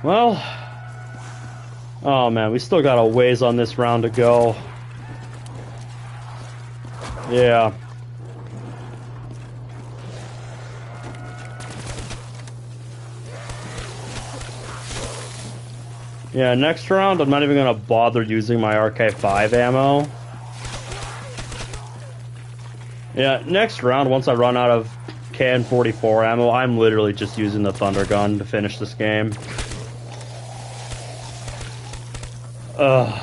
Well, oh man, we still got a ways on this round to go. Yeah. Yeah, next round I'm not even gonna bother using my RK5 ammo. Yeah, next round, once I run out of KN-44 ammo, I'm literally just using the Thunder Gun to finish this game. Ugh.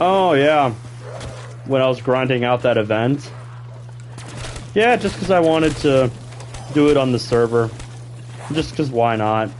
Oh, yeah. When I was grinding out that event. Yeah, just because I wanted to do it on the server. Just because why not?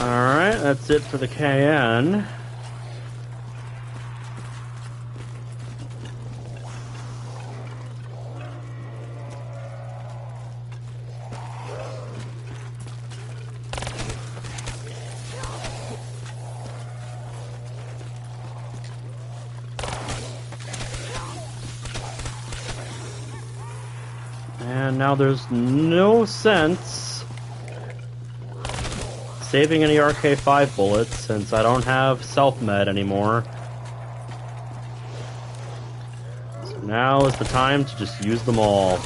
Alright, that's it for the KN. And now there's no sense saving any RK5 bullets since I don't have self-med anymore. So now is the time to just use them all.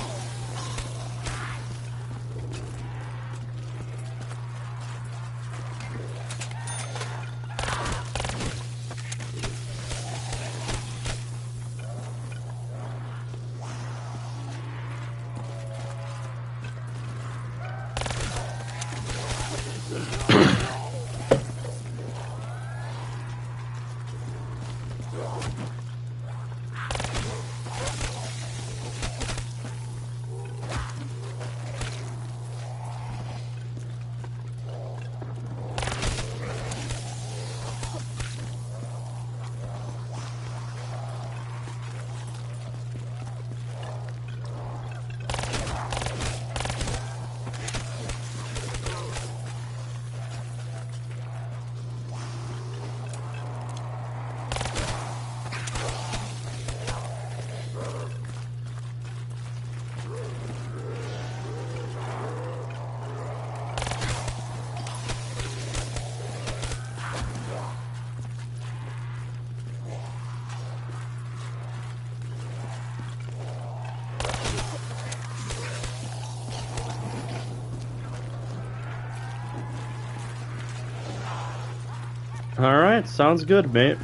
Alright, sounds good, mate.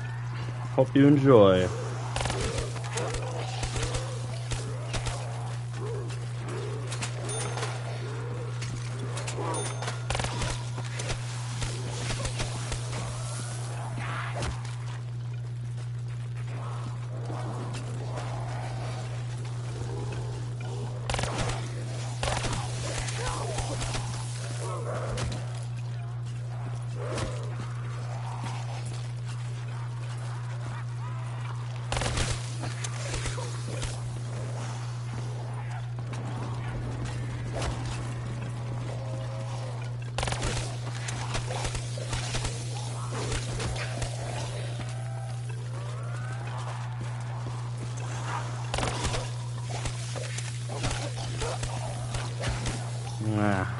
Hope you enjoy. Ah.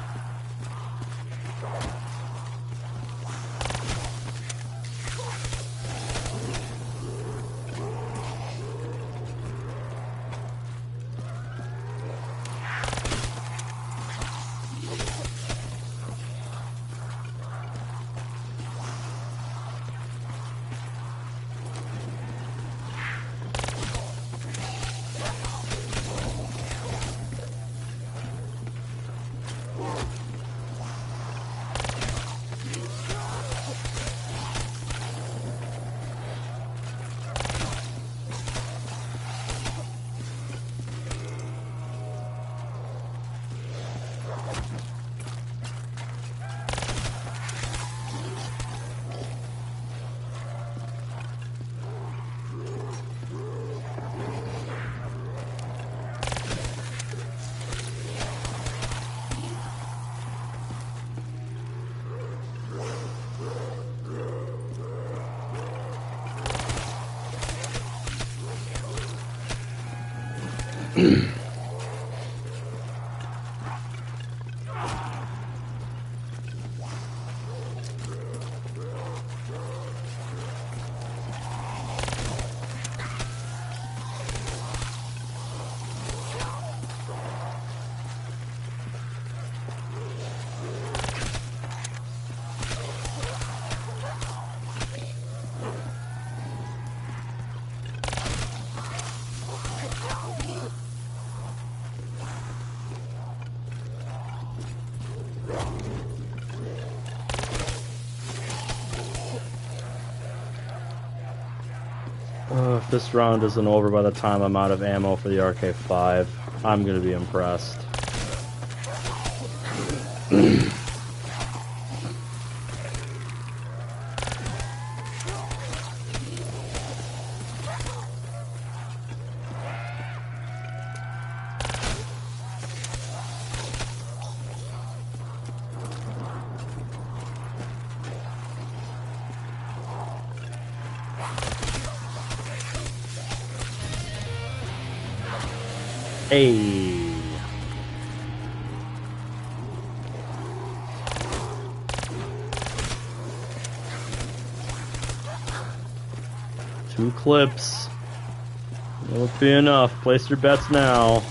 If this round isn't over by the time I'm out of ammo for the RK5, I'm gonna be impressed. Hey. Two clips. Will it be enough? Place your bets now.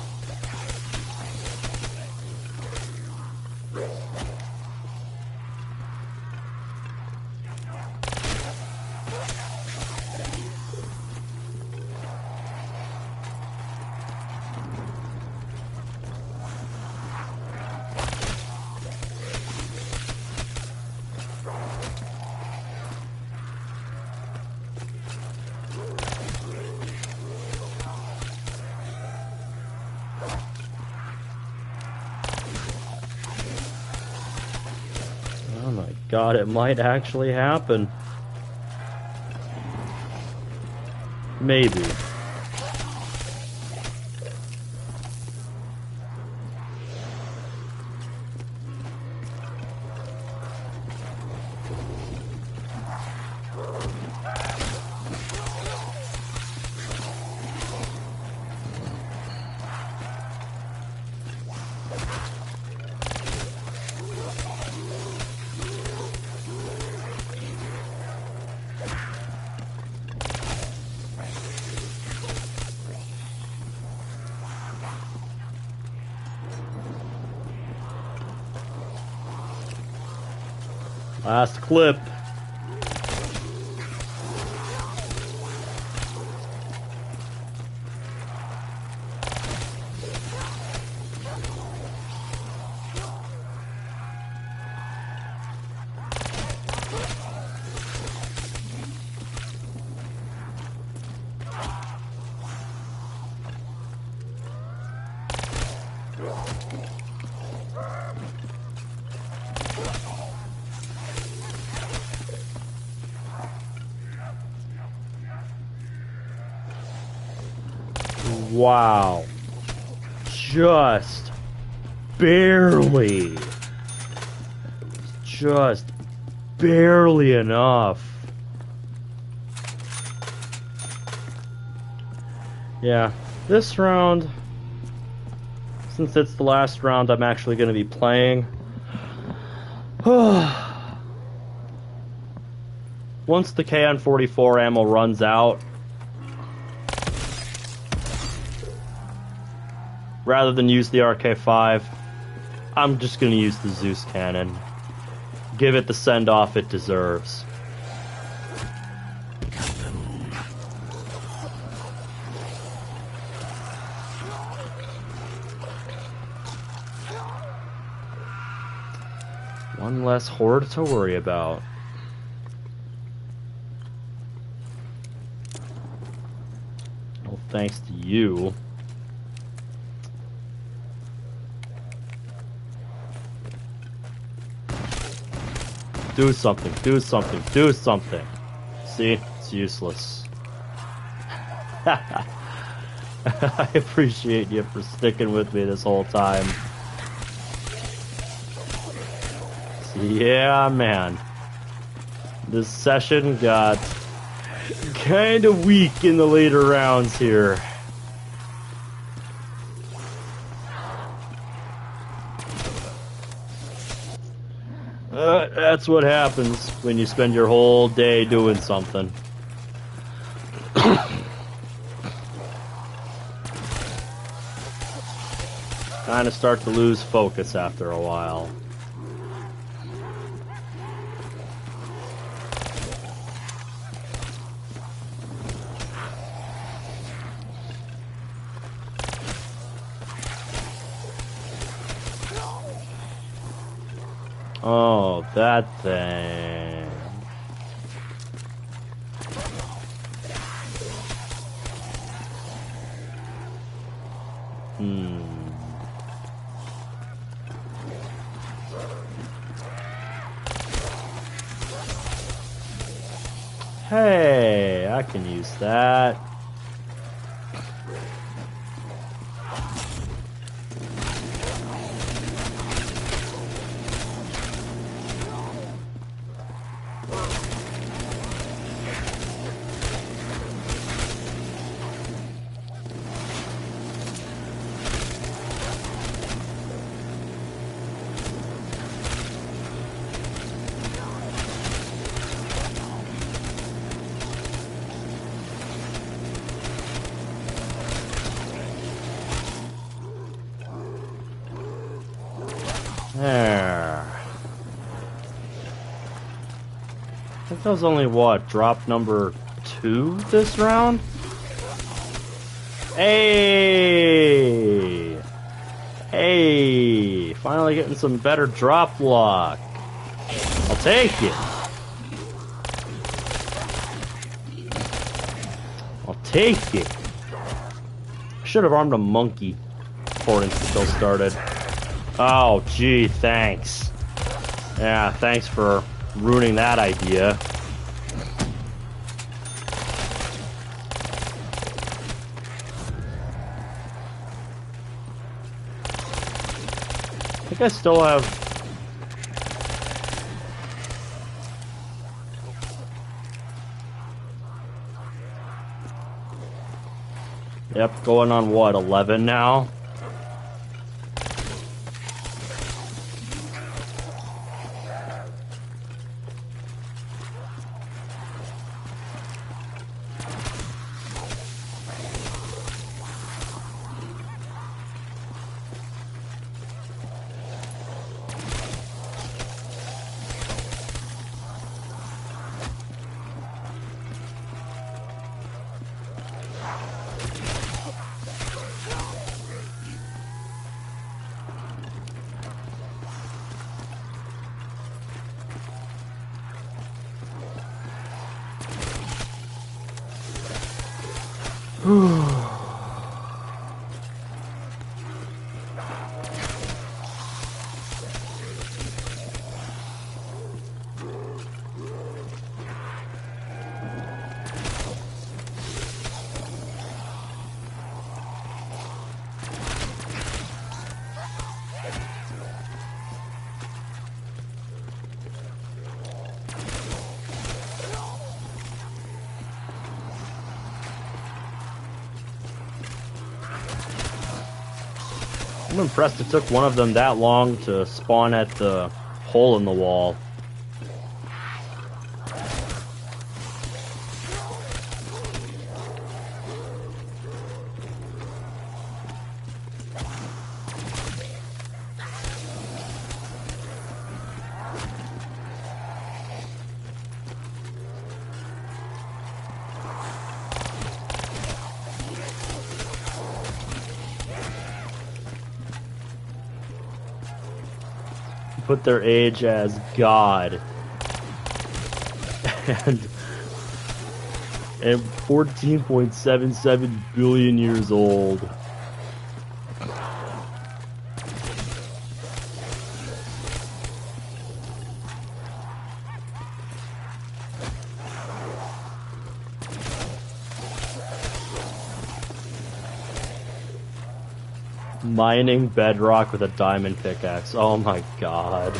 Oh my god, it might actually happen. Maybe. Last clip. Wow. Just barely. Just barely enough. Yeah, this round, since it's the last round I'm actually going to be playing, once the KN-44 ammo runs out, rather than use the RK-5, I'm just going to use the Zeus cannon. Give it the send-off it deserves. One less horde to worry about. Well, thanks to you. Do something, do something, do something. See? It's useless. I appreciate you for sticking with me this whole time. Yeah, man. This session got kind of weak in the later rounds here. That's what happens when you spend your whole day doing something. Kind of start to lose focus after a while. Oh, that thing. Hey, I can use that. There. I think that was only, what, drop number 2 this round? Hey! Hey! Finally getting some better drop luck. I'll take it. I'll take it. I should have armed a monkey before insta-kill started. Oh, gee, thanks. Yeah, thanks for ruining that idea. I think I still have... Yep, going on what, 11 now? I'm impressed it took one of them that long to spawn at the hole in the wall. Put their age as God. and 14.77 billion years old. Mining bedrock with a diamond pickaxe. Oh my god.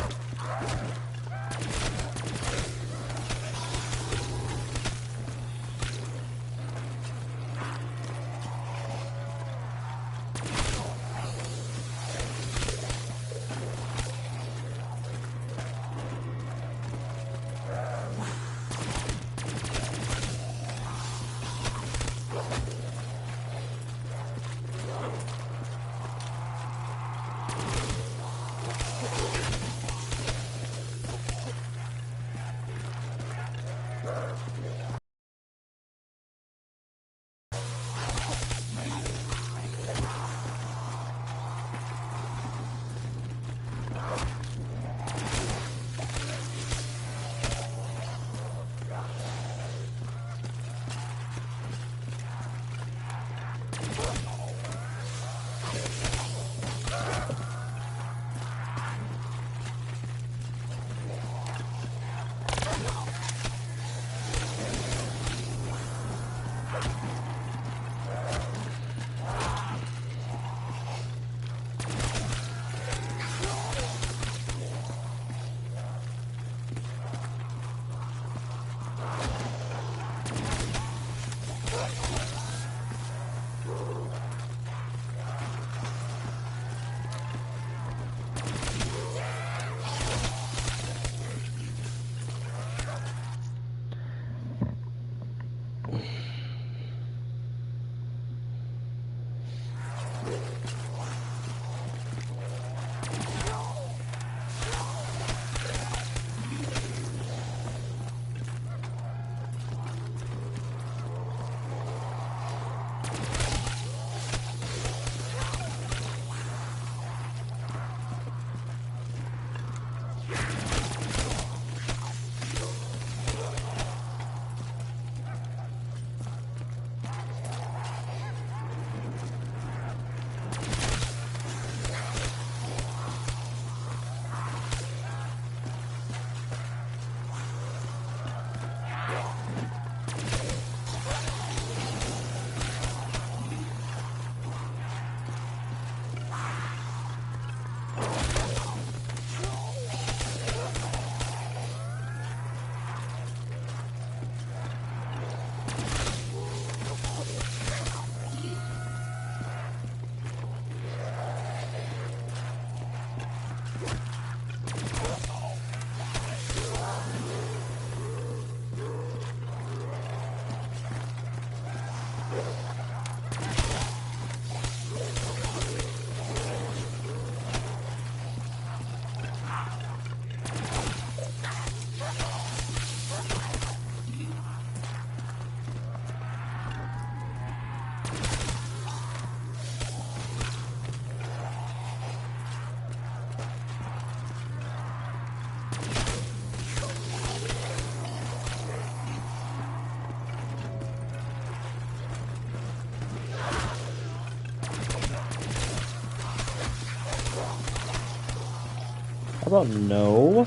How about no?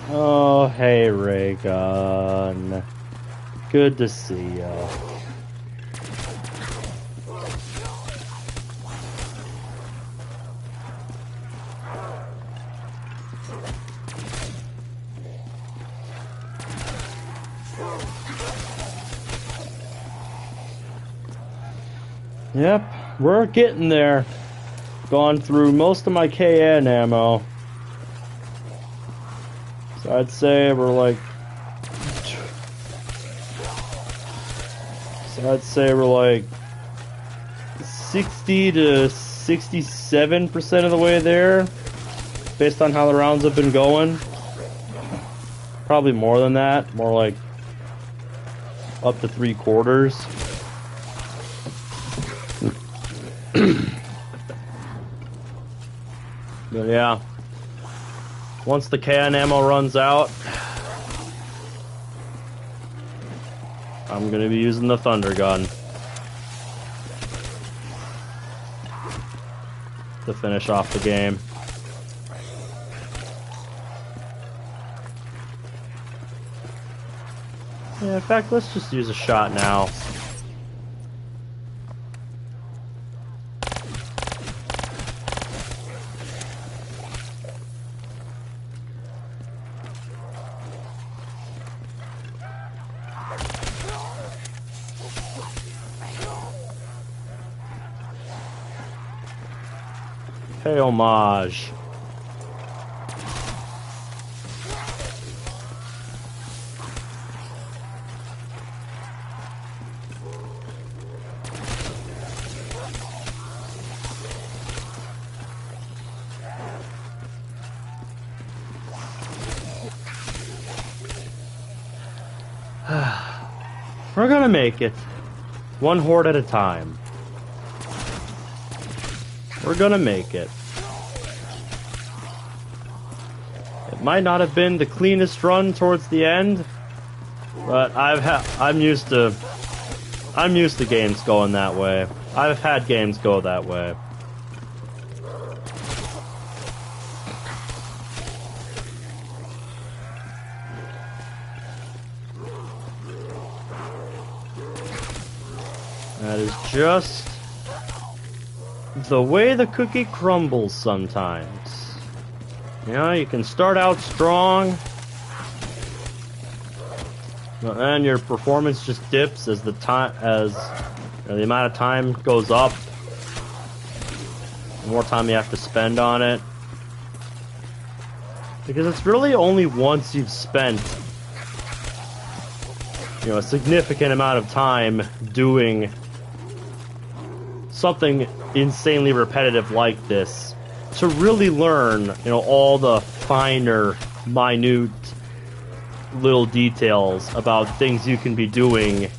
Oh, hey, Raygun. Good to see ya. Yep, we're getting there. Gone through most of my KN ammo. So I'd say we're like... So I'd say we're like 60 to 67% of the way there, based on how the rounds have been going. Probably more than that, more like up to 3/4. But yeah, once the can ammo runs out, I'm gonna be using the thunder gun to finish off the game. Yeah, in fact, let's just use a shot now. Pay homage. We're gonna make it. One horde at a time. We're gonna make it. It might not have been the cleanest run towards the end, but I'm used to games going that way. I've had games go that way. That is just the way the cookie crumbles sometimes. You know, you can start out strong, but then your performance just dips as the amount of time goes up. The more time you have to spend on it. Because it's really only once you've spent, you know, a significant amount of time doing something insanely repetitive like this to really learn, you know, all the finer, minute little details about things you can be doing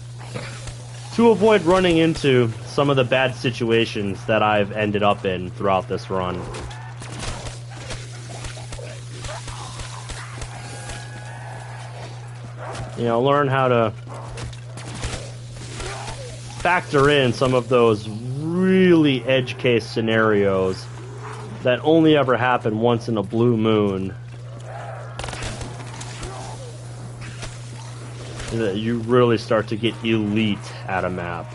to avoid running into some of the bad situations that I've ended up in throughout this run. You know, learn how to factor in some of those really edge case scenarios that only ever happen once in a blue moon. That you really start to get elite at a map.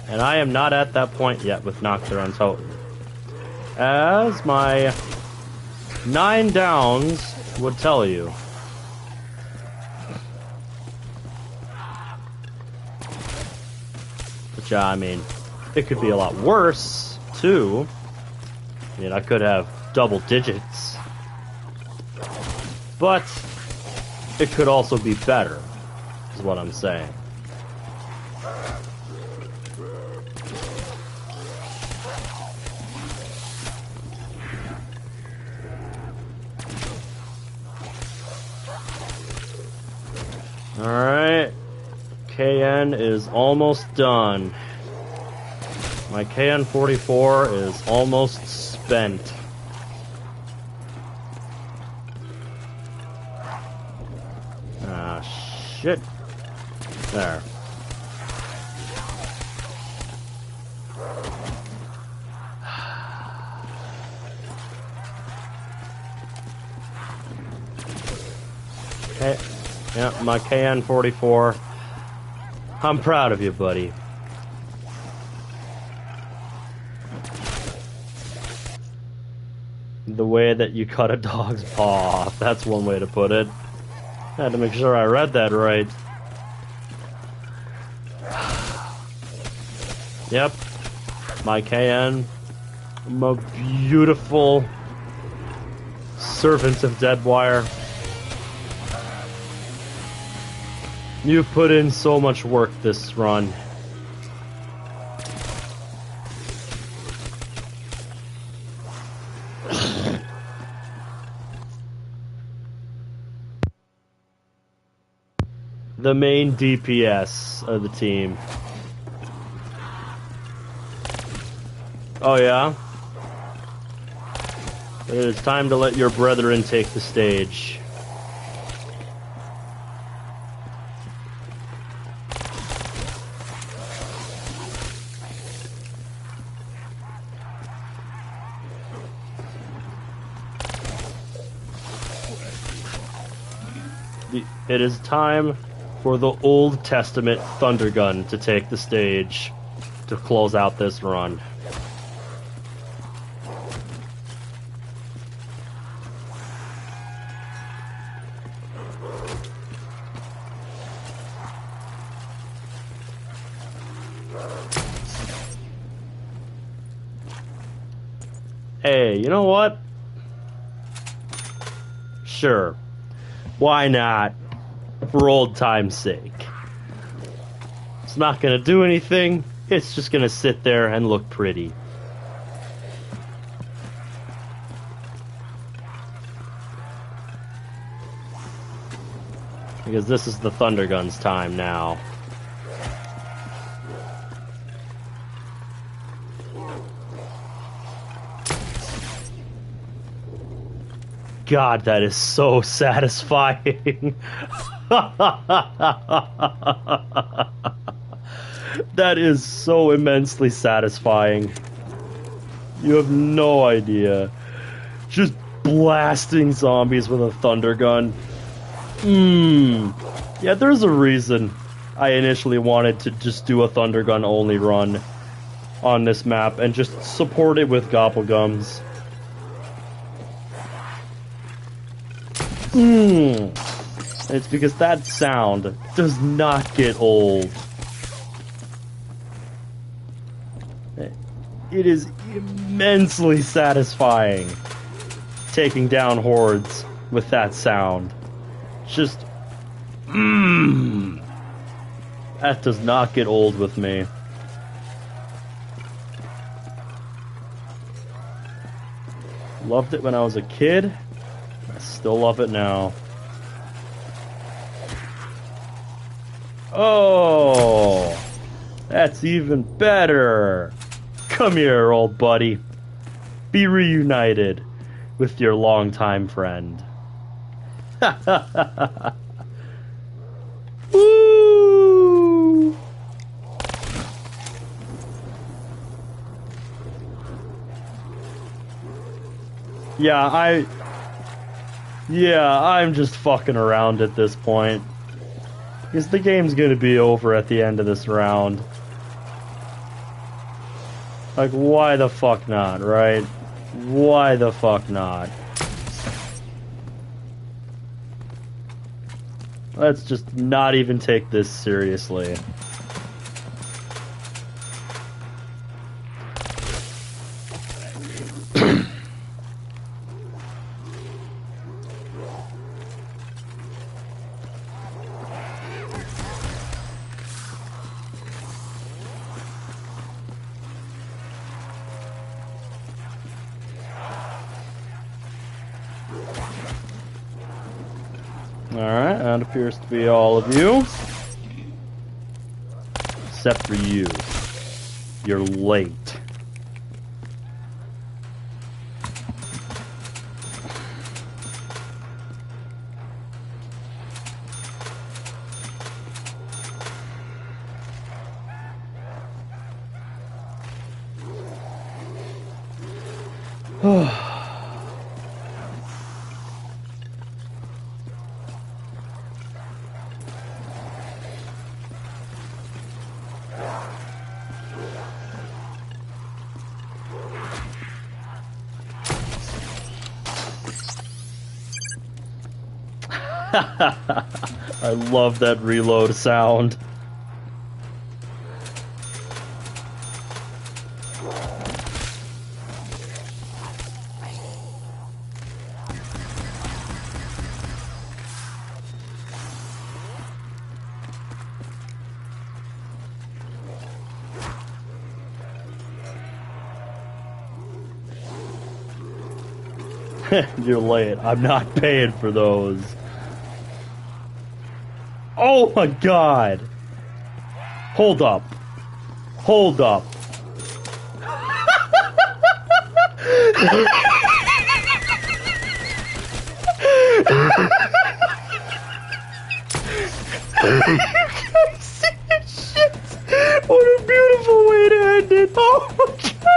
And I am not at that point yet with Nacht Untitled. As my 9 downs would tell you. Which, I mean, it could be a lot worse, too. I mean, I could have double digits. But it could also be better, is what I'm saying. Alright, KN is almost done. My KN-44 is almost spent. Ah, shit. There. Okay. Yeah, my KN-44. I'm proud of you, buddy. The way that you cut a dog's paw off, that's one way to put it. I had to make sure I read that right. Yep. My KN. I'm a beautiful servant of Deadwire. You've put in so much work this run. The main DPS of the team. Oh yeah? It is time to let your brethren take the stage. It is time for the Old Testament Thunder Gun to take the stage to close out this run. Hey, you know what? Sure. Why not? For old time's sake. It's not gonna do anything. It's just gonna sit there and look pretty. Because this is the Thunder Gun's time now. God, that is so satisfying. That is so immensely satisfying. You have no idea. Just blasting zombies with a thunder gun. Yeah, there's a reason I initially wanted to just do a thunder gun only run on this map and just support it with gobblegums. It's because that sound does not get old. It is immensely satisfying taking down hordes with that sound. Just, that does not get old with me. Loved it when I was a kid. I still love it now. Oh, that's even better. Come here, old buddy. Be reunited with your longtime friend. Woo! I'm just fucking around at this point. Because the game's gonna be over at the end of this round. Like, why the fuck not, right? Why the fuck not? Let's just not even take this seriously. Alright, that appears to be all of you. Except for you. You're late. I love that reload sound. You're late. I'm not paying for those. Oh my god! Hold up. Hold up. See this shit? What a beautiful way to end it. Oh my god.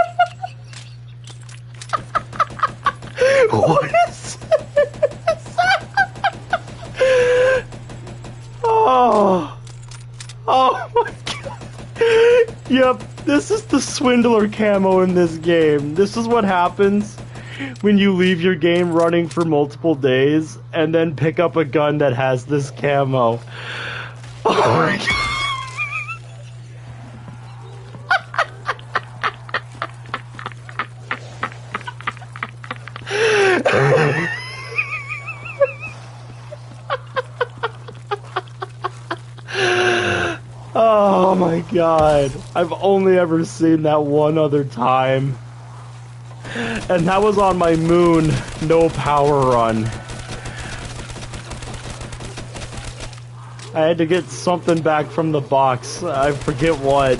What is this? Oh. Oh my god. Yep, this is the swindler camo in this game. This is what happens when you leave your game running for multiple days and then pick up a gun that has this camo. Oh my god. Oh my god. I've only ever seen that one other time. And that was on my moon, no power run. I had to get something back from the box. I forget what.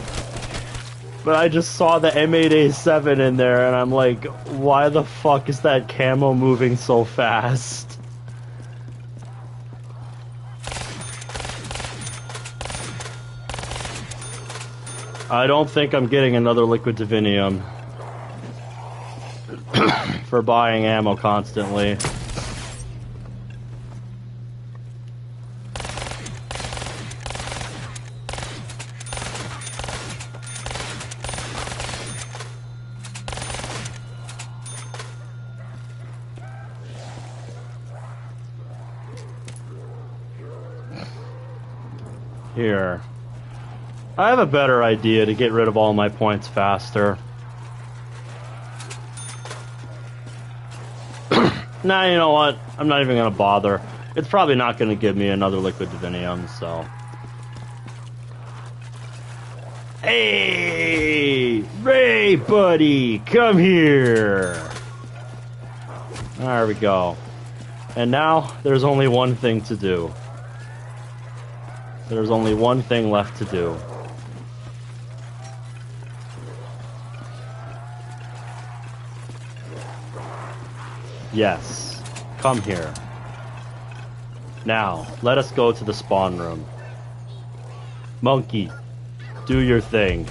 But I just saw the M8A7 in there and I'm like, why the fuck is that camo moving so fast? I don't think I'm getting another liquid divinium for buying ammo constantly. Here. I have a better idea to get rid of all my points faster. Nah, you know what? I'm not even gonna bother. It's probably not gonna give me another liquid divinium, so. Hey! Ray, buddy! Come here! There we go. And now, there's only one thing to do. There's only one thing left to do. Yes, come here. Now, let us go to the spawn room. Monkey, do your thing.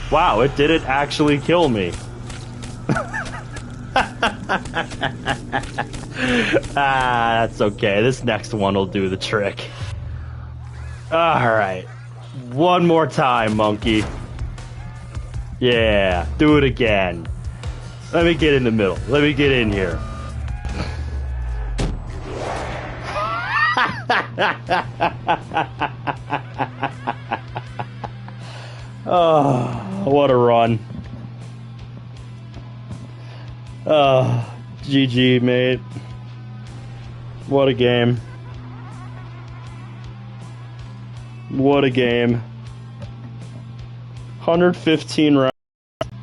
Wow, it didn't actually kill me. That's okay. This next one will do the trick. Alright. One more time, monkey. Yeah, do it again. Let me get in the middle. Let me get in here. Oh, what a run. Oh, GG, mate. What a game. What a game. 115 rounds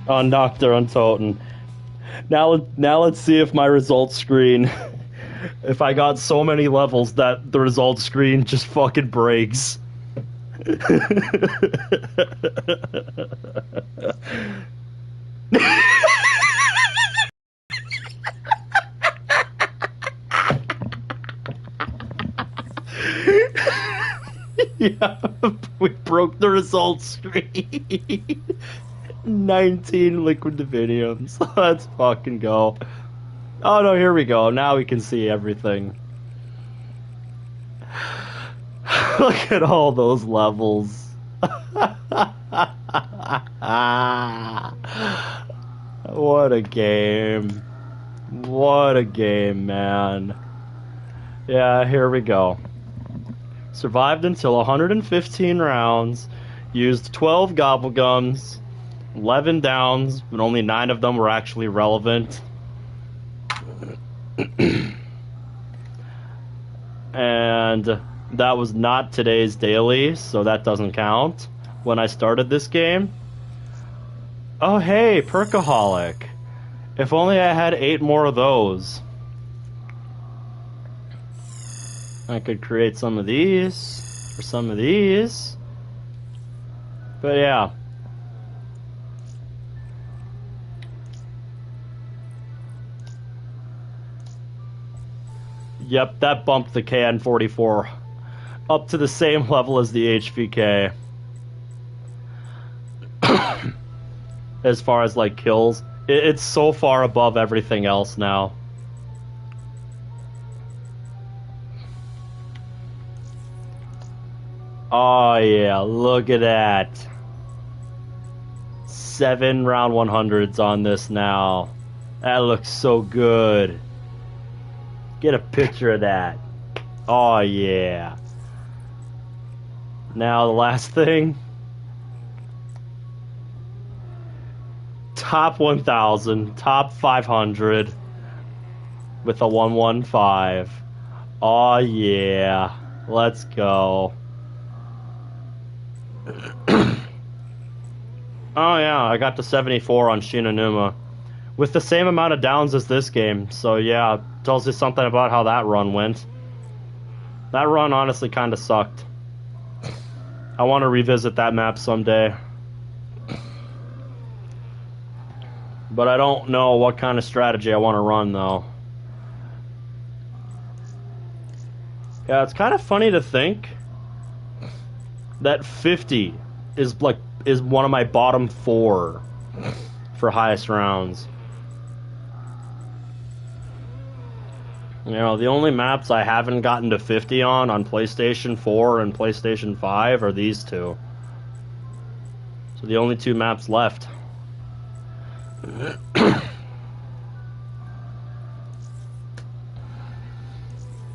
on Nacht or Untitled. Now let's see if my results screen, if I got so many levels that the results screen just fucking breaks. Yeah, we broke the results screen. 19 liquid diviniums. Let's fucking go. Oh no, here we go. Now we can see everything. Look at all those levels. What a game. What a game, man. Yeah, here we go. Survived until 115 rounds, used 12 gobblegums, 11 downs, but only 9 of them were actually relevant. And that was not today's daily, so that doesn't count. When I started this game. Oh hey, Perkaholic. If only I had 8 more of those. I could create some of these. for some of these. But yeah. Yep, that bumped the KN-44 up to the same level as the HVK. As far as, like, kills. It's so far above everything else now. Oh, yeah, look at that. 7 round 100s on this now. That looks so good. Get a picture of that. Oh, yeah. Now, the last thing. Top 1,000, top 500 with a 115. Oh, yeah. Let's go. Oh, yeah, I got to 74 on Shinonuma. With the same amount of downs as this game. So, yeah, tells you something about how that run went. That run honestly kind of sucked. I want to revisit that map someday. But I don't know what kind of strategy I want to run, though. Yeah, it's kind of funny to think that 50 is one of my bottom 4 for highest rounds. You know, the only maps I haven't gotten to 50 on PlayStation 4 and PlayStation 5 are these two. So the only 2 maps left.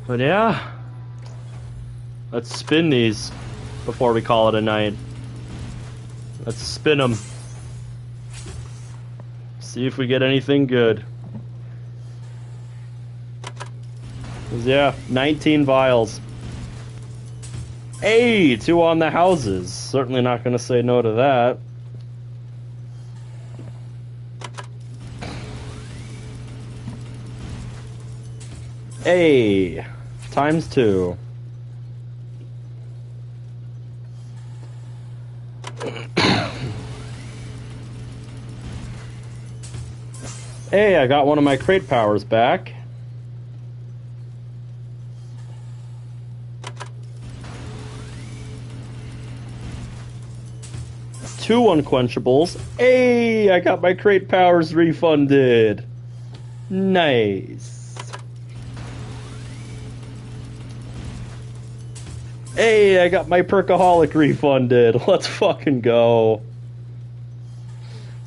But yeah, let's spin these before we call it a night. Let's spin them. See if we get anything good. 'Cause yeah, 19 vials. Hey, 2 on the houses. Certainly not going to say no to that. Hey, times 2. Hey, I got one of my crate powers back. Two unquenchables. Hey, I got my crate powers refunded. Nice. Hey, I got my perkaholic refunded. Let's fucking go.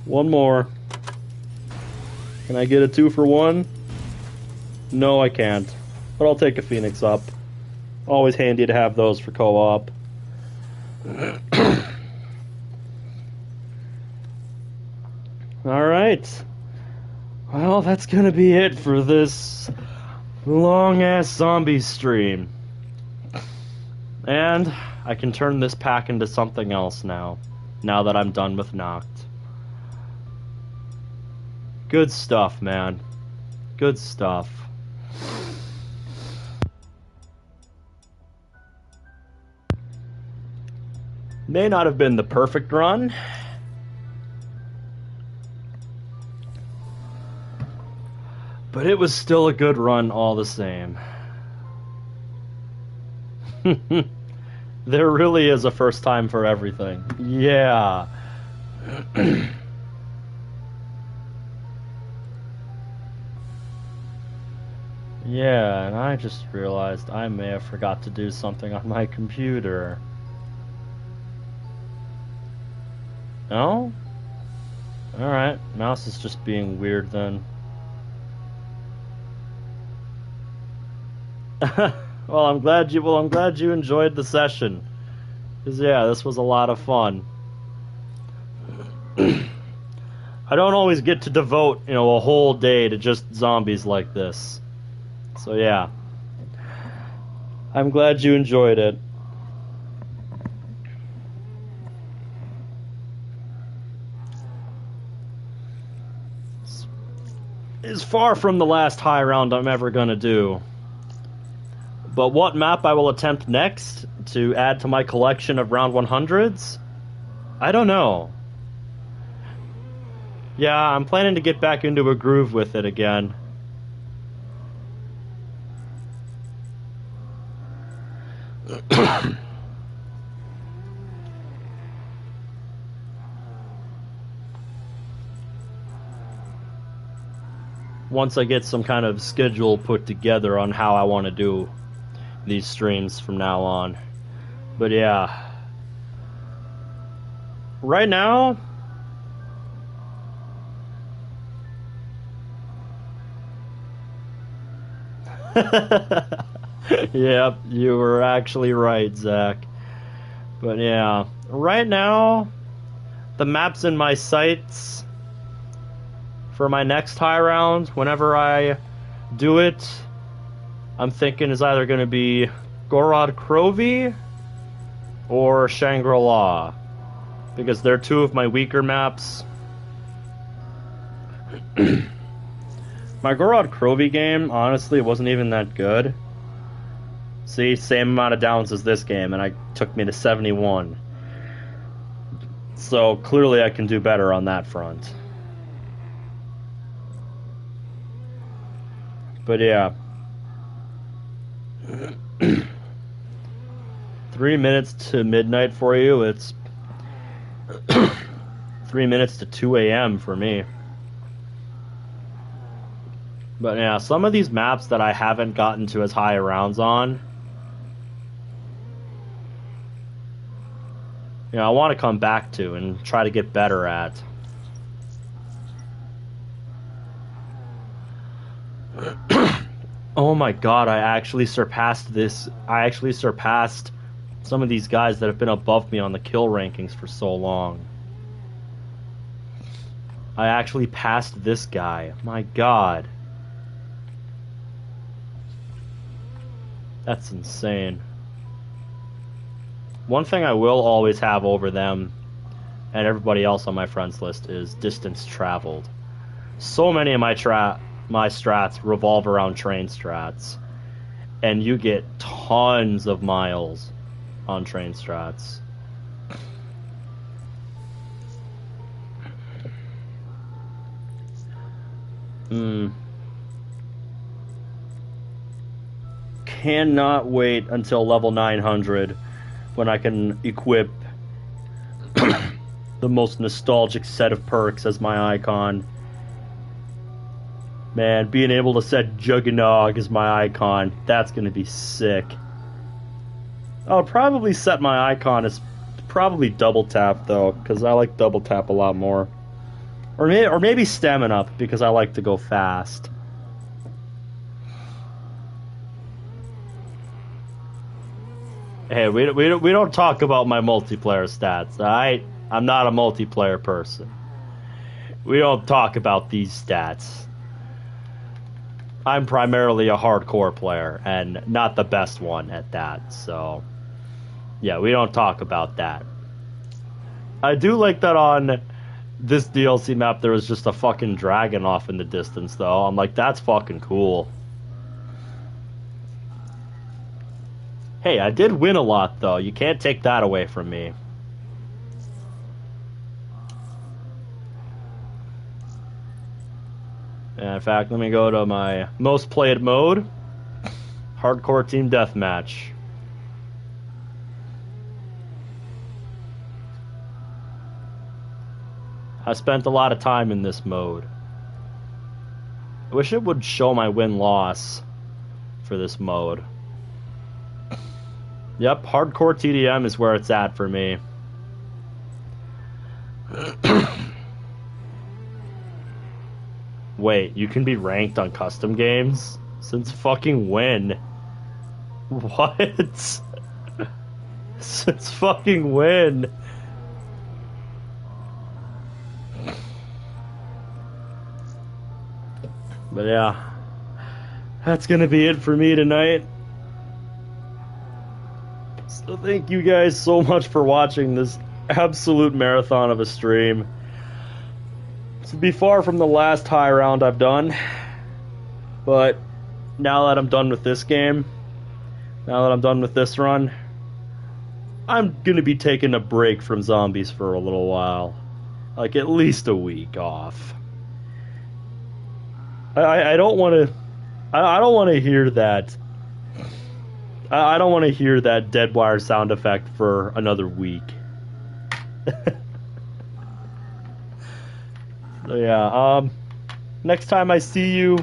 One more. Can I get a 2 for 1? No, I can't. But I'll take a Phoenix up. Always handy to have those for co-op. Alright. Well, that's gonna be it for this long-ass zombie stream. And I can turn this pack into something else now that I'm done with Nacht. Good stuff, man. Good stuff. May not have been the perfect run. But it was still a good run all the same. There really is a first time for everything. Yeah. Yeah, and I just realized I may have forgot to do something on my computer. No? Alright, mouse is just being weird then. Well, I'm glad you enjoyed the session. 'Cause yeah, this was a lot of fun. I don't always get to devote, a whole day to just zombies like this. So yeah. I'm glad you enjoyed it. It's far from the last high round I'm ever gonna do. But what map I will attempt next to add to my collection of round 100s? I don't know. Yeah, I'm planning to get back into a groove with it again. Once I get some kind of schedule put together on how I want to do these streams from now on. But yeah. Right now, yep, you were actually right, Zach. But yeah, right now, the maps in my sights for my next high round, whenever I do it, I'm thinking is either going to be Gorod Krovi or Shangri-La, because they're two of my weaker maps. My Gorod Krovi game, honestly, wasn't even that good. See, same amount of downs as this game, and it took me to 71. So clearly I can do better on that front. But yeah. 3 minutes to midnight for you, it's 3 minutes to 2 a.m. for me. But yeah, some of these maps that I haven't gotten to as high rounds on, you know, I want to come back to and try to get better at. Oh my god, I actually surpassed this. I actually surpassed some of these guys that have been above me on the kill rankings for so long. I actually passed this guy. My god. That's insane. One thing I will always have over them and everybody else on my friends list is distance traveled. So many of my strats revolve around train strats, and you get tons of miles on train strats. Cannot wait until level 900 when I can equip the most nostalgic set of perks as my icon. Man, being able to set Juggernog as my icon, that's going to be sick. I'll probably set my icon as probably double tap, though, because I like double tap a lot more. Or maybe stamina, because I like to go fast. Hey, we don't talk about my multiplayer stats, alright? I'm not a multiplayer person. We don't talk about these stats. I'm primarily a hardcore player, and not the best one at that, so... yeah, we don't talk about that. I do like that on this DLC map there was just a fucking dragon off in the distance, though. I'm like, that's fucking cool. Hey, I did win a lot, though. You can't take that away from me. And in fact, let me go to my most played mode. Hardcore Team Deathmatch. I spent a lot of time in this mode. I wish it would show my win-loss for this mode. Yep, Hardcore TDM is where it's at for me. Wait, you can be ranked on custom games? Since fucking when? What? Since fucking when? But yeah, that's gonna be it for me tonight. So thank you guys so much for watching this absolute marathon of a stream. This will be far from the last high round I've done, but now that I'm done with this game, now that I'm done with this run, I'm gonna be taking a break from zombies for a little while. Like, at least a week off. I don't want to... I don't want to hear that. I don't want to hear that dead wire sound effect for another week. So yeah, next time I see you,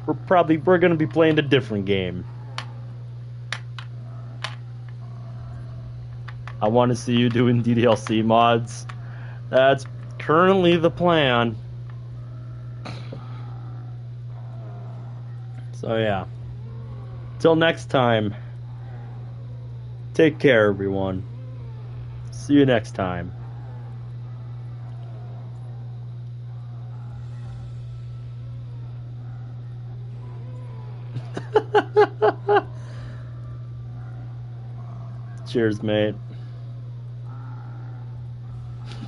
we're gonna be playing a different game. I want to see you doing DDLC mods. That's currently the plan. So yeah. Till next time. Take care, everyone. See you next time. Cheers, mate.